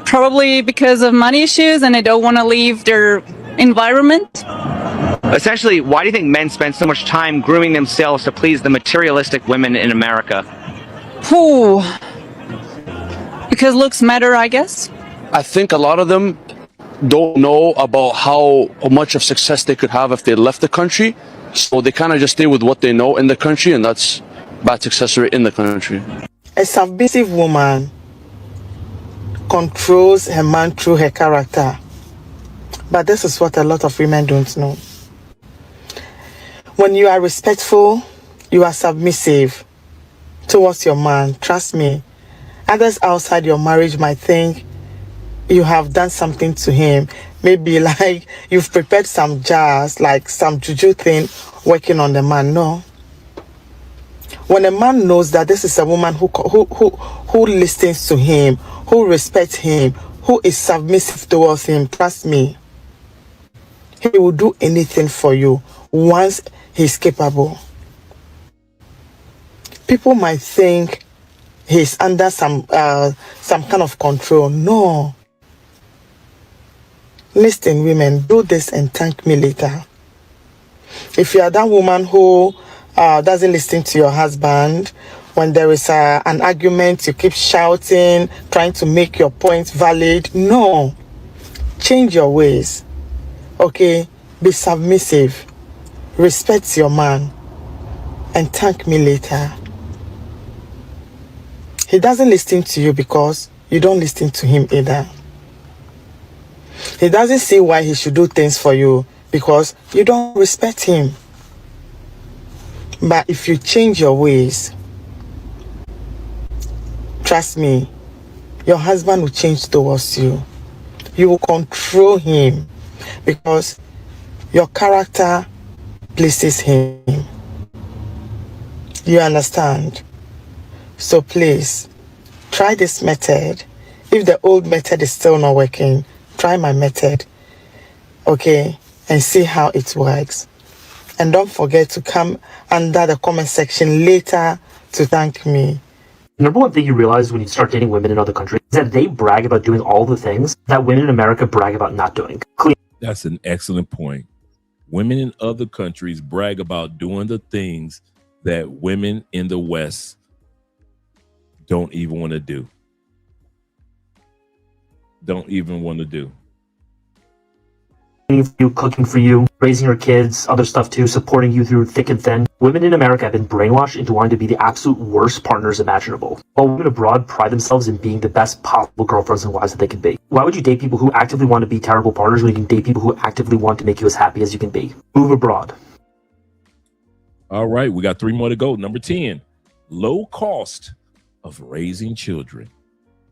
Probably because of money issues and they don't want to leave their environment. Essentially, why do you think men spend so much time grooming themselves to please the materialistic women in America? Whew. Because looks matter, I guess. I think a lot of them don't know about how much of success they could have if they left the country. So they kind of just stay with what they know in the country, and that's bad success rate in the country. A submissive woman controls her man through her character. But this is what a lot of women don't know. When you are respectful, you are submissive towards your man. Trust me, others outside your marriage might think you have done something to him. Maybe like you've prepared some jars, like some juju thing working on the man. No. When a man knows that this is a woman who listens to him, who respects him, who is submissive towards him, trust me, he will do anything for you once he's capable. People might think he's under some kind of control. No. Listen, women, do this and thank me later. If you are that woman who doesn't listen to your husband, when there is an argument, you keep shouting, trying to make your point valid. No. Change your ways. Okay? Be submissive. Respect your man. And thank me later. He doesn't listen to you because you don't listen to him either. He doesn't see why he should do things for you because you don't respect him. But if you change your ways, trust me, your husband will change towards you. You will control him because your character pleases him. You understand? So please, try this method. If the old method is still not working, try my method, okay, and see how it works. And don't forget to come under the comment section later to thank me. Number one thing you realize when you start dating women in other countries is that they brag about doing all the things that women in America brag about not doing. That's an excellent point. Women in other countries brag about doing the things that women in the West don't even want to do. Don't even want to do. You, cooking for you, raising your kids, other stuff too, supporting you through thick and thin. Women in America have been brainwashed into wanting to be the absolute worst partners imaginable, while women abroad pride themselves in being the best possible girlfriends and wives that they can be. Why would you date people who actively want to be terrible partners when you can date people who actively want to make you as happy as you can be? Move abroad. All right, we got 3 more to go. Number 10, low cost of raising children.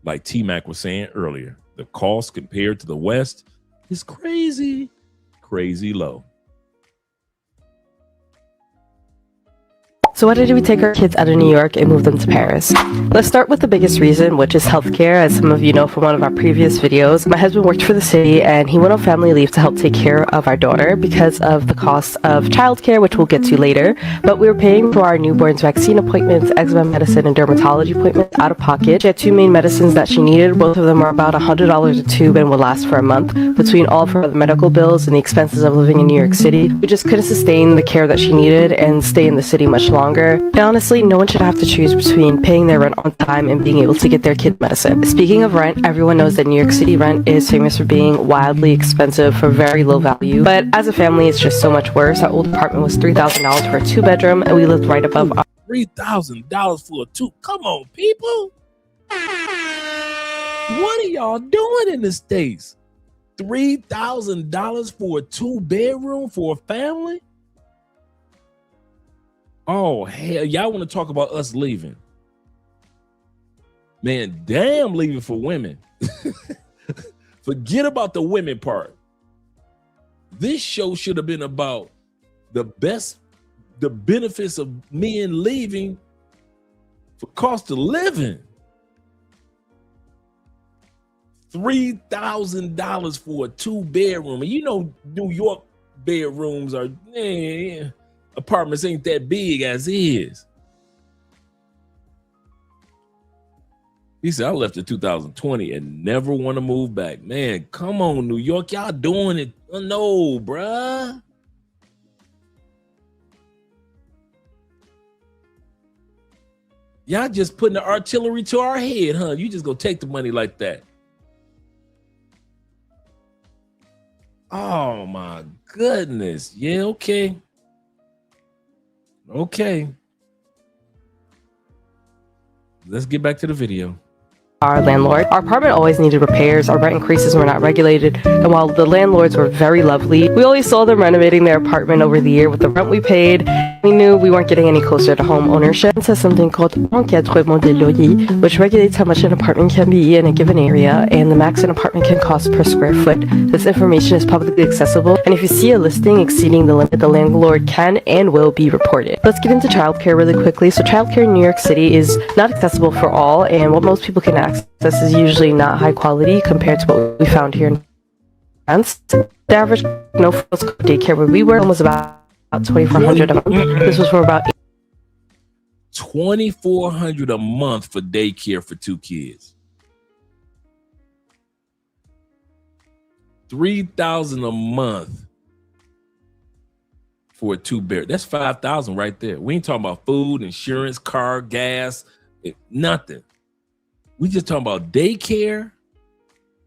Like T-Mac was saying earlier, the cost compared to the West is crazy low. So why did we take our kids out of New York and move them to Paris? Let's start with the biggest reason, which is healthcare. As some of you know from one of our previous videos, my husband worked for the city and he went on family leave to help take care of our daughter because of the cost of childcare, which we'll get to later. But we were paying for our newborn's vaccine appointments, eczema medicine, and dermatology appointments out of pocket. She had 2 main medicines that she needed. Both of them are about $100 a tube and will last for a month. Between all of her medical bills and the expenses of living in New York City, we just couldn't sustain the care that she needed and stay in the city much longer. And honestly, no one should have to choose between paying their rent on time and being able to get their kid medicine. Speaking of rent, everyone knows that New York City rent is famous for being wildly expensive for very low value. But as a family, it's just so much worse. Our old apartment was $3,000 for a 2-bedroom, and we lived right above our $3,000 for a 2. Come on, people. What are y'all doing in the States? $3,000 for a 2-bedroom for a family? Oh, hell, y'all want to talk about us leaving? Man, damn, leaving for women. Forget about the women part. This show should have been about the benefits of men leaving for cost of living. $3,000 for a 2-bedroom. And you know, New York bedrooms are, apartments ain't that big as is. He said, I left in 2020 and never want to move back. Man, come on, New York. Y'all doing it. No, bruh. Y'all just putting the artillery to our head, huh? You just gonna take the money like that. Oh, my goodness. Yeah, okay. Okay. Let's get back to the video. Our landlord. Our apartment always needed repairs, our rent increases were not regulated, and while the landlords were very lovely, we always saw them renovating their apartment over the year with the rent we paid. We knew we weren't getting any closer to home ownership. It says something called encadrement des loyers, which regulates how much an apartment can be in a given area and the max an apartment can cost per square foot. This information is publicly accessible, and if you see a listing exceeding the limit, the landlord can and will be reported. Let's get into childcare really quickly. So childcare in New York City is not accessible for all, and what most people can access is usually not high quality compared to what we found here in France. The average no-frills daycare where we were was about $2,400 a month. This was for about $2,400 a month for daycare for 2 kids. $3,000 a month for a 2-bedroom. That's $5,000 right there. We ain't talking about food, insurance, car, gas, nothing. We just talking about daycare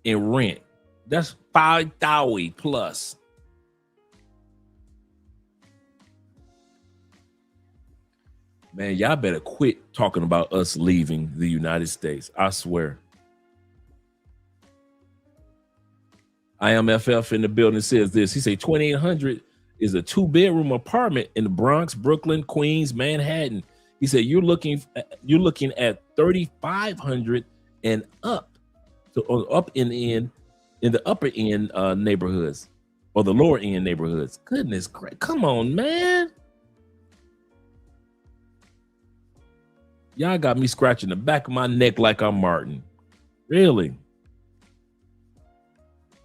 and rent. That's $5,000 plus. Man, y'all better quit talking about us leaving the United States. I swear. IMFF in the building says this. He say 2,800 is a 2-bedroom apartment in the Bronx, Brooklyn, Queens, Manhattan. He said you're looking at 3,500 and up, so up in the upper end neighborhoods or the lower end neighborhoods. Goodness gracious, come on, man. Y'all got me scratching the back of my neck like I'm Martin. Really?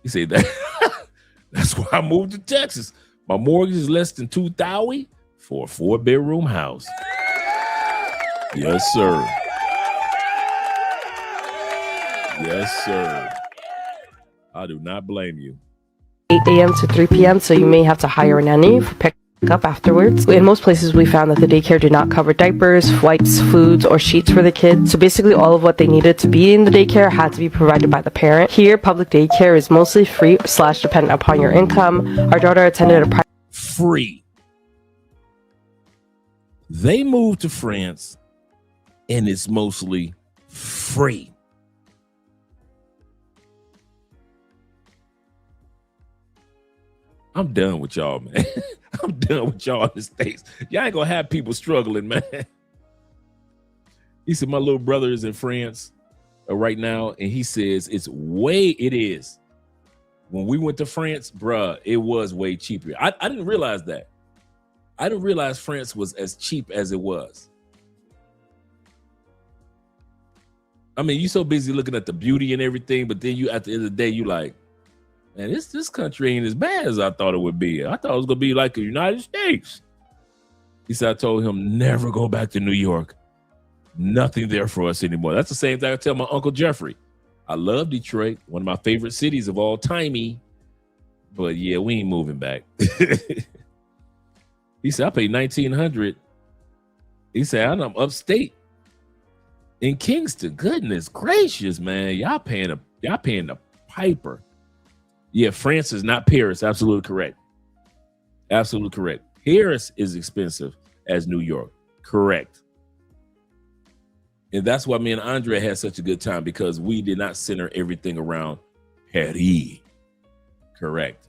He said that. That's why I moved to Texas. My mortgage is less than $2,000 for a 4-bedroom house. Yes, sir. Yes, sir. I do not blame you. 8 a.m. to 3 p.m., so you may have to hire a nanny for pick up afterwards. In most places, we found that the daycare did not cover diapers, wipes, foods, or sheets for the kids. So basically, all of what they needed to be in the daycare had to be provided by the parent. Here, public daycare is mostly free / dependent upon your income. Our daughter attended a private. Free. They moved to France, and it's mostly free. I'm done with y'all, man. I'm done with y'all in the States. Y'all ain't gonna have people struggling, man. He said, my little brother is in France right now, and he says it is. When we went to France, bruh, it was way cheaper. I didn't realize that. I didn't realize France was as cheap as it was. I mean, you so busy looking at the beauty and everything, but then you, at the end of the day, you like, man, this country ain't as bad as I thought it would be. I thought it was gonna be like the United States. He said, I told him, never go back to New York. Nothing there for us anymore. That's the same thing I tell my Uncle Jeffrey. I love Detroit, one of my favorite cities of all timey. But yeah, we ain't moving back. He said, I paid $1,900. He said, I'm upstate in Kingston. Goodness gracious, man. Y'all paying the piper. Yeah, France is not Paris. Absolutely correct. Absolutely correct. Paris is expensive as New York. Correct. And that's why me and Andre had such a good time, because we did not center everything around Paris. Correct.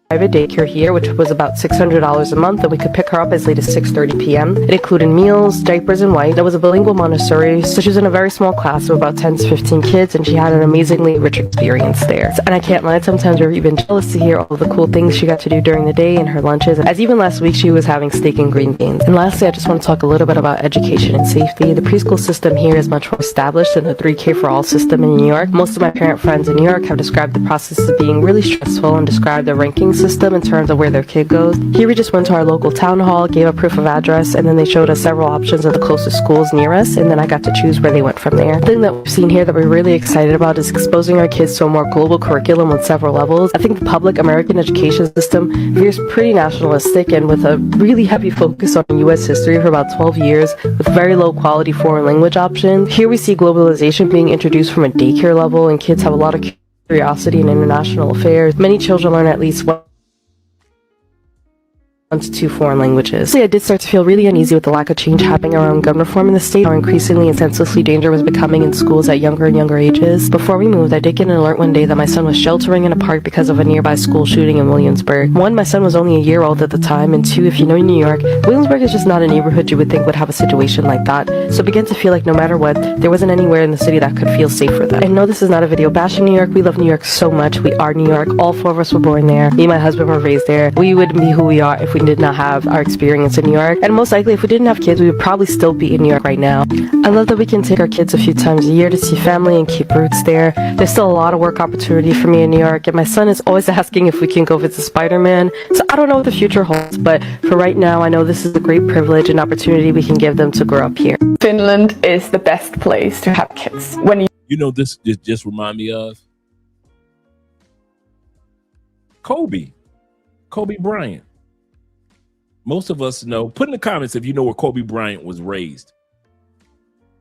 Private daycare here, which was about $600 a month, and we could pick her up as late as 6:30 p.m. It included meals, diapers, and wipes. It was a bilingual Montessori, so she was in a very small class of about 10 to 15 kids, and she had an amazingly rich experience there. And I can't lie, sometimes we're even jealous to hear all the cool things she got to do during the day and her lunches, as even last week she was having steak and green beans. And lastly, I just want to talk a little bit about education and safety. The preschool system here is much more established than the 3K for all system in New York. Most of my parent friends in New York have described the process as being really stressful and described the ranking system in terms of where their kid goes. Here we just went to our local town hall, gave a proof of address, and then they showed us several options of the closest schools near us, and then I got to choose where they went from there. The thing that we've seen here that we're really excited about is exposing our kids to a more global curriculum with several levels. I think the public American education system veers pretty nationalistic and with a really heavy focus on U.S. history for about 12 years with very low quality foreign language options. Here we see globalization being introduced from a daycare level, and kids have a lot of curiosity in international affairs. Many children learn at least 1 to 2 foreign languages. I did start to feel really uneasy with the lack of change happening around gun reform in the state, how increasingly and senselessly danger was becoming in schools at younger and younger ages. Before we moved, I did get an alert one day that my son was sheltering in a park because of a nearby school shooting in Williamsburg. 1, my son was only a year old at the time, and 2, if you know New York, Williamsburg is just not a neighborhood you would think would have a situation like that. So I began to feel like no matter what, there wasn't anywhere in the city that could feel safe for them. I know this is not a video bashing New York. We love New York so much. We are New York. All 4 of us were born there. Me and my husband were raised there. We wouldn't be who we are if we did not have our experience in New York, and most likely if we didn't have kids, we would probably still be in New York right now. I love that we can take our kids a few times a year to see family and keep roots there. There's still a lot of work opportunity for me in New York, and my son is always asking if we can go visit Spider-Man, so I don't know what the future holds, but for right now, I know this is a great privilege and opportunity we can give them to grow up here. Finland is the best place to have kids. You know, this just remind me of Kobe Bryant. Most of us know. Put in the comments if you know where Kobe Bryant was raised.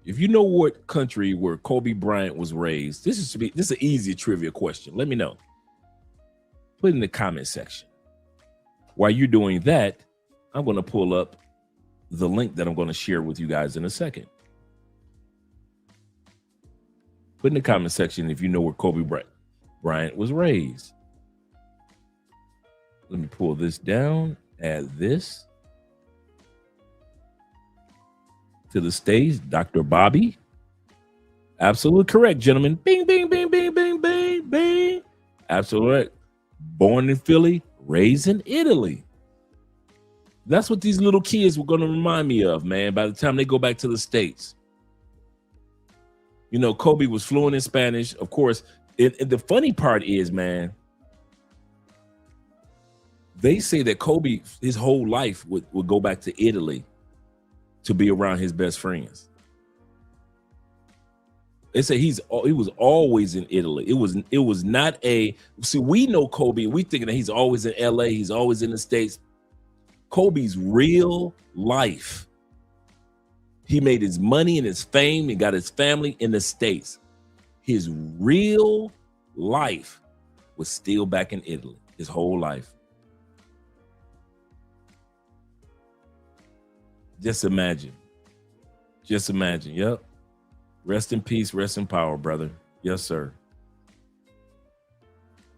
If you know what country where Kobe Bryant was raised, this is an easy trivia question. Let me know. Put in the comment section. While you're doing that, I'm going to pull up the link that I'm going to share with you guys in a second. Put in the comment section if you know where Kobe Bryant. Bryant was raised. Let me pull this down, add this to the stage. Dr. Bobby. Absolutely correct, gentlemen. Bing, bing, bing, bing, bing, bing, bing. Absolutely right. Born in Philly, raised in Italy. That's what these little kids were going to remind me of, man, by the time they go back to the States. You know, Kobe was fluent in Spanish. Of course, the funny part is, man, they say that Kobe, his whole life would go back to Italy to be around his best friends. They say he was always in Italy. It was not a, see, we know Kobe, we thinking that he's always in LA, he's always in the States. Kobe's real life, he made his money and his fame and got his family in the States. His real life was still back in Italy, his whole life. Just imagine. Just imagine. Yep. Rest in peace, rest in power, brother. Yes, sir.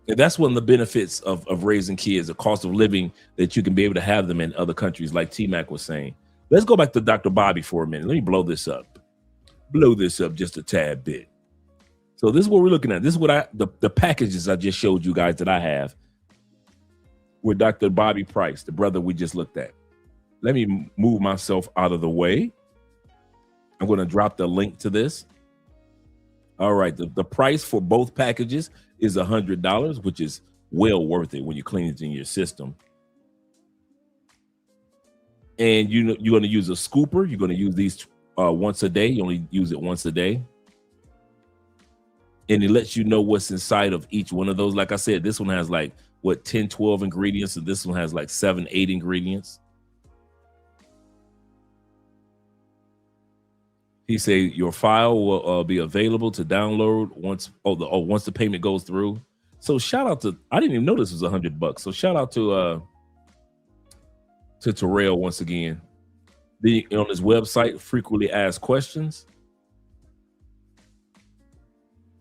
And that's one of the benefits of raising kids, the cost of living, that you can be able to have them in other countries, like T-Mac was saying. Let's go back to Dr. Bobby for a minute. Let me blow this up. Blow this up just a tad bit. So this is what we're looking at. This is what the packages I just showed you guys that I have with Dr. Bobby Price, the brother we just looked at. Let me move myself out of the way. I'm going to drop the link to this. All right. The price for both packages is $100, which is well worth it when you clean it in your system. And you're going to use a scooper. You're going to use these once a day. You only use it once a day. And it lets you know what's inside of each one of those. Like I said, this one has like, what, 10, 12 ingredients. And this one has like 7, 8 ingredients. He said your file will be available to download once the payment goes through. So shout out to, I didn't even know this was $100. So shout out to Terrell once again. On his website, frequently asked questions.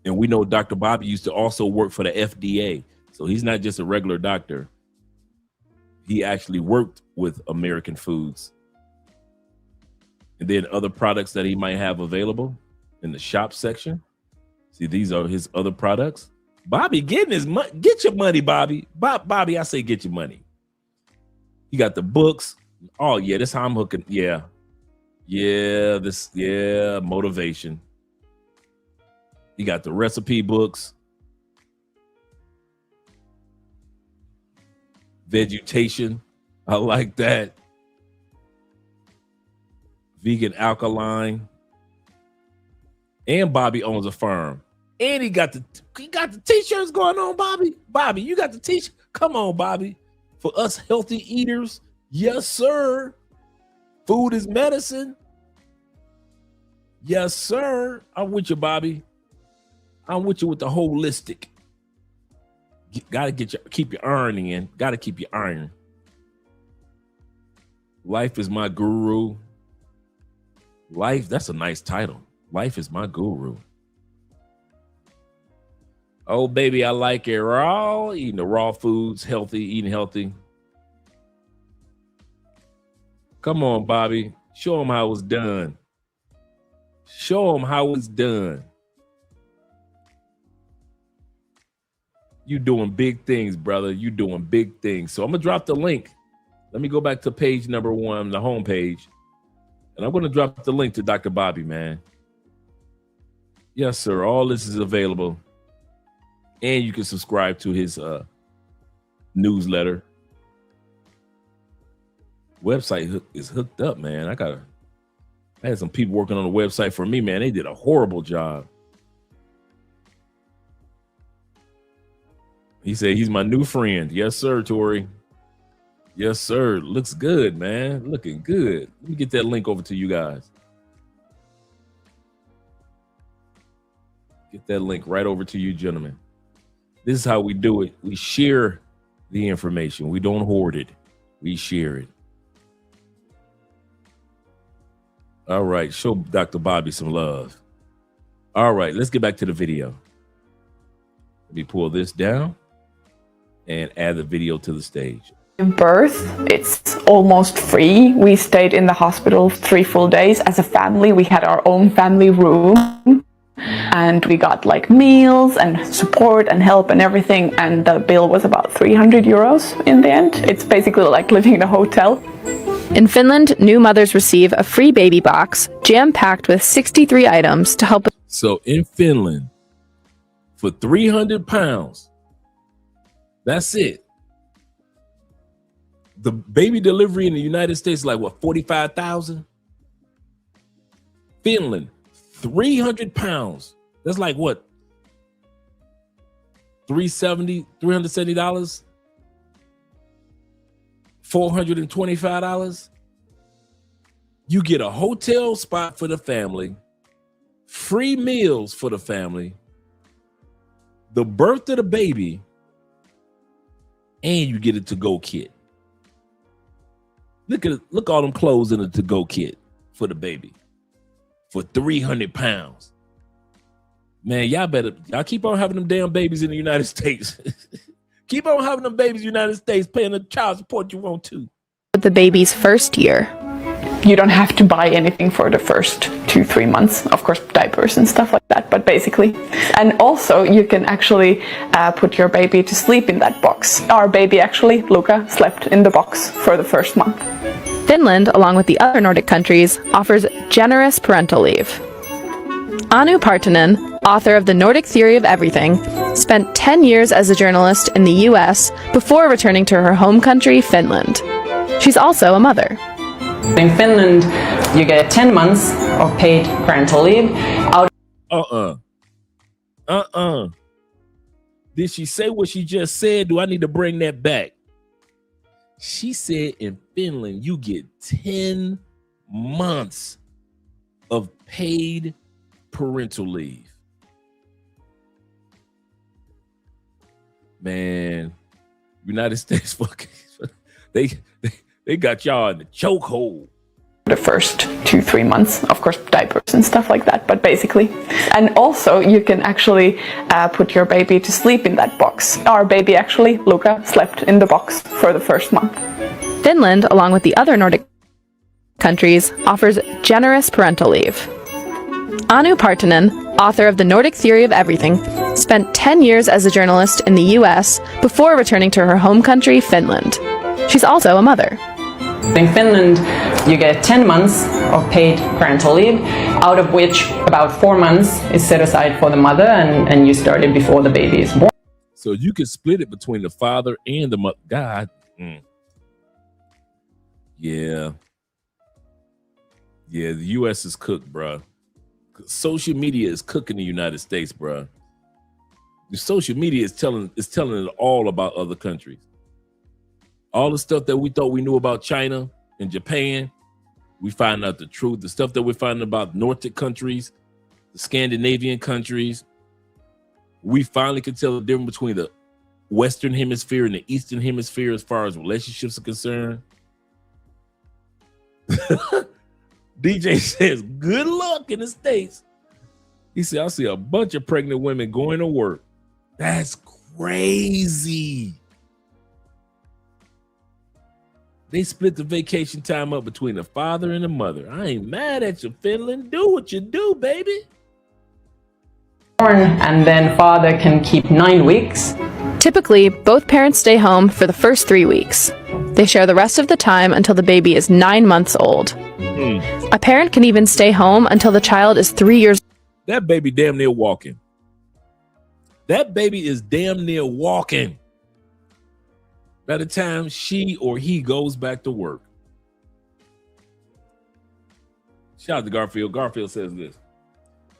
And we know Dr. Bobby used to also work for the FDA. So he's not just a regular doctor. He actually worked with American Foods. And then other products that he might have available in the shop section. See, these are his other products. Bobby getting his money. Get your money, Bobby. Bobby, I say get your money. You got the books. Oh, yeah, this how I'm hooking. Yeah. Yeah, motivation. You got the recipe books. Vegetation. I like that. Vegan alkaline. And Bobby owns a farm. And he got the t-shirts going on, Bobby. Bobby, you got the t-shirt. Come on, Bobby. For us healthy eaters, yes, sir. Food is medicine. Yes, sir. I'm with you, Bobby. I'm with you with the holistic. Gotta keep your iron in. Gotta keep your iron. Life is my guru. Life, that's a nice title. Life is my guru. Oh, baby, I like it raw. Eating the raw foods, healthy, eating healthy. Come on, Bobby. Show them how it's done. Show them how it's done. You doing big things, brother. You doing big things. So I'm going to drop the link. Let me go back to page number 1, the home page. And I'm going to drop the link to Dr. Bobby, man. Yes, sir. All this is available. And you can subscribe to his newsletter. Website is hooked up, man. I had some people working on the website for me, man. They did a horrible job. He said he's my new friend. Yes, sir, Tori. Yes, sir. Looks good, man. Looking good. Let me get that link over to you guys. Get that link right over to you, gentlemen. This is how we do it. We share the information. We don't hoard it. We share it. All right. Show Dr. Bobby some love. All right. Let's get back to the video. Let me pull this down and add the video to the stage. Birth, it's almost free. We stayed in the hospital 3 full days. As a family, we had our own family room, and we got like meals and support and help and everything, and the bill was about 300 euros in the end. It's basically like living in a hotel. In Finland, new mothers receive a free baby box jam-packed with 63 items to help. So in Finland, for 300 pounds, that's it. The baby delivery in the United States is like what, 45,000? Finland, 300 pounds. That's like what? $370? $425? You get a hotel spot for the family, free meals for the family, the birth of the baby, and you get a to-go kit. Look all them clothes in a to-go kit for the baby for 300 pounds. Man, y'all keep on having them damn babies in the United States. Keep on having them babies in the United States, paying the child support you want to. The baby's first year. You don't have to buy anything for the first 2-3 months. Of course, diapers and stuff like that, but basically. And also, you can actually put your baby to sleep in that box. Our baby actually, Luca, slept in the box for the first month. Finland, along with the other Nordic countries, offers generous parental leave. Anu Partanen, author of The Nordic Theory of Everything, spent 10 years as a journalist in the US before returning to her home country, Finland. She's also a mother. In Finland, you get 10 months of paid parental leave. Did she say what she just said? Do I need to bring that back? She said in Finland, you get 10 months of paid parental leave. Man, United States fucking they got y'all in the chokehold. The first 2-3 months, of course, diapers and stuff like that, but basically. And also, you can actually put your baby to sleep in that box. Our baby actually, Luca, slept in the box for the first month. Finland, along with the other Nordic countries, offers generous parental leave. Anu Partanen, author of The Nordic Theory of Everything, spent 10 years as a journalist in the US before returning to her home country, Finland. She's also a mother. In Finland, you get 10 months of paid parental leave, out of which about 4 months is set aside for the mother, and you start it before the baby is born. So you can split it between the father and the mother. God. Yeah. Yeah, the U.S. is cooked, bruh. Social media is cooking the United States, bruh. The social media is telling it all about other countries. All the stuff that we thought we knew about China and Japan, we find out the truth. The stuff that we're finding about Nordic countries, the Scandinavian countries, we finally can tell the difference between the Western Hemisphere and the Eastern Hemisphere as far as relationships are concerned. DJ says, good luck in the States. He said, I see a bunch of pregnant women going to work. That's crazy. They split the vacation time up between the father and the mother. I ain't mad at you, Finland. Do what you do, baby. And then father can keep 9 weeks. Typically, both parents stay home for the first 3 weeks. They share the rest of the time until the baby is 9 months old. A parent can even stay home until the child is 3 years old. That baby damn near walking. That baby is damn near walking by the time she or he goes back to work. Shout out to Garfield. Garfield says this.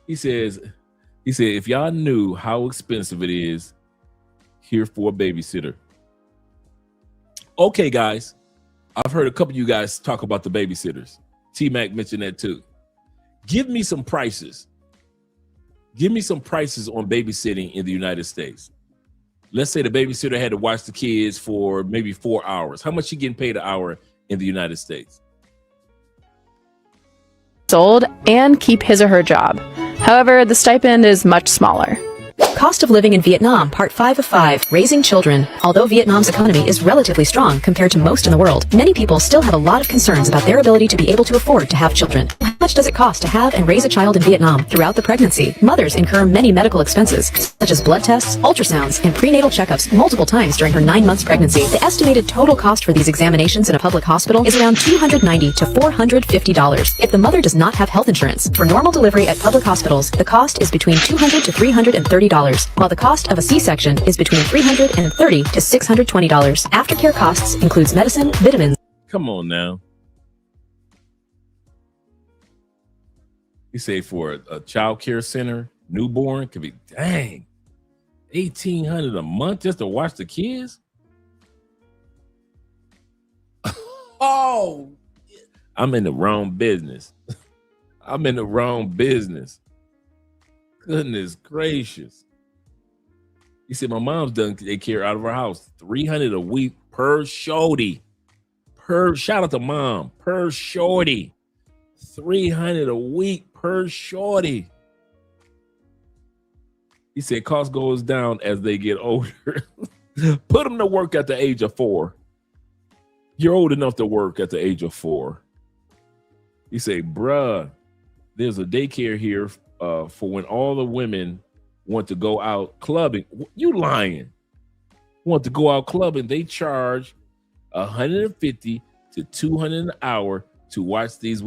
He said, if y'all knew how expensive it is here for a babysitter. Okay, guys. I've heard a couple of you guys talk about the babysitters. T-Mac mentioned that too. Give me some prices. Give me some prices on babysitting in the United States. Let's say the babysitter had to watch the kids for maybe 4 hours. How much she getting paid an hour in the United States? Old and keep his or her job. However, the stipend is much smaller. Cost of living in Vietnam, part 5 of 5, raising children. Although Vietnam's economy is relatively strong compared to most in the world, many people still have a lot of concerns about their ability to be able to afford to have children. How much does it cost to have and raise a child in Vietnam? Throughout the pregnancy, mothers incur many medical expenses, such as blood tests, ultrasounds, and prenatal checkups multiple times during her 9 months pregnancy. The estimated total cost for these examinations in a public hospital is around $290 to $450 if the mother does not have health insurance. For normal delivery at public hospitals, the cost is between $200 to $330, while the cost of a C-section is between $330 to $620. Aftercare costs includes medicine, vitamins. Come on now. You say for a child care center, newborn could be, dang, $1,800 a month just to watch the kids? Oh, I'm in the wrong business. I'm in the wrong business. Goodness gracious. You see, my mom's done take care out of her house. $300 a week per shorty. Shout out to mom. Per shorty. $300 a week per shorty. He said cost goes down as they get older. Put them to work at the age of 4. You're old enough to work at the age of 4. He say, bruh, there's a daycare here for when all the women want to go out clubbing. You lying. Want to go out clubbing, they charge $150 to $200 an hour to watch these.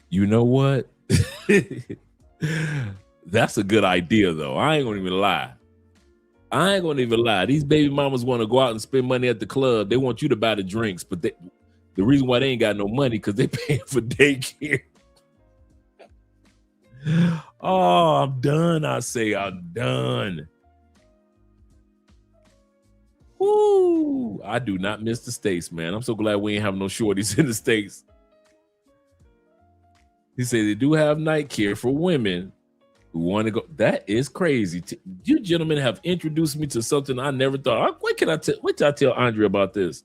You know what? That's a good idea, though. I ain't gonna even lie. These baby mamas want to go out and spend money at the club. They want you to buy the drinks, but the reason why they ain't got no money because they paying for daycare. Oh, I'm done. I say I'm done. Woo! I do not miss the States, man. I'm so glad we ain't have no shorties in the States. He said they do have night care for women who want to go. That is crazy. You gentlemen have introduced me to something I never thought. Wait till I tell Andrea about this.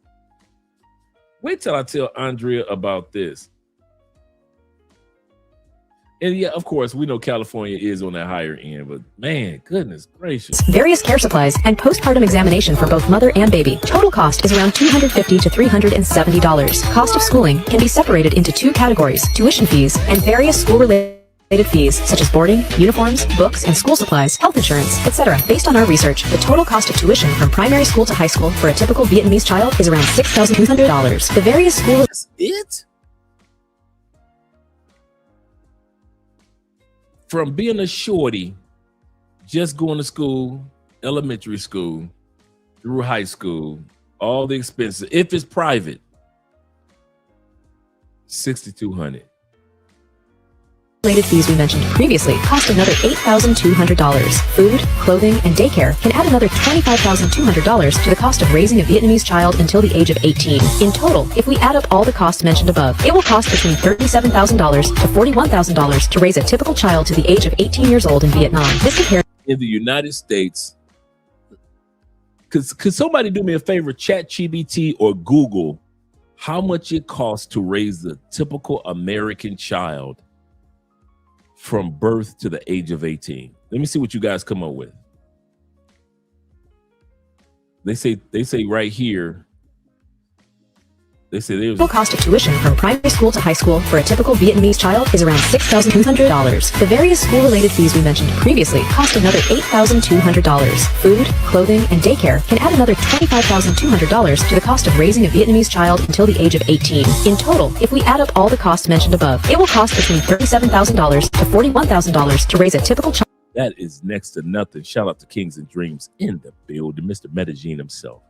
And yeah, of course, we know California is on that higher end, but man, goodness gracious. Various care supplies and postpartum examination for both mother and baby. Total cost is around $250 to $370. Cost of schooling can be separated into 2 categories: tuition fees and various school-related fees such as boarding, uniforms, books, and school supplies, health insurance, etc. Based on our research, the total cost of tuition from primary school to high school for a typical Vietnamese child is around $6,200. The various schools... That's it? From being a shorty, just going to school, elementary school, through high school, all the expenses, if it's private, $6,200. Related fees we mentioned previously cost another $8,200. Food, clothing, and daycare can add another $25,200 to the cost of raising a Vietnamese child until the age of 18. In total, if we add up all the costs mentioned above, it will cost between $37,000 to $41,000 to raise a typical child to the age of 18 years old in Vietnam. This compares in the United States. Could somebody do me a favor, ChatGPT or Google, how much it costs to raise the typical American child from birth to the age of 18? Let me see what you guys come up with. They say right here, they say there's the cost of tuition from primary school to high school for a typical Vietnamese child is around $6,200. The various school-related fees we mentioned previously cost another $8,200. Food, clothing, and daycare can add another $25,200 to the cost of raising a Vietnamese child until the age of 18. In total, if we add up all the costs mentioned above, it will cost between $37,000 to $41,000 to raise a typical child. That is next to nothing. Shout out to Kings and Dreams in the building, Mr. Medellin himself.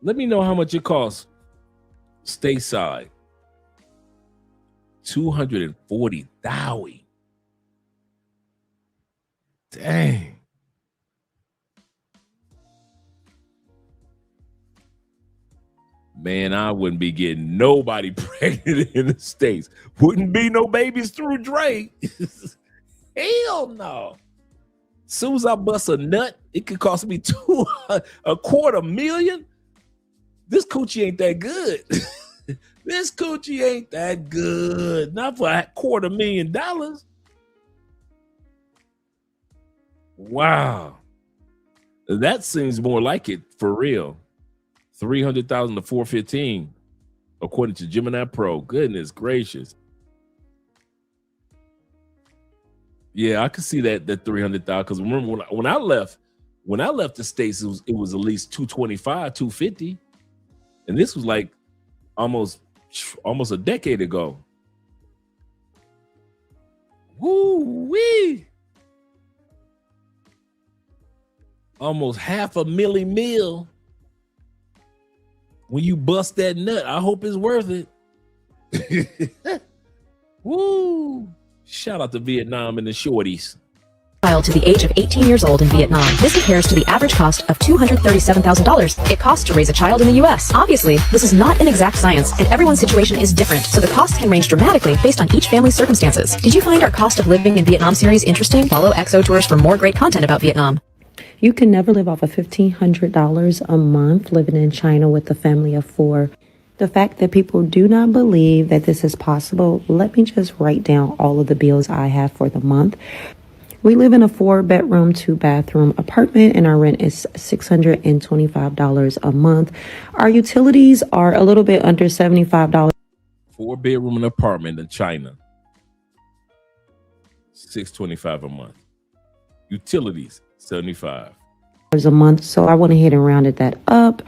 Let me know how much it costs stateside. $240,000. Dang. Man, I wouldn't be getting nobody pregnant in the States. Wouldn't be no babies through Drake. Hell no. Soon as I bust a nut, it could cost me $250,000. This coochie ain't that good. This coochie ain't that good. Not for $250,000. Wow. That seems more like it for real. 300,000 to 415, according to Gemini Pro. Goodness gracious. Yeah, I could see that 300,000. Because remember when I left the States, it was at least 225, 250, and this was like almost a decade ago. Woo wee! Almost $500,000 when you bust that nut. I hope it's worth it. Woo! Shout out to Vietnam and the shorties. Child to the age of 18 years old in Vietnam. This compares to the average cost of $237,000 it costs to raise a child in the US. Obviously, this is not an exact science, and everyone's situation is different, so the cost can range dramatically based on each family's circumstances. Did you find our cost of living in Vietnam series interesting? Follow XO Tours for more great content about Vietnam. You can never live off of $1,500 a month living in China with a family of 4. The fact that people do not believe that this is possible, let me just write down all of the bills I have for the month. We live in a 4-bedroom, 2-bathroom apartment, and our rent is $625 a month. Our utilities are a little bit under $75. 4-bedroom apartment in China. $625 a month. Utilities, $75 a month. So I went ahead and rounded that up.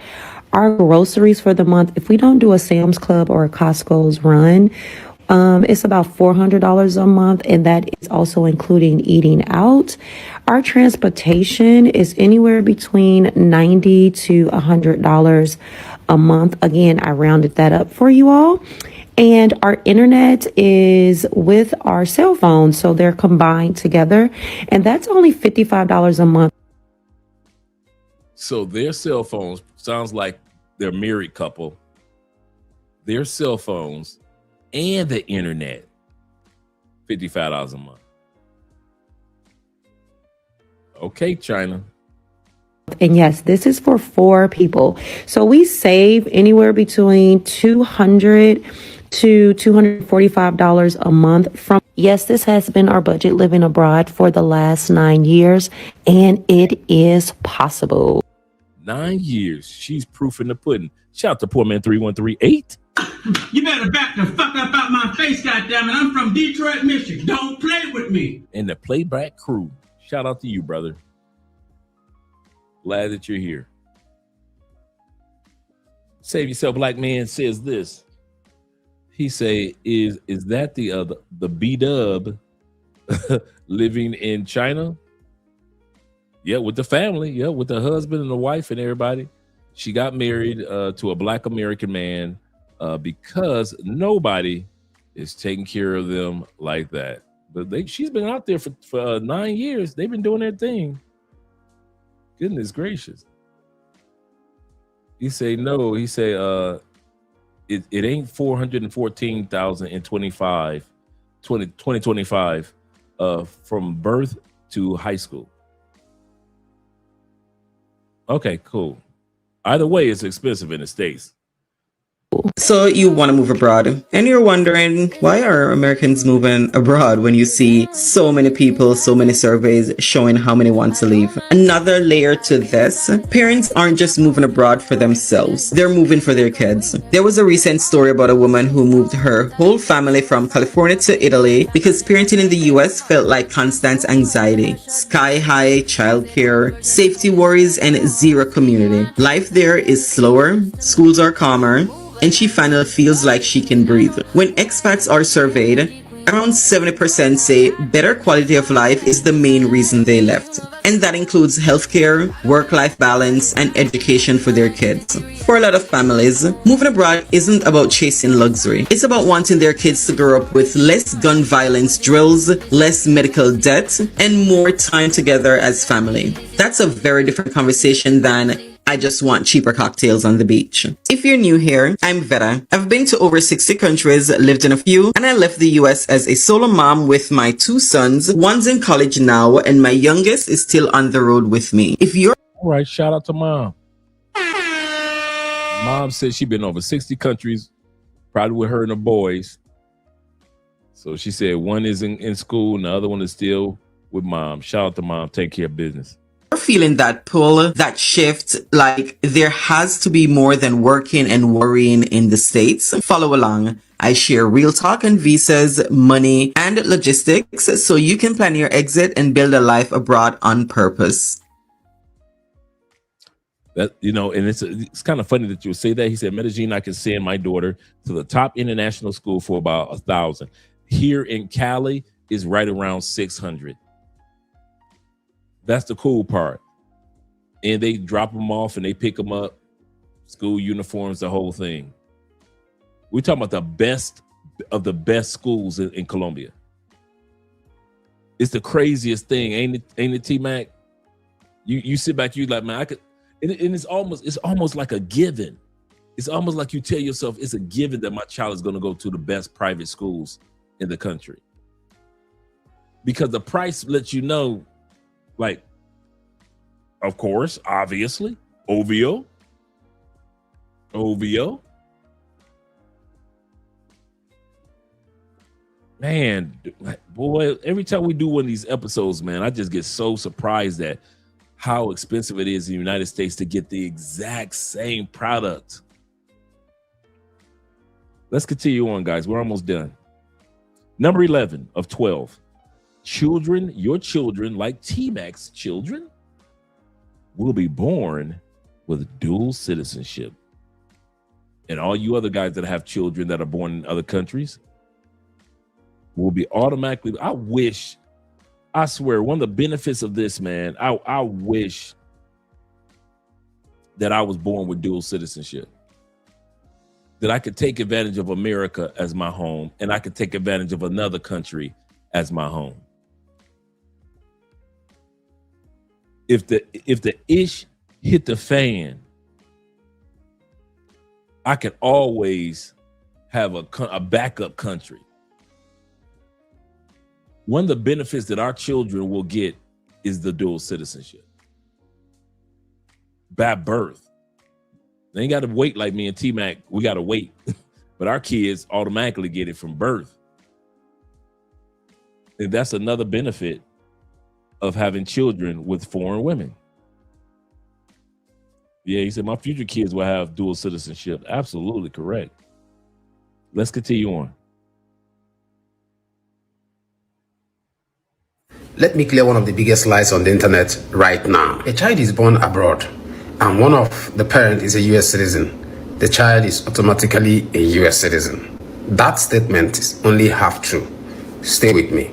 Our groceries for the month, if we don't do a Sam's Club or a Costco's run, it's about $400 a month, and that is also including eating out. Our transportation is anywhere between $90 to $100 a month. Again, I rounded that up for you all. And our internet is with our cell phones, so they're combined together, and that's only $55 a month. So their cell phones, sounds like they're a married couple. Their cell phones and the internet, $55 a month. Okay, China. And yes, this is for 4 people. So we save anywhere between $200 to $245 a month from. Yes, this has been our budget living abroad for the last 9 years, and it is possible. 9 years. She's proof in the pudding. Shout out to Poor Man 3138. You better back the fuck up out my face, goddammit. I'm from Detroit, Michigan. Don't play with me. And the playback crew. Shout out to you, brother. Glad that you're here. Save Yourself Black Man says this. He say, is that the B-dub living in China? Yeah, with the family. Yeah, with the husband and the wife and everybody. She got married to a Black American man because nobody is taking care of them like that. But she's been out there for 9 years. They've been doing their thing. Goodness gracious. He say no. He say it ain't 414,000 in 2025 from birth to high school. Okay, cool. Either way, it's expensive in the States. So you want to move abroad, and you're wondering, why are Americans moving abroad when you see so many people, so many surveys showing how many want to leave? Another layer to this, parents aren't just moving abroad for themselves, they're moving for their kids. There was a recent story about a woman who moved her whole family from California to Italy because parenting in the US felt like constant anxiety, sky high childcare, safety worries, and zero community. Life there is slower, schools are calmer, and she finally feels like she can breathe. When expats are surveyed, around 70% say better quality of life is the main reason they left. And that includes healthcare, work-life balance, and education for their kids. For a lot of families, moving abroad isn't about chasing luxury. It's about wanting their kids to grow up with less gun violence drills, less medical debt, and more time together as family. That's a very different conversation than I just want cheaper cocktails on the beach. If you're new here, I'm Veta. I've been to over 60 countries, lived in a few, and I left the US as a solo mom with my 2 sons. One's in college now, and my youngest is still on the road with me. If you're all right, shout out to Mom. Mom said she's been over 60 countries, probably with her and the boys. So she said one is in school and the other one is still with mom. Shout out to mom. Take care of business. You're feeling that pull, that shift, like there has to be more than working and worrying in the States. Follow along. I share real talk on visas, money, and logistics so you can plan your exit and build a life abroad on purpose. That, you know, and it's kind of funny that you would say that. He said, Medellin, I can send my daughter to the top international school for about 1,000. Here in Cali is right around 600. That's the cool part. And they drop them off and they pick them up, school uniforms, the whole thing. We're talking about the best of the best schools in Colombia. It's the craziest thing, ain't it, T-Mac? You sit back, you like, man, I could, and it's almost like a given. It's almost like you tell yourself it's a given that my child is going to go to the best private schools in the country. Because the price lets you know, like, of course, obviously, OVO. Man, boy, every time we do one of these episodes, man, I just get so surprised at how expensive it is in the United States to get the exact same product. Let's continue on, guys. We're almost done. Number 11 of 12. Children, your children, like T-Mac's children, will be born with dual citizenship. And all you other guys that have children that are born in other countries will be automatically, I swear, one of the benefits of this, man, I wish that I was born with dual citizenship. That I could take advantage of America as my home and I could take advantage of another country as my home. If the ish hit the fan, I can always have a backup country. One of the benefits that our children will get is the dual citizenship. By birth. They ain't got to wait like me and T-Mac. We got to wait. But our kids automatically get it from birth. And that's another benefit of having children with foreign women. Yeah, he said, my future kids will have dual citizenship. Absolutely correct. Let's continue on. Let me clear one of the biggest lies on the internet right now. A child is born abroad and one of the parents is a US citizen. The child is automatically a US citizen. That statement is only half true. Stay with me.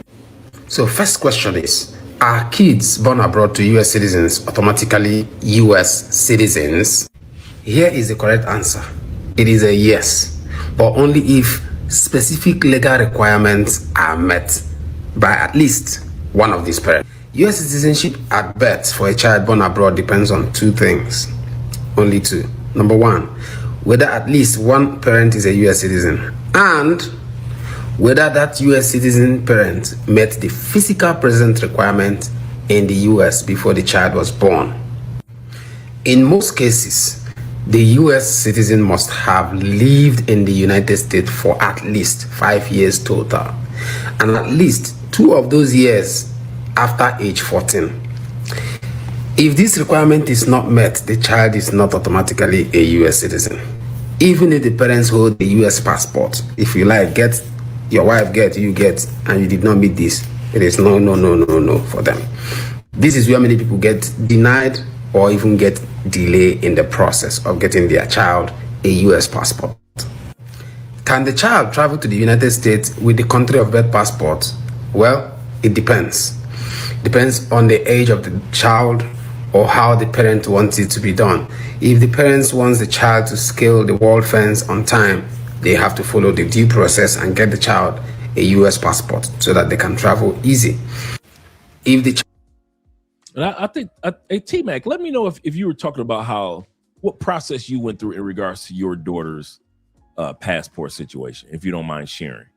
So first question is, are kids born abroad to US citizens automatically US citizens? Here is the correct answer. It is a yes, but only if specific legal requirements are met by at least one of these parents. US citizenship at birth for a child born abroad depends on two things. Only two. Number one, whether at least one parent is a US citizen and whether that US citizen parent met the physical presence requirement in the US before the child was born. In most cases, the US citizen must have lived in the United States for at least 5 years total, and at least 2 of those years after age 14. If this requirement is not met, the child is not automatically a US citizen. Even if the parents hold a US passport, if you like, get your wife, you get, and you did not meet this, it is no for them. This is where many people get denied or even get delay in the process of getting their child a US passport. Can the child travel to the United States with the country of birth passport? Well, it depends. Depends on the age of the child or how the parent wants it to be done. If the parents want the child to scale the wall fence on time, they have to follow the due process and get the child a US passport so that they can travel easy. If the I think, hey, T-Mac, let me know if you were talking about what process you went through in regards to your daughter's passport situation, if you don't mind sharing.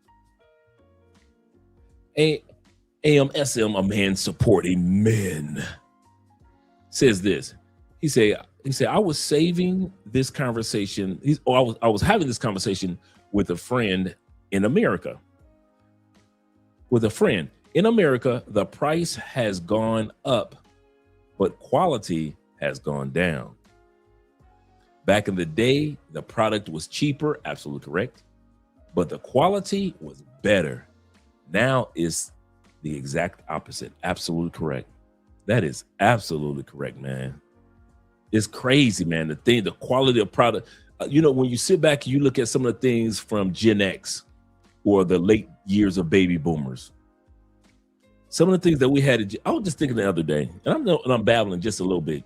AMSM, a man supporting men, says this. He said, I was saving this conversation. I was having this conversation with a friend in America. With a friend in America, the price has gone up, but quality has gone down. Back in the day, the product was cheaper, absolutely correct, but the quality was better. Now is the exact opposite, absolutely correct. That is absolutely correct, man. It's crazy, man. The quality of product. When you sit back and you look at some of the things from Gen X or the late years of baby boomers, some of the things that we had, I was just thinking the other day, and I'm babbling just a little bit.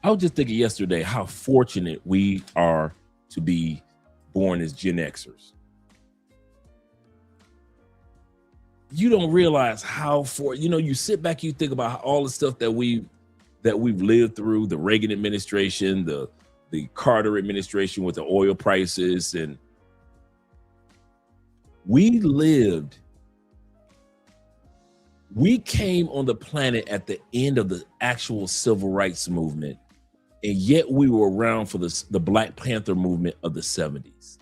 I was just thinking yesterday how fortunate we are to be born as Gen Xers. You don't realize how you sit back, you think about all the stuff that we've lived through, the Reagan administration, the Carter administration with the oil prices, and we came on the planet at the end of the actual civil rights movement, and yet we were around for the Black Panther movement of the 70s.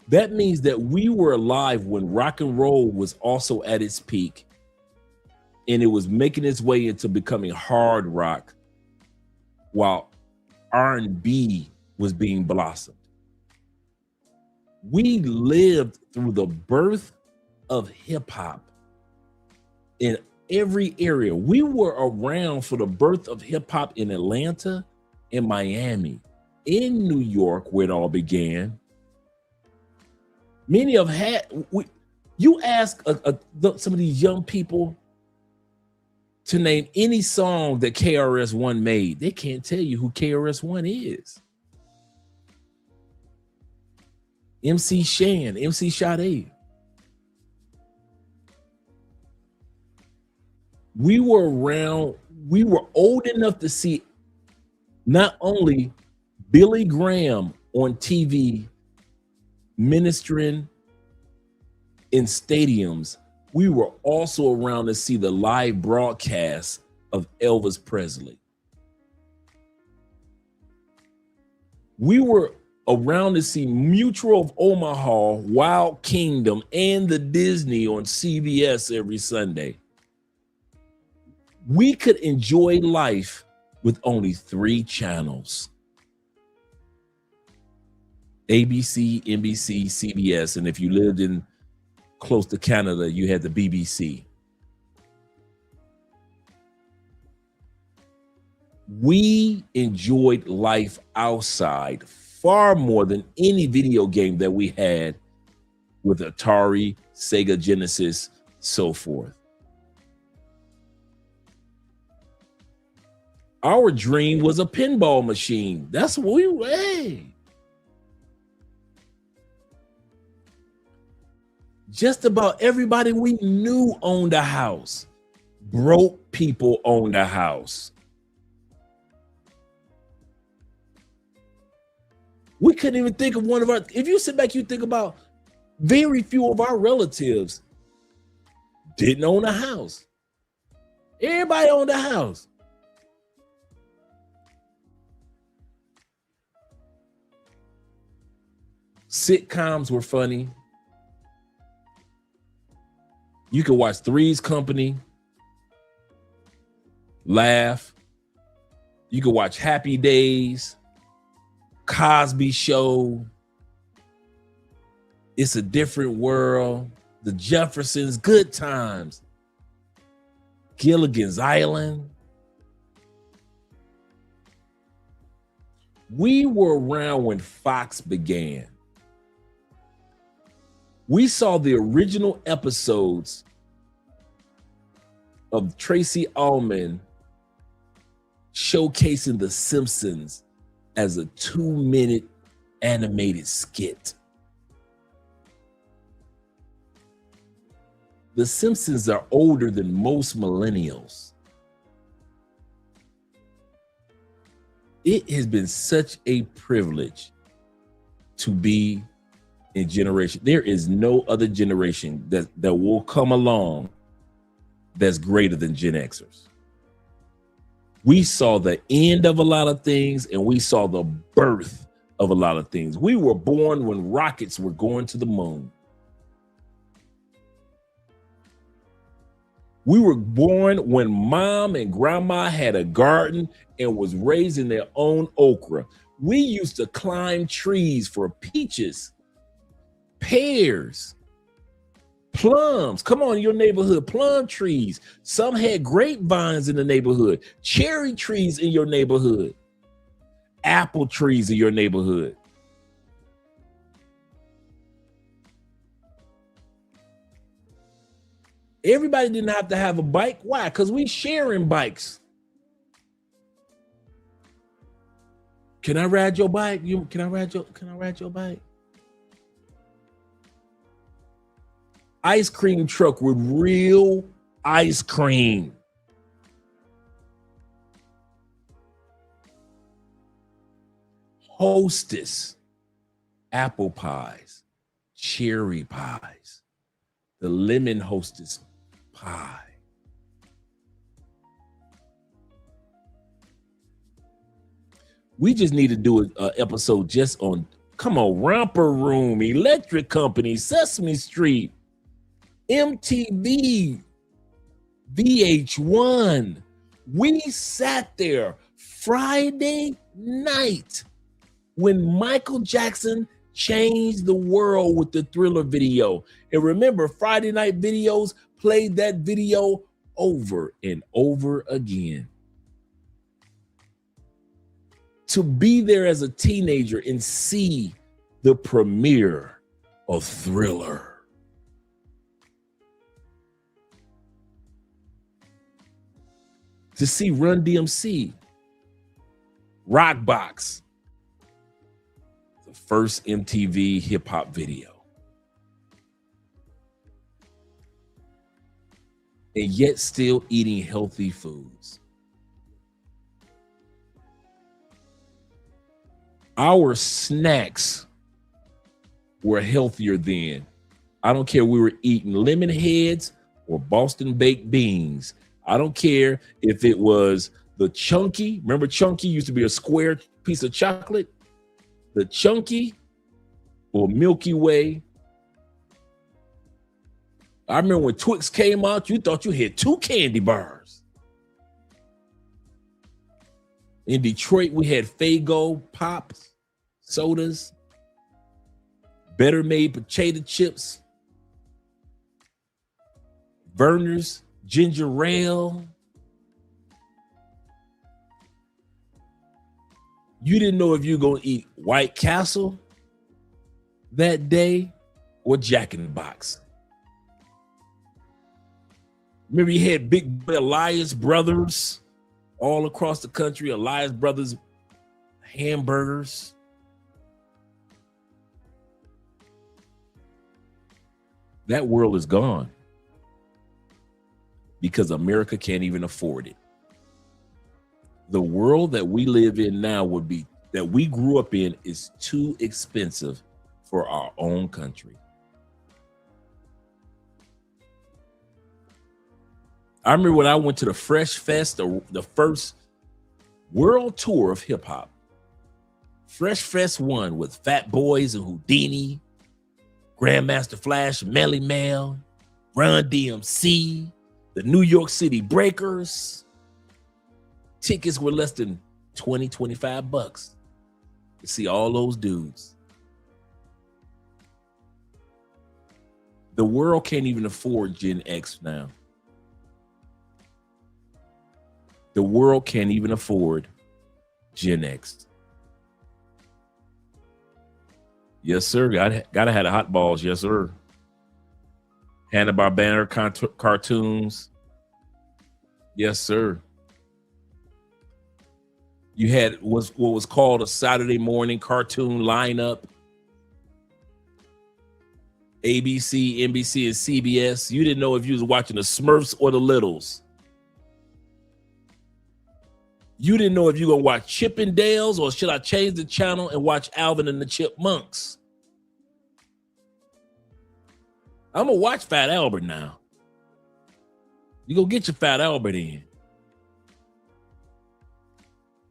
That means that we were alive when rock and roll was also at its peak, and it was making its way into becoming hard rock while R&B was being blossomed. We lived through the birth of hip hop in every area. We were around for the birth of hip hop in Atlanta, in Miami, in New York, where it all began. Many have had, you ask some of these young people to name any song that KRS-One made, they can't tell you who KRS-One is. MC Shan, MC Sade. We were around, we were old enough to see not only Billy Graham on TV ministering in stadiums, we were also around to see the live broadcast of Elvis Presley. We were around to see Mutual of Omaha, Wild Kingdom, and the Disney on CBS every Sunday. We could enjoy life with only 3 channels: ABC, NBC, CBS, and if you lived in close to Canada, you had the BBC. We enjoyed life outside far more than any video game that we had with Atari, Sega Genesis, so forth. Our dream was a pinball machine. That's what we were. Hey. Just about everybody we knew owned a house. Broke people owned a house. We couldn't even think of one of our, if you sit back, you think about very few of our relatives didn't own a house. Everybody owned a house. Sitcoms were funny. You could watch Three's Company, laugh. You could watch Happy Days, Cosby Show, It's a Different World, The Jeffersons, Good Times, Gilligan's Island. We were around when Fox began. We saw the original episodes of Tracy Ullman showcasing The Simpsons as a 2-minute animated skit. The Simpsons are older than most millennials. It has been such a privilege to be in generation. There is no other generation that will come along that's greater than Gen Xers. We saw the end of a lot of things, and we saw the birth of a lot of things. We were born when rockets were going to the moon. We were born when mom and grandma had a garden and was raising their own okra. We used to climb trees for peaches, pears, plums. Come on, in your neighborhood, plum trees. Some had grapevines in the neighborhood, cherry trees in your neighborhood, apple trees in your neighborhood. Everybody didn't have to have a bike. Why? Because we sharing bikes. Can I ride your bike? Can I ride your bike? Ice cream truck with real ice cream. Hostess, apple pies, cherry pies, the lemon Hostess pie. We just need to do an episode just on, come on, Romper Room, Electric Company, Sesame Street, MTV, VH1. We sat there Friday night when Michael Jackson changed the world with the Thriller video. And remember, Friday night videos played that video over and over again. To be there as a teenager and see the premiere of Thriller. To see Run DMC, Rockbox, the first MTV hip hop video. And yet still eating healthy foods. Our snacks were healthier then. I don't care, we were eating lemon heads or Boston baked beans. I don't care if it was the Chunky. Remember Chunky used to be a square piece of chocolate? The Chunky or Milky Way. I remember when Twix came out, you thought you had 2 candy bars. In Detroit, we had Faygo Pops, sodas, Better Made potato chips, Verner's ginger ale. You didn't know if you were going to eat White Castle that day or Jack in the Box. Remember, you had Big Elias Brothers all across the country, Elias Brothers hamburgers. That world is gone because America can't even afford it. The world that we live in now that we grew up in is too expensive for our own country. I remember when I went to the Fresh Fest, the first world tour of hip hop. Fresh Fest 1 with Fat Boys and Houdini, Grandmaster Flash, Melly Mel, Run DMC, the New York City Breakers. Tickets were less than $20, $25 to see all those dudes. The world can't even afford Gen X now. The world can't even afford Gen X. Yes, sir. Gotta have the hot balls. Yes, sir. Hanna-Barbera cartoons. Yes, sir. You had what was called a Saturday morning cartoon lineup. ABC, NBC, and CBS. You didn't know if you was watching the Smurfs or the Littles. You didn't know if you were going to watch Chippendales or should I change the channel and watch Alvin and the Chipmunks. I'm going to watch Fat Albert now. You go get your Fat Albert in.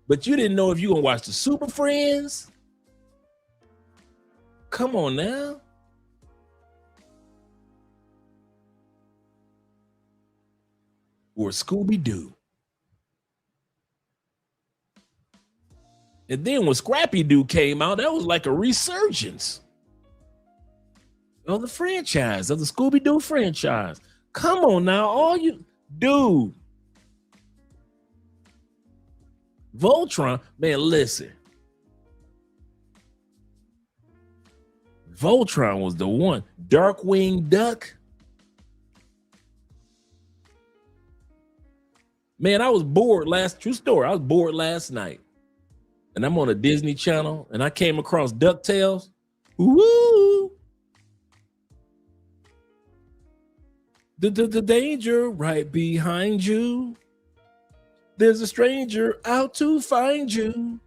But you didn't know if you were going to watch the Super Friends Come on now. Or Scooby-Doo. And then when Scrappy-Doo came out, that was like a resurgence of the franchise, of the Scooby-Doo franchise. Come on now, all you dude. Voltron, man, listen. Voltron was the one. Darkwing Duck. Man, I was bored true story. I was bored last night. And I'm on a Disney Channel and I came across DuckTales. Woo! The danger right behind you. There's a stranger out to find you.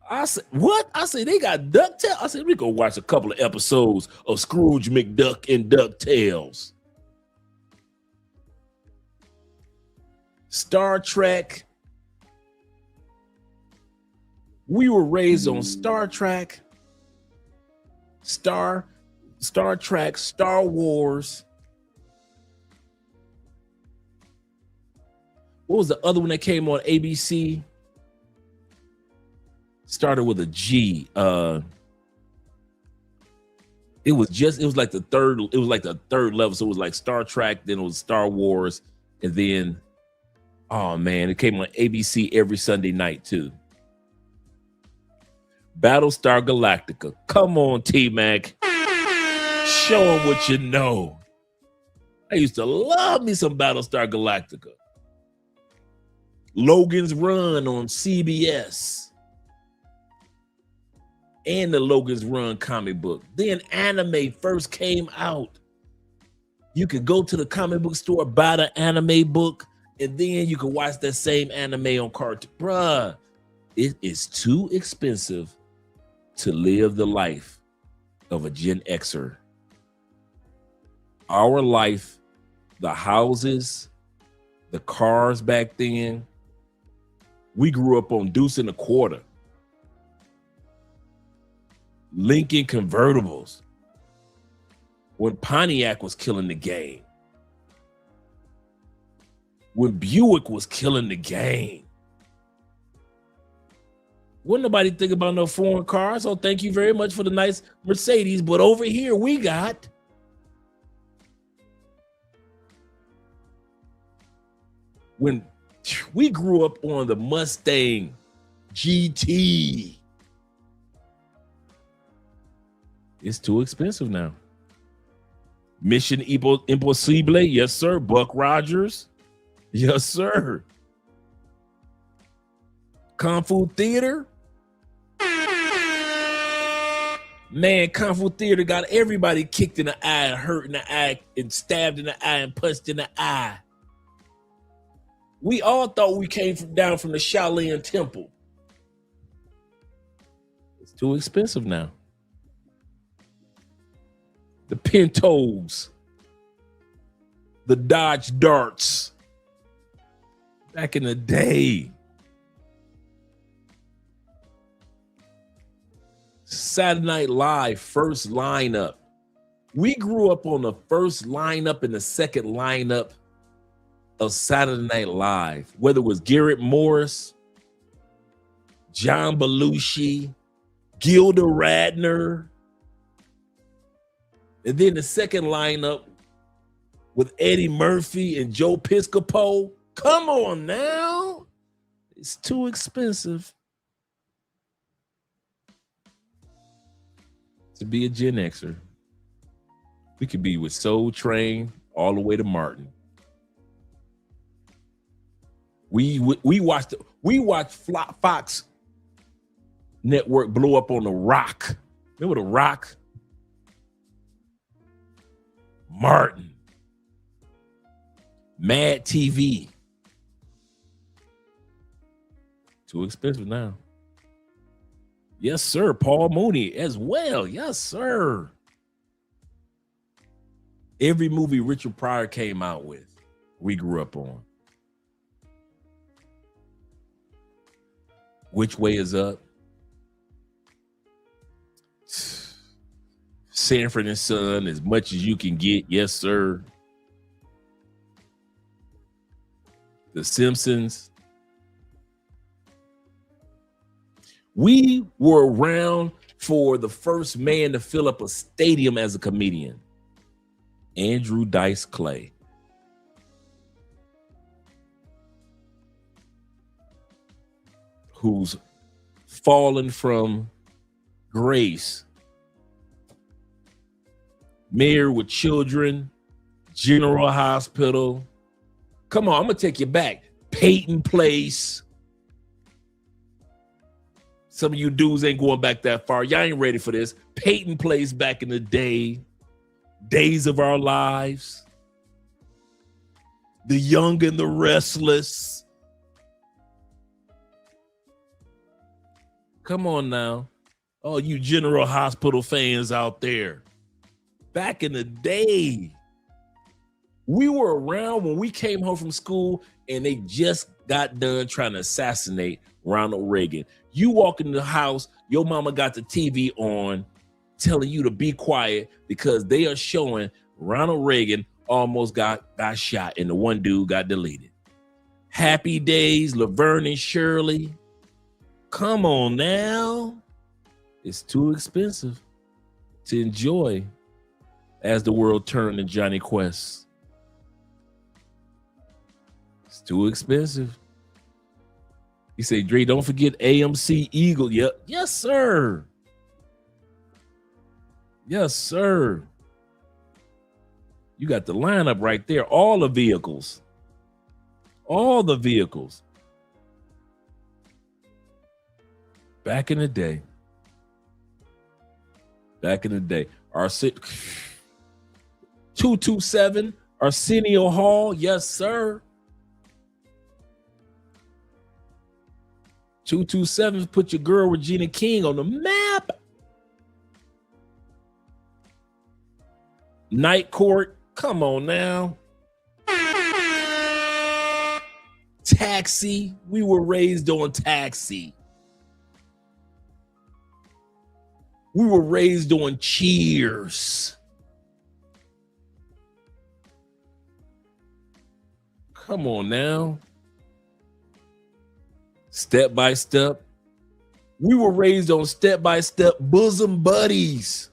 I said, what? I said, they got DuckTales. I said, we go watch a couple of episodes of Scrooge McDuck and DuckTales. Star Trek. We were raised on Star Trek, Star Trek, Star Wars. What was the other one that came on ABC? Started with a G. It was like the third level. So it was like Star Trek, then it was Star Wars, and then oh man, it came on ABC every Sunday night too. Battlestar Galactica. Come on, T-Mac. Show them what you know. I used to love me some Battlestar Galactica. Logan's Run on CBS. And the Logan's Run comic book. Then anime first came out. You could go to the comic book store, buy the anime book, and then you could watch that same anime on cartoon. Bruh, it is too expensive to live the life of a Gen Xer. Our life, the houses, the cars back then, we grew up on Deuce and a Quarter. Lincoln convertibles. When Pontiac was killing the game. When Buick was killing the game. Wouldn't nobody think about no foreign cars? Oh, thank you very much for the nice Mercedes. But over here we got when we grew up on the Mustang GT. It's too expensive now. Mission Impossible, yes, sir. Buck Rogers, yes, sir. Kung Fu Theater. Man, Kung Fu Theater got everybody kicked in the eye and hurt in the eye and stabbed in the eye and punched in the eye. We all thought we came down from the Shaolin Temple. It's too expensive now. The Pintos, the Dodge Darts, back in the day. Saturday Night Live, first lineup. We grew up on the first lineup and the second lineup of Saturday Night Live, whether it was Garrett Morris, John Belushi, Gilda Radner, and then the second lineup with Eddie Murphy and Joe Piscopo. Come on now. It's too expensive to be a Gen Xer. We could be with Soul Train all the way to Martin. We watched Fox Network blow up on The Rock. Remember The Rock? Martin. Mad TV. Too expensive now. Yes, sir. Paul Mooney as well. Yes, sir. Every movie Richard Pryor came out with, we grew up on. Which way is up? Sanford and Son, as much as you can get. Yes, sir. The Simpsons. We were around for the first man to fill up a stadium as a comedian, Andrew Dice Clay. Who's fallen from grace, married with children, General Hospital. Come on, I'm gonna take you back. Peyton Place. Some of you dudes ain't going back that far. Y'all ain't ready for this. Peyton Place back in the day. Days of Our Lives. The Young and the Restless. Come on now. Oh, you General Hospital fans out there. Back in the day, we were around when we came home from school and they just got done trying to assassinate Ronald Reagan. You walk in the house, your mama got the TV on telling you to be quiet because they are showing Ronald Reagan almost got shot and the one dude got deleted. Happy Days, Laverne and Shirley. Come on now. It's too expensive to enjoy as the world turned to Johnny Quest. It's too expensive. You say, Dre, don't forget AMC Eagle. Yep. Yes, sir. Yes, sir. You got the lineup right there. All the vehicles. All the vehicles. Back in the day. Back in the day. 227 Arsenio Hall. Yes, sir. 227 put your girl Regina King on the map. Night Court. Come on now. Taxi. We were raised on Taxi. We were raised on Cheers. Come on now. Step by Step. We were raised on Step by Step. Bosom Buddies.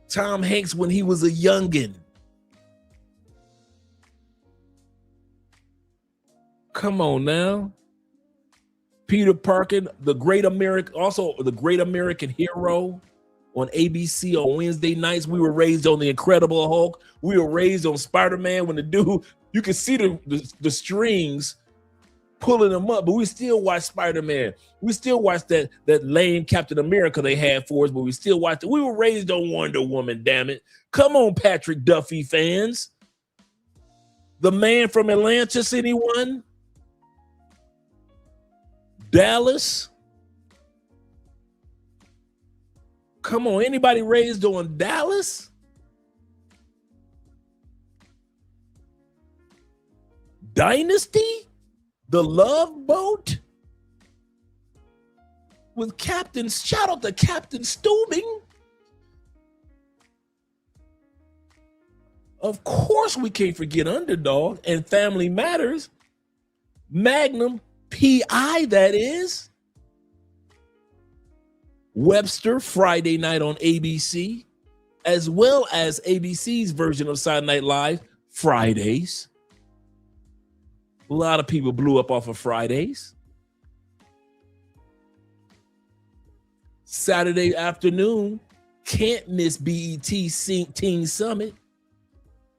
Tom Hanks when he was a youngin'. Come on now. Peter Parker, the Great American, also the Great American Hero on ABC on Wednesday nights. We were raised on the Incredible Hulk. We were raised on Spider-Man when the dude, you can see the strings pulling them up, but we still watch Spider-Man. We still watch that lame Captain America they had for us, but we still watch it. We were raised on Wonder Woman, damn it. Come on, Patrick Duffy fans. The Man from Atlantis, anyone? Dallas? Come on, anybody raised on Dallas? Dynasty? The Love Boat? With Captain, shout out to Captain Stubing. Of course we can't forget Underdog and Family Matters. Magnum P.I. that is. Webster, Friday night on ABC, as well as ABC's version of Saturday Night Live, Fridays. A lot of people blew up off of Fridays. Saturday afternoon, can't miss BET Teen Summit,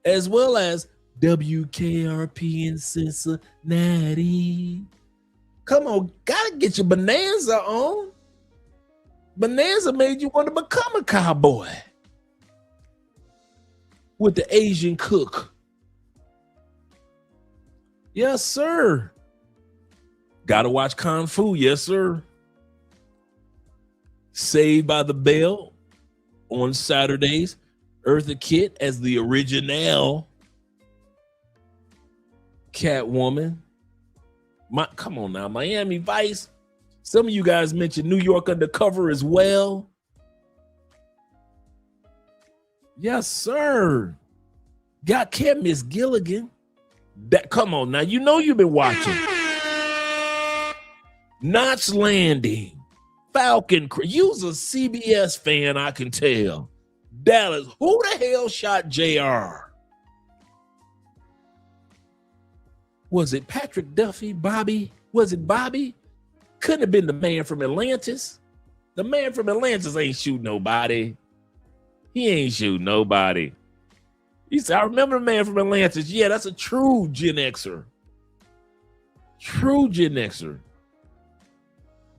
as well as WKRP in Cincinnati. Come on, gotta get your Bonanza on. Bonanza made you want to become a cowboy. With the Asian cook. Yes, sir. Gotta watch Kung Fu, yes, sir. Saved by the Bell on Saturdays. Eartha Kitt as the original Catwoman. Come on now, Miami Vice. Some of you guys mentioned New York Undercover as well. Yes, sir. Got Cat Miss Gilligan. That come on now. You know you've been watching. Notch Landing. Falcon. You's a CBS fan, I can tell. Dallas. Who the hell shot JR? Was it Patrick Duffy? Bobby? Was it Bobby? Couldn't have been the man from Atlantis. The man from Atlantis ain't shoot nobody. He ain't shoot nobody. He said, I remember the man from Atlantis. Yeah, that's a true Gen Xer. True Gen Xer.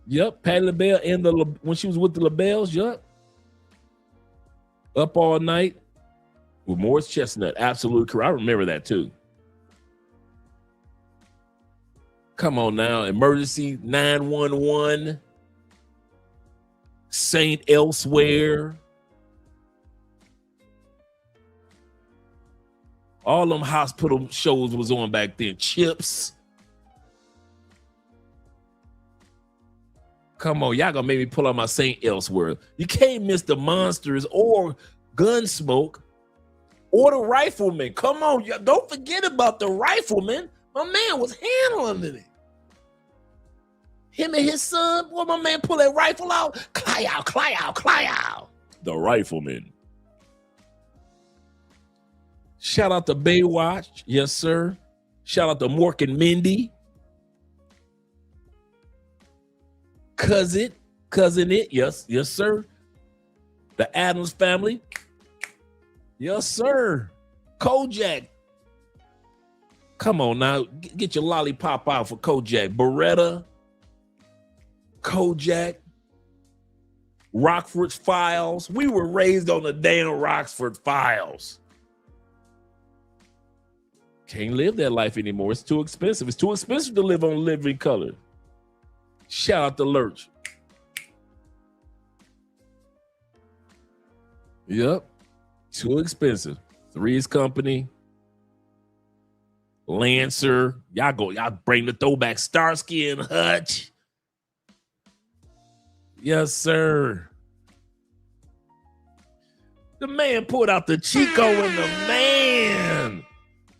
Yep, Patti LaBelle and when she was with the LaBelles, yep. Up All Night with Morris Chestnut. Absolutely correct. I remember that too. Come on now. Emergency 911. Saint Elsewhere. All them hospital shows was on back then. Chips. Come on, y'all gonna make me pull out my Saint Elsewhere. You can't miss the Monsters or Gunsmoke or the Rifleman. Come on, y'all, don't forget about the Rifleman. My man was handling it. Him and his son, boy, my man pull that rifle out. Cly out, cly out, cly out. The Rifleman. Shout out to Baywatch. Yes, sir. Shout out to Mork and Mindy. Cousin It. Yes, yes, sir. The Addams Family. Yes, sir. Kojak. Come on now. Get your lollipop out for Kojak. Beretta. Kojak. Rockford Files. We were raised on the damn Rockford Files. Can't live that life anymore. It's too expensive. It's too expensive to live on Living Color. Shout out to Lurch. Yep. Too expensive. Three's Company. Lancer. Y'all bring the throwback. Starsky and Hutch. Yes, sir. The man pulled out the Chico and the Man.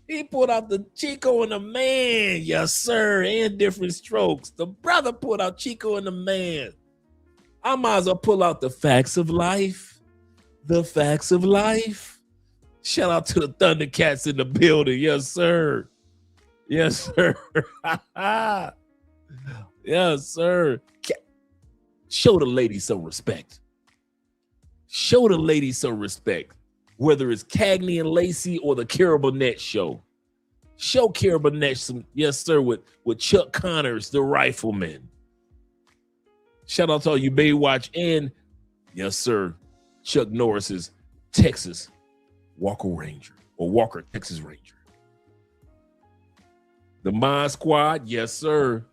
He pulled out the Chico and the Man. Yes, sir. And Different Strokes. The brother pulled out Chico and the Man. I might as well pull out The Facts of Life. The Facts of Life. Shout out to the Thundercats in the building. Yes, sir. Yes, sir. Yes, sir. Show the ladies some respect. Show the ladies some respect. Whether it's Cagney and Lacey or the Carol Burnett show. Show Carol Burnett some, yes, sir, with Chuck Connors, the Rifleman. Shout out to all you Baywatch and, yes, sir, Chuck Norris's Texas Walker Ranger or Walker Texas Ranger. The Mod Squad, yes, sir.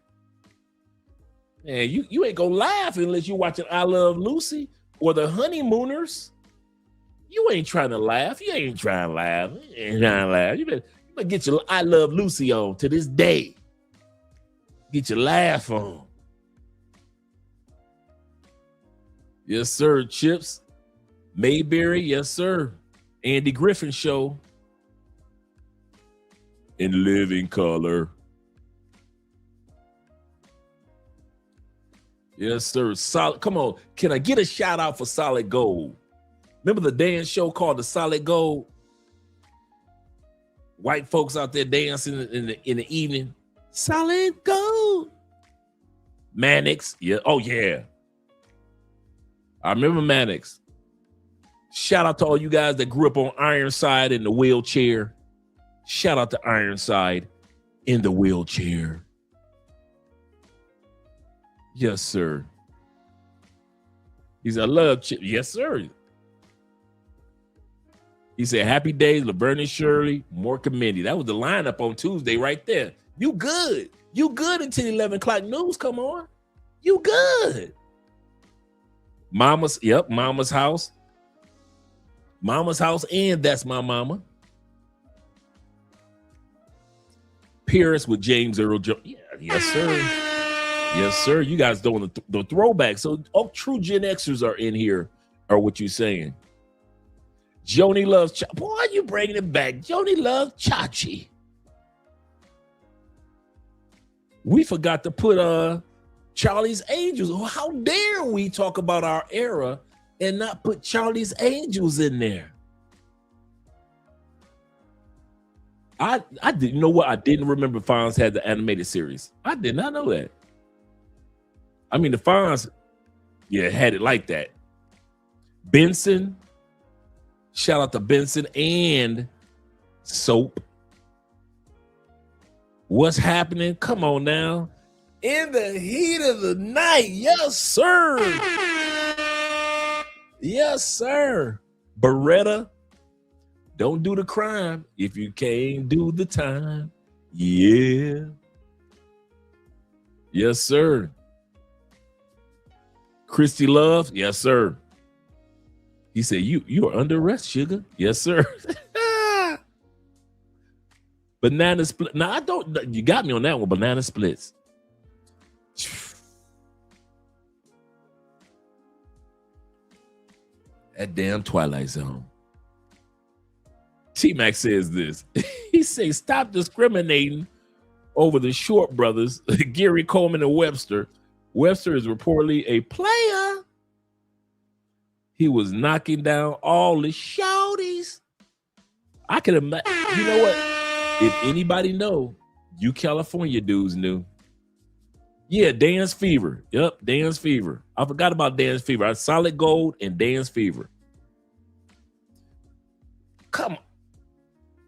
Man, you ain't gonna laugh unless you're watching I Love Lucy or the Honeymooners. You ain't trying to laugh. You ain't trying to laugh. You ain't trying to laugh. You better get your I Love Lucy on to this day. Get your laugh on. Yes, sir. Chips. Mayberry. Yes, sir. Andy Griffin Show. In Living Color. Yes, sir. Solid. Come on. Can I get a shout out for Solid Gold? Remember the dance show called The Solid Gold? White folks out there dancing in the evening. Solid Gold. Mannix. Yeah. Oh, yeah. I remember Mannix. Shout out to all you guys that grew up on Ironside in the wheelchair. Shout out to Ironside in the wheelchair. Yes, sir. He said, I love Chip. Yes, sir. He said, Happy Days, Laverne and Shirley, Mork and Mindy. That was the lineup on Tuesday right there. You good. You good until 11 o'clock news. Come on. You good. Mama's House. Mama's House and That's My Mama. Paris with James Earl Jones. Yeah, yes, sir. Yes, sir. You guys doing the throwback. So, true Gen Xers are in here, are what you saying. Joni loves boy, you bringing it back. Joni loves Chachi. We forgot to put Charlie's Angels. How dare we talk about our era and not put Charlie's Angels in there? I didn't know what I didn't remember. Fonz had the animated series. I did not know that. I mean, the Fonz, yeah, had it like that. Benson, shout out to Benson and Soap. What's happening? Come on now. In the heat of the night. Yes, sir. Yes, sir. Beretta. Don't do the crime if you can't do the time. Yeah. Yes, sir. Christy Love. Yes, sir. He said, you are under arrest, sugar. Yes, sir. Banana split. Now I don't. You got me on that one. Banana splits. That damn Twilight Zone. T-Mac says this. He says, stop discriminating over the Short brothers, Gary Coleman and Webster. Webster is reportedly a player. He was knocking down all the shouties. I can imagine. You know what? If anybody know, you California dudes knew. Yeah, Dance Fever. Yep, Dance Fever. I forgot about Dance Fever. I had Solid Gold and Dance Fever. Come on.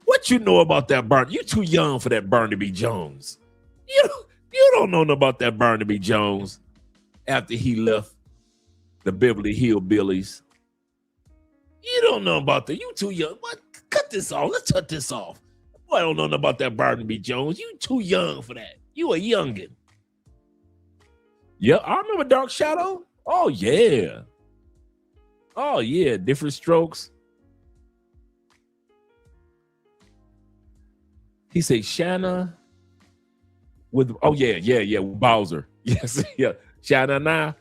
What you know about that Barnaby? You too young for that Barnaby Jones. You don't know about that Barnaby Jones after he left the Beverly Hillbillies. You don't know about that. You too young. What? Cut this off. Let's cut this off. Boy, I don't know about that Barnaby Jones. You too young for that. You a youngin'. Yeah, I remember Dark Shadow. Oh, yeah. Oh, yeah. Different Strokes. He said Shanna with, oh, yeah, with Bowser. Yes, yeah. Shanna.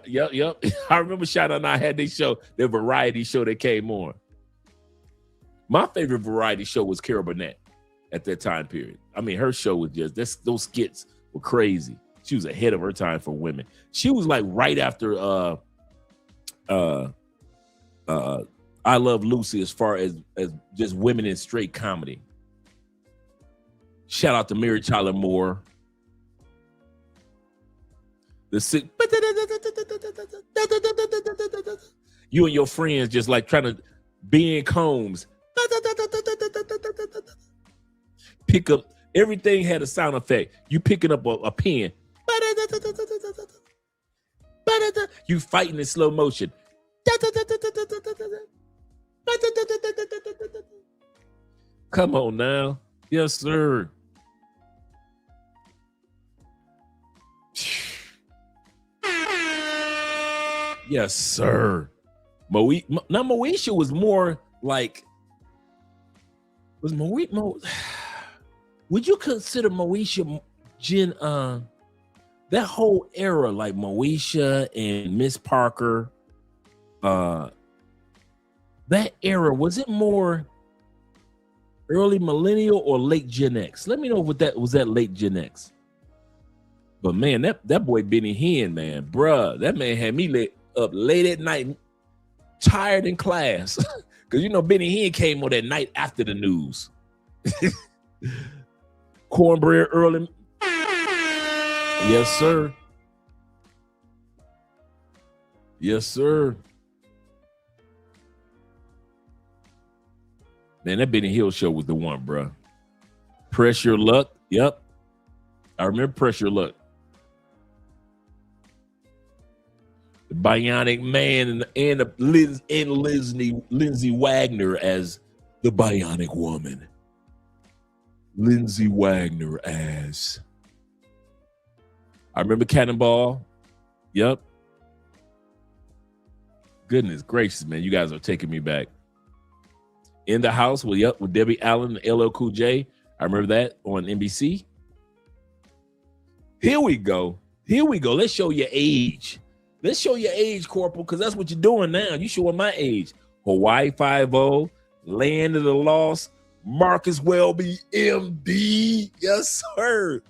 Yep. I remember Shanna and I had their show, their variety show that came on. My favorite variety show was Carol Burnett at that time period. I mean, her show was just, those skits were crazy. She was ahead of her time for women. She was like right after I Love Lucy as far as just women in straight comedy. Shout out to Mary Tyler Moore. You and your friends just like trying to be in combs. Pick up, everything had a sound effect. You picking up a pen. You fighting in slow motion. Come on now. Yes, sir. Yes, sir. Now Moesha was more like, would you consider Moesha Jen that whole era, like Moesha and Miss Parker, that era, was it more early millennial or late Gen X? Let me know what that was, that late Gen X. But man, that boy Benny Hinn, man, bruh, that man had me up late at night, tired in class. Because you know Benny Hinn came on that night after the news. Cornbread early. Yes, sir. Yes, sir. Man, that Benny Hill show was the one, bro. Press Your Luck. Yep. I remember Press Your Luck. The Bionic Man and Lindsay Wagner as the Bionic Woman. Lindsay Wagner as. I remember Cannonball. Yep. Goodness gracious, man. You guys are taking me back. In the House with Debbie Allen and LL Cool J. I remember that on NBC. Here we go. Let's show your age. Let's show your age, Corporal, because that's what you're doing now. You showing my age. Hawaii 5-0, Land of the Lost, Marcus Welby, MD. Yes, sir.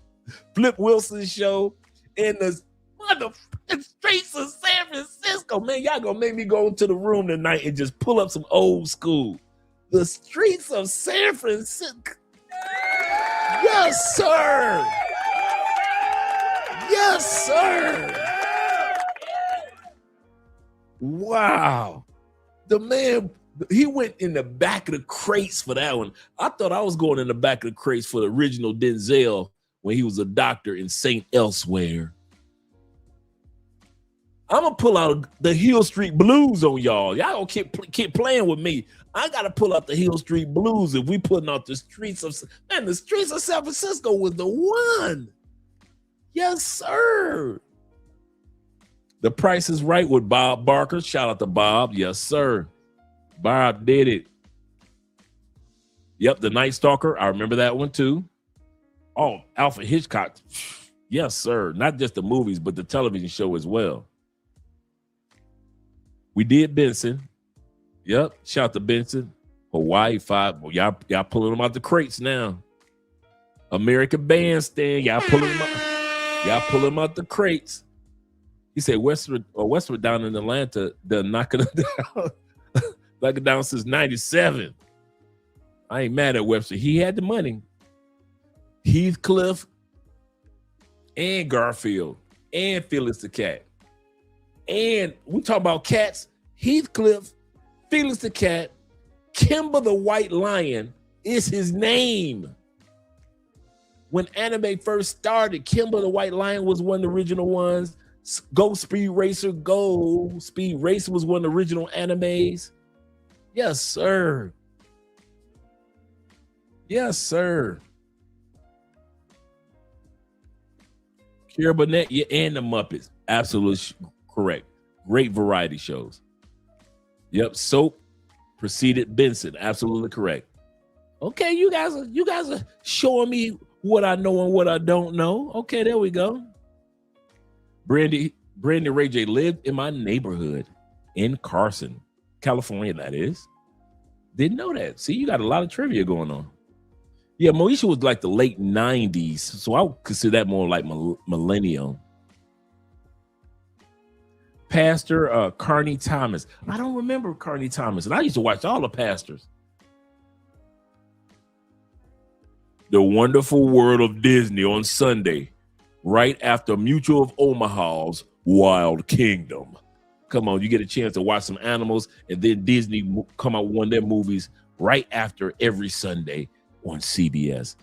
Flip Wilson show in the motherfucking streets of San Francisco. Man, y'all gonna make me go into the room tonight and just pull up some old school. The streets of San Francisco. Yes, sir. Yes, sir. Wow. The man, he went in the back of the crates for that one. I thought I was going in the back of the crates for the original Denzel when he was a doctor in St. Elsewhere. I'm gonna pull out the Hill Street Blues on y'all. Y'all gonna keep playing with me. I gotta pull out the Hill Street Blues if we putting out the streets of the streets of San Francisco was the one. Yes, sir. The Price is Right with Bob Barker. Shout out to Bob. Yes, sir. Bob did it. Yep, The Night Stalker. I remember that one too. Oh, Alfred Hitchcock. Yes, sir. Not just the movies, but the television show as well. We did Benson. Yep. Shout out to Benson. Hawaii 5. Well, y'all pulling them out the crates now. American Bandstand. Y'all pulling them out. Y'all pulling them out the crates. He said Westwood down in Atlanta, they're knocking it down. Knocking it down since 97. I ain't mad at Webster. He had the money. Heathcliff and Garfield and Felix the Cat. And we talk about cats. Heathcliff, Felix the Cat, Kimber the White Lion is his name. When anime first started, Kimber the White Lion was one of the original ones. Go Speed Racer was one of the original animes. Yes, sir. Yes, sir. Kira Burnett, yeah, and the Muppets. Absolutely correct. Great variety shows. Yep, Soap preceded Benson. Absolutely correct. Okay, you guys are showing me what I know and what I don't know. Okay, there we go. Brandy Ray J lived in my neighborhood in Carson, California, that is. Didn't know that. See, you got a lot of trivia going on. Yeah, Moesha was like the late 90s, so I would consider that more like millennial. Pastor Carney Thomas. I don't remember Carney Thomas, and I used to watch all the pastors. The Wonderful World of Disney on Sunday, right after Mutual of Omaha's Wild Kingdom. Come on, you get a chance to watch some animals, and then Disney come out with one of their movies right after every Sunday on CBS.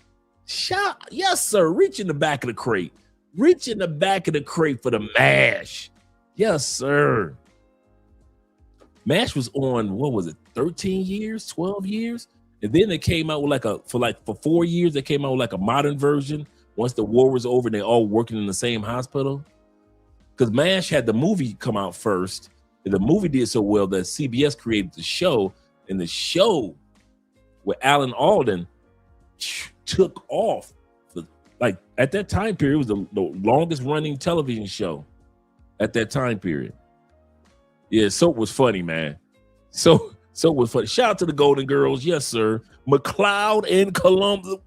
Yes, sir. Reach in the back of the crate. Reach in the back of the crate for the MASH. Yes, sir. MASH was on, what was it, 13 years, 12 years? And then it came out with for 4 years, they came out with like a modern version. Once the war was over, they all working in the same hospital. Because MASH had the movie come out first, and the movie did so well that CBS created the show, and the show with Alan Alda took off. Like at that time period, it was the longest running television show at that time period. Yeah, Soap was funny, man. Soap was funny. Shout out to the Golden Girls, yes, sir. McLeod and Columbus.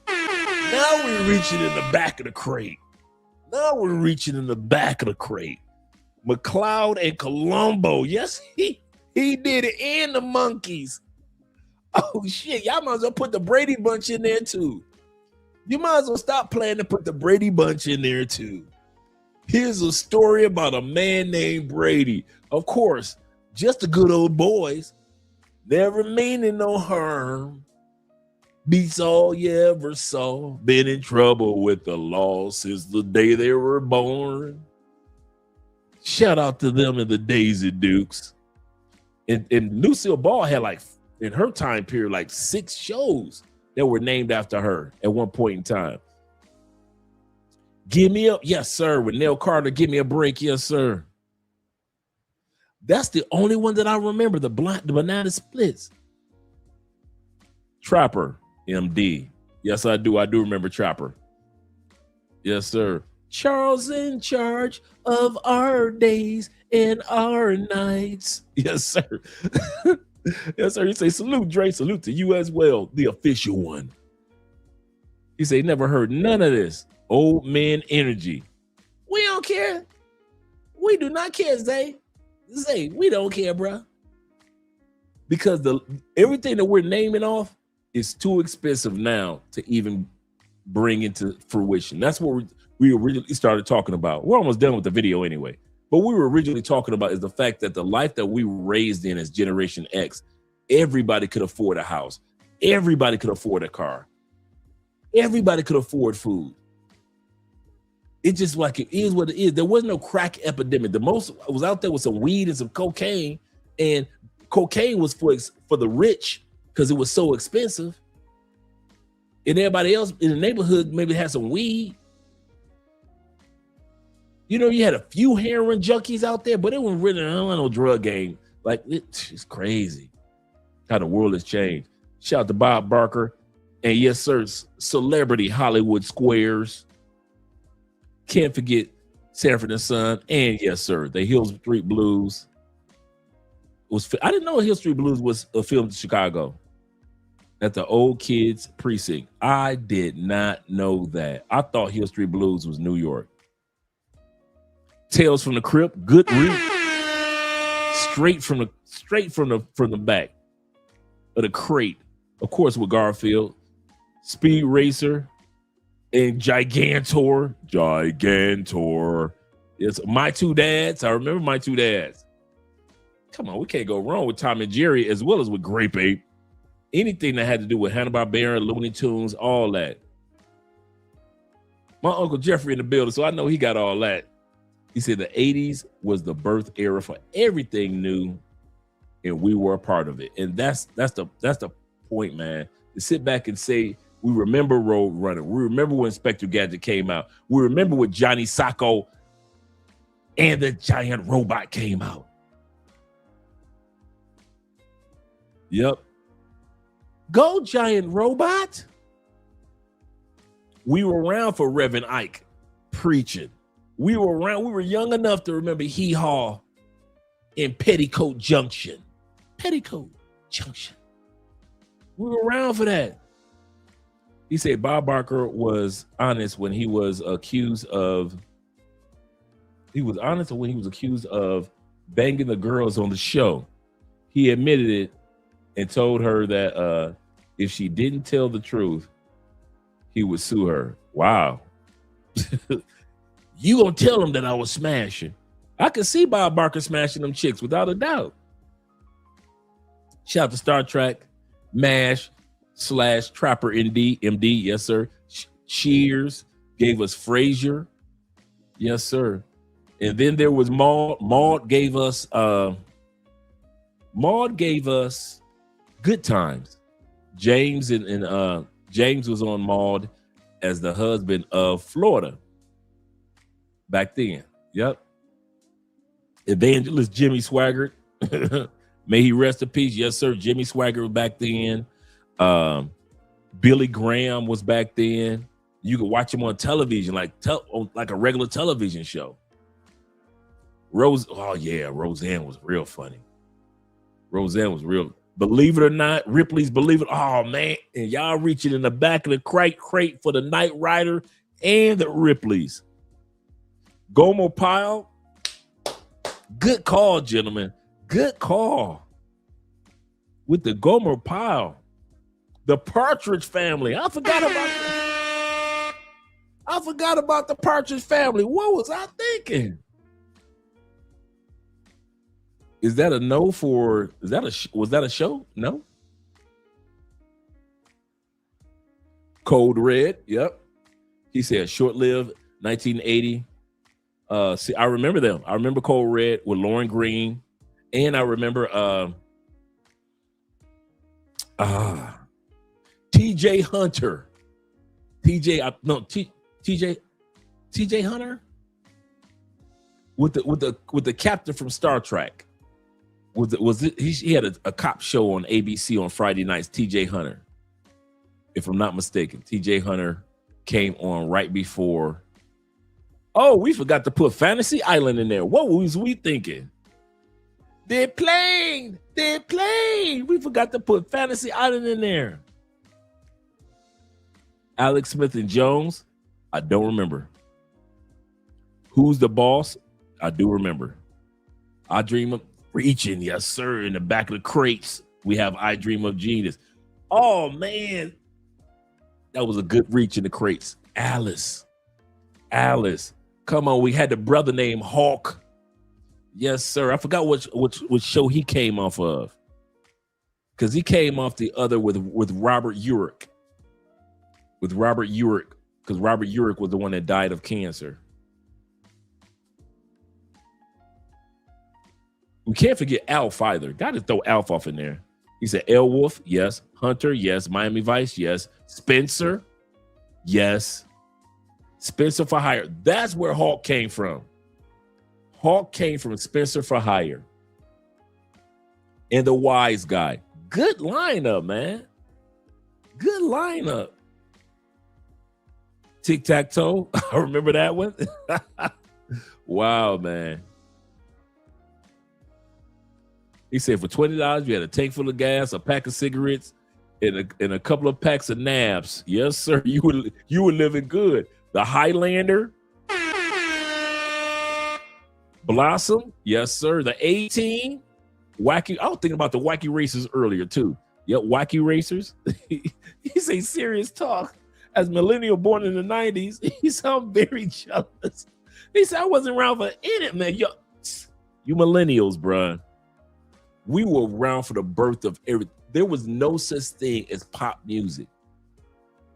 Now we're reaching in the back of the crate. McLeod and Columbo. Yes, he did it. And the Monkeys. Oh, shit. Y'all might as well put the Brady Bunch in there, too. You might as well stop playing to put the Brady Bunch in there, too. Here's a story about a man named Brady. Of course, just the good old boys. Never meaning no harm. Beats all you ever saw. Been in trouble with the law since the day they were born. Shout out to them and the Daisy Dukes. And Lucille Ball had in her time period, 6 shows that were named after her at one point in time. Give Me Up, yes, sir. With Nell Carter, Give Me a Break, yes, sir. That's the only one that I remember, the Banana Splits. Trapper, MD. Yes, I do. I do remember Trapper. Yes, sir. Charles in charge of our days and our nights. Yes, sir. Yes, sir. He say, salute, Dre. Salute to you as well, the official one. He say, never heard none of this. Old man energy. We don't care. We do not care, Zay. Zay, we don't care, bro. Because everything that we're naming off is too expensive now to even bring into fruition. That's what we originally started talking about. We're almost done with the video anyway. But what we were originally talking about is the fact that the life that we were raised in as Generation X, everybody could afford a house. Everybody could afford a car. Everybody could afford food. It's just like it is what it is. There was no crack epidemic. The most was out there with some weed and some cocaine, and cocaine was for the rich because it was so expensive. And everybody else in the neighborhood maybe had some weed. You know, you had a few heroin junkies out there, but it wasn't really no drug game. Like, it's crazy how the world has changed. Shout out to Bob Barker. And yes, sir, celebrity Hollywood Squares. Can't forget Sanford and Son. And yes, sir, the Hill Street Blues. I didn't know Hill Street Blues was filmed in Chicago at the Old Kids Precinct. I did not know that. I thought Hill Street Blues was New York. Tales from the Crypt, good read. Straight from the back of the crate. Of course, with Garfield, Speed Racer, and Gigantor. It's My Two Dads. I remember My Two Dads. Come on, we can't go wrong with Tom and Jerry as well as with Grape Ape. Anything that had to do with Hanna-Barbera, Looney Tunes, all that. My Uncle Jeffrey in the building, so I know he got all that. He said the 80s was the birth era for everything new, and we were a part of it. And that's the point, man. To sit back and say, we remember Road Runner. We remember when Inspector Gadget came out. We remember when Johnny Sacco and the Giant Robot came out. Yep. Go Giant Robot. We were around for Reverend Ike preaching. We were around. We were young enough to remember Hee Haw in Petticoat Junction. Petticoat Junction. We were around for that. He said Bob Barker was honest when he was accused of. He was honest when he was accused of banging the girls on the show. He admitted it and told her that if she didn't tell the truth, he would sue her. Wow. You gonna tell him that I was smashing? I could see Bob Barker smashing them chicks without a doubt. Shout out to Star Trek, MASH / Trapper MD. Yes, sir. Cheers gave us Frasier. Yes, sir. And then there was Maud. Maud gave us Good Times. James and James was on Maud as the husband of Florida back then. Yep. Evangelist Jimmy Swaggart. May he rest in peace. Yes, sir. Jimmy Swaggart was back then. Billy Graham was back then. You could watch him on television, like a regular television show. Roseanne was real funny. Roseanne was real. Believe it or not, Ripley's Believe It. Oh man, and y'all reaching in the back of the crate for the Knight Rider and the Ripleys. Gomer Pyle. Good call, gentlemen. Good call. With the Gomer Pyle. The Partridge Family. I forgot about the Partridge Family. What was I thinking? Is that a no for? Was that a show? No. Code Red. Yep. He said short-lived 1980. See, I remember them. I remember Code Red with Lauren Green, and I remember TJ Hunter. TJ Hunter with the captain from Star Trek. He had a cop show on ABC on Friday nights, TJ Hunter. If I'm not mistaken, TJ Hunter came on right before Oh, we forgot to put Fantasy Island in there. What was we thinking? They're playing. We forgot to put Fantasy Island in there. Alex Smith and Jones, I don't remember. Who's the Boss? I do remember. I Dream of Reaching, yes, sir. In the back of the crates, we have I Dream of Genius. Oh, man. That was a good reach in the crates. Alice. Come on, we had the brother named Hawk. Yes, sir. I forgot which show he came off of. Because he came off the other with Robert Urich. Because Robert Urich was the one that died of cancer. We can't forget Alf either. Got to throw Alf off in there. He said Elwolf, yes. Hunter, yes. Miami Vice, yes. Spencer, yes. Spencer for Hire. That's where Hawk came from. Hawk came from Spencer for Hire. And the Wise Guy. Good lineup, man. Good lineup. Tic-tac-toe. I remember that one. Wow, man. He said for $20, you had a tank full of gas, a pack of cigarettes, and a couple of packs of nabs. Yes, sir. You were living good. The Highlander. Blossom. Yes, sir. The 18. Wacky. I was thinking about the Wacky Racers earlier, too. Yep, Wacky Racers. He say serious talk. As millennial born in the 90s, he sound very jealous. He said, I wasn't around for any, man. Yo, you millennials, bruh. We were around for the birth of everything. There was no such thing as pop music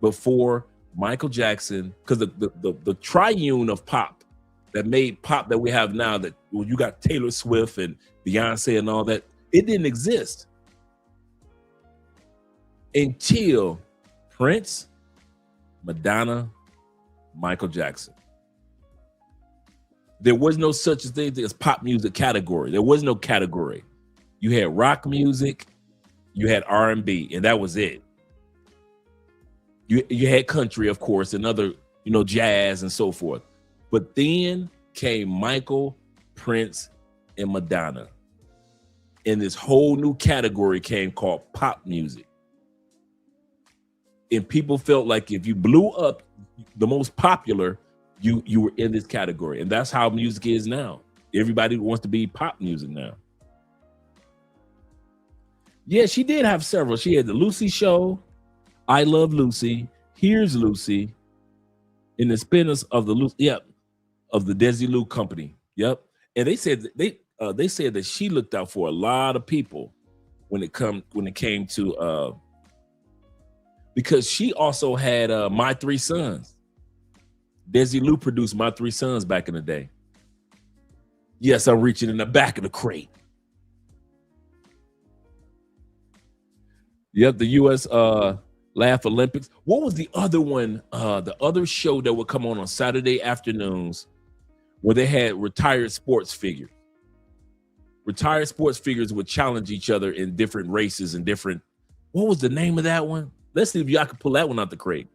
before Michael Jackson, because the triune of pop that made pop that we have now, that well, you got Taylor Swift and Beyonce and all that, it didn't exist until Prince, Madonna, Michael Jackson. There was no such thing as pop music category. There was no category. You had rock music, you had R&B, and that was it. You had country, of course, and other, jazz and so forth. But then came Michael, Prince, and Madonna. And this whole new category came called pop music. And people felt like if you blew up the most popular, you were in this category. And that's how music is now. Everybody wants to be pop music now. Yeah, she did have several. She had the Lucy Show, I Love Lucy, Here's Lucy, and the spinners of the of the Desilu Company. Yep. And they said they said that she looked out for a lot of people when it came to because she also had My Three Sons. Desilu produced My Three Sons back in the day. Yes, I'm reaching in the back of the crate. Yep, the U.S. Laugh Olympics. What was the other one? The other show that would come on Saturday afternoons where they had retired sports figures. Retired sports figures would challenge each other in different races and different. What was the name of that one? Let's see if y'all can pull that one out the crate.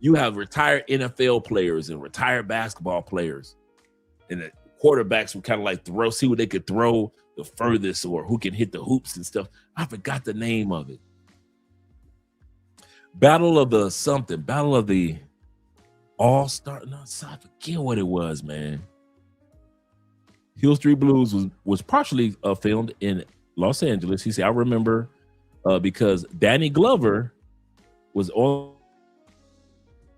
You have retired NFL players and retired basketball players. And the quarterbacks would kind of like see what they could throw the furthest or who can hit the hoops and stuff. I forgot the name of it. Battle of the All-Star. No, I forget what it was, man. Hill Street Blues was partially filmed in Los Angeles. He said, I remember because Danny Glover was on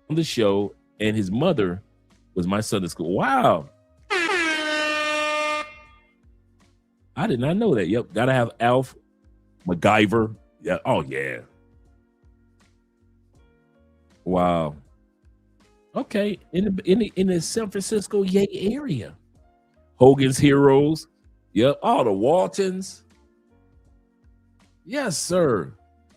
the show and his mother was my Sunday school. Wow. I did not know that. Yep. Gotta have Alf, MacGyver. Yeah. Oh, yeah. Wow. Okay. In the San Francisco area. Hogan's Heroes. Yep. All the Waltons. Yes, sir.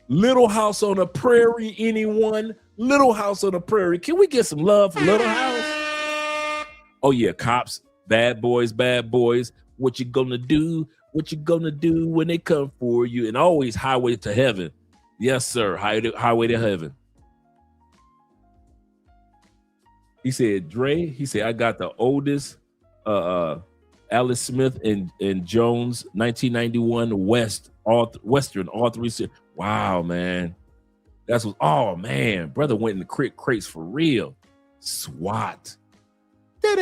Little House on the Prairie. Anyone? Little House on the Prairie. Can we get some love for Little House? Oh, yeah. Cops. Bad boys. What you gonna do? What you gonna do when they come for you? And always Highway to Heaven. Yes, sir. Highway to Heaven. He said, Dre, he said, I got the oldest Alice Smith and Jones 1991 Western, all three. Wow, man. That's what, oh man, brother went in the crates for real. SWAT. I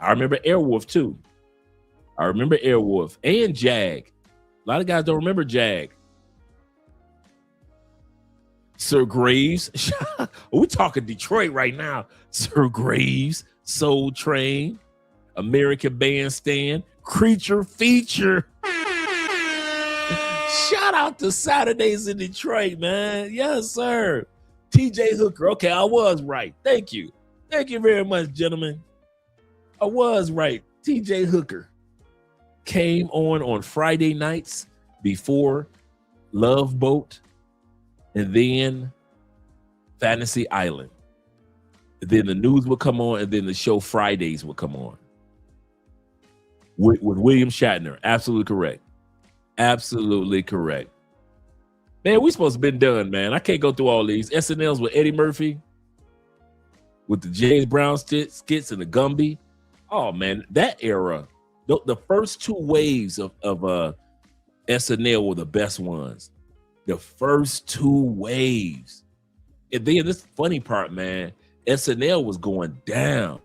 remember Airwolf too. I remember Airwolf and Jag. A lot of guys don't remember Jag. Sir Graves. We're talking Detroit right now. Sir Graves, Soul Train, American Bandstand, Creature Feature. Shout out to Saturdays in Detroit, man. Yes, sir. TJ Hooker. Okay, I was right. Thank you. Thank you very much, gentlemen. I was right. TJ Hooker came on Friday nights before Love Boat and then Fantasy Island. And then the news would come on and then the show Fridays would come on. With William Shatner. Absolutely correct. Absolutely correct. Man, we supposed to been done, man. I can't go through all these. SNLs with Eddie Murphy, with the James Brown skits and the Gumby. Oh, man, that era, the first two waves of SNL were the best ones. The first two waves. And then this funny part, man, SNL was going down.